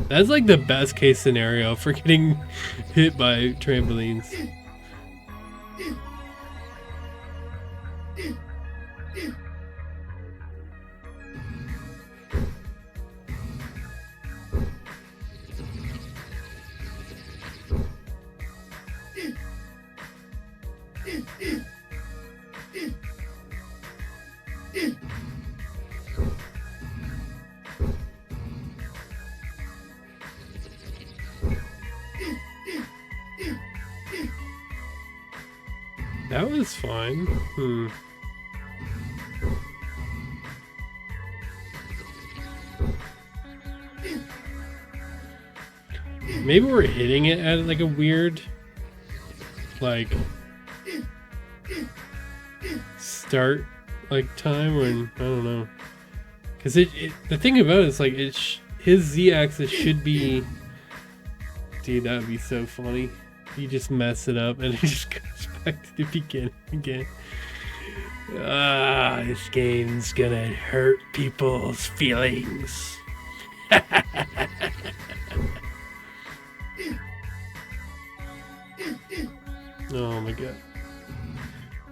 That's like the best case scenario for getting hit by trampolines. That was fine. Maybe we're hitting it at like a weird like start like time, or I don't know, because the thing about it is like his z-axis should be, dude, that would be so funny. You just mess it up and it just goes back to the beginning again. Ah, this game's gonna hurt people's feelings. Oh my god.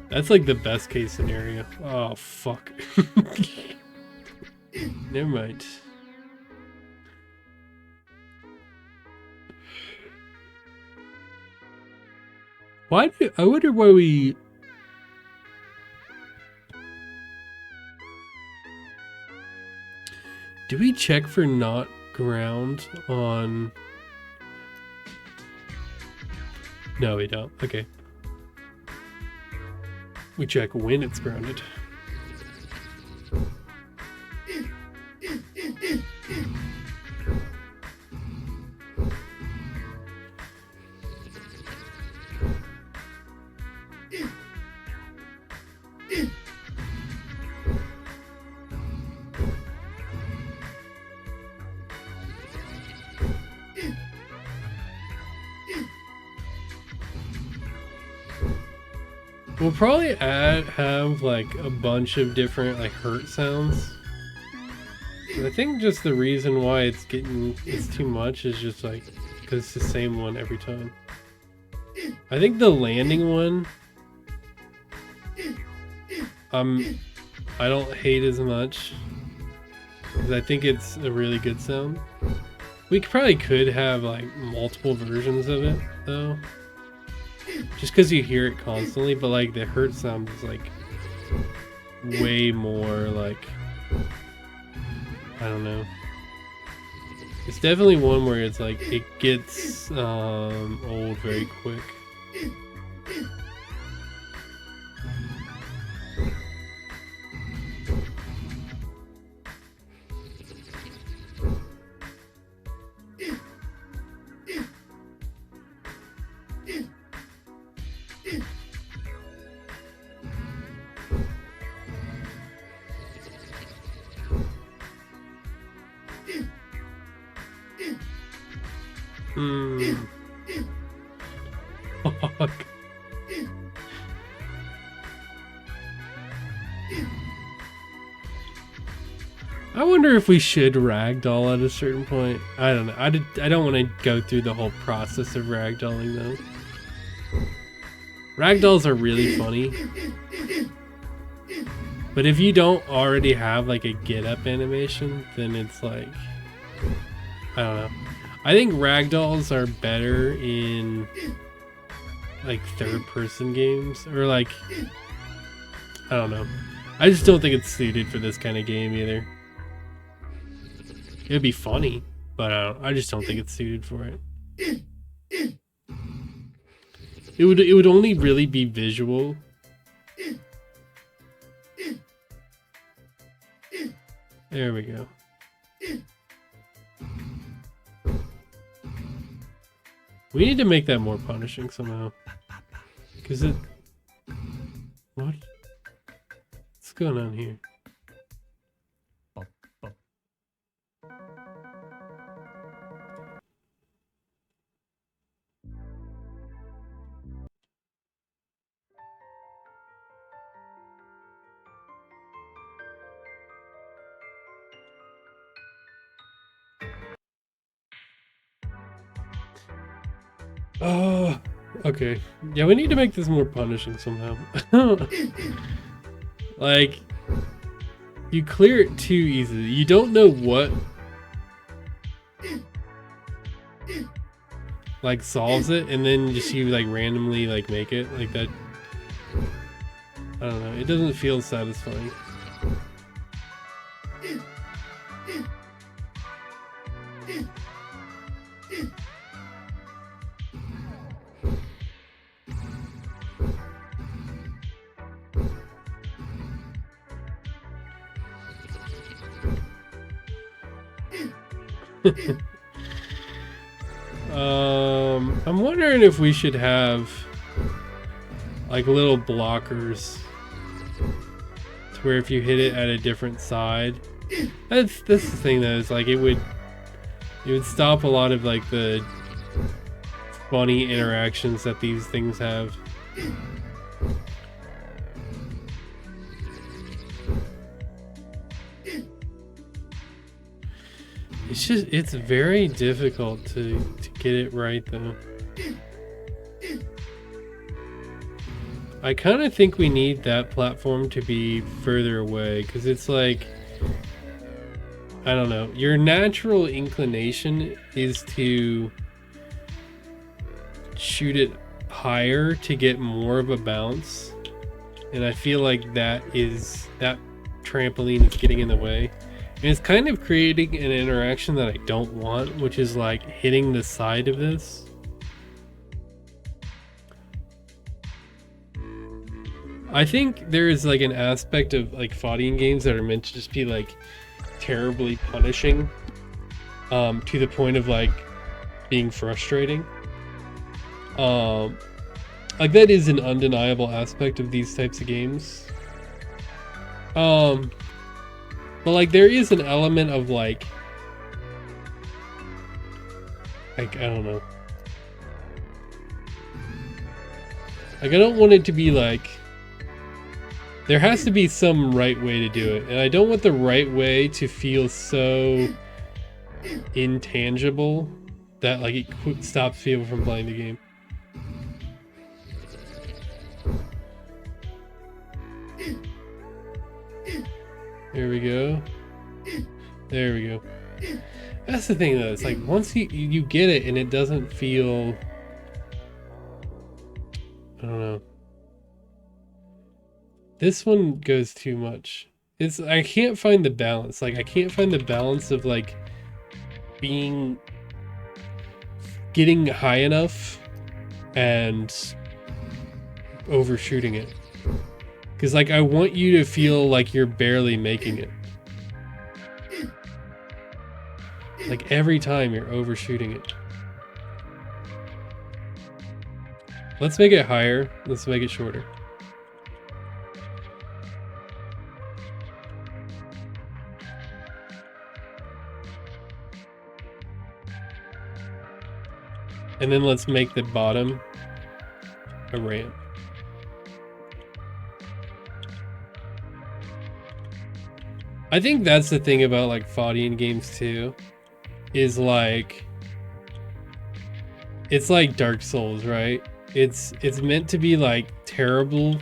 That's like the best case scenario. Oh fuck. Never mind. I wonder why we... Do we check for not ground on... No, we don't. Okay. We check when it's grounded. We'll probably have like a bunch of different like hurt sounds. And I think just the reason why it's too much is just like because it's the same one every time. I think the landing one, I don't hate as much because I think it's a really good sound. We probably could have like multiple versions of it though. Just because you hear it constantly, but like the hurt sound is like way more like, I don't know. It's definitely one where it's like it gets old very quick. Fuck. I wonder if we should ragdoll at a certain point. I don't know. I don't want to go through the whole process of ragdolling though. Ragdolls are really funny. But if you don't already have like a get up animation, then it's like, I don't know. I think ragdolls are better in like third person games or like, I don't know. I just don't think it's suited for this kind of game either. It'd be funny, but I just don't think it's suited for it. It would only really be visual. There we go. We need to make that more punishing somehow. Cause it... What? What's going on here? Oh, okay. Yeah, we need to make this more punishing somehow. Like, you clear it too easily. You don't know what like solves it, and then just you like randomly like make it like that. I don't know. It doesn't feel satisfying. I'm wondering if we should have like little blockers to where if you hit it at a different side, that's the thing though, is like it would stop a lot of like the funny interactions that these things have. It's very difficult to get it right though. I kind of think we need that platform to be further away, because it's like, I don't know, your natural inclination is to shoot it higher to get more of a bounce, and I feel like that trampoline is getting in the way. And it's kind of creating an interaction that I don't want, which is like hitting the side of this. I think there is like an aspect of like Faudian games that are meant to just be like terribly punishing, to the point of like being frustrating. Like that is an undeniable aspect of these types of games. But like there is an element of like I don't know. Like I don't want it to be like, there has to be some right way to do it, and I don't want the right way to feel so intangible that like it stops people from playing the game. There we go. There we go. That's the thing though, it's like once you get it and it doesn't feel, I don't know. This one goes too much. I can't find the balance. Like I can't find the balance of like getting high enough and overshooting it. Because like I want you to feel like you're barely making it. Like every time you're overshooting it. Let's make it higher. Let's make it shorter. And then let's make the bottom a ramp. I think that's the thing about like Faudian games too, is like, it's like Dark Souls, right? It's meant to be like terrible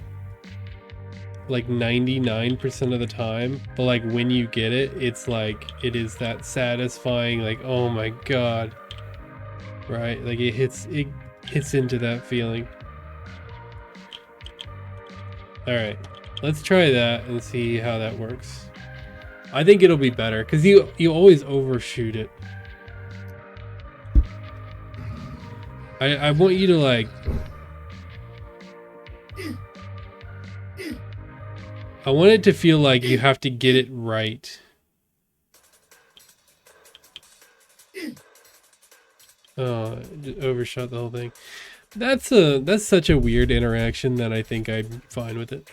like 99% of the time, but like when you get it, it's like it is that satisfying, like oh my god, right? Like it hits into that feeling. All right, let's try that and see how that works. I think it'll be better because you always overshoot it. I want you to like, I want it to feel like you have to get it right. Oh, just overshot the whole thing. That's such a weird interaction that I think I'm fine with it.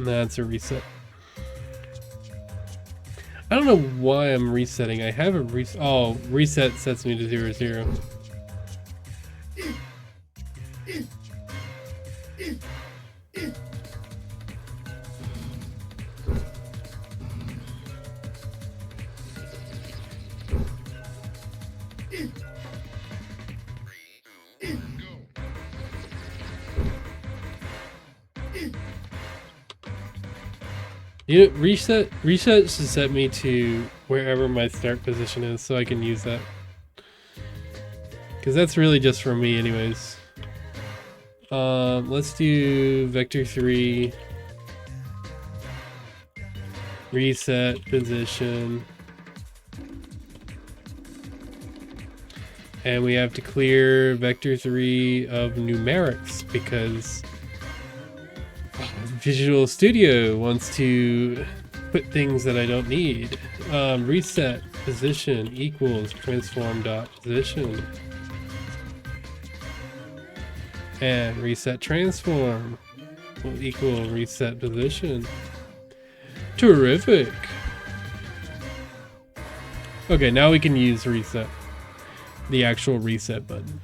That's a reset. I don't know why I'm resetting. I have a reset. Oh, reset sets me to 0-0. You know, reset should set me to wherever my start position is so I can use that. Because that's really just for me anyways. Let's do vector 3. Reset position. And we have to clear vector 3 of numerics because Visual Studio wants to put things that I don't need. Reset position equals transform dot position. And reset transform will equal reset position. Terrific. Okay, now we can use reset. The actual reset button.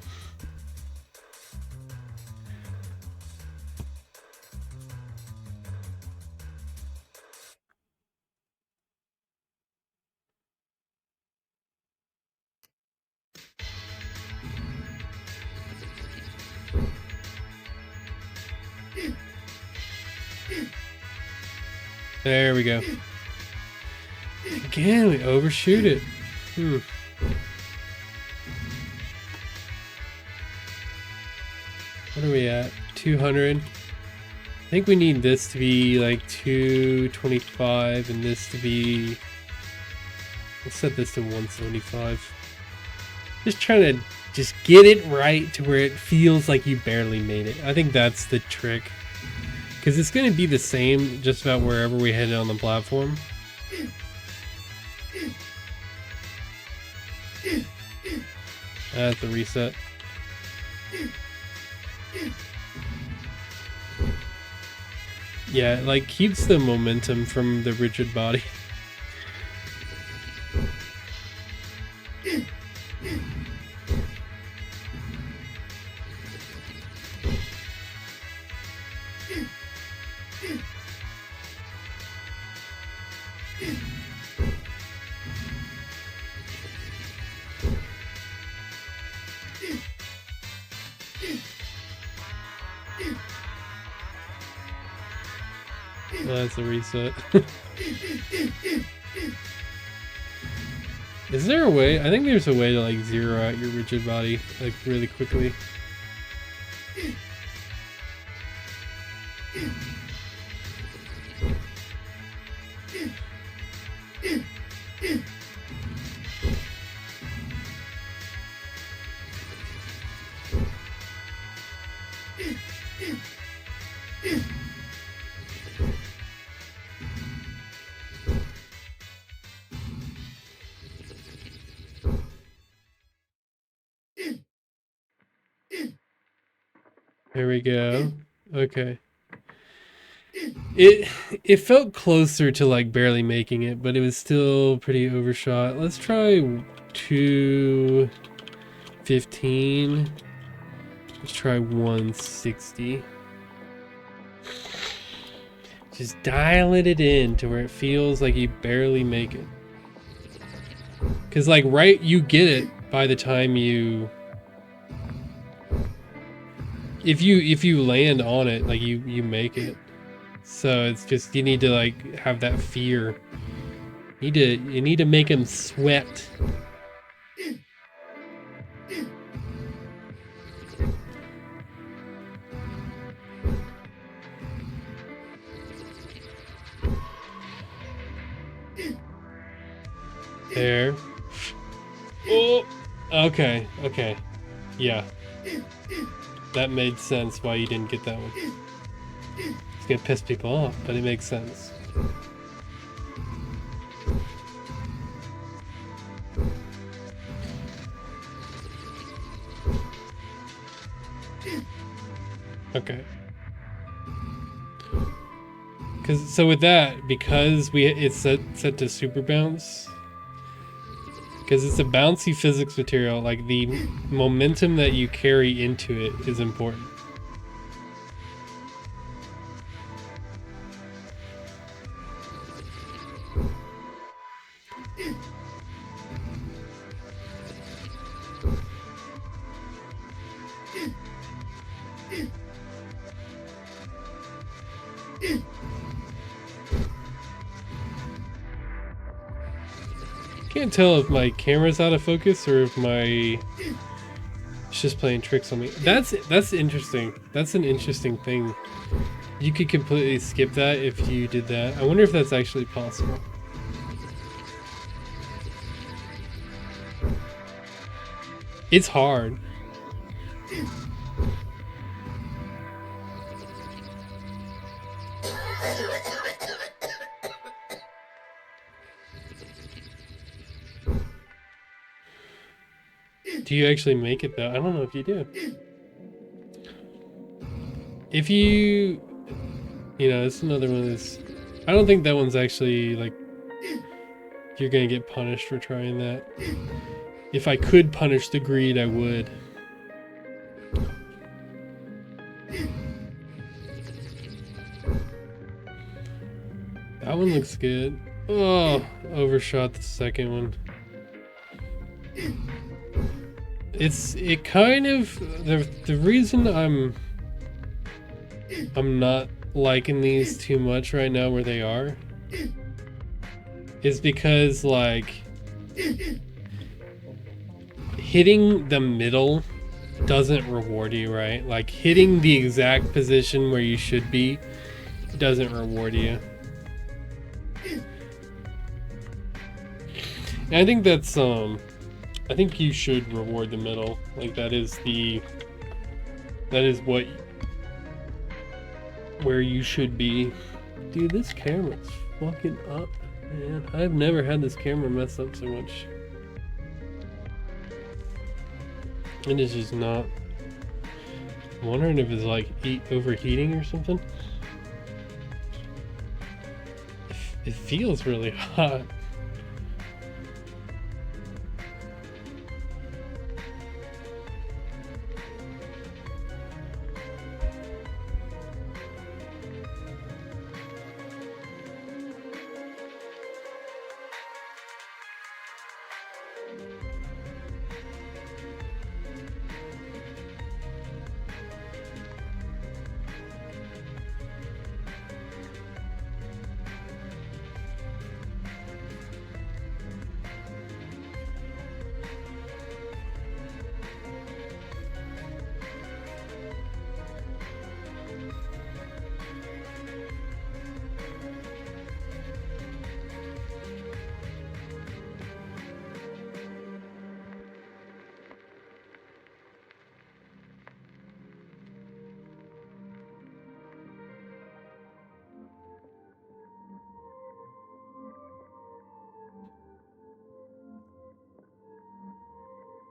There we go. Again, we overshoot it. What are we at? 200. I think we need this to be like 225 and this to be... Let's set this to 175. Just trying to just get it right to where it feels like you barely made it. I think that's the trick. Because it's going to be the same just about wherever we head on the platform. That's the reset. Yeah, it like keeps the momentum from the rigid body. That's a reset. Is there a way? I think there's a way to like zero out your rigid body like really quickly. There we go. Okay. It felt closer to like barely making it, but it was still pretty overshot. Let's try 215. Let's try 160. Just dialing it in to where it feels like you barely make it. Cause like right, you get it by the time you. If you land on it, like you make it. So it's just you need to like have that fear. You need to make him sweat. There. Oh, okay, yeah. That made sense why you didn't get that one. It's gonna piss people off, but it makes sense. Okay. So with that, because it's set to super bounce, because it's a bouncy physics material, like the momentum that you carry into it is important. Can't tell if my camera's out of focus or if it's just playing tricks on me. That's interesting. That's an interesting thing. You could completely skip that if you did that. I wonder if that's actually possible. It's hard. Do you actually make it though? I don't know if you do. If you know, it's another one that's, I don't think that one's actually like, you're gonna get punished for trying that. If I could punish the greed, I would. That one looks good. Oh, overshot the second one. It kind of, the reason I'm not liking these too much right now where they are is because like hitting the middle doesn't reward you, right? Like hitting the exact position where you should be doesn't reward you. And I think that's I think you should reward the middle. Like that is what where you should be. Dude, this camera's fucking up, man. I've never had this camera mess up so much. It is just not. I'm wondering if it's like overheating or something. It feels really hot.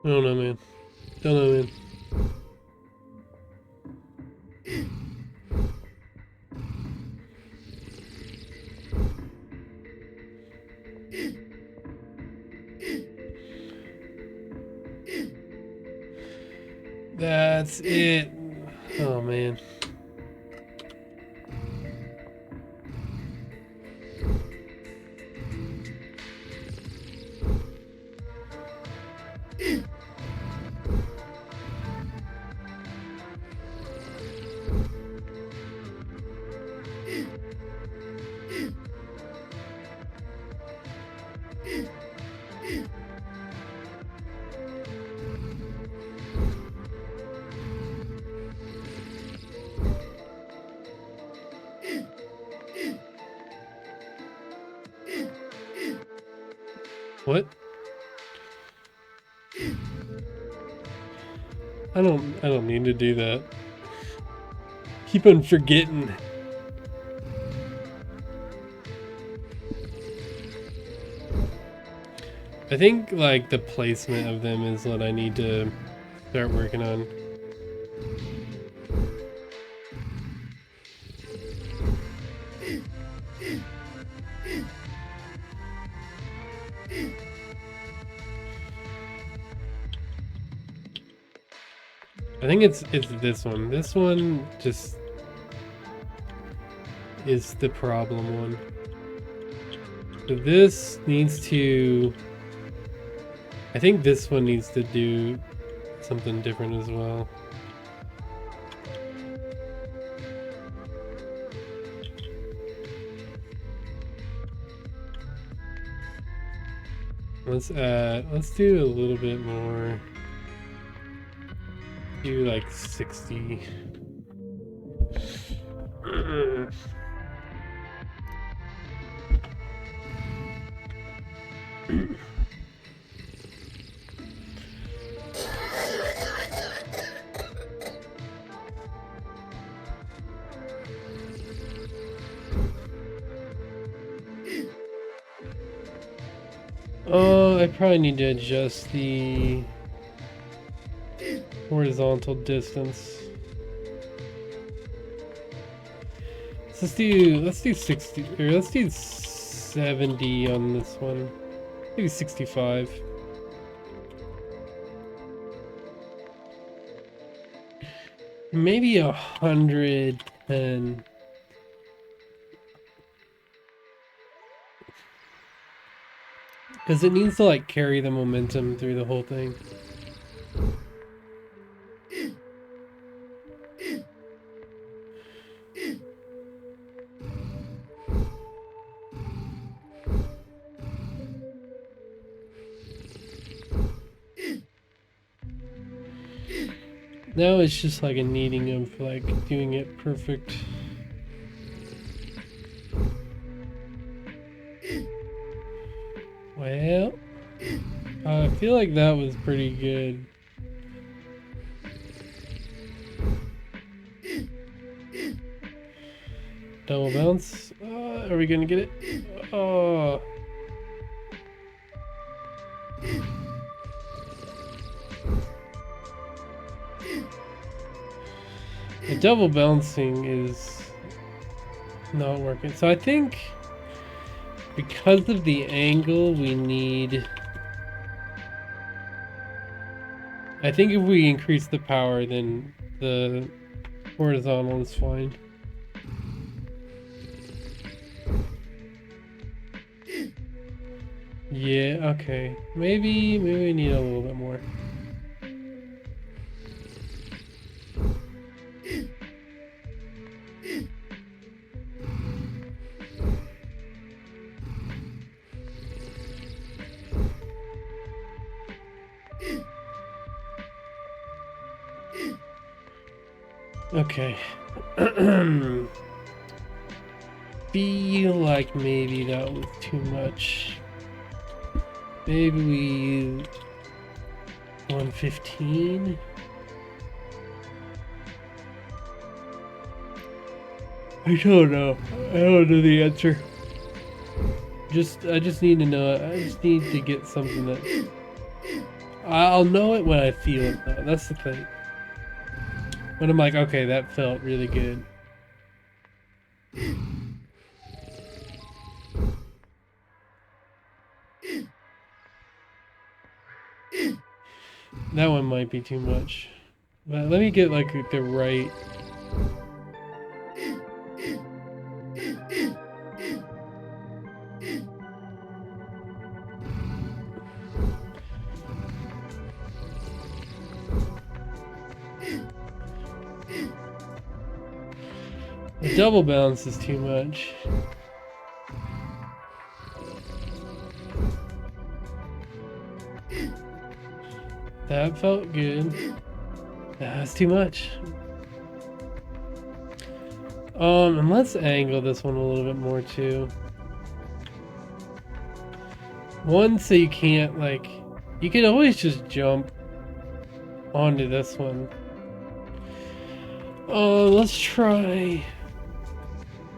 I don't know, man. Don't know, man. That's it. Oh, man. What? I don't need to do that. Keep on forgetting. I think like the placement of them is what I need to start working on. I think it's this one. This one just is the problem one. So this needs to, I think this one needs to do something different as well. Let's do a little bit more. Do like 60. Oh, I probably need to adjust the horizontal distance. So let's do 60, or let's do 70 on this one. Maybe 65. Maybe 110. Because it needs to like carry the momentum through the whole thing. Now it's just like a needing of like doing it perfect. Well, I feel like that was pretty good. Double bounce. Are we gonna get it? Oh. The double bouncing is not working. So I think because of the angle we need... I think if we increase the power, then the horizontal is fine. Yeah, okay. Maybe we need a little bit more. Okay. Feel like maybe that was too much. Maybe we 115. I don't know. I don't know the answer. I just need to know. I just need to get something that I'll know it when I feel it though. That's the thing. When I'm like, okay, that felt really good. That one might be too much. But let me get like the right... The double bounce is too much. That felt good. That's too much. And let's angle this one a little bit more too. One, so you can't like, you can always just jump onto this one. Let's try.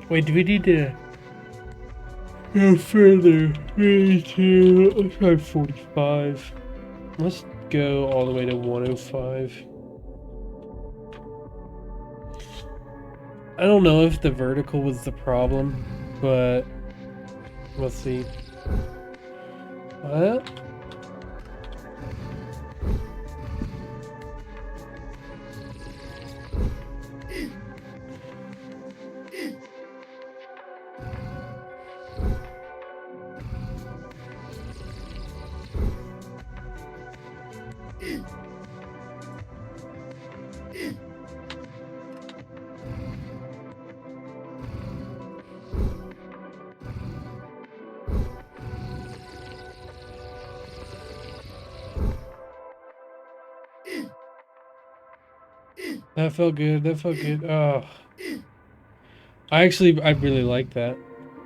Wait, do we need to go further? Let's try 45. Let's go all the way to 105. I don't know if the vertical was the problem, but we'll see. What? That felt good. That felt good. Oh. I really like that.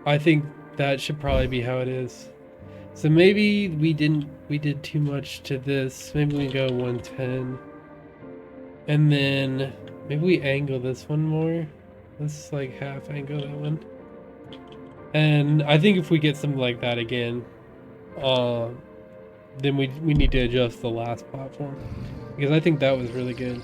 I think that should probably be how it is. So maybe we did too much to this. Maybe we go 110. And then maybe we angle this one more. Let's like half angle that one. And I think if we get something like that again, then we need to adjust the last platform, because I think that was really good.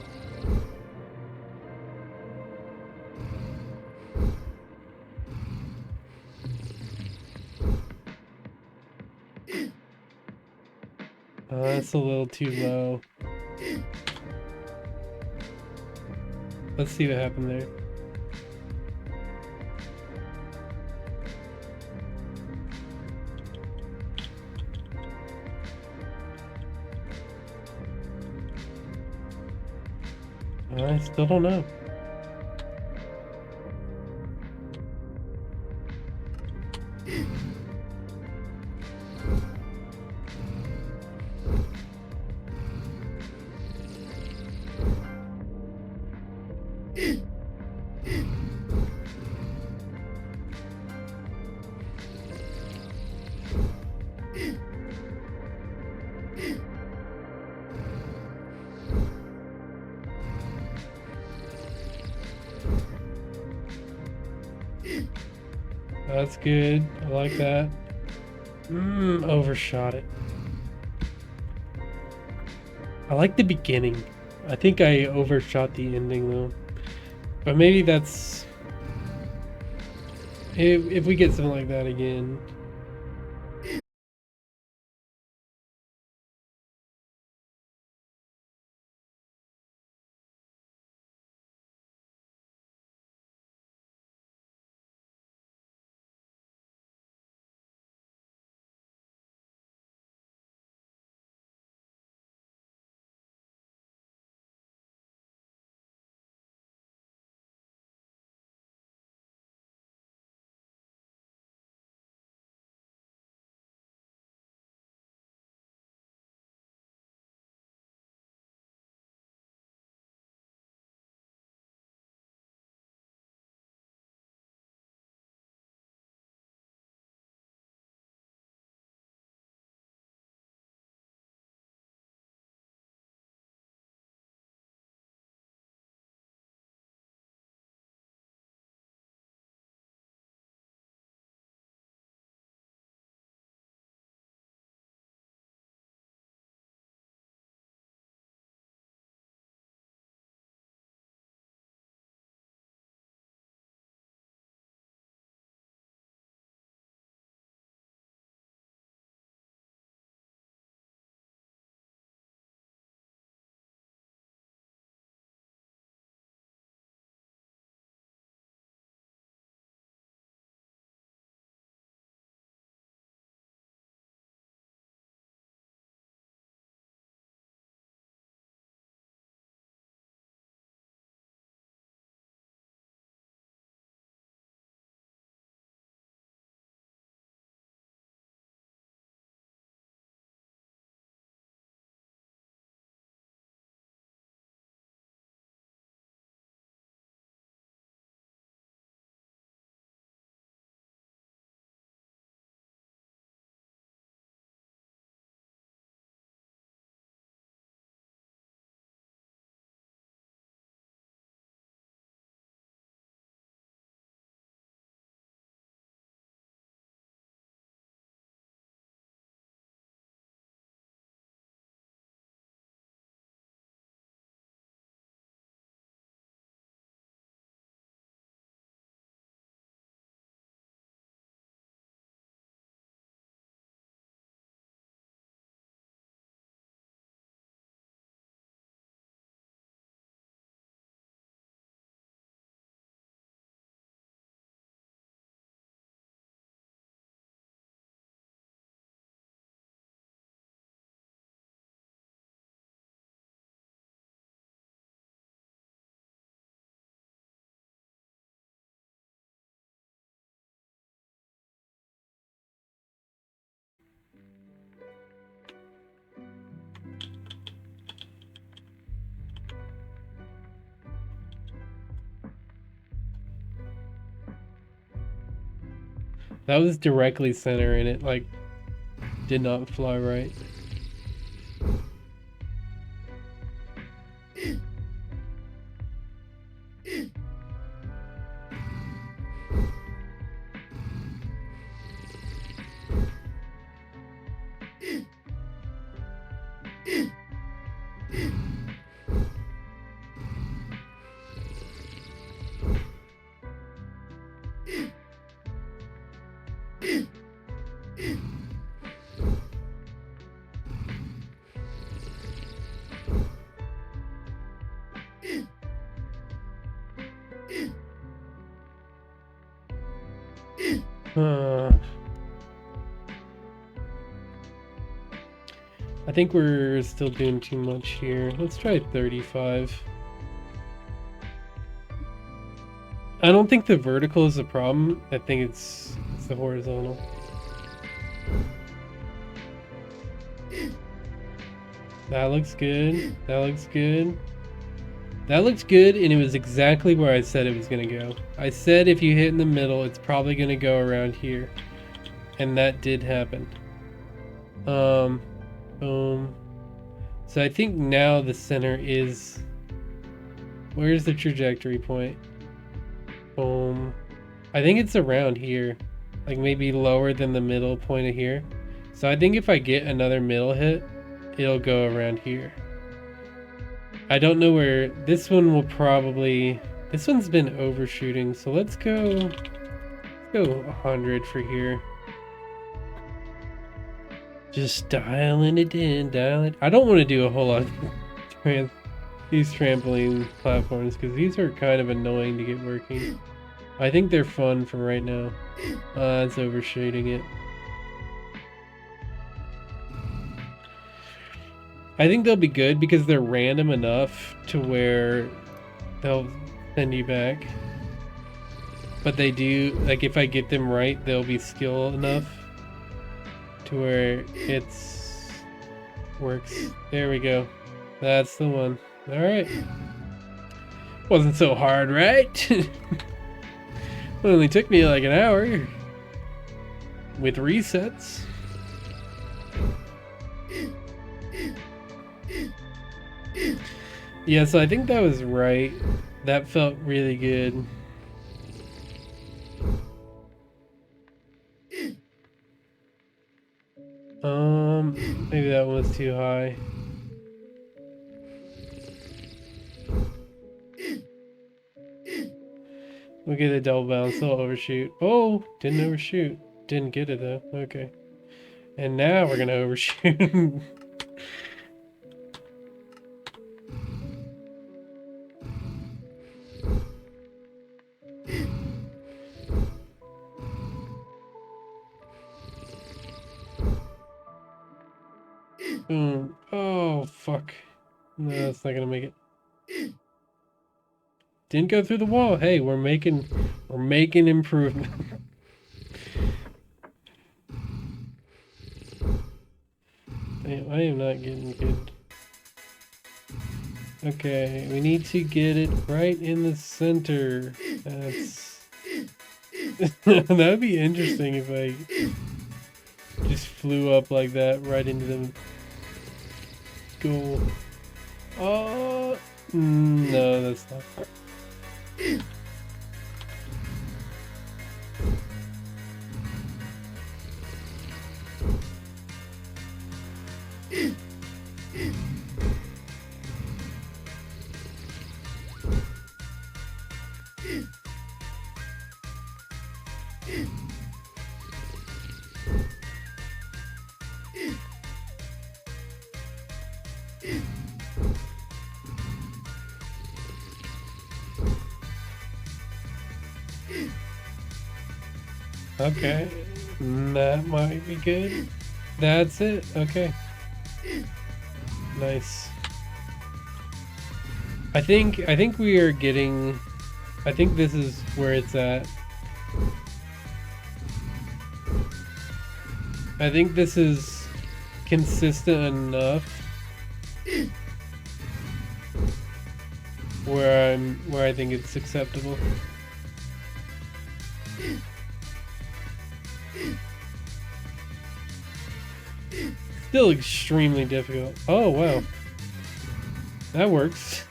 That's a little too low. Let's see what happened there. I still don't know. That's good. I like that. Overshot it. I like the beginning. I think I overshot the ending though. But maybe that's... If we get something like that again. That was directly center and it like did not fly right. I think we're still doing too much here. Let's try 35. I don't think the vertical is the problem. I think it's the horizontal. That looks good. That looks good. That looks good, and it was exactly where I said it was going to go. I said if you hit in the middle, it's probably going to go around here. And that did happen. Boom. So I think now the center is... Where's the trajectory point? Boom. I think it's around here. Like maybe lower than the middle point of here. So I think if I get another middle hit, it'll go around here. I don't know where... This one will probably... This one's been overshooting, so let's go 100 for here. Just dialing it in, I don't want to do a whole lot of these trampoline platforms because these are kind of annoying to get working. I think they're fun for right now. It's overshooting it. I think they'll be good because they're random enough to where they'll send you back. But they do, like if I get them right, they'll be skill enough to where it's works. There we go. That's the one. All right. Wasn't so hard, right? It only took me like an hour with resets. Yeah, so I think that was right. That felt really good. Maybe that one was too high. We'll get a double bounce, they'll overshoot. Oh, didn't overshoot. Didn't get it though, okay. And now we're gonna overshoot. Boom. Oh, fuck. No, that's not gonna make it. Didn't go through the wall. Hey, we're making improvement. Damn, I am not getting good. Okay, we need to get it right in the center. That's that'd be interesting if I just flew up like that right into the goal. Oh no, that's not. Okay, that might be good. That's it. Okay. Nice. I think we are getting. I think this is where it's at. I think this is consistent enough where I think it's acceptable. Still extremely difficult. Oh wow. That works.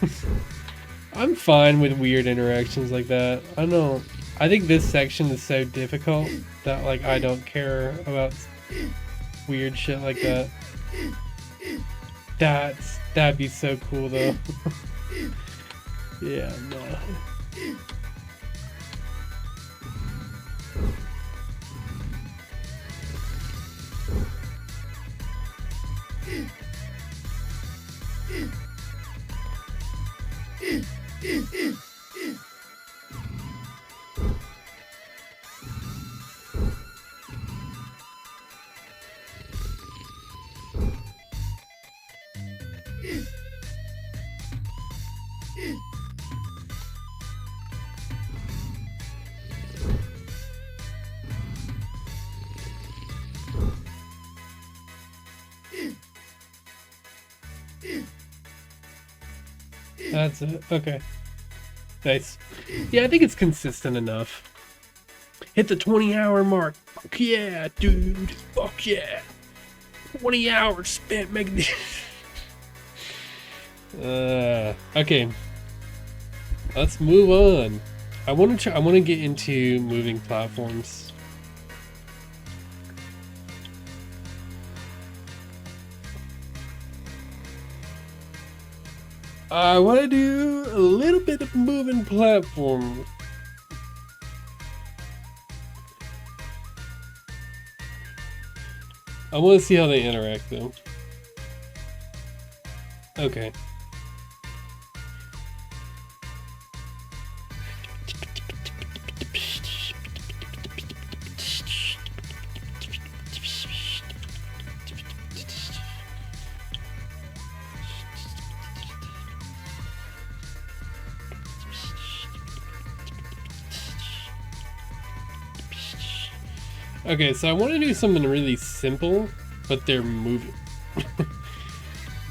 I'm fine with weird interactions like that. I think this section is so difficult that like I don't care about weird shit like that. That'd be so cool though. Yeah, no. That's it. Okay. Nice. Yeah, I think it's consistent enough. Hit the 20-hour mark. Fuck yeah, dude. Fuck yeah. 20 hours spent making this. Okay. Let's move on. I want to get into moving platforms. I want to do a little bit of moving platform. I want to see how they interact though. Okay. Okay, so I want to do something really simple, but they're moving.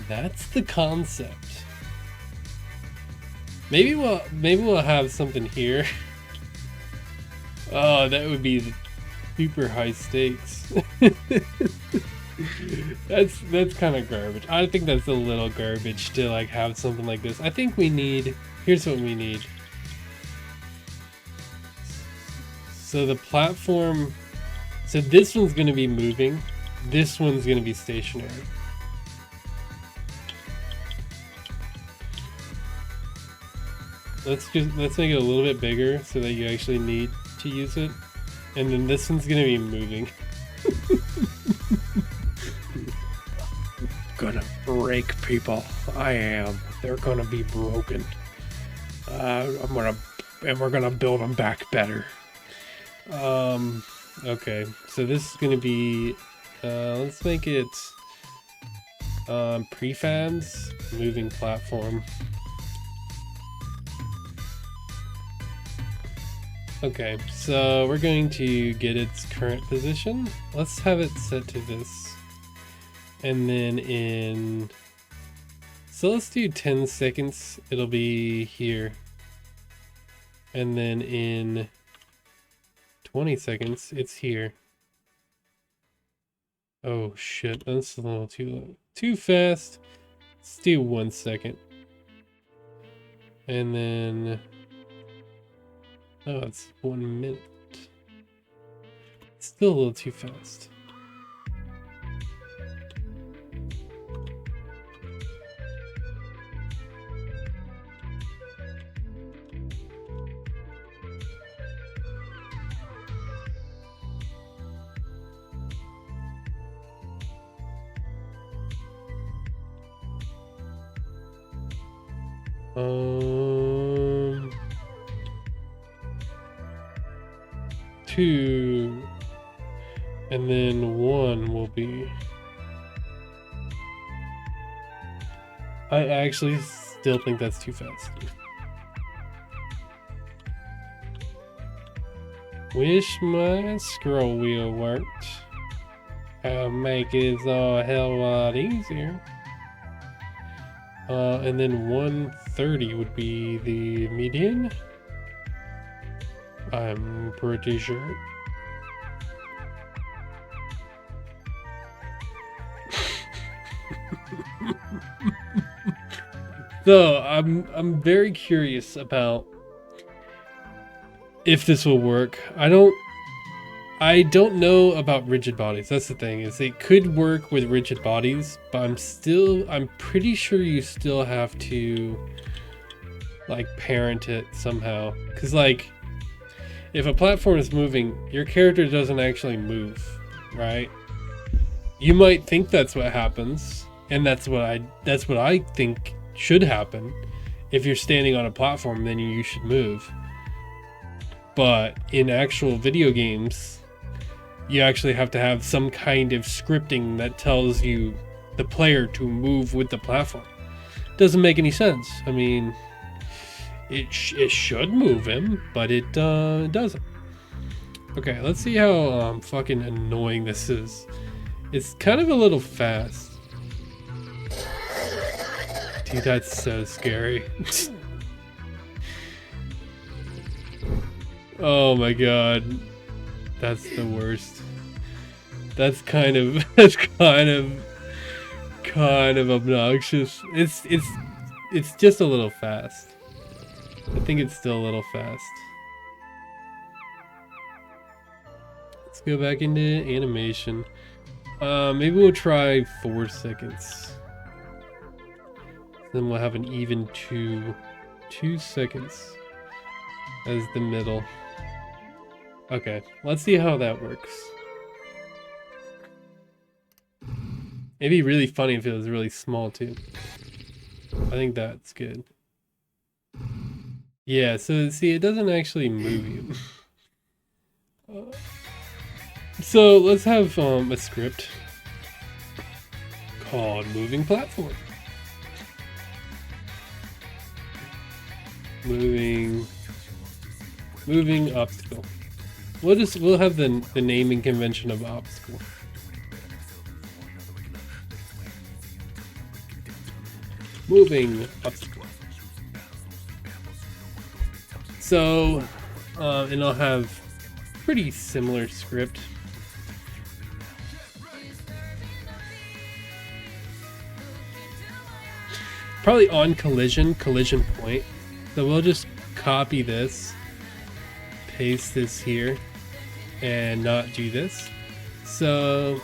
That's the concept. Maybe we'll have something here. Oh, that would be super high stakes. That's kind of garbage. I think that's a little garbage to like have something like this. I think we need. Here's what we need. So the platform. So this one's going to be moving. This one's going to be stationary. Let's make it a little bit bigger so that you actually need to use it. And then this one's going to be moving. Gonna break people. I am. They're gonna be broken. We're gonna build them back better. Okay, so this is gonna be, let's make it, prefabs, moving platform. Okay, so we're going to get its current position. Let's have it set to this. And then so let's do 10 seconds, it'll be here. And then in 20 seconds, it's here. Oh shit, that's a little too fast. Let's do 1 second. And then, oh, it's 1 minute. It's still a little too fast. Two, and then 1 will be. I actually still think that's too fast. Wish my scroll wheel worked. I'll make it a hell of a lot easier. And then 130 would be the median. I'm pretty sure. So I'm very curious about if this will work. I don't know about rigid bodies. That's the thing, is it could work with rigid bodies, but I'm pretty sure you still have to like parent it somehow. 'Cause like if a platform is moving, your character doesn't actually move, right? You might think that's what happens, and that's what I think should happen. If you're standing on a platform, then you should move. But in actual video games, you actually have to have some kind of scripting that tells you, the player, to move with the platform. Doesn't make any sense. I mean, it should move him, but it doesn't. Okay, let's see how fucking annoying this is. It's kind of a little fast. Dude, that's so scary. Oh my god. That's the worst. That's kind of obnoxious. It's just a little fast. I think it's still a little fast. Let's go back into animation. Maybe we'll try 4 seconds. Then we'll have an even 2 seconds as the middle. Okay, let's see how that works. It'd be really funny if it was really small too. I think that's good. Yeah, so see, it doesn't actually move you. So let's have a script called Moving Platform. Moving obstacle. We'll have the naming convention of obstacle. Moving obstacle. So, and I'll have pretty similar script. Probably on collision point. So we'll just copy this, paste this here, and not do this. So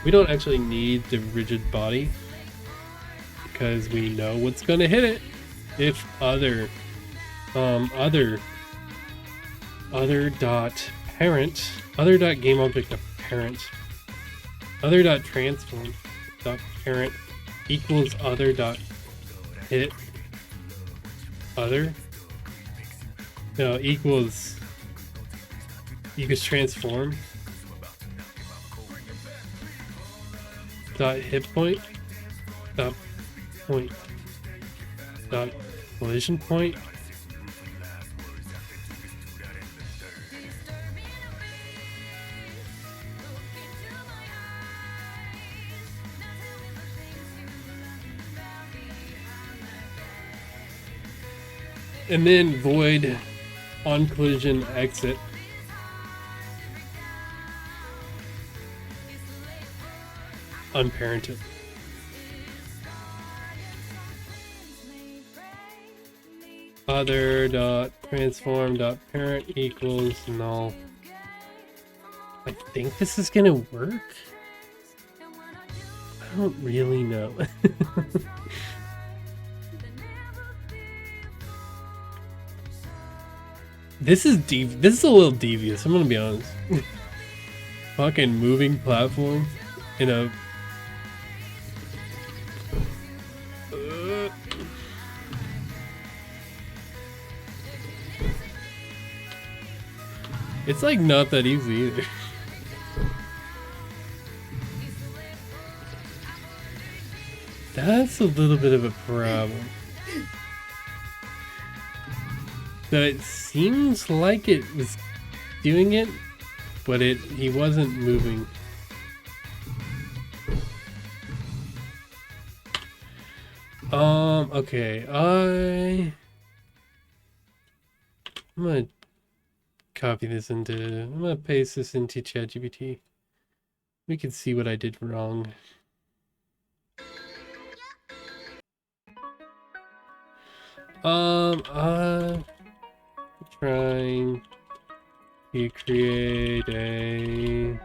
we don't actually need the rigid body because we know what's gonna hit it. If other dot parent, other dot game object of parent, other dot transform dot parent equals other dot hit other, no, equals transform dot hit point dot point dot collision point and then void on collision exit unparented. Other dot transform dot parent equals null. I think this is gonna work. I don't really know. This is deep. This is a little devious. I'm gonna be honest. Fucking moving platform in a. It's like not that easy either. That's a little bit of a problem. So it seems like it was doing it, but he wasn't moving. Okay, I'm gonna copy this I'm gonna paste this into ChatGPT. We can see what I did wrong. I'm trying to create a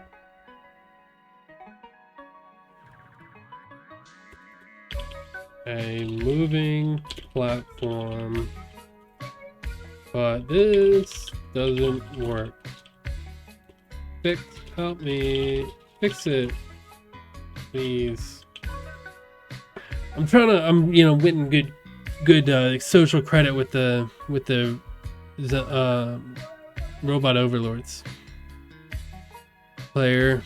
moving platform, but this doesn't work. Help me fix it, please. I'm winning good social credit with the robot overlords. Player.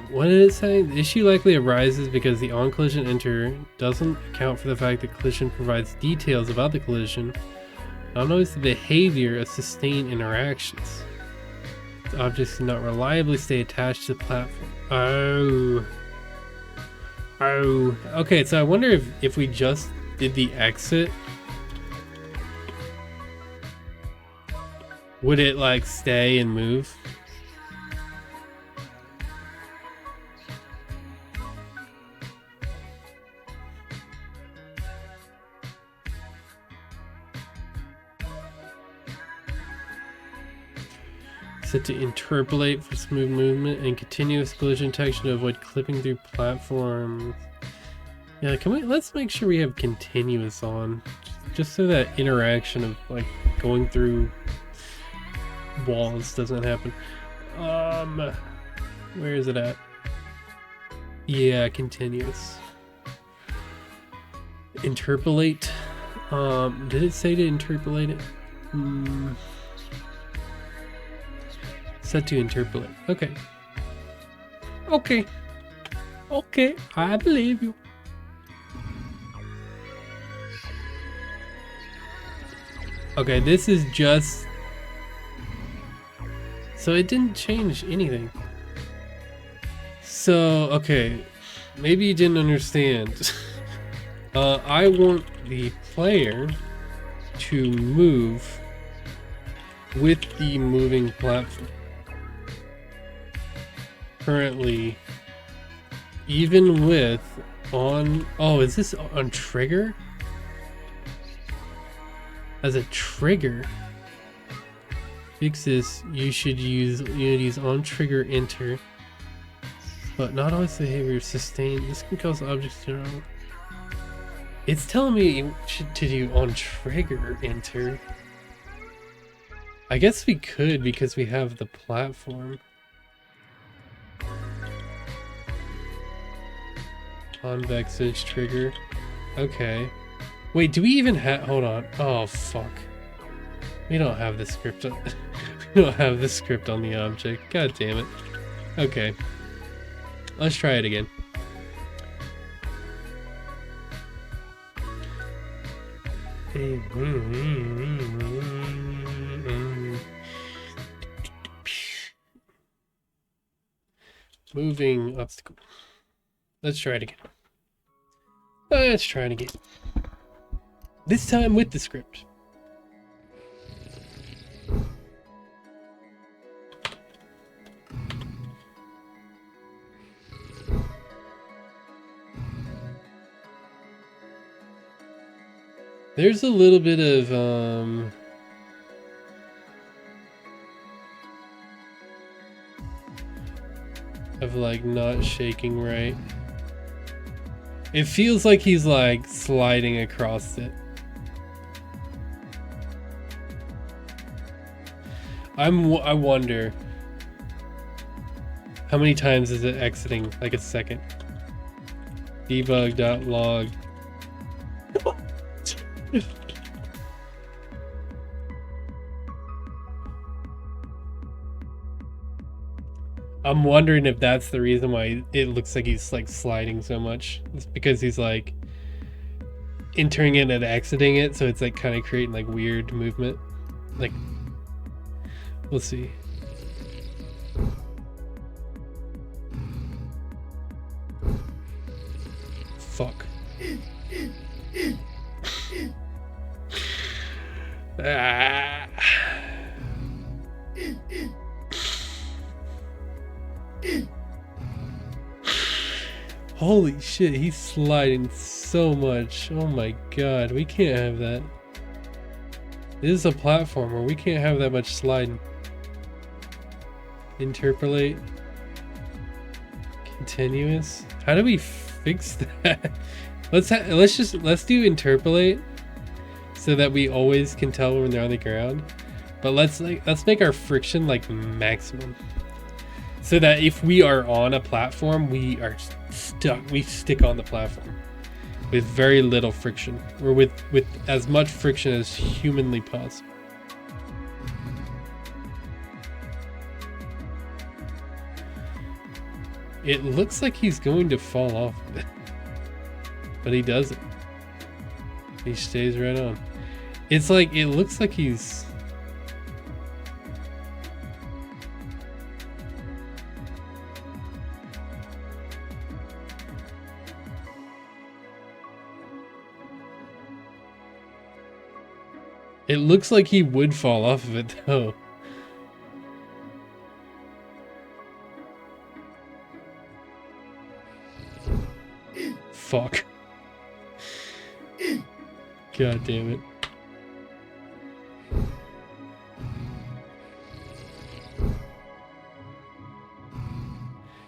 What did it say? The issue likely arises because the on-collision enter doesn't account for the fact that collision provides details about the collision, not always the behavior of sustained interactions. Objects cannot reliably stay attached to the platform. Oh. Oh. Okay, so I wonder if we just did the exit, would it like stay and move? Set to interpolate for smooth movement and continuous collision detection to avoid clipping through platforms. Yeah, let's make sure we have continuous on, just so that interaction of like going through walls doesn't happen. Where is it at? Yeah, continuous. Interpolate. Did it say to interpolate it? Set to interpolate. Okay. Okay. Okay, I believe you. Okay, this is just... So it didn't change anything. So, okay. Maybe you didn't understand. I want the player to move with the moving platform. Currently, even with on... Oh, is this on trigger? As a trigger. Fix this. You should use Unity's on trigger enter. But not always behavior sustain. This can cause objects to... It's telling me to do on trigger enter. I guess we could because we have the platform. Convex edge trigger. Okay. Wait, do we even have... Hold on. Oh, fuck. We don't have the script on... We don't have the script on the object. God damn it. Okay. Let's try it again. Moving obstacle. Let's try it again. Let's try it again. This time with the script. There's a little bit of like not shaking right. It feels like he's like sliding across it. I wonder how many times is it exiting like a second. Debug.log. I'm wondering if that's the reason why it looks like he's like sliding so much. It's because he's like entering it and exiting it, so it's like kind of creating like weird movement. Like, we'll see. Fuck. Ah. Holy shit, he's sliding so much. Oh my god, we can't have that. This is a platformer, we can't have that much sliding. Interpolate. Continuous. How do we fix that? Let's do interpolate so that we always can tell when they're on the ground. But let's make our friction like maximum. So that if we are on a platform, we are stuck. We stick on the platform with very little friction, or with as much friction as humanly possible. It looks like he's going to fall off of it, but he doesn't. He stays right on. It's like, it looks like he's... It looks like he would fall off of it though. Fuck. God damn it.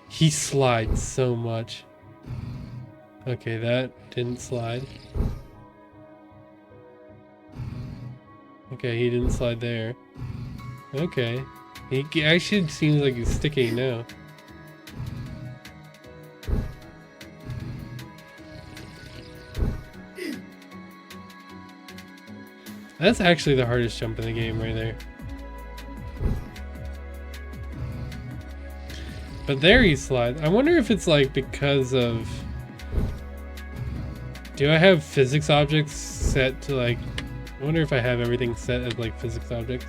He slides so much. Okay, that didn't slide. Okay, he didn't slide there. Okay. He actually seems like he's sticking now. That's actually the hardest jump in the game right there. But there he slides. I wonder if it's like because of... Do I have physics objects set to like... I wonder if I have everything set as like physics objects.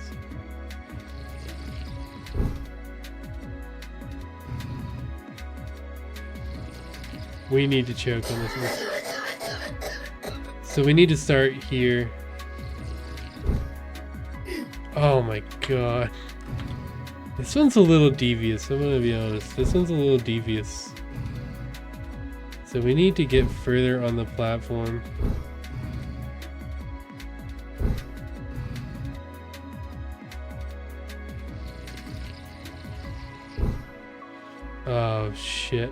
We need to choke on this one. So we need to start here. Oh my god. This one's a little devious, I'm gonna be honest. This one's a little devious. So we need to get further on the platform. Oh shit.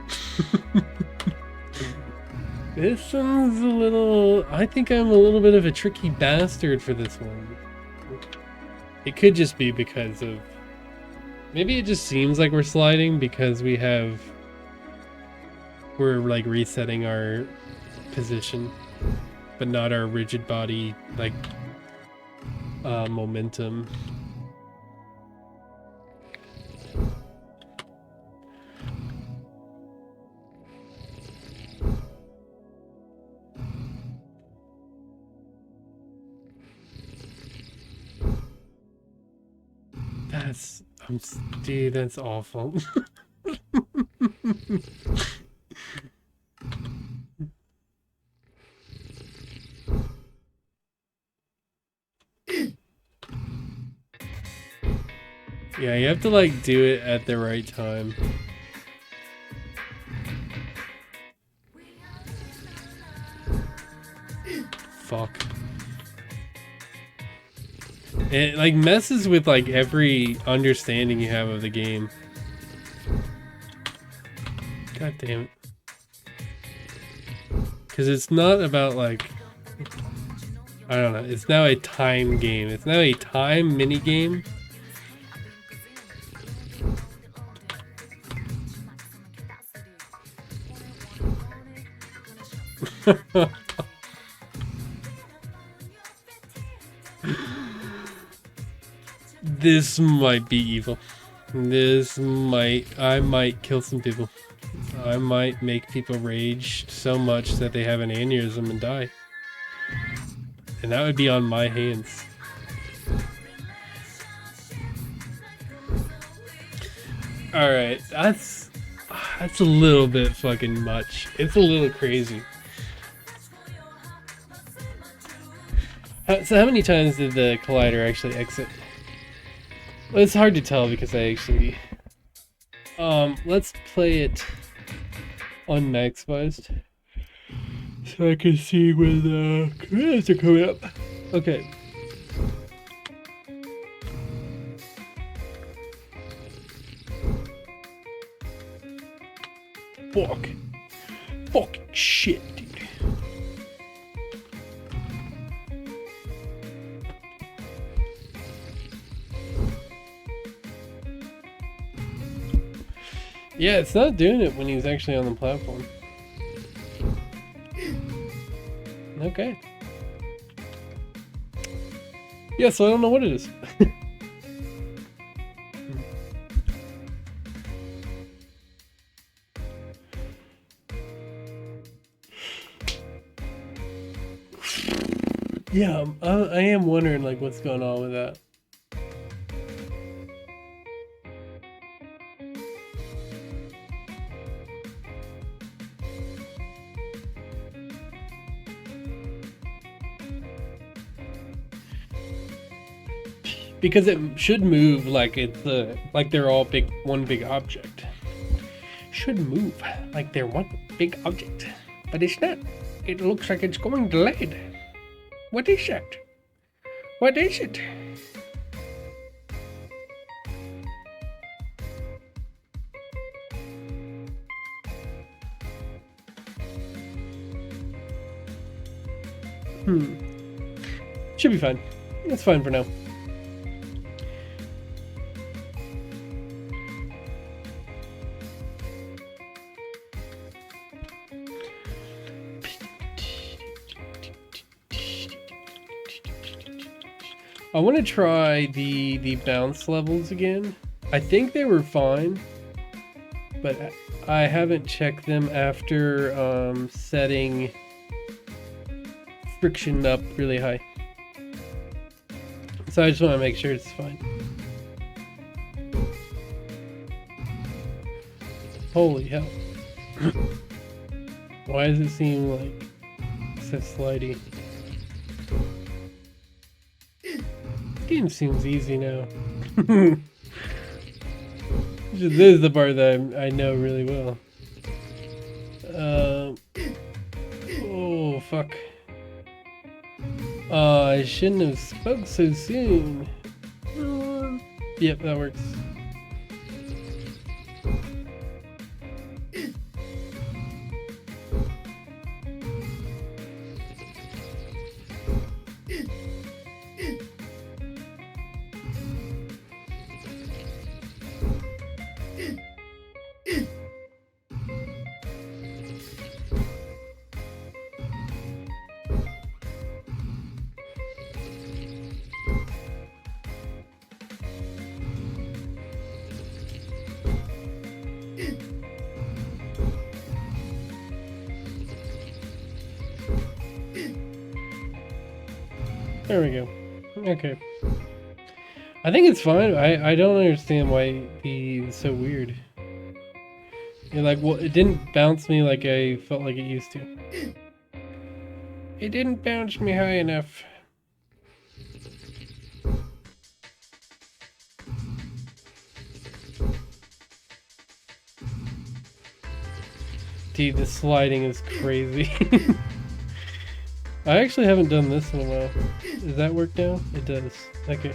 This one's a little... I think I'm a little bit of a tricky bastard for this one. It could just be because of... Maybe it just seems like we're sliding because we have... We're like resetting our position, but not our rigid body, like, momentum. Dude, that's awful. Yeah, you have to like do it at the right time. Fuck. It like messes with like every understanding you have of the game. God damn it. Because it's not about like... I don't know. It's now a time game. It's now a time mini game. This might be evil. I might kill some people. I might make people rage so much that they have an aneurysm and die. And that would be on my hands. Alright, that's a little bit fucking much. It's a little crazy. So how many times did the collider actually exit? Well, it's hard to tell because I actually... let's play it unmaximized. So I can see when the credits are coming up. Okay. Fuck. Fucking shit, dude. Yeah, it's not doing it when he's actually on the platform. Okay. Yeah, so I don't know what it is. Yeah, I am wondering like what's going on with that. Because it should move like it's like they're all one big object. Should move like they're one big object, but it's not. It looks like it's going delayed. What is that? What is it? Should be fine. It's fine for now. I want to try the bounce levels again. I think they were fine, but I haven't checked them after setting friction up really high. So I just want to make sure it's fine. Holy hell. Why does it seem like so slidey? Game seems easy now. This is the part that I know really well. Oh fuck. I shouldn't have spoke so soon. Yep, that works. There we go. Okay. I think it's fine. I don't understand why it's so weird. You're like, well, it didn't bounce me like I felt like it used to. It didn't bounce me high enough. Dude, the sliding is crazy. I actually haven't done this in a while. Does that work now? It does. Okay.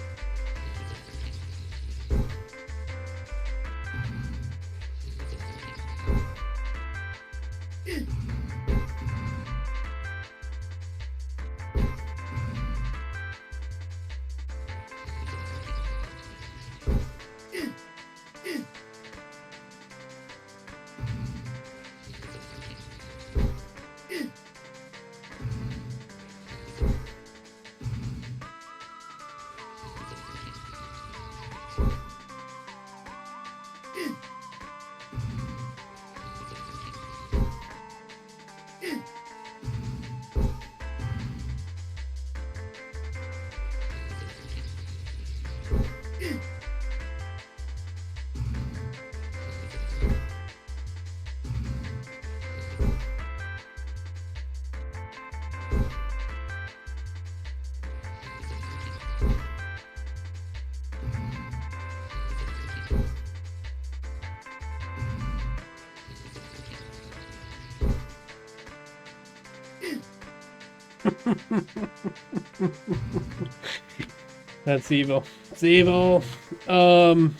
That's evil. It's evil. Alright.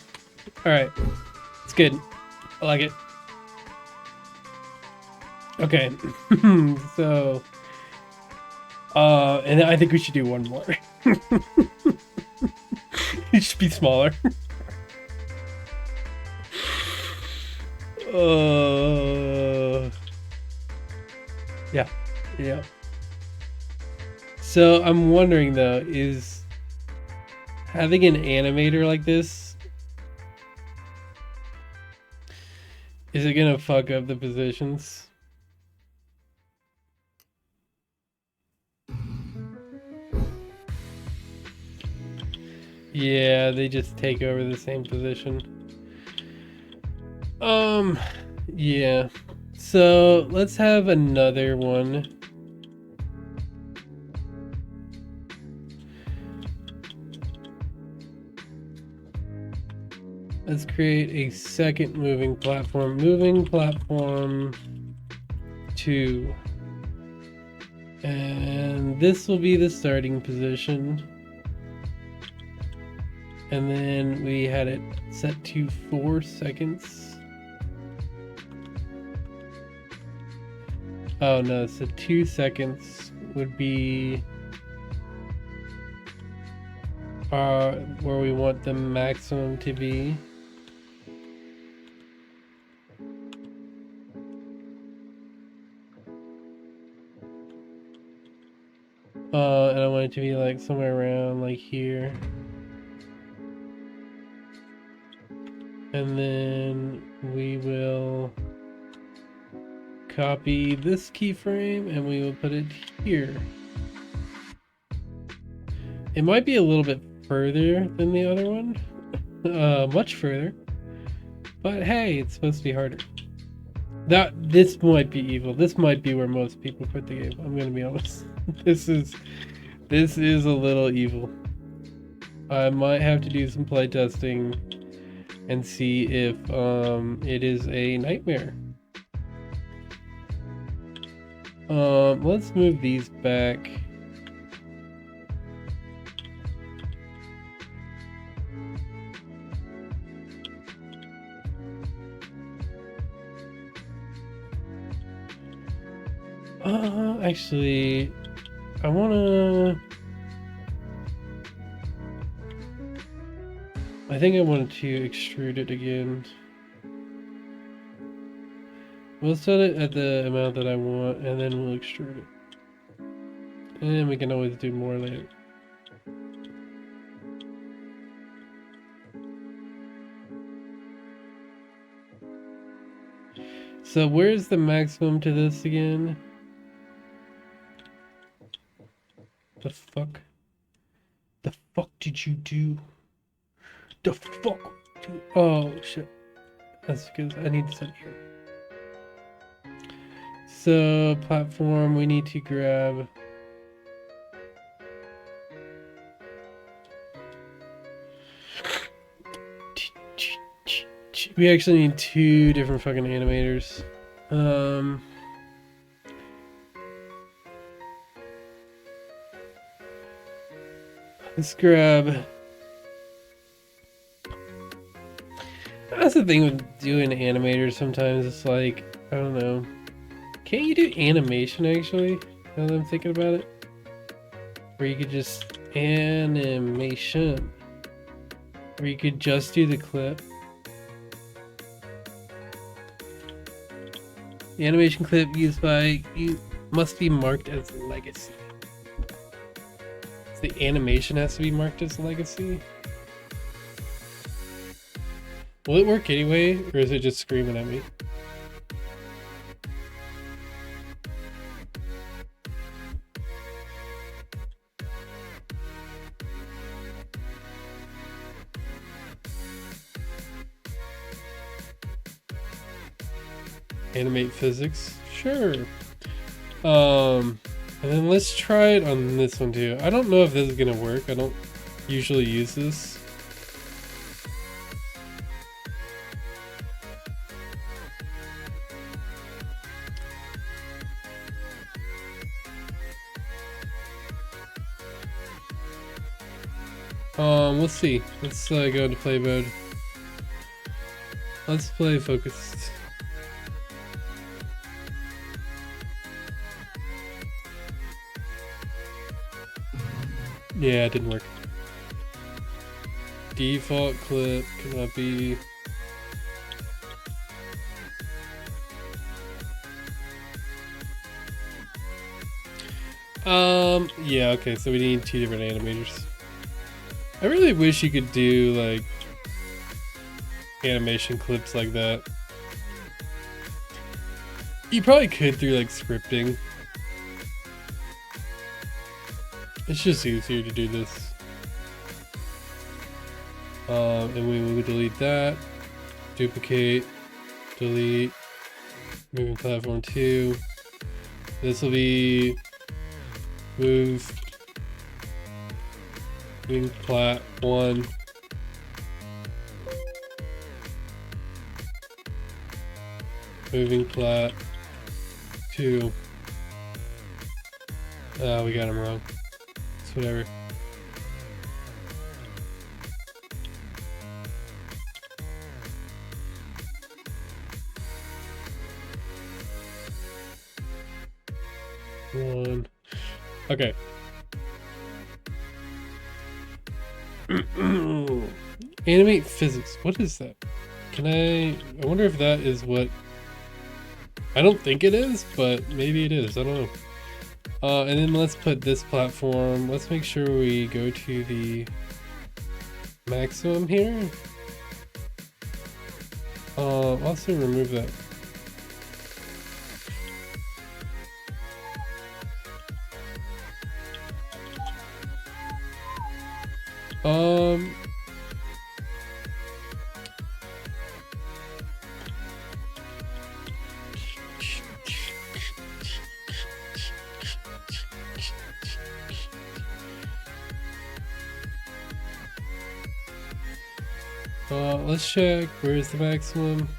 It's good. I like it. Okay. So and I think we should do one more. It should be smaller. Yeah. Yeah. So I'm wondering though, is having an animator like this, is it gonna fuck up the positions? Yeah, they just take over the same position. Yeah. So let's have another one. Let's create a second moving platform. Moving platform 2. And this will be the starting position. And then we had it set to 4 seconds. Oh no, so 2 seconds would be where we want the maximum to be. And I want it to be like somewhere around like here. And then we will copy this keyframe and we will put it here. It might be a little bit further than the other one, much further, but hey, it's supposed to be harder. This might be evil. This might be where most people put the game. I'm gonna be honest. This is a little evil. I might have to do some playtesting and see if it is a nightmare. Let's move these back. Actually, I think I wanted to extrude it again. We'll set it at the amount that I want, and then we'll extrude it. And we can always do more later. So where's the maximum to this again? The fuck? The fuck did you do? The fuck? Oh shit. That's because I need to set here. So platform, we need to grab we actually need 2 different fucking animators. Let's grab. That's the thing with doing animators sometimes. It's like, I don't know. Can't you do animation actually? Now that I'm thinking about it. Or you could just animation. Or you could just do the clip. The animation clip used by you must be marked as legacy. So the animation has to be marked as legacy. Will it work anyway, or is it just screaming at me? Animate physics? Sure. And then let's try it on this one too. I don't know if this is gonna work. I don't usually use this. We'll see. Let's go into play mode. Let's play focused. Yeah, it didn't work. Default clip cannot be. Yeah, okay, so we need 2 different animators. I really wish you could do like animation clips like that. You probably could through like scripting. It's just easier to do this. And we will delete that. Duplicate. Delete. Moving platform 2. This will be move. Moving plat 1. moving plat 2. We got him wrong. It's whatever. One. Okay. Animate physics. What is that? Can I wonder if that is what... I don't think it is, but maybe it is. I don't know. And then let's put this platform. Let's make sure we go to the maximum here. Also remove that. Let's check. Where's the maximum?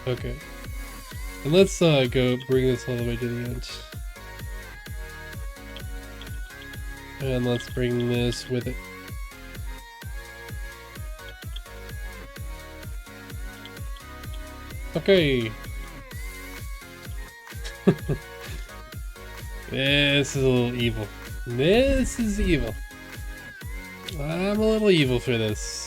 Okay. And let's go bring this all the way to the end. And let's bring this with it. Okay. This is a little evil. This is evil. I'm a little evil for this.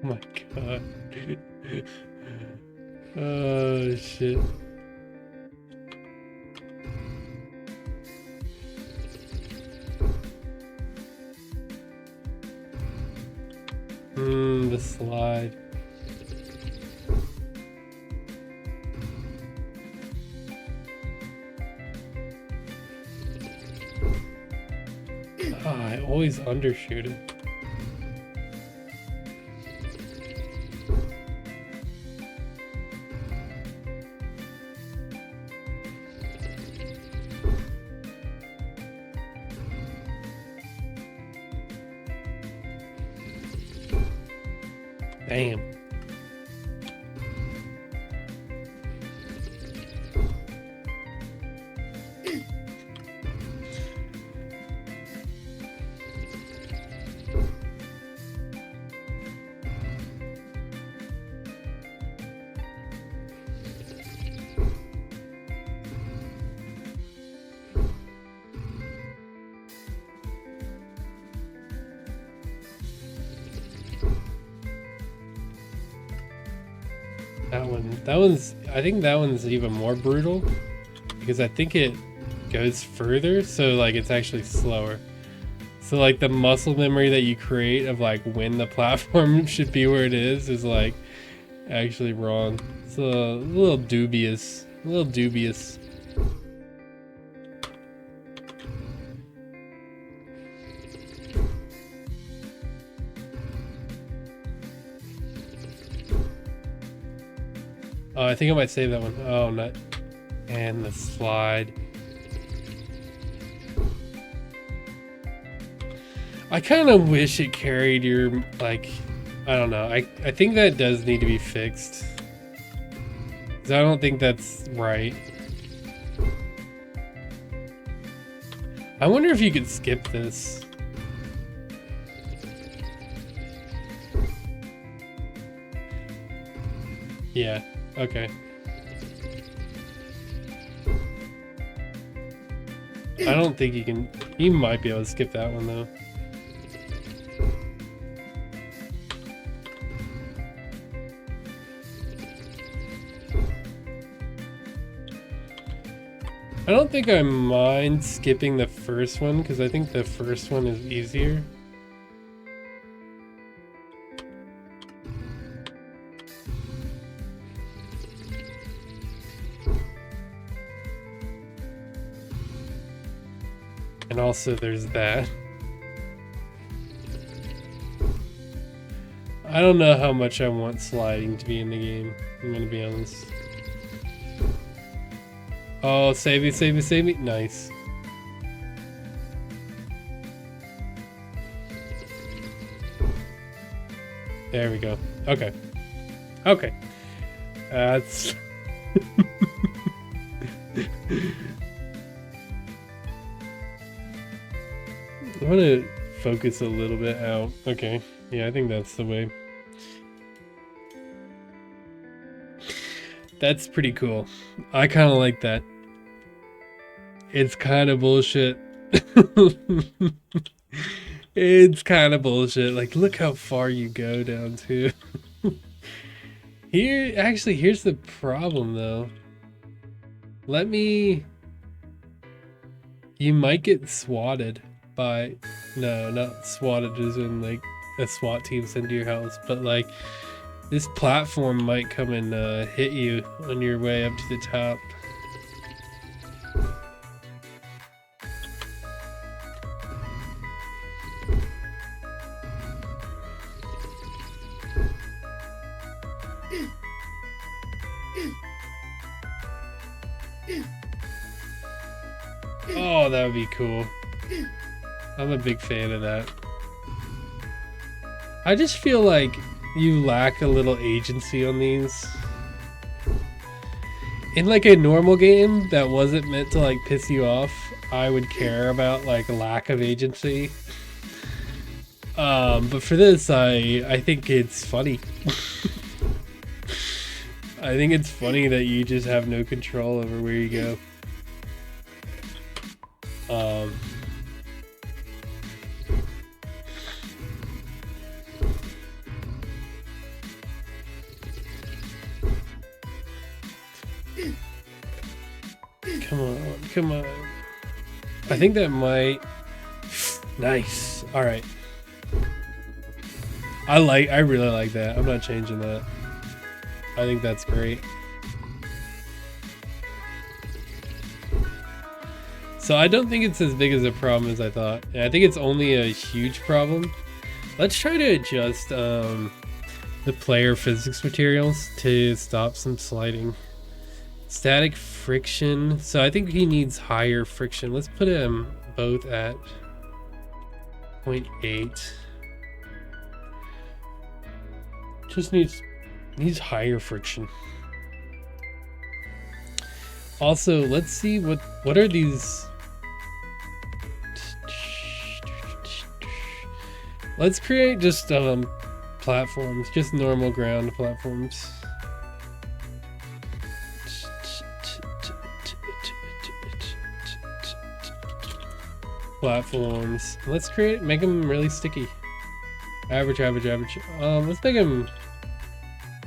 Oh my god. Oh shit. The slide. I always undershoot it. Damn. I think that one's even more brutal because I think it goes further, so like it's actually slower. So like the muscle memory that you create of like when the platform should be where it is like actually wrong. It's a little dubious. A little dubious. Oh, I think I might save that one. Oh, not. And the slide. I kind of wish it carried your, like, I don't know. I think that does need to be fixed. Because I don't think that's right. I wonder if you could skip this. Yeah. Okay. I don't think you can... You might be able to skip that one, though. don't think I mind skipping the first one because I think the first one is easier. And also there's that. I don't know how much I want sliding to be in the game, I'm gonna be honest. Oh, save me, save me, save me. Nice. There we go. Okay. Okay. That's... I want to focus a little bit out. Okay. Yeah, I think that's the way. That's pretty cool. I kind of like that. It's kind of bullshit. It's kind of bullshit. Like, look how far you go down to. Here, actually, here's the problem, though. Let me... You might get swatted by... No, not swatted as in, like, a SWAT team sent to your house. But, like, this platform might come and hit you on your way up to the top. Oh, that would be cool. I'm a big fan of that. I just feel like you lack a little agency on these. In like a normal game that wasn't meant to like piss you off, I would care about like lack of agency. But for this, I think it's funny. I think it's funny that you just have no control over where you go. Come on, come on. I think that might... Nice. All right. I really like that. I'm not changing that. I think that's great. So I don't think it's as big as a problem as I thought. I think it's only a huge problem. Let's try to adjust the player physics materials to stop some sliding. Static friction. So I think he needs higher friction. Let's put them both at 0.8. Just needs higher friction. Also, let's see what are these. Let's create just platforms, just normal ground platforms. Platforms. Let's make them really sticky. Average, average, average. Let's make them.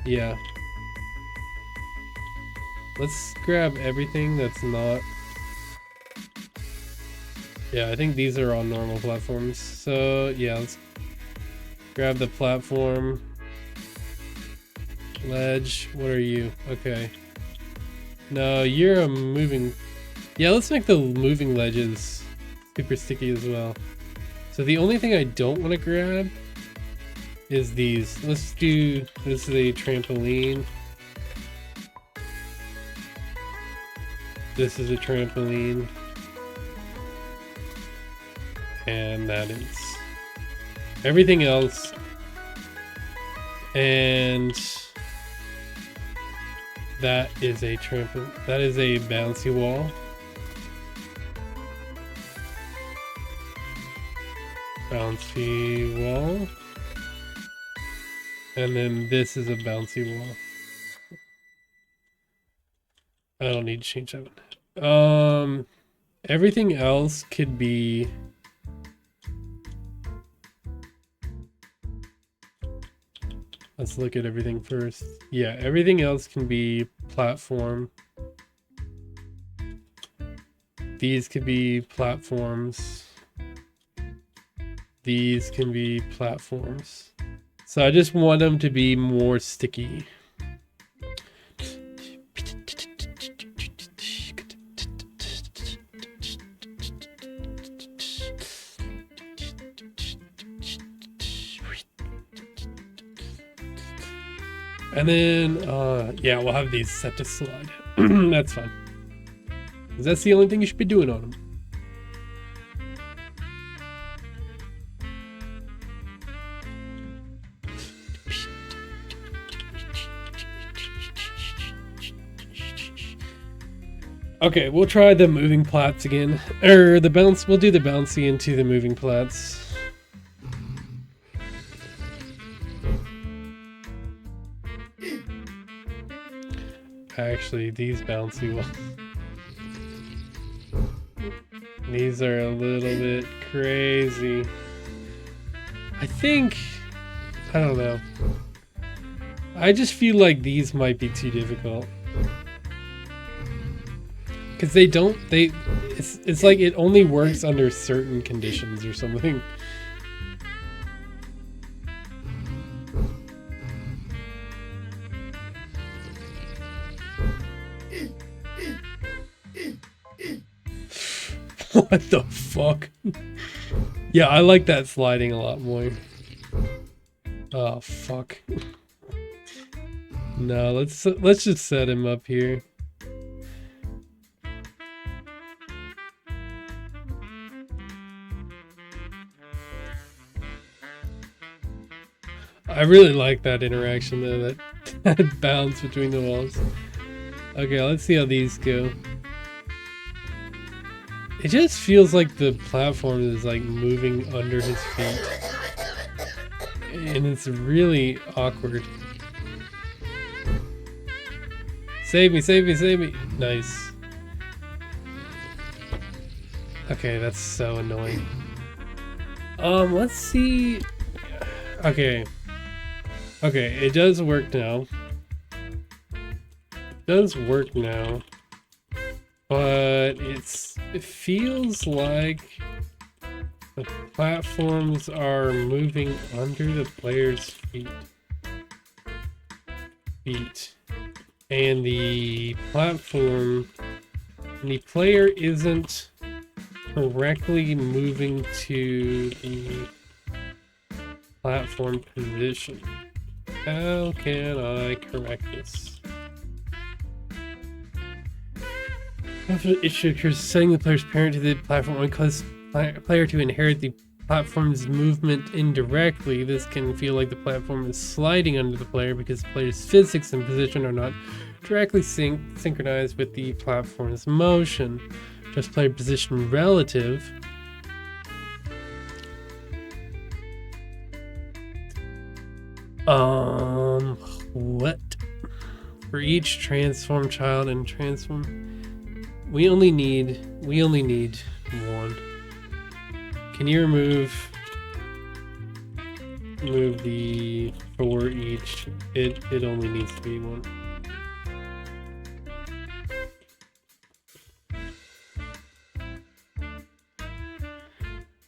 Yeah. Let's grab everything that's not... Yeah, I think these are all normal platforms. So, yeah, let's grab the platform. Ledge, what are you? Okay. No, you're a moving... Yeah, let's make the moving ledges super sticky as well. So the only thing I don't want to grab is these. Let's do... This is a trampoline. This is a trampoline. And that is everything else. And that is a trampoline. That is a bouncy wall. Bouncy wall. And then this is a bouncy wall. I don't need to change that one. Everything else could be... Let's look at everything first. Yeah, everything else can be platform. These could be platforms. These can be platforms. So I just want them to be more sticky. And then, yeah, we'll have these set to slide. That's fine. 'Cause that's the only thing you should be doing on them. Okay, we'll try the moving plats again. Or the bounce, we'll do the bouncy into the moving plats. Actually, these bouncy ones. These are a little bit crazy. I think, I don't know. I just feel like these might be too difficult. Because it's like it only works under certain conditions or something. What the fuck? Yeah, I like that sliding a lot more. Oh fuck. No, let's just set him up here. I really like that interaction though, that bounce between the walls. Okay, let's see how these go. It just feels like the platform is like moving under his feet. And it's really awkward. Save me, save me, save me. Nice. Okay, that's so annoying. Let's see. Okay. Okay, it does work now. It does work now. But it feels like the platforms are moving under the player's feet. And the player isn't correctly moving to the platform position. How can I correct this? After the issue occurs, setting the player's parent to the platform will cause the player to inherit the platform's movement indirectly. This can feel like the platform is sliding under the player because the player's physics and position are not directly synchronized with the platform's motion. Just player position relative. What? For each transform child and transform. We only need one. Can you remove the for each? It only needs to be one.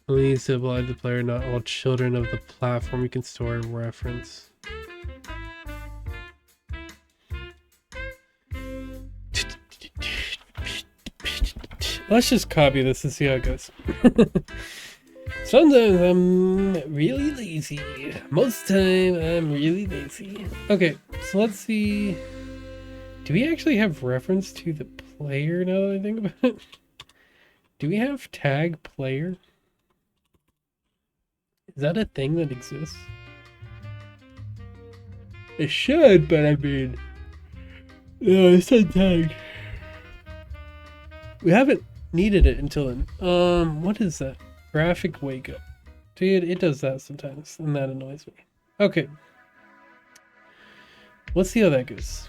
Only needs to apply to the player, not all children of the platform. You can store a reference. Let's just copy this and see how it goes. Sometimes I'm really lazy. Most of the time I'm really lazy. Okay, so let's see. Do we actually have reference to the player now that I think about it? Do we have tag player? Is that a thing that exists? It should, but I mean... No, it's not tagged. We haven't needed it until then. What is that? Graphic wake up. Dude, it does that sometimes, and that annoys me. Okay. Let's see how that goes.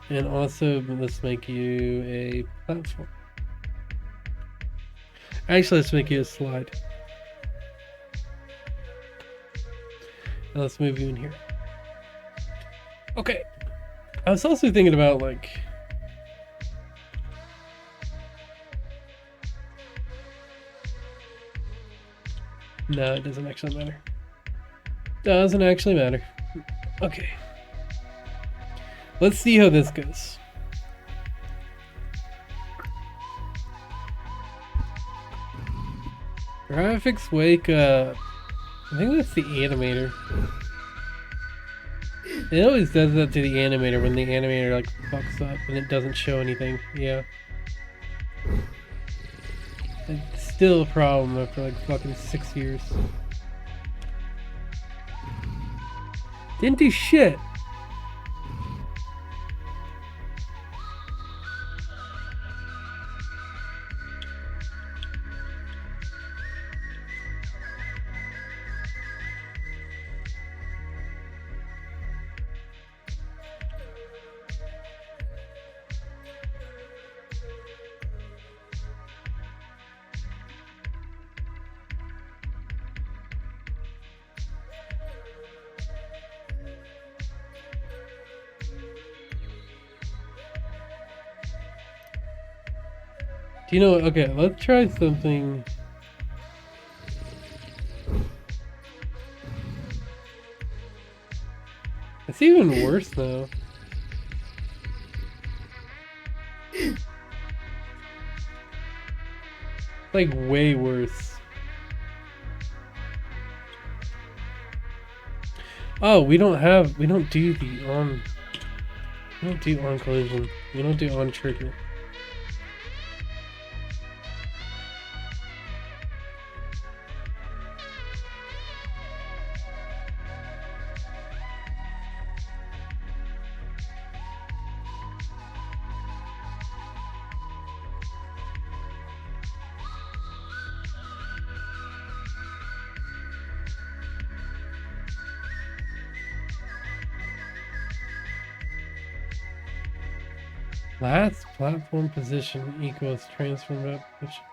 And also, let's make you a platform. Actually, let's make you a slide. And let's move you in here. Okay. I was also thinking about like. No, it doesn't actually matter. Doesn't actually matter. Okay. Let's see how this goes. Graphics wake up. I think that's the animator. It always does that to the animator when the animator like fucks up and it doesn't show anything. Yeah. It's still a problem after like fucking 6 years. Didn't do shit. Do you know what? Okay, let's try something. It's even worse now. Like way worse. Oh, we don't do the on. We don't do on collision. We don't do on trigger. Last platform position equals transfer map position.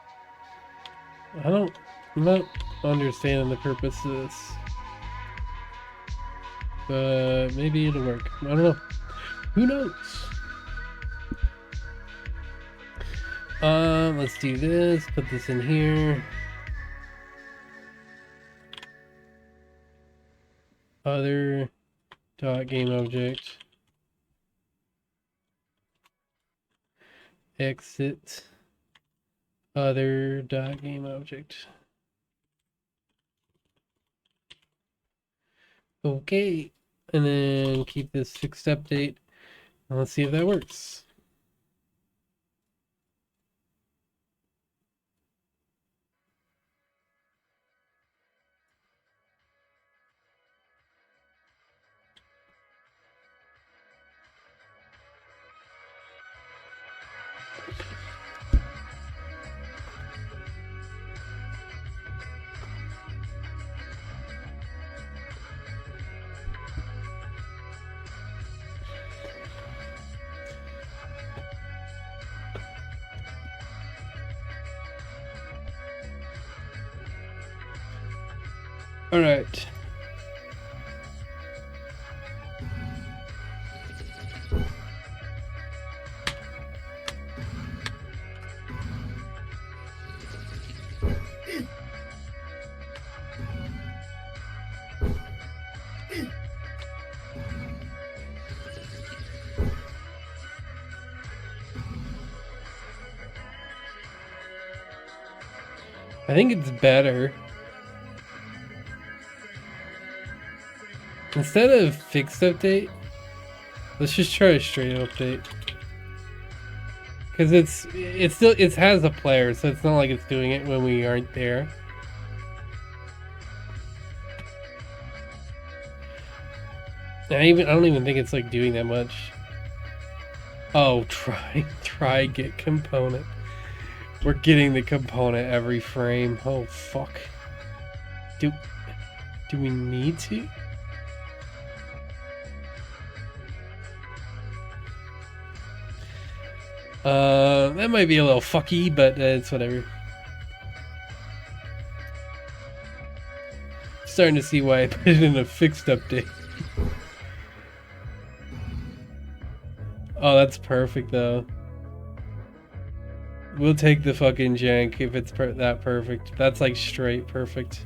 I'm not understanding the purpose of this. But maybe it'll work. I don't know. Who knows? Let's do this. Put this in here. Other dot game object. Exit other dot game object. Okay, and then keep this fixed update. And let's see if that works. All right. I think it's better. Instead of fixed update, let's just try a straight update. Because it has a player, so it's not like it's doing it when we aren't there. And I don't even think it's like doing that much. Oh, try get component. We're getting the component every frame. Oh fuck. Do we need to? That might be a little fucky, but it's whatever. Starting to see why I put it in a fixed update. Oh, that's perfect though. We'll take the fucking jank if it's that perfect. That's like straight perfect.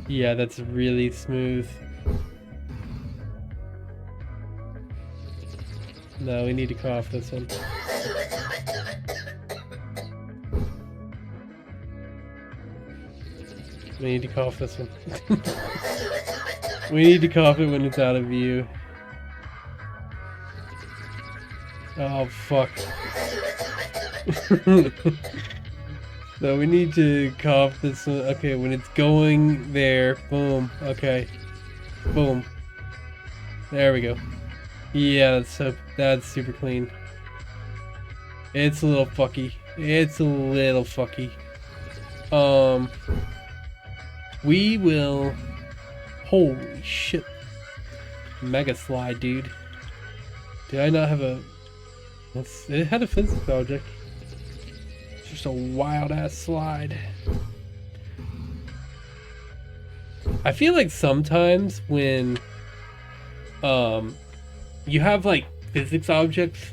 Yeah, that's really smooth. No, we need to cough this one. We need to cough this one. We need to cough it when it's out of view. Oh, fuck. So we need to cough this one. Okay, when it's going there. Boom. Okay. Boom. There we go. Yeah, that's super clean. It's a little fucky. It's a little fucky. We will... Holy shit. Mega slide, dude. Did I not have a... It had a physics object. It's just a wild ass slide. I feel like sometimes when you have like physics objects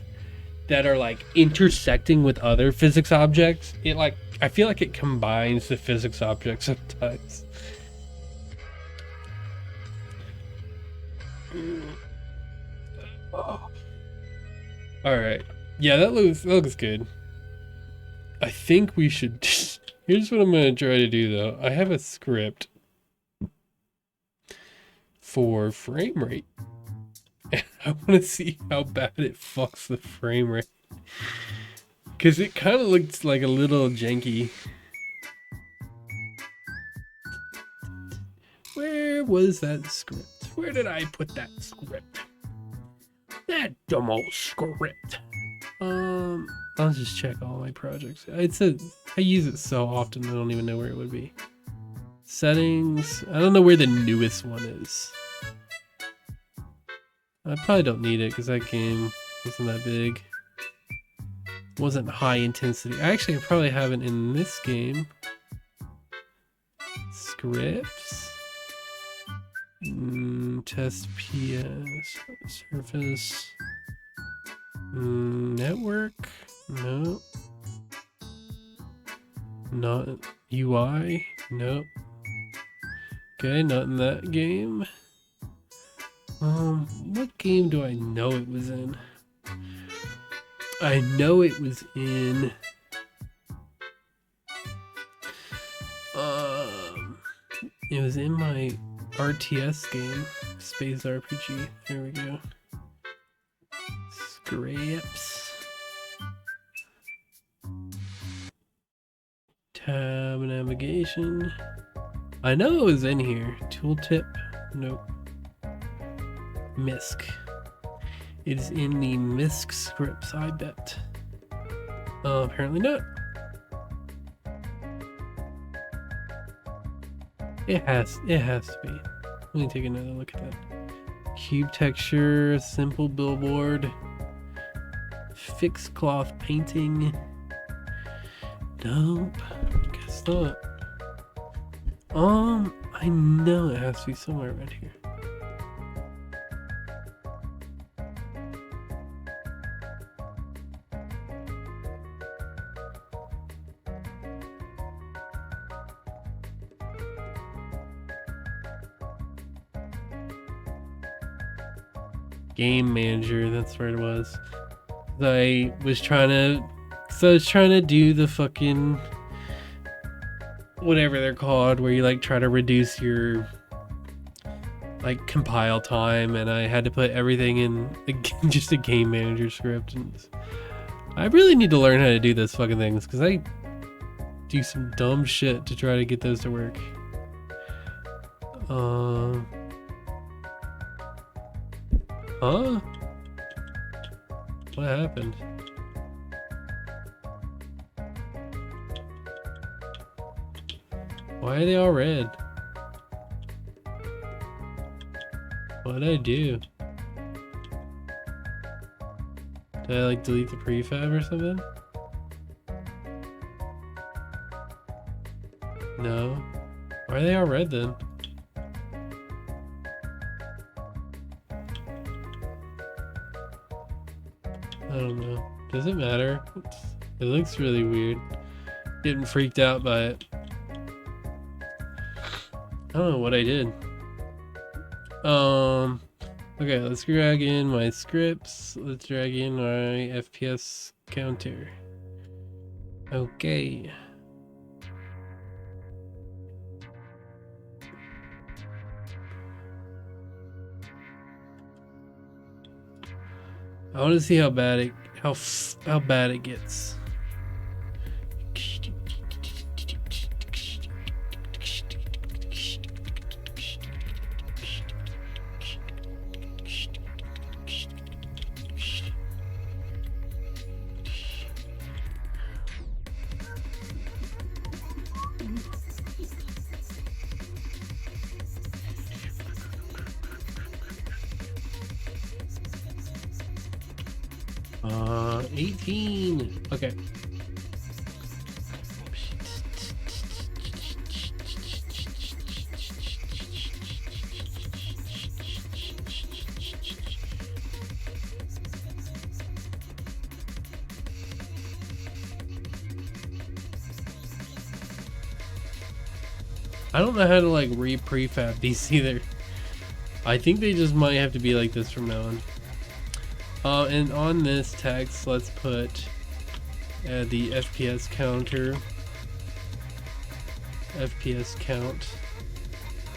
that are like intersecting with other physics objects, it like I feel like it combines the physics objects sometimes. Oh. All right. Yeah, that looks good. I think we should just... Here's what I'm going to try to do though. I have a script for frame rate. And I want to see how bad it fucks the frame rate. Because it kind of looks like a little janky. Where was that script? Where did I put that script? That dumb old script. I'll just check all my projects. I use it so often I don't even know where it would be. Settings. I don't know where the newest one is. I probably don't need it because that game wasn't that big. Wasn't high intensity. Actually, I probably have it in this game. Scripts. Test PS. Surface. Network. No. Not UI. Nope. Okay, not in that game. What game do I know it was in? I know it was in it was in my RTS game, Space RPG. There we go. Scripts. Tab navigation. I know it was in here. Tooltip. Nope. MISC. It is in the MISC scripts, I bet. Apparently not. It has to be. Let me take another look at that. Cube texture, simple billboard, fixed cloth painting. Nope, guess not. I know it has to be somewhere around here. Game manager, that's where it was. I was trying to do the fucking whatever they're called, where you like try to reduce your like compile time, and I had to put everything in just a game manager script. And I really need to learn how to do those fucking things because I do some dumb shit to try to get those to work. Huh? What happened? Why are they all red? What did I do? Did I like delete the prefab or something? No. Why are they all red then? I don't know. Does it matter? It looks really weird. Getting freaked out by it. I don't know what I did. Okay, let's drag in my scripts. Let's drag in my FPS counter. Okay. I want to see how bad it how bad it gets. Uh, 18. Okay. I don't know how to like re-prefab these either. I think they just might have to be like this from now on. And on this text, let's put the FPS counter. FPS count.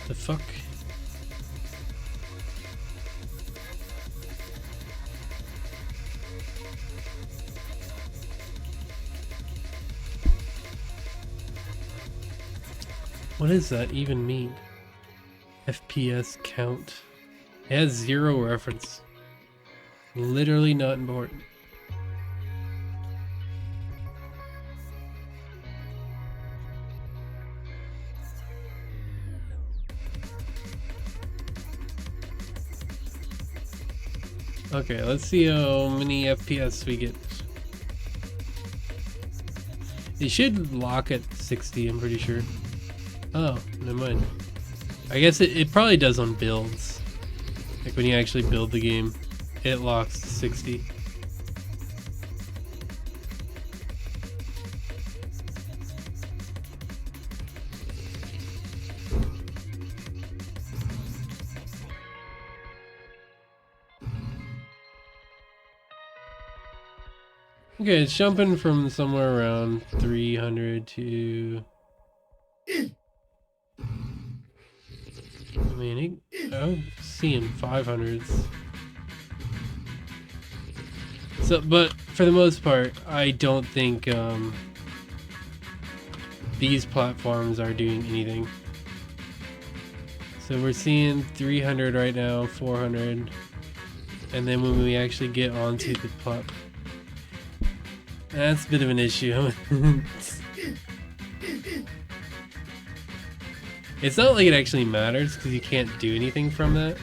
The fuck? What does that even mean? FPS count. It has 0 reference. Literally not important. Okay, let's see how many FPS we get. It should lock at 60, I'm pretty sure. Oh, never mind. I guess it probably does on builds. Like when you actually build the game, it locks to 60. Okay, it's jumping from somewhere around 300 to... I mean, I'm seeing 500s. So, but for the most part, I don't think these platforms are doing anything. So we're seeing 300 right now, 400, and then when we actually get onto the platform, that's a bit of an issue. It's not like it actually matters because you can't do anything from that.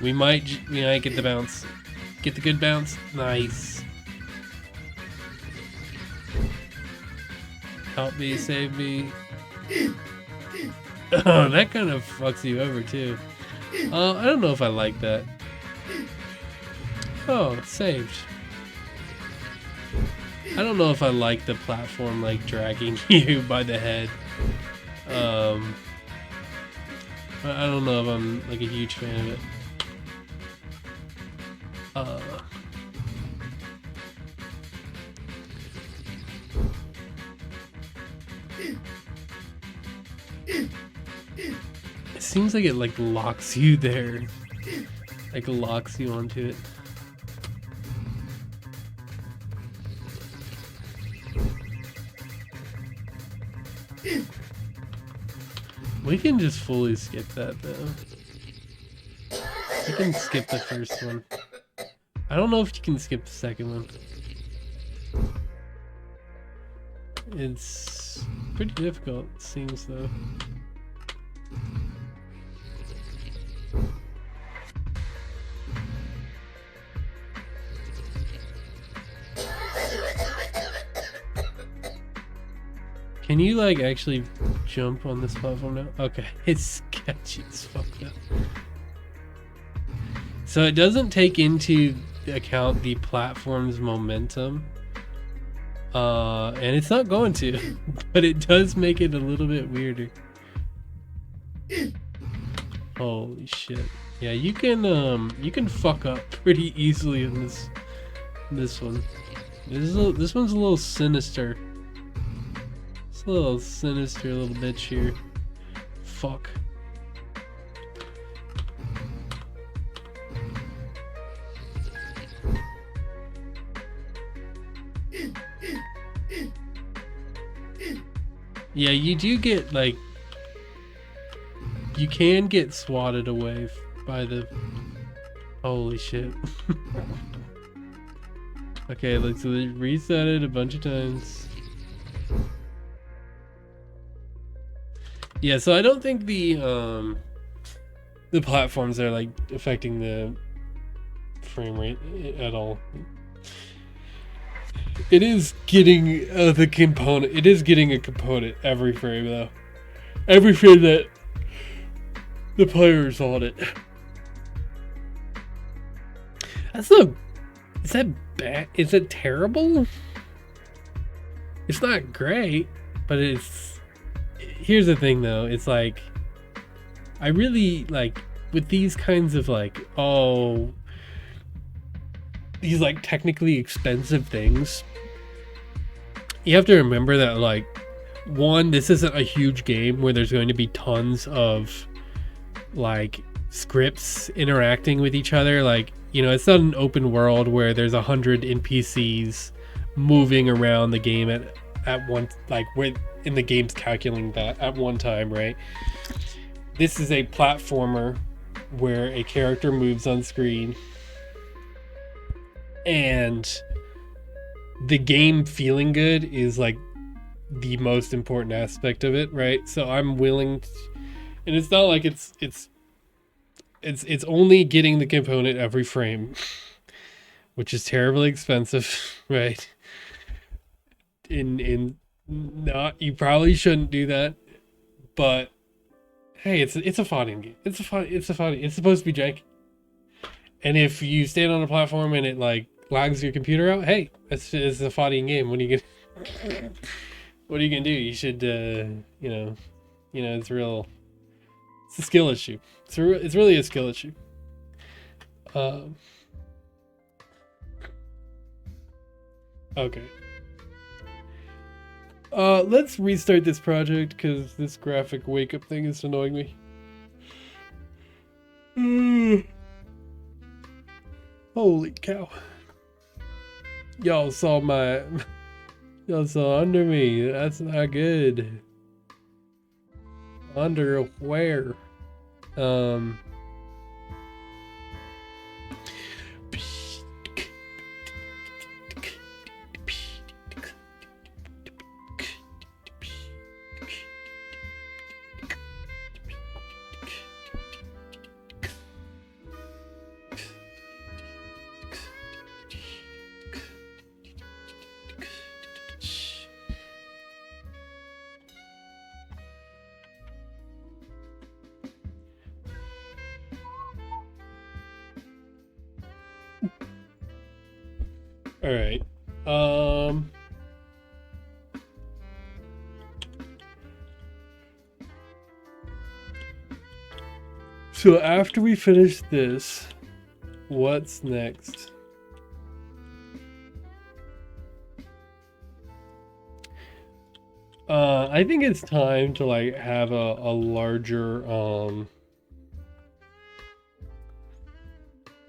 We might get the bounce. Get the good bounce. Nice. Help me, save me. Oh, that kind of fucks you over too. I don't know if I like that. Oh, it's saved. I don't know if I like the platform like dragging you by the head. I don't know if I'm like a huge fan of it. It seems like it like locks you there. Like locks you onto it. We can just fully skip that though. You can skip the first one. I don't know if you can skip the second one. It's pretty difficult, it seems though. Can you like actually jump on this platform now? Okay, it's sketchy as fuck now. So it doesn't take into account the platform's momentum. And it's not going to, but it does make it a little bit weirder. Holy shit. Yeah, you can fuck up pretty easily in this one. This one's a little sinister. It's a little sinister little bitch here. Fuck. Yeah, you do get, like, you can get swatted away by the... Holy shit. Okay, let's reset it a bunch of times. Yeah, so I don't think the platforms are, like, affecting the frame rate at all. It is getting the component. It is getting a component every frame, though. Every frame that the player's on it. That's not. Is that bad? Is it terrible? It's not great, but it's. Here's the thing, though. It's like, I really like with these kinds of like, oh, these like technically expensive things. You have to remember that, like, one, this isn't a huge game where there's going to be tons of like scripts interacting with each other. Like, you know, it's not an open world where there's 100 NPCs moving around the game at one, like, where in the game's calculating that at one time, right? This is a platformer where a character moves on screen and the game feeling good is like the most important aspect of it, right? So I'm willing to, and it's not like it's only getting the component every frame, which is terribly expensive, right? In not, you probably shouldn't do that, but hey, it's a Faudian game. It's supposed to be janky. And if you stand on a platform and it like lags your computer out, hey, it's a Faudian game. What are you gonna do? You should you know, it's a skill issue. It's really a skill issue. Okay. Let's restart this project because this graphic wake up thing is annoying me. Holy cow. Y'all saw under me. That's not good. Under where? All right. So after we finish this, what's next? I think it's time to like have a larger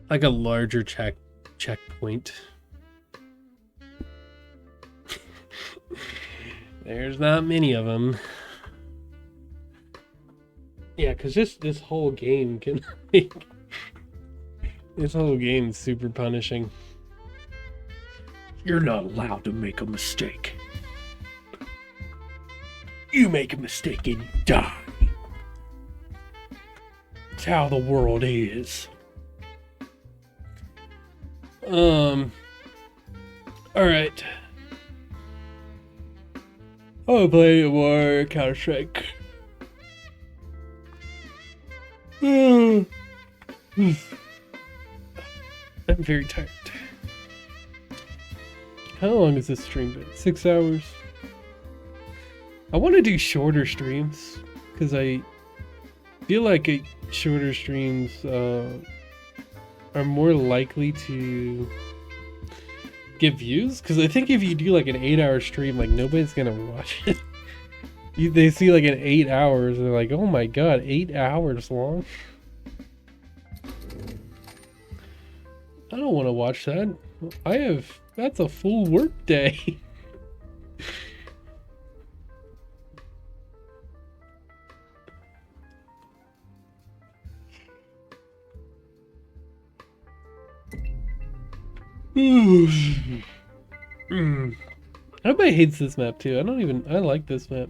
like a larger checkpoint. There's not many of them. Yeah, because this whole game can this whole game is super punishing. You're not allowed to make a mistake. You make a mistake and you die. It's how the world is. Alright. I'll play more Counter-Strike. I'm very tired. How long is this stream been? 6 hours. I want to do shorter streams because I feel like shorter streams are more likely to get views. Because I think if you do like an 8-hour stream, like nobody's gonna watch it. They see like an 8 hours and they're like, oh my god, 8 hours long. I don't want to watch that. That's a full work day. Everybody hates this map too. I like this map.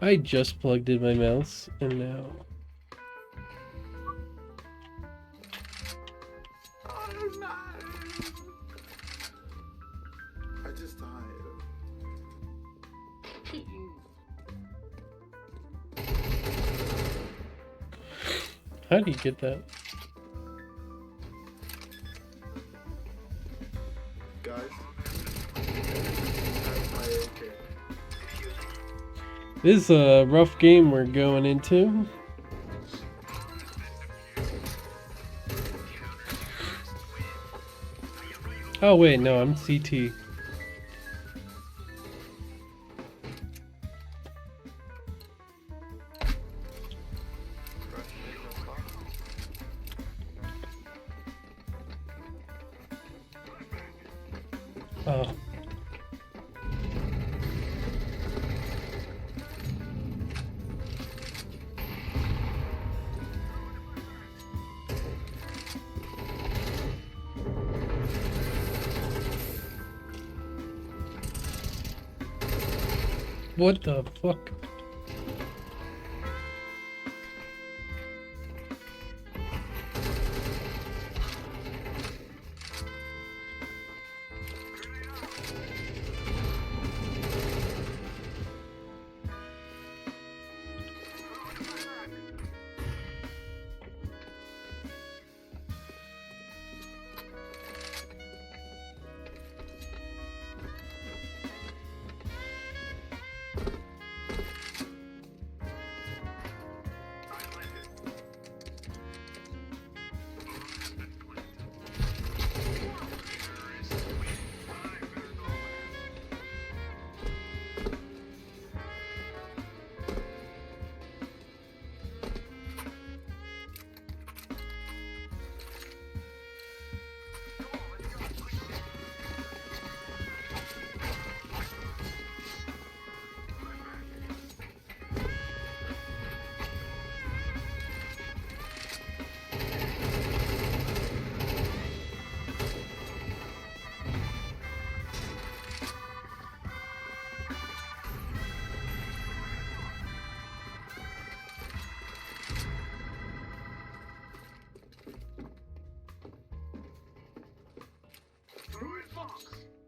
I just plugged in my mouse and now. I just died. How do you get that? Guys, that's my AK. This is a rough game we're going into. Oh wait, no, I'm CT. Oh. What the fuck?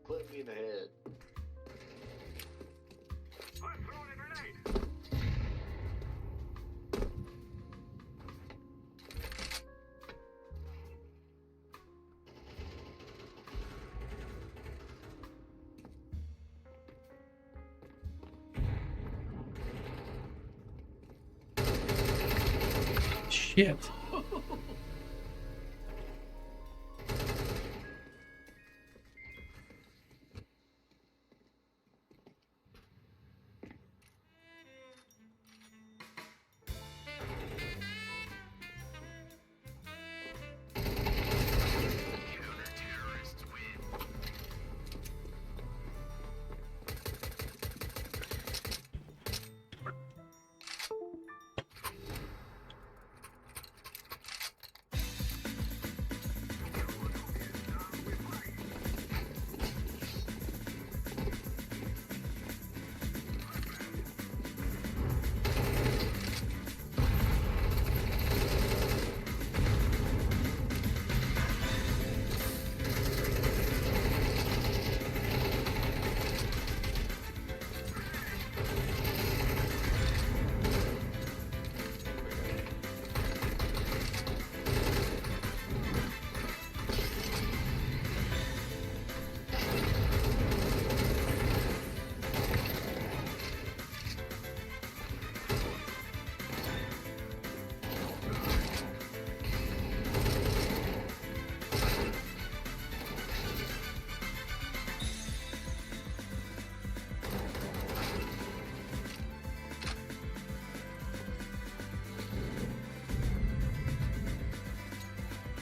Put me in the head. Shit.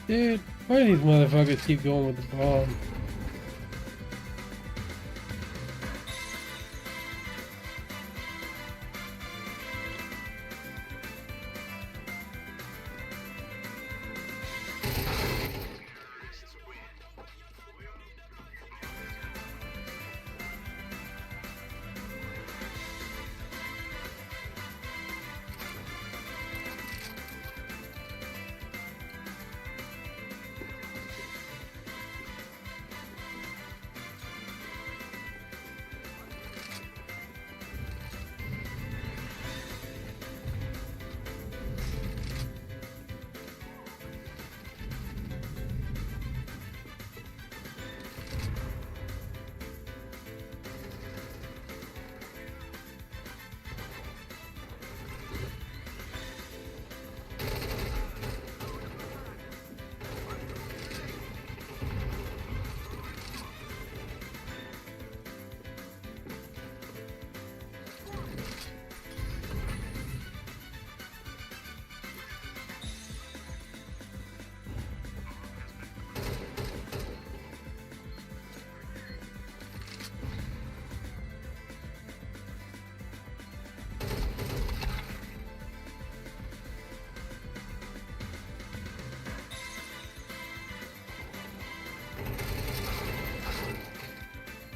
Dude, why do these motherfuckers keep going with the bomb?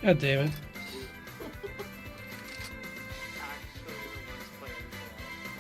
God damn it. Actually, the worst player in the world.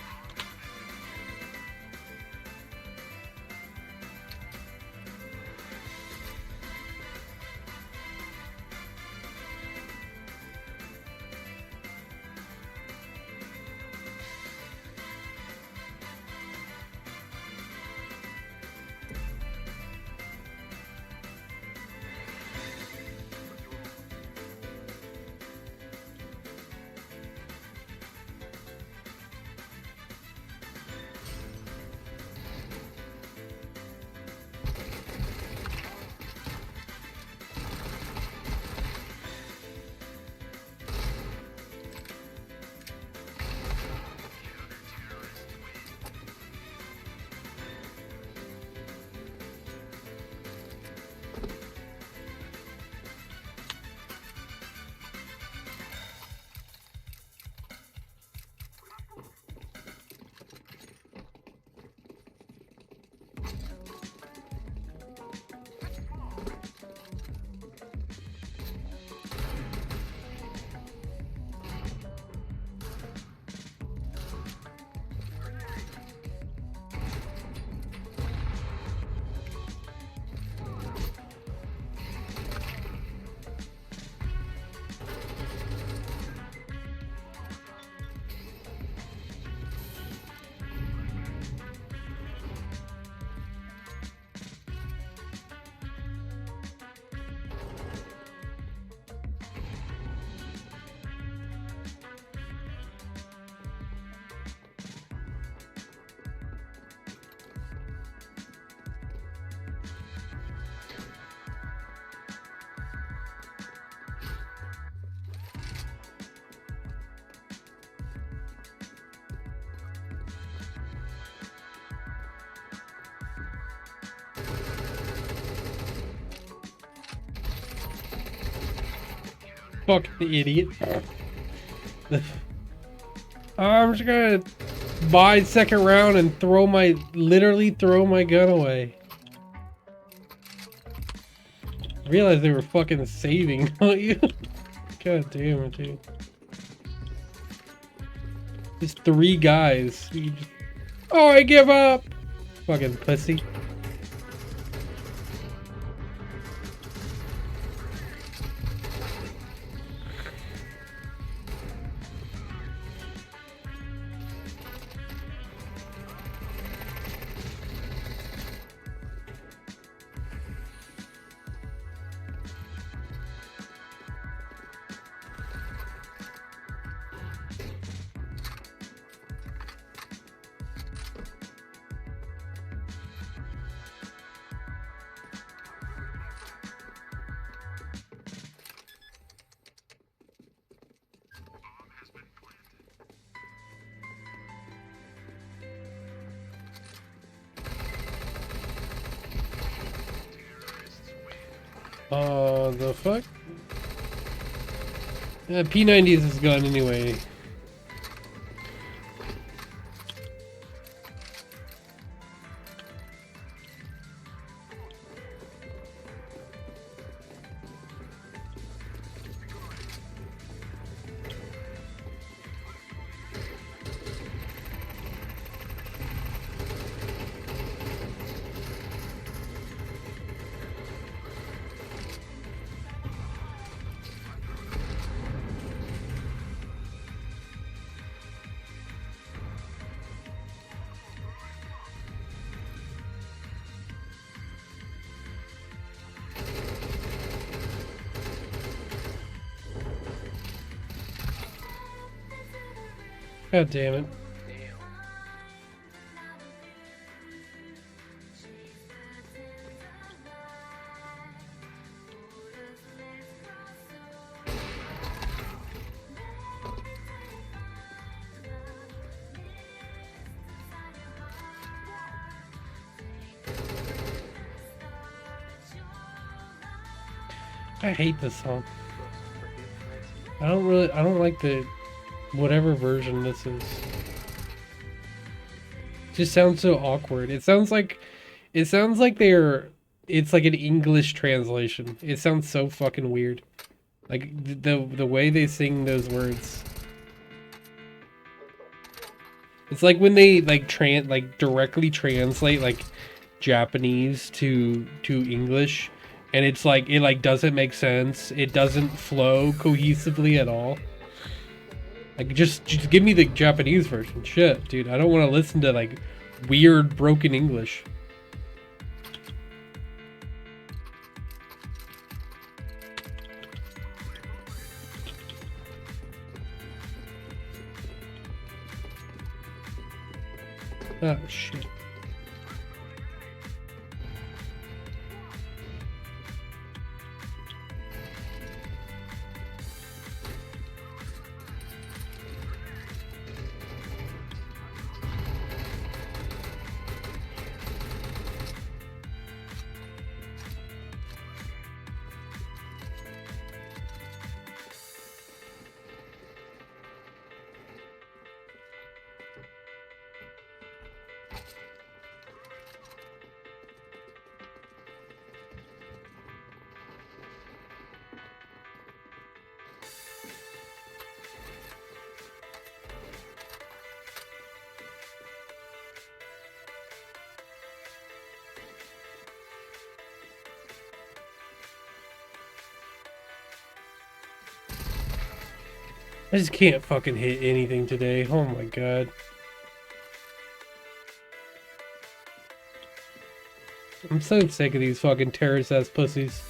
Fuck the idiot. I'm just gonna buy second round and literally throw my gun away. I realized they were fucking saving, don't you? God damn it, dude. Just 3 guys. Oh, I give up! Fucking pussy. The fuck? P90s is gone anyway. God damn it. I hate this song. I don't like the whatever version this is. It just sounds so awkward. It sounds like it's like an English translation. It sounds so fucking weird. Like the way they sing those words. It's like when they like directly translate like Japanese to English, and it's like it like doesn't make sense. It doesn't flow cohesively at all. Like just give me the Japanese version. Shit, dude. I don't want to listen to like weird broken English. Oh shit. I just can't fucking hit anything today. Oh my god. I'm so sick of these fucking terrorist ass pussies.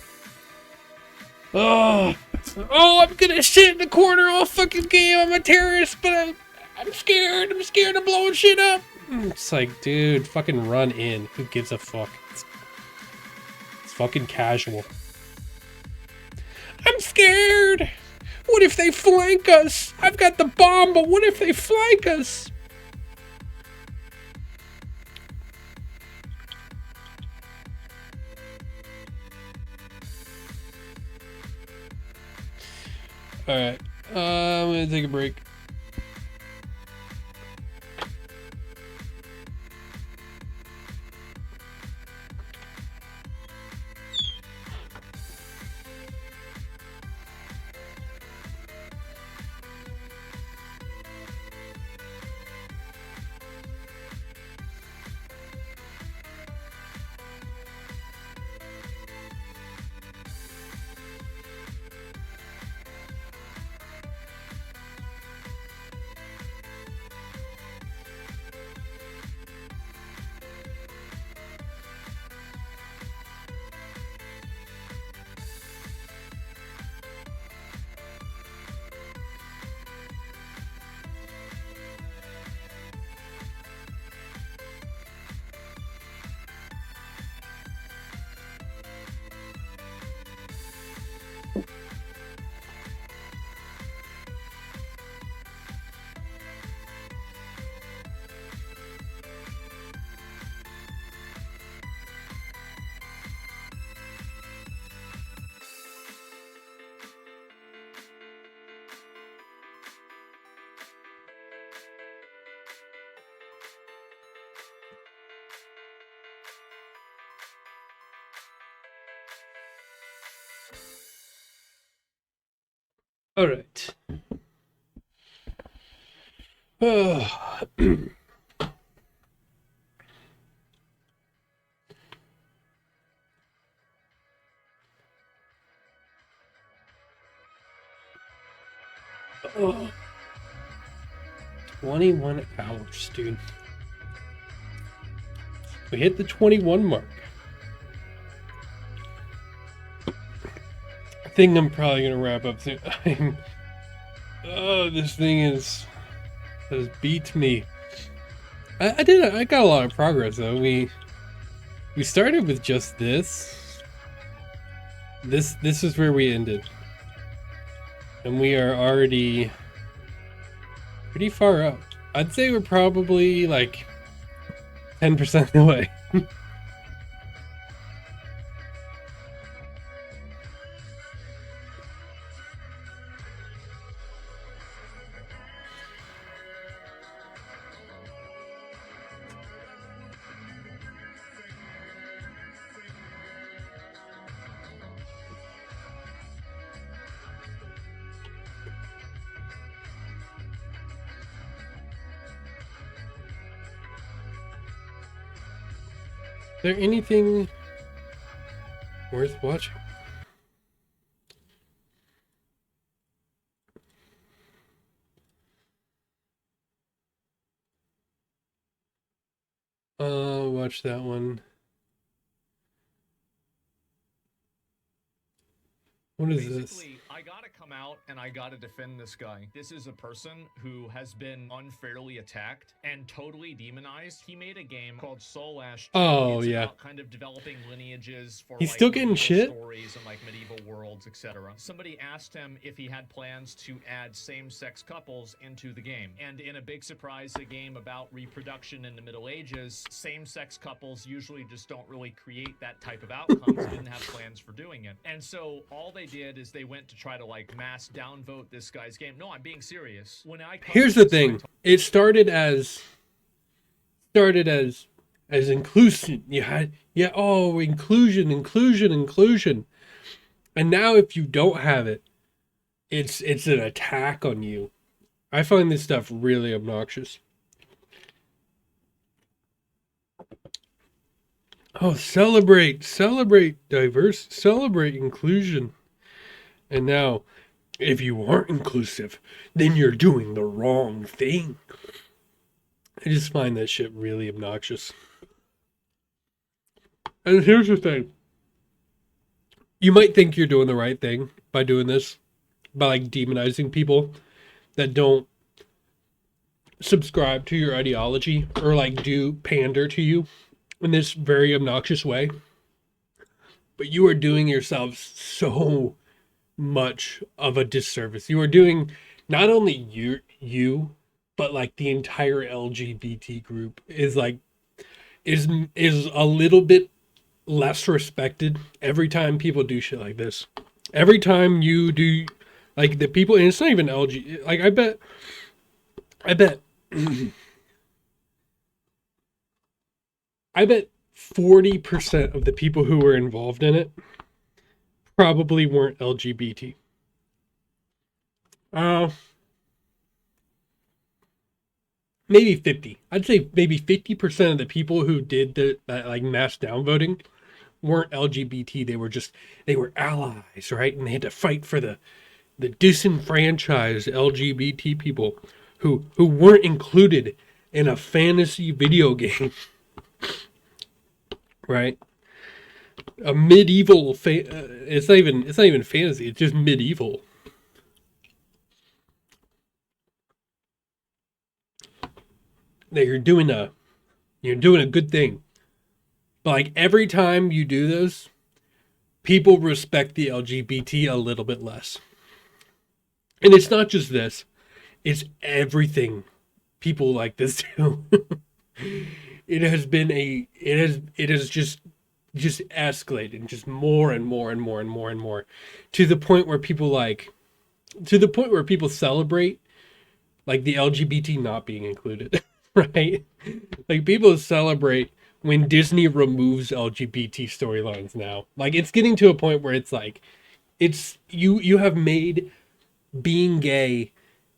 Oh, I'm gonna sit in the corner all fucking game. I'm a terrorist, but I'm scared. I'm scared of blowing shit up. It's like, dude, fucking run in. Who gives a fuck? It's fucking casual. I'm scared. What if they flank us? I've got the bomb, but what if they flank us? Alright, I'm gonna take a break. All right. Oh, 21 hours, dude. We hit the 21 mark. I think I'm probably gonna wrap up soon. Oh, this thing has beat me. I got a lot of progress though. We started with just this. This is where we ended. And we are already pretty far up. I'd say we're probably like 10% of the way. Is there anything worth watching? Watch that one. What is this? I gotta come out and I gotta defend this guy. This is a person who has been unfairly attacked and totally demonized. He made a game called Soul Ash 2. Oh, It's yeah. about kind of developing lineages for He's like, still getting medieval shit? stories and like medieval worlds, etc. Somebody asked him if he had plans to add same-sex couples into the game. And in a big surprise, a game about reproduction in the Middle Ages, same-sex couples usually just don't really create that type of outcomes. Didn't have plans for doing it. And so all they did is they went to try to like mass downvote this guy's game. No, I'm being serious. When I Here's the thing. It started as inclusion. You had inclusion. And now if you don't have it, it's an attack on you. I find this stuff really obnoxious. Oh, celebrate diverse, celebrate inclusion. And now, if you aren't inclusive, then you're doing the wrong thing. I just find that shit really obnoxious. And here's the thing. You might think you're doing the right thing by doing this, by like demonizing people that don't subscribe to your ideology or like do pander to you in this very obnoxious way. But you are doing yourselves so much of a disservice. You are doing not only you but like the entire LGBT group is like is a little bit less respected every time people do shit like this. Every time you do like the people, and it's not even LG, like I bet I bet 40% of the people who were involved in it probably weren't LGBT. Maybe 50. I'd say maybe 50% of the people who did that like mass downvoting weren't LGBT. They were allies, right? And they had to fight for the disenfranchised LGBT people who weren't included in a fantasy video game. Right? A medieval it's not even fantasy, it's just medieval. That you're doing a good thing. But like every time you do this, people respect the LGBT a little bit less. And it's not just this, it's everything people like this do. It has just escalated just more and more and more and more and more to the point where people celebrate like the LGBT not being included, right? Like people celebrate when Disney removes LGBT storylines now. Like it's getting to a point where it's like It's you have made being gay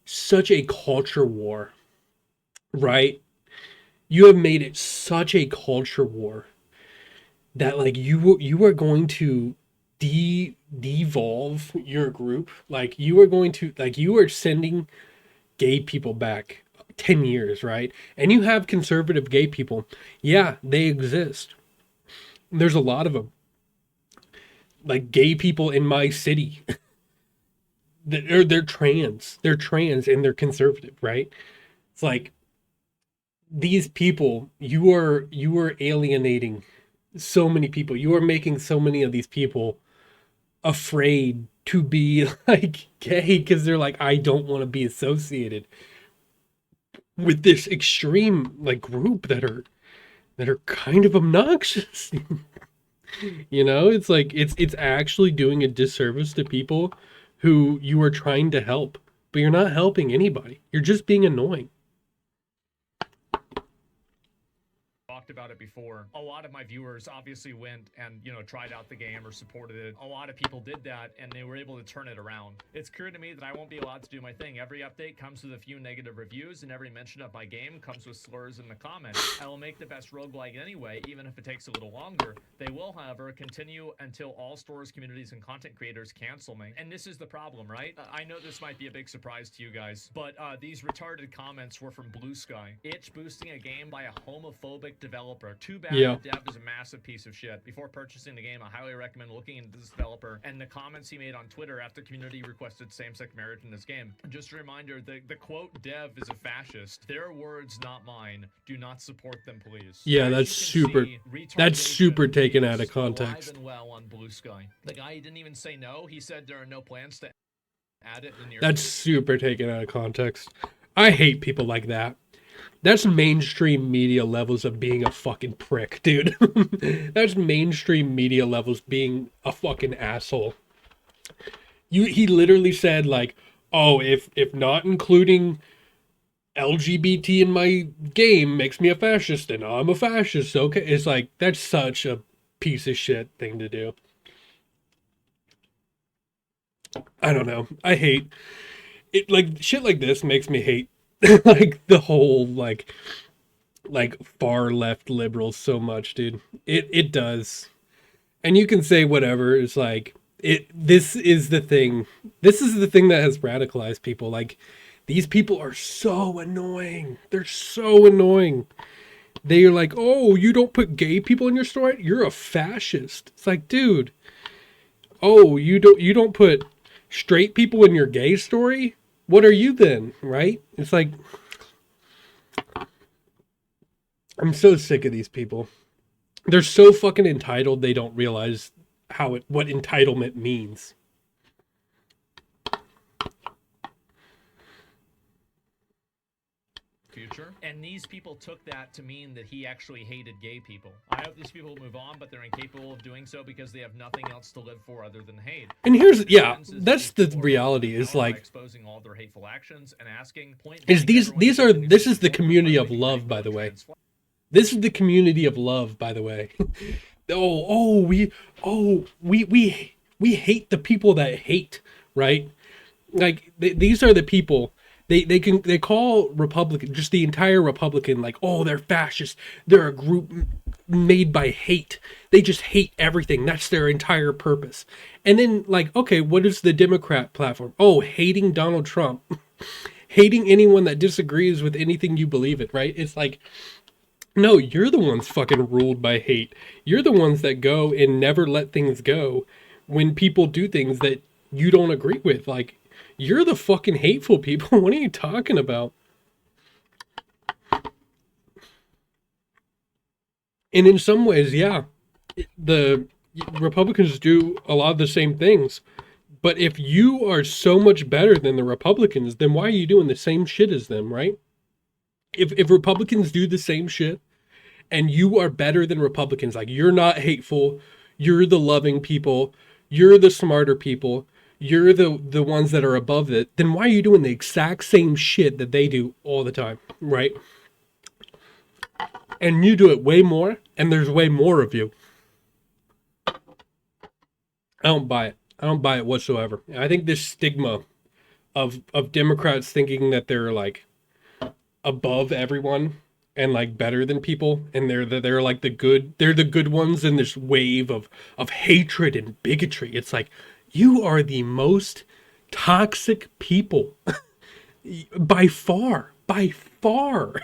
such a culture war, right? You have made it such a culture war that like you are going to devolve your group. Like you are going to like you are sending gay people back 10 years, right? And you have conservative gay people. Yeah, they exist. There's a lot of them. Like gay people in my city. They're trans. They're trans and they're conservative, right? It's like these people, you are alienating so many people. You are making so many of these people afraid to be like gay because they're like, I don't want to be associated with this extreme like group that are kind of obnoxious. It's like it's actually doing a disservice to people who you are trying to help, but you're not helping anybody. You're just being annoying. Talked about it before. A lot of my viewers obviously went and, tried out the game or supported it. A lot of people did that and they were able to turn it around. It's clear to me that I won't be allowed to do my thing. Every update comes with a few negative reviews and every mention of my game comes with slurs in the comments. I will make the best roguelike anyway, even if it takes a little longer. They will, however, continue until all stores, communities, and content creators cancel me. And this is the problem, right? I know this might be a big surprise to you guys, but these retarded comments were from Blue Sky. Itch boosting a game by a homophobic developer. Too bad Yeah. the dev is a massive piece of shit. Before purchasing the game, I highly recommend looking into this developer and the comments he made on Twitter after community requested same-sex marriage in this game. Just a reminder, the quote dev is a fascist. Their words, not mine. Do not support them, please. Yeah, As that's you can super- see, that's retardation super taken out of is context. alive and well on Blue Sky. The guy didn't even say no. He said there are no plans to add it in the near That's super taken out of context. I hate people like that. That's mainstream media levels of being a fucking prick, dude. That's mainstream media levels being a fucking asshole. He literally said like, "Oh, if not including LGBT in my game makes me a fascist, then I'm a fascist." Okay, it's like that's such a piece of shit thing to do. I don't know. I hate it. Like shit like this makes me hate like the whole like far left liberals so much, dude. It does. And you can say whatever. It's like this is the thing. This is the thing that has radicalized people. Like these people are so annoying. They're so annoying. They're like, "Oh, you don't put gay people in your story? You're a fascist." It's like, dude. "Oh, you don't put straight people in your gay story? What are you then?" Right? It's like I'm so sick of these people. They're so fucking entitled they don't realize what entitlement means. future. And these people took that to mean that he actually hated gay people. I hope these people move on, but they're incapable of doing so because they have nothing else to live for other than hate. And here's that's the reality is like exposing all their hateful actions and asking is this is the community of love, by the way. This is the community of love, by the way. We hate the people that hate, right? Like these are the people they call Republican, just the entire Republican, like, oh, they're fascist. They're a group made by hate. They just hate everything. That's their entire purpose. And then like, okay, what is the Democrat platform? Oh, hating Donald Trump. Hating anyone that disagrees with anything you believe in, right? It's like, no, you're the ones fucking ruled by hate. You're the ones that go and never let things go when people do things that you don't agree with. Like, you're the fucking hateful people. What are you talking about? And in some ways, yeah, the Republicans do a lot of the same things. But if you are so much better than the Republicans, then why are you doing the same shit as them, right? If Republicans do the same shit and you are better than Republicans, like you're not hateful, you're the loving people, you're the smarter people, you're the ones that are above it, then why are you doing the exact same shit that they do all the time, right? And you do it way more, and there's way more of you. I don't buy it. I don't buy it whatsoever. I think this stigma of Democrats thinking that they're like above everyone and like better than people, and they're like they're the good ones in this wave of hatred and bigotry. It's like you are the most toxic people by far, by far.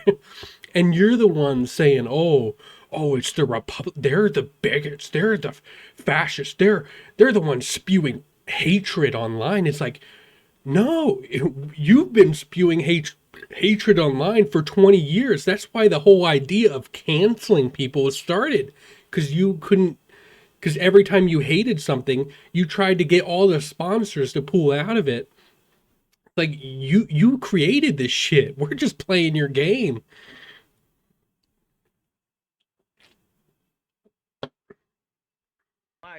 And you're the one saying, "Oh, it's the Republic. They're the bigots. They're the fascists. They're the ones spewing hatred online." It's like, no, you've been spewing hatred online for 20 years. That's why the whole idea of canceling people was started, because you couldn't. Because every time you hated something, you tried to get all the sponsors to pull out of it. Like you created this shit. We're just playing your game.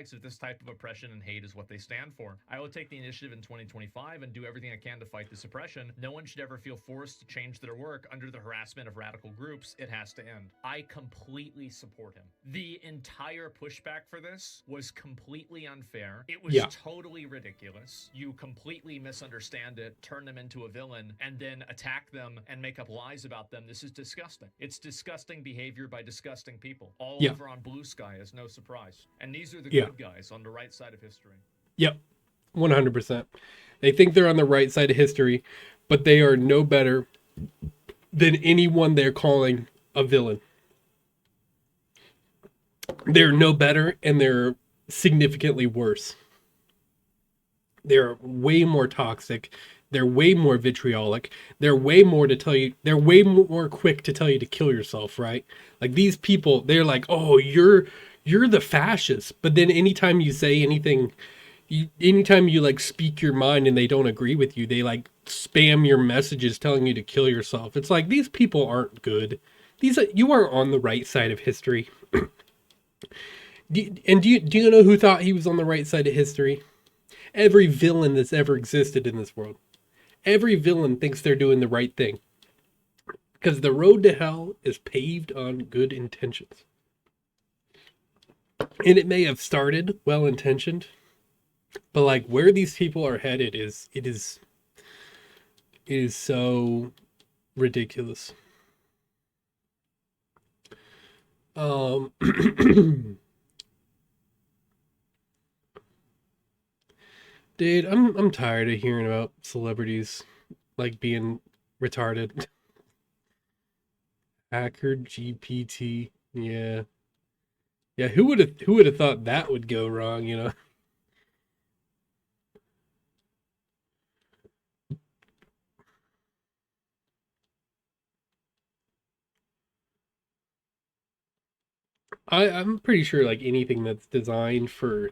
If this type of oppression and hate is what they stand for. I will take the initiative in 2025 and do everything I can to fight this oppression. No one should ever feel forced to change their work under the harassment of radical groups. It has to end. I completely support him. The entire pushback for this was completely unfair. It was totally ridiculous. You completely misunderstand it, turn them into a villain, and then attack them and make up lies about them. This is disgusting. It's disgusting behavior by disgusting people. All over on Blue Sky is no surprise. And these are the good guys on the right side of history. Yep, 100%. They think they're on the right side of history, but they are no better than anyone they're calling a villain. They're no better, and they're significantly worse. They're way more toxic. They're way more vitriolic. They're way more quick to tell you to kill yourself, right? Like these people, they're like, "Oh, you're the fascist." But then anytime you say anything, anytime you like speak your mind and they don't agree with you, they like spam your messages telling you to kill yourself. It's like, these people aren't good. You are on the right side of history. Do you know who thought he was on the right side of history? Every villain that's ever existed in this world. Every villain thinks they're doing the right thing. Because the road to hell is paved on good intentions. And it may have started well-intentioned, but like where these people are headed is so ridiculous. Dude, I'm tired of hearing about celebrities like being retarded. Hacker GPT, yeah. Yeah, who would have thought that would go wrong, you know? I'm pretty sure like anything that's designed for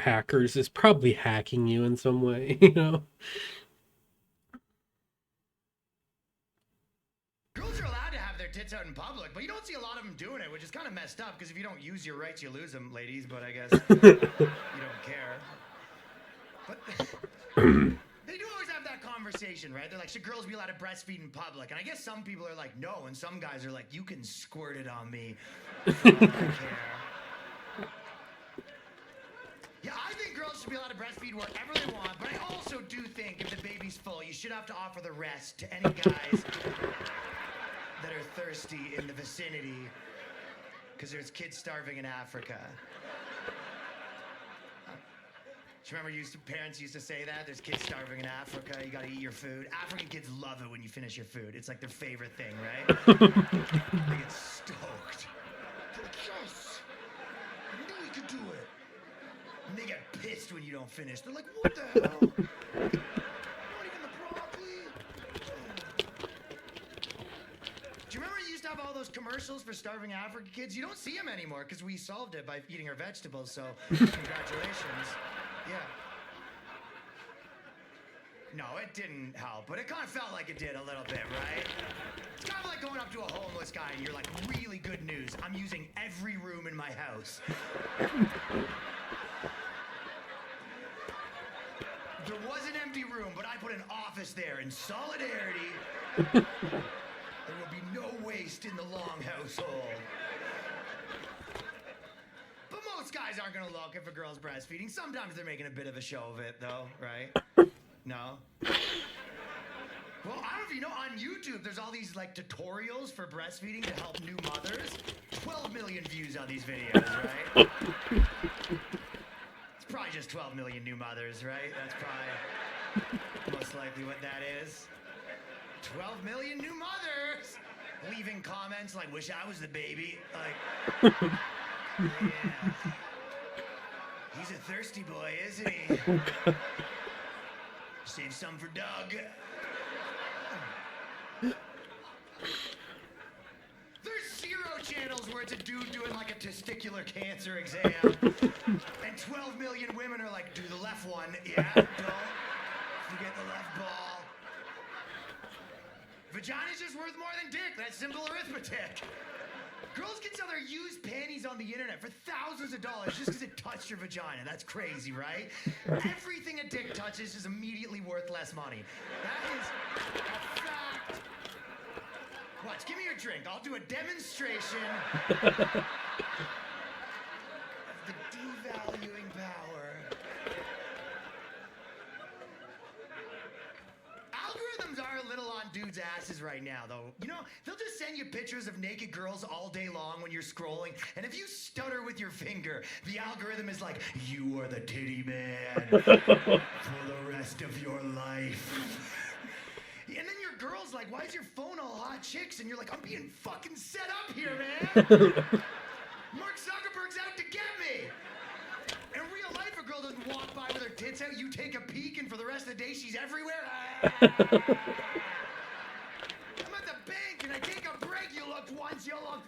hackers is probably hacking you in some way, you know? Girls are allowed to have their tits out in public, but you don't see a lot of them doing it, which is kind of messed up, because if you don't use your rights, you lose them, ladies, but I guess you don't care. But they do always have that conversation, right? They're like, should girls be allowed to breastfeed in public? And I guess some people are like, no, and some guys are like, you can squirt it on me. I don't care. Yeah, I think girls should be allowed to breastfeed wherever they want, but I also do think if the baby's full, you should have to offer the rest to any guys that are thirsty in the vicinity, because there's kids starving in Africa. Do you remember parents used to say that? There's kids starving in Africa, you gotta eat your food. African kids love it when you finish your food. It's like their favorite thing, right? They get stoked. They're like, yes! I knew we could do it. And they get pissed when you don't finish. They're like, what the hell? Not even the broccoli? Do you remember you used to have all those commercials for starving African kids? You don't see them anymore because we solved it by eating our vegetables, so congratulations. Yeah. No, it didn't help, but it kind of felt like it did a little bit, right? It's kind of like going up to a homeless guy and you're like, really good news. I'm using every room in my house. There was an empty room, but I put an office there in solidarity. There will be no waste in the Long household. But Most guys aren't gonna look if a girl's breastfeeding. Sometimes they're making a bit of a show of it, though, right? No? Well, I don't know if you know, on YouTube, there's all these like tutorials for breastfeeding to help new mothers. 12 million views on these videos, right? It's probably just 12 million new mothers, right? That's probably most likely what that is. 12 million new mothers leaving comments like, wish I was the baby. Like, yeah. He's a thirsty boy, isn't he? Save some for Doug. There's 0 channels where it's a dude doing like a testicular cancer exam. And 12 million women are like, do the left one. Yeah, don't forget the left ball. Vagina's just worth more than dick. That's simple arithmetic. Girls can sell their used panties on the internet for thousands of dollars just because it touched your vagina. That's crazy, right? Everything a dick touches is immediately worth less money. That is a fact. Watch, give me your drink. I'll do a demonstration of the devaluing power. Algorithms are a little on dudes' asses right now, though. You know, they'll just send you pictures of naked girls all day long when you're scrolling, and if you stutter with your finger, the algorithm is like, you are the titty man for the rest of your life. And then your girl's like, why is your phone all hot chicks? And you're like, I'm being fucking set up here, man. Mark Zuckerberg's out to get me. In real life, a girl doesn't walk by with her tits out. You take a peek, and for the rest of the day, she's everywhere. I'm at the bank, and I take a break. You looked once, you'll look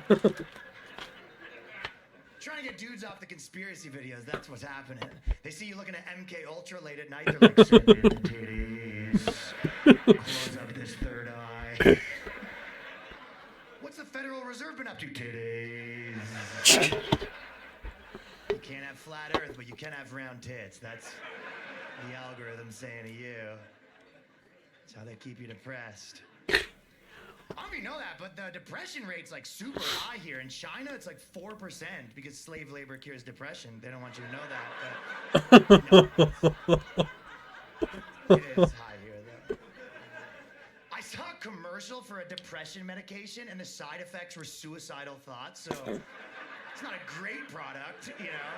forever. Trying to get dudes off the conspiracy videos, that's what's happening. They see you looking at MK Ultra late at night, they're like, send in the titties. Close up this third eye. What's the Federal Reserve been up to? Titties. You can't have flat earth, but you can have round tits. That's the algorithm saying to you. That's how they keep you depressed. I don't even know that, but the depression rate's like super high here. In China, it's like 4% because slave labor cures depression. They don't want you to know that, but no. It is high here, though. I saw a commercial for a depression medication, and the side effects were suicidal thoughts, so it's not a great product, you know?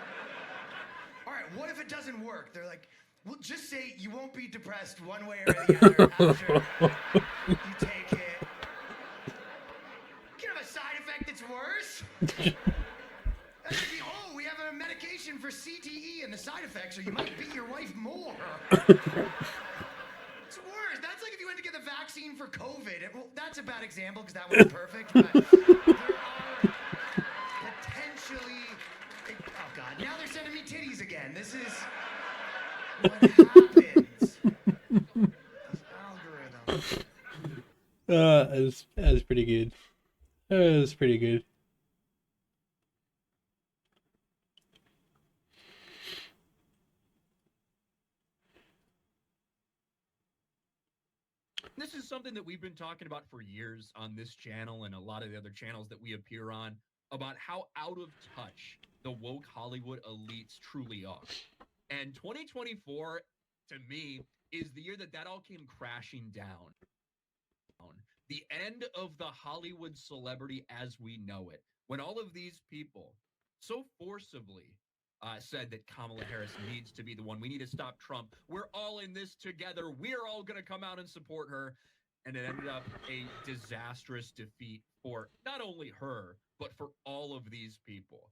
All right, what if it doesn't work? They're like, well, just say you won't be depressed one way or the other after you take it. It's worse. Oh, we have a medication for CTE, and the side effects are you might beat your wife more. It's worse. That's like if you went to get the vaccine for COVID. Well, that's a bad example because that wasn't perfect. But there are potentially. Oh God! Now they're sending me titties again. This is what happens. These algorithms. That was pretty good. That was pretty good. This is something that we've been talking about for years on this channel and a lot of the other channels that we appear on, about how out of touch the woke Hollywood elites truly are. And 2024, to me, is the year that all came crashing down. The end of the Hollywood celebrity as we know it. When all of these people so forcibly said that Kamala Harris needs to be the one. We need to stop Trump. We're all in this together. We're all going to come out and support her. And it ended up a disastrous defeat for not only her, but for all of these people.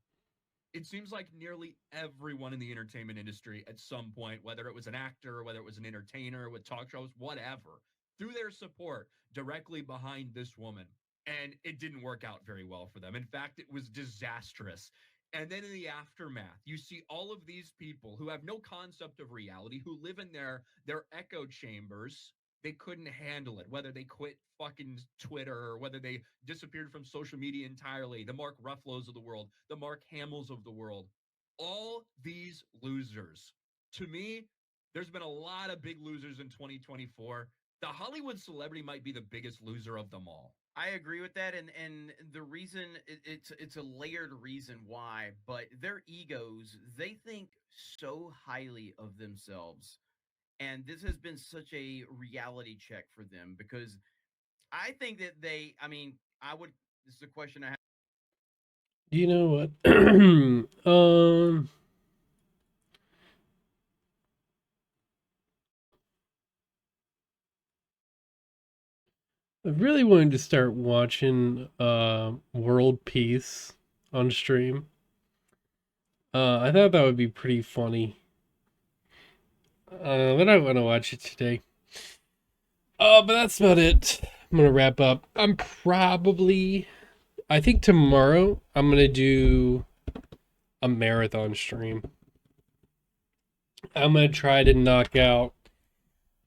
It seems like nearly everyone in the entertainment industry at some point, whether it was an actor, whether it was an entertainer with talk shows, whatever, threw their support directly behind this woman. And it didn't work out very well for them. In fact, it was disastrous. And then in the aftermath, you see all of these people who have no concept of reality, who live in their echo chambers. They couldn't handle it, whether they quit fucking Twitter or whether they disappeared from social media entirely. The Mark Ruffalo's of the world, the Mark Hamills of the world, all these losers. To me, there's been a lot of big losers in 2024. the Hollywood celebrity might be the biggest loser of them all. I agree with that, and the reason it's a layered reason why, but their egos, they think so highly of themselves, and this has been such a reality check for them because I think that I mean, I would. This is a question I have. You know what? I really wanted to start watching World Peace on stream. I thought that would be pretty funny. But I want to watch it today. But that's about it. I'm gonna wrap up. I think tomorrow I'm gonna do a marathon stream. I'm gonna try to knock out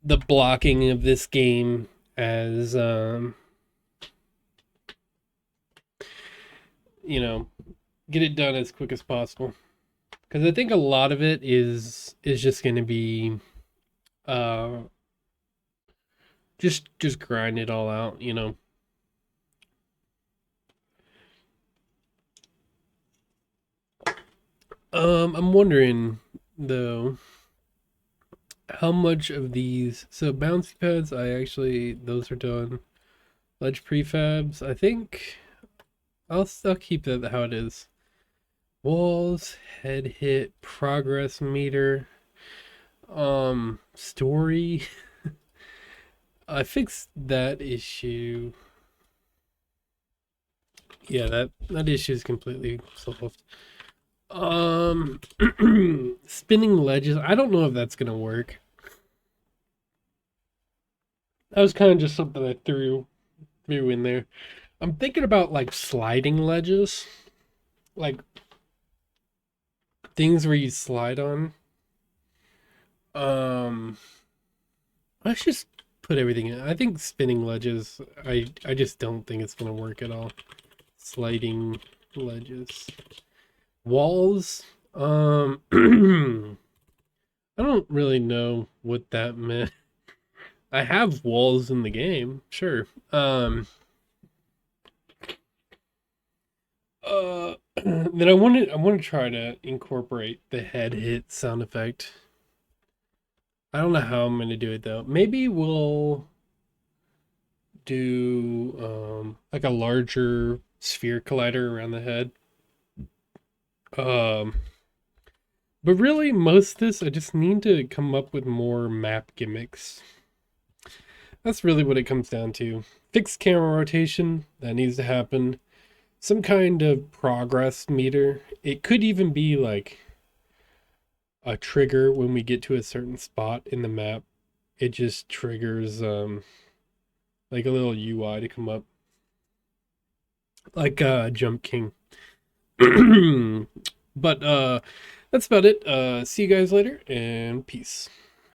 the blocking of this game as you know, get it done as quick as possible. Because I think a lot of it is just gonna be just grind it all out, you know. I'm wondering though how much of these, so bouncy pads, those are done. Ledge prefabs, I think I'll keep that how it is. Walls, head hit, progress meter, story. I fixed that issue. Yeah, that issue is completely solved. Spinning ledges, I don't know if that's gonna work. That was kind of just something I threw in there. I'm thinking about like sliding ledges, like things where you slide on. Let's just put everything in. I think spinning ledges, I just don't think it's gonna work at all. Sliding ledges. Walls, I don't really know what that meant. I have walls in the game, sure. Then I want to try to incorporate the head hit sound effect. I don't know how I'm gonna do it though. Maybe we'll do like a larger sphere collider around the head. But really, most of this, I just need to come up with more map gimmicks. That's really what it comes down to. Fixed camera rotation, that needs to happen. Some kind of progress meter. It could even be like a trigger when we get to a certain spot in the map. It just triggers like a little UI to come up. Like Jump King. But that's about it. See you guys later, and peace.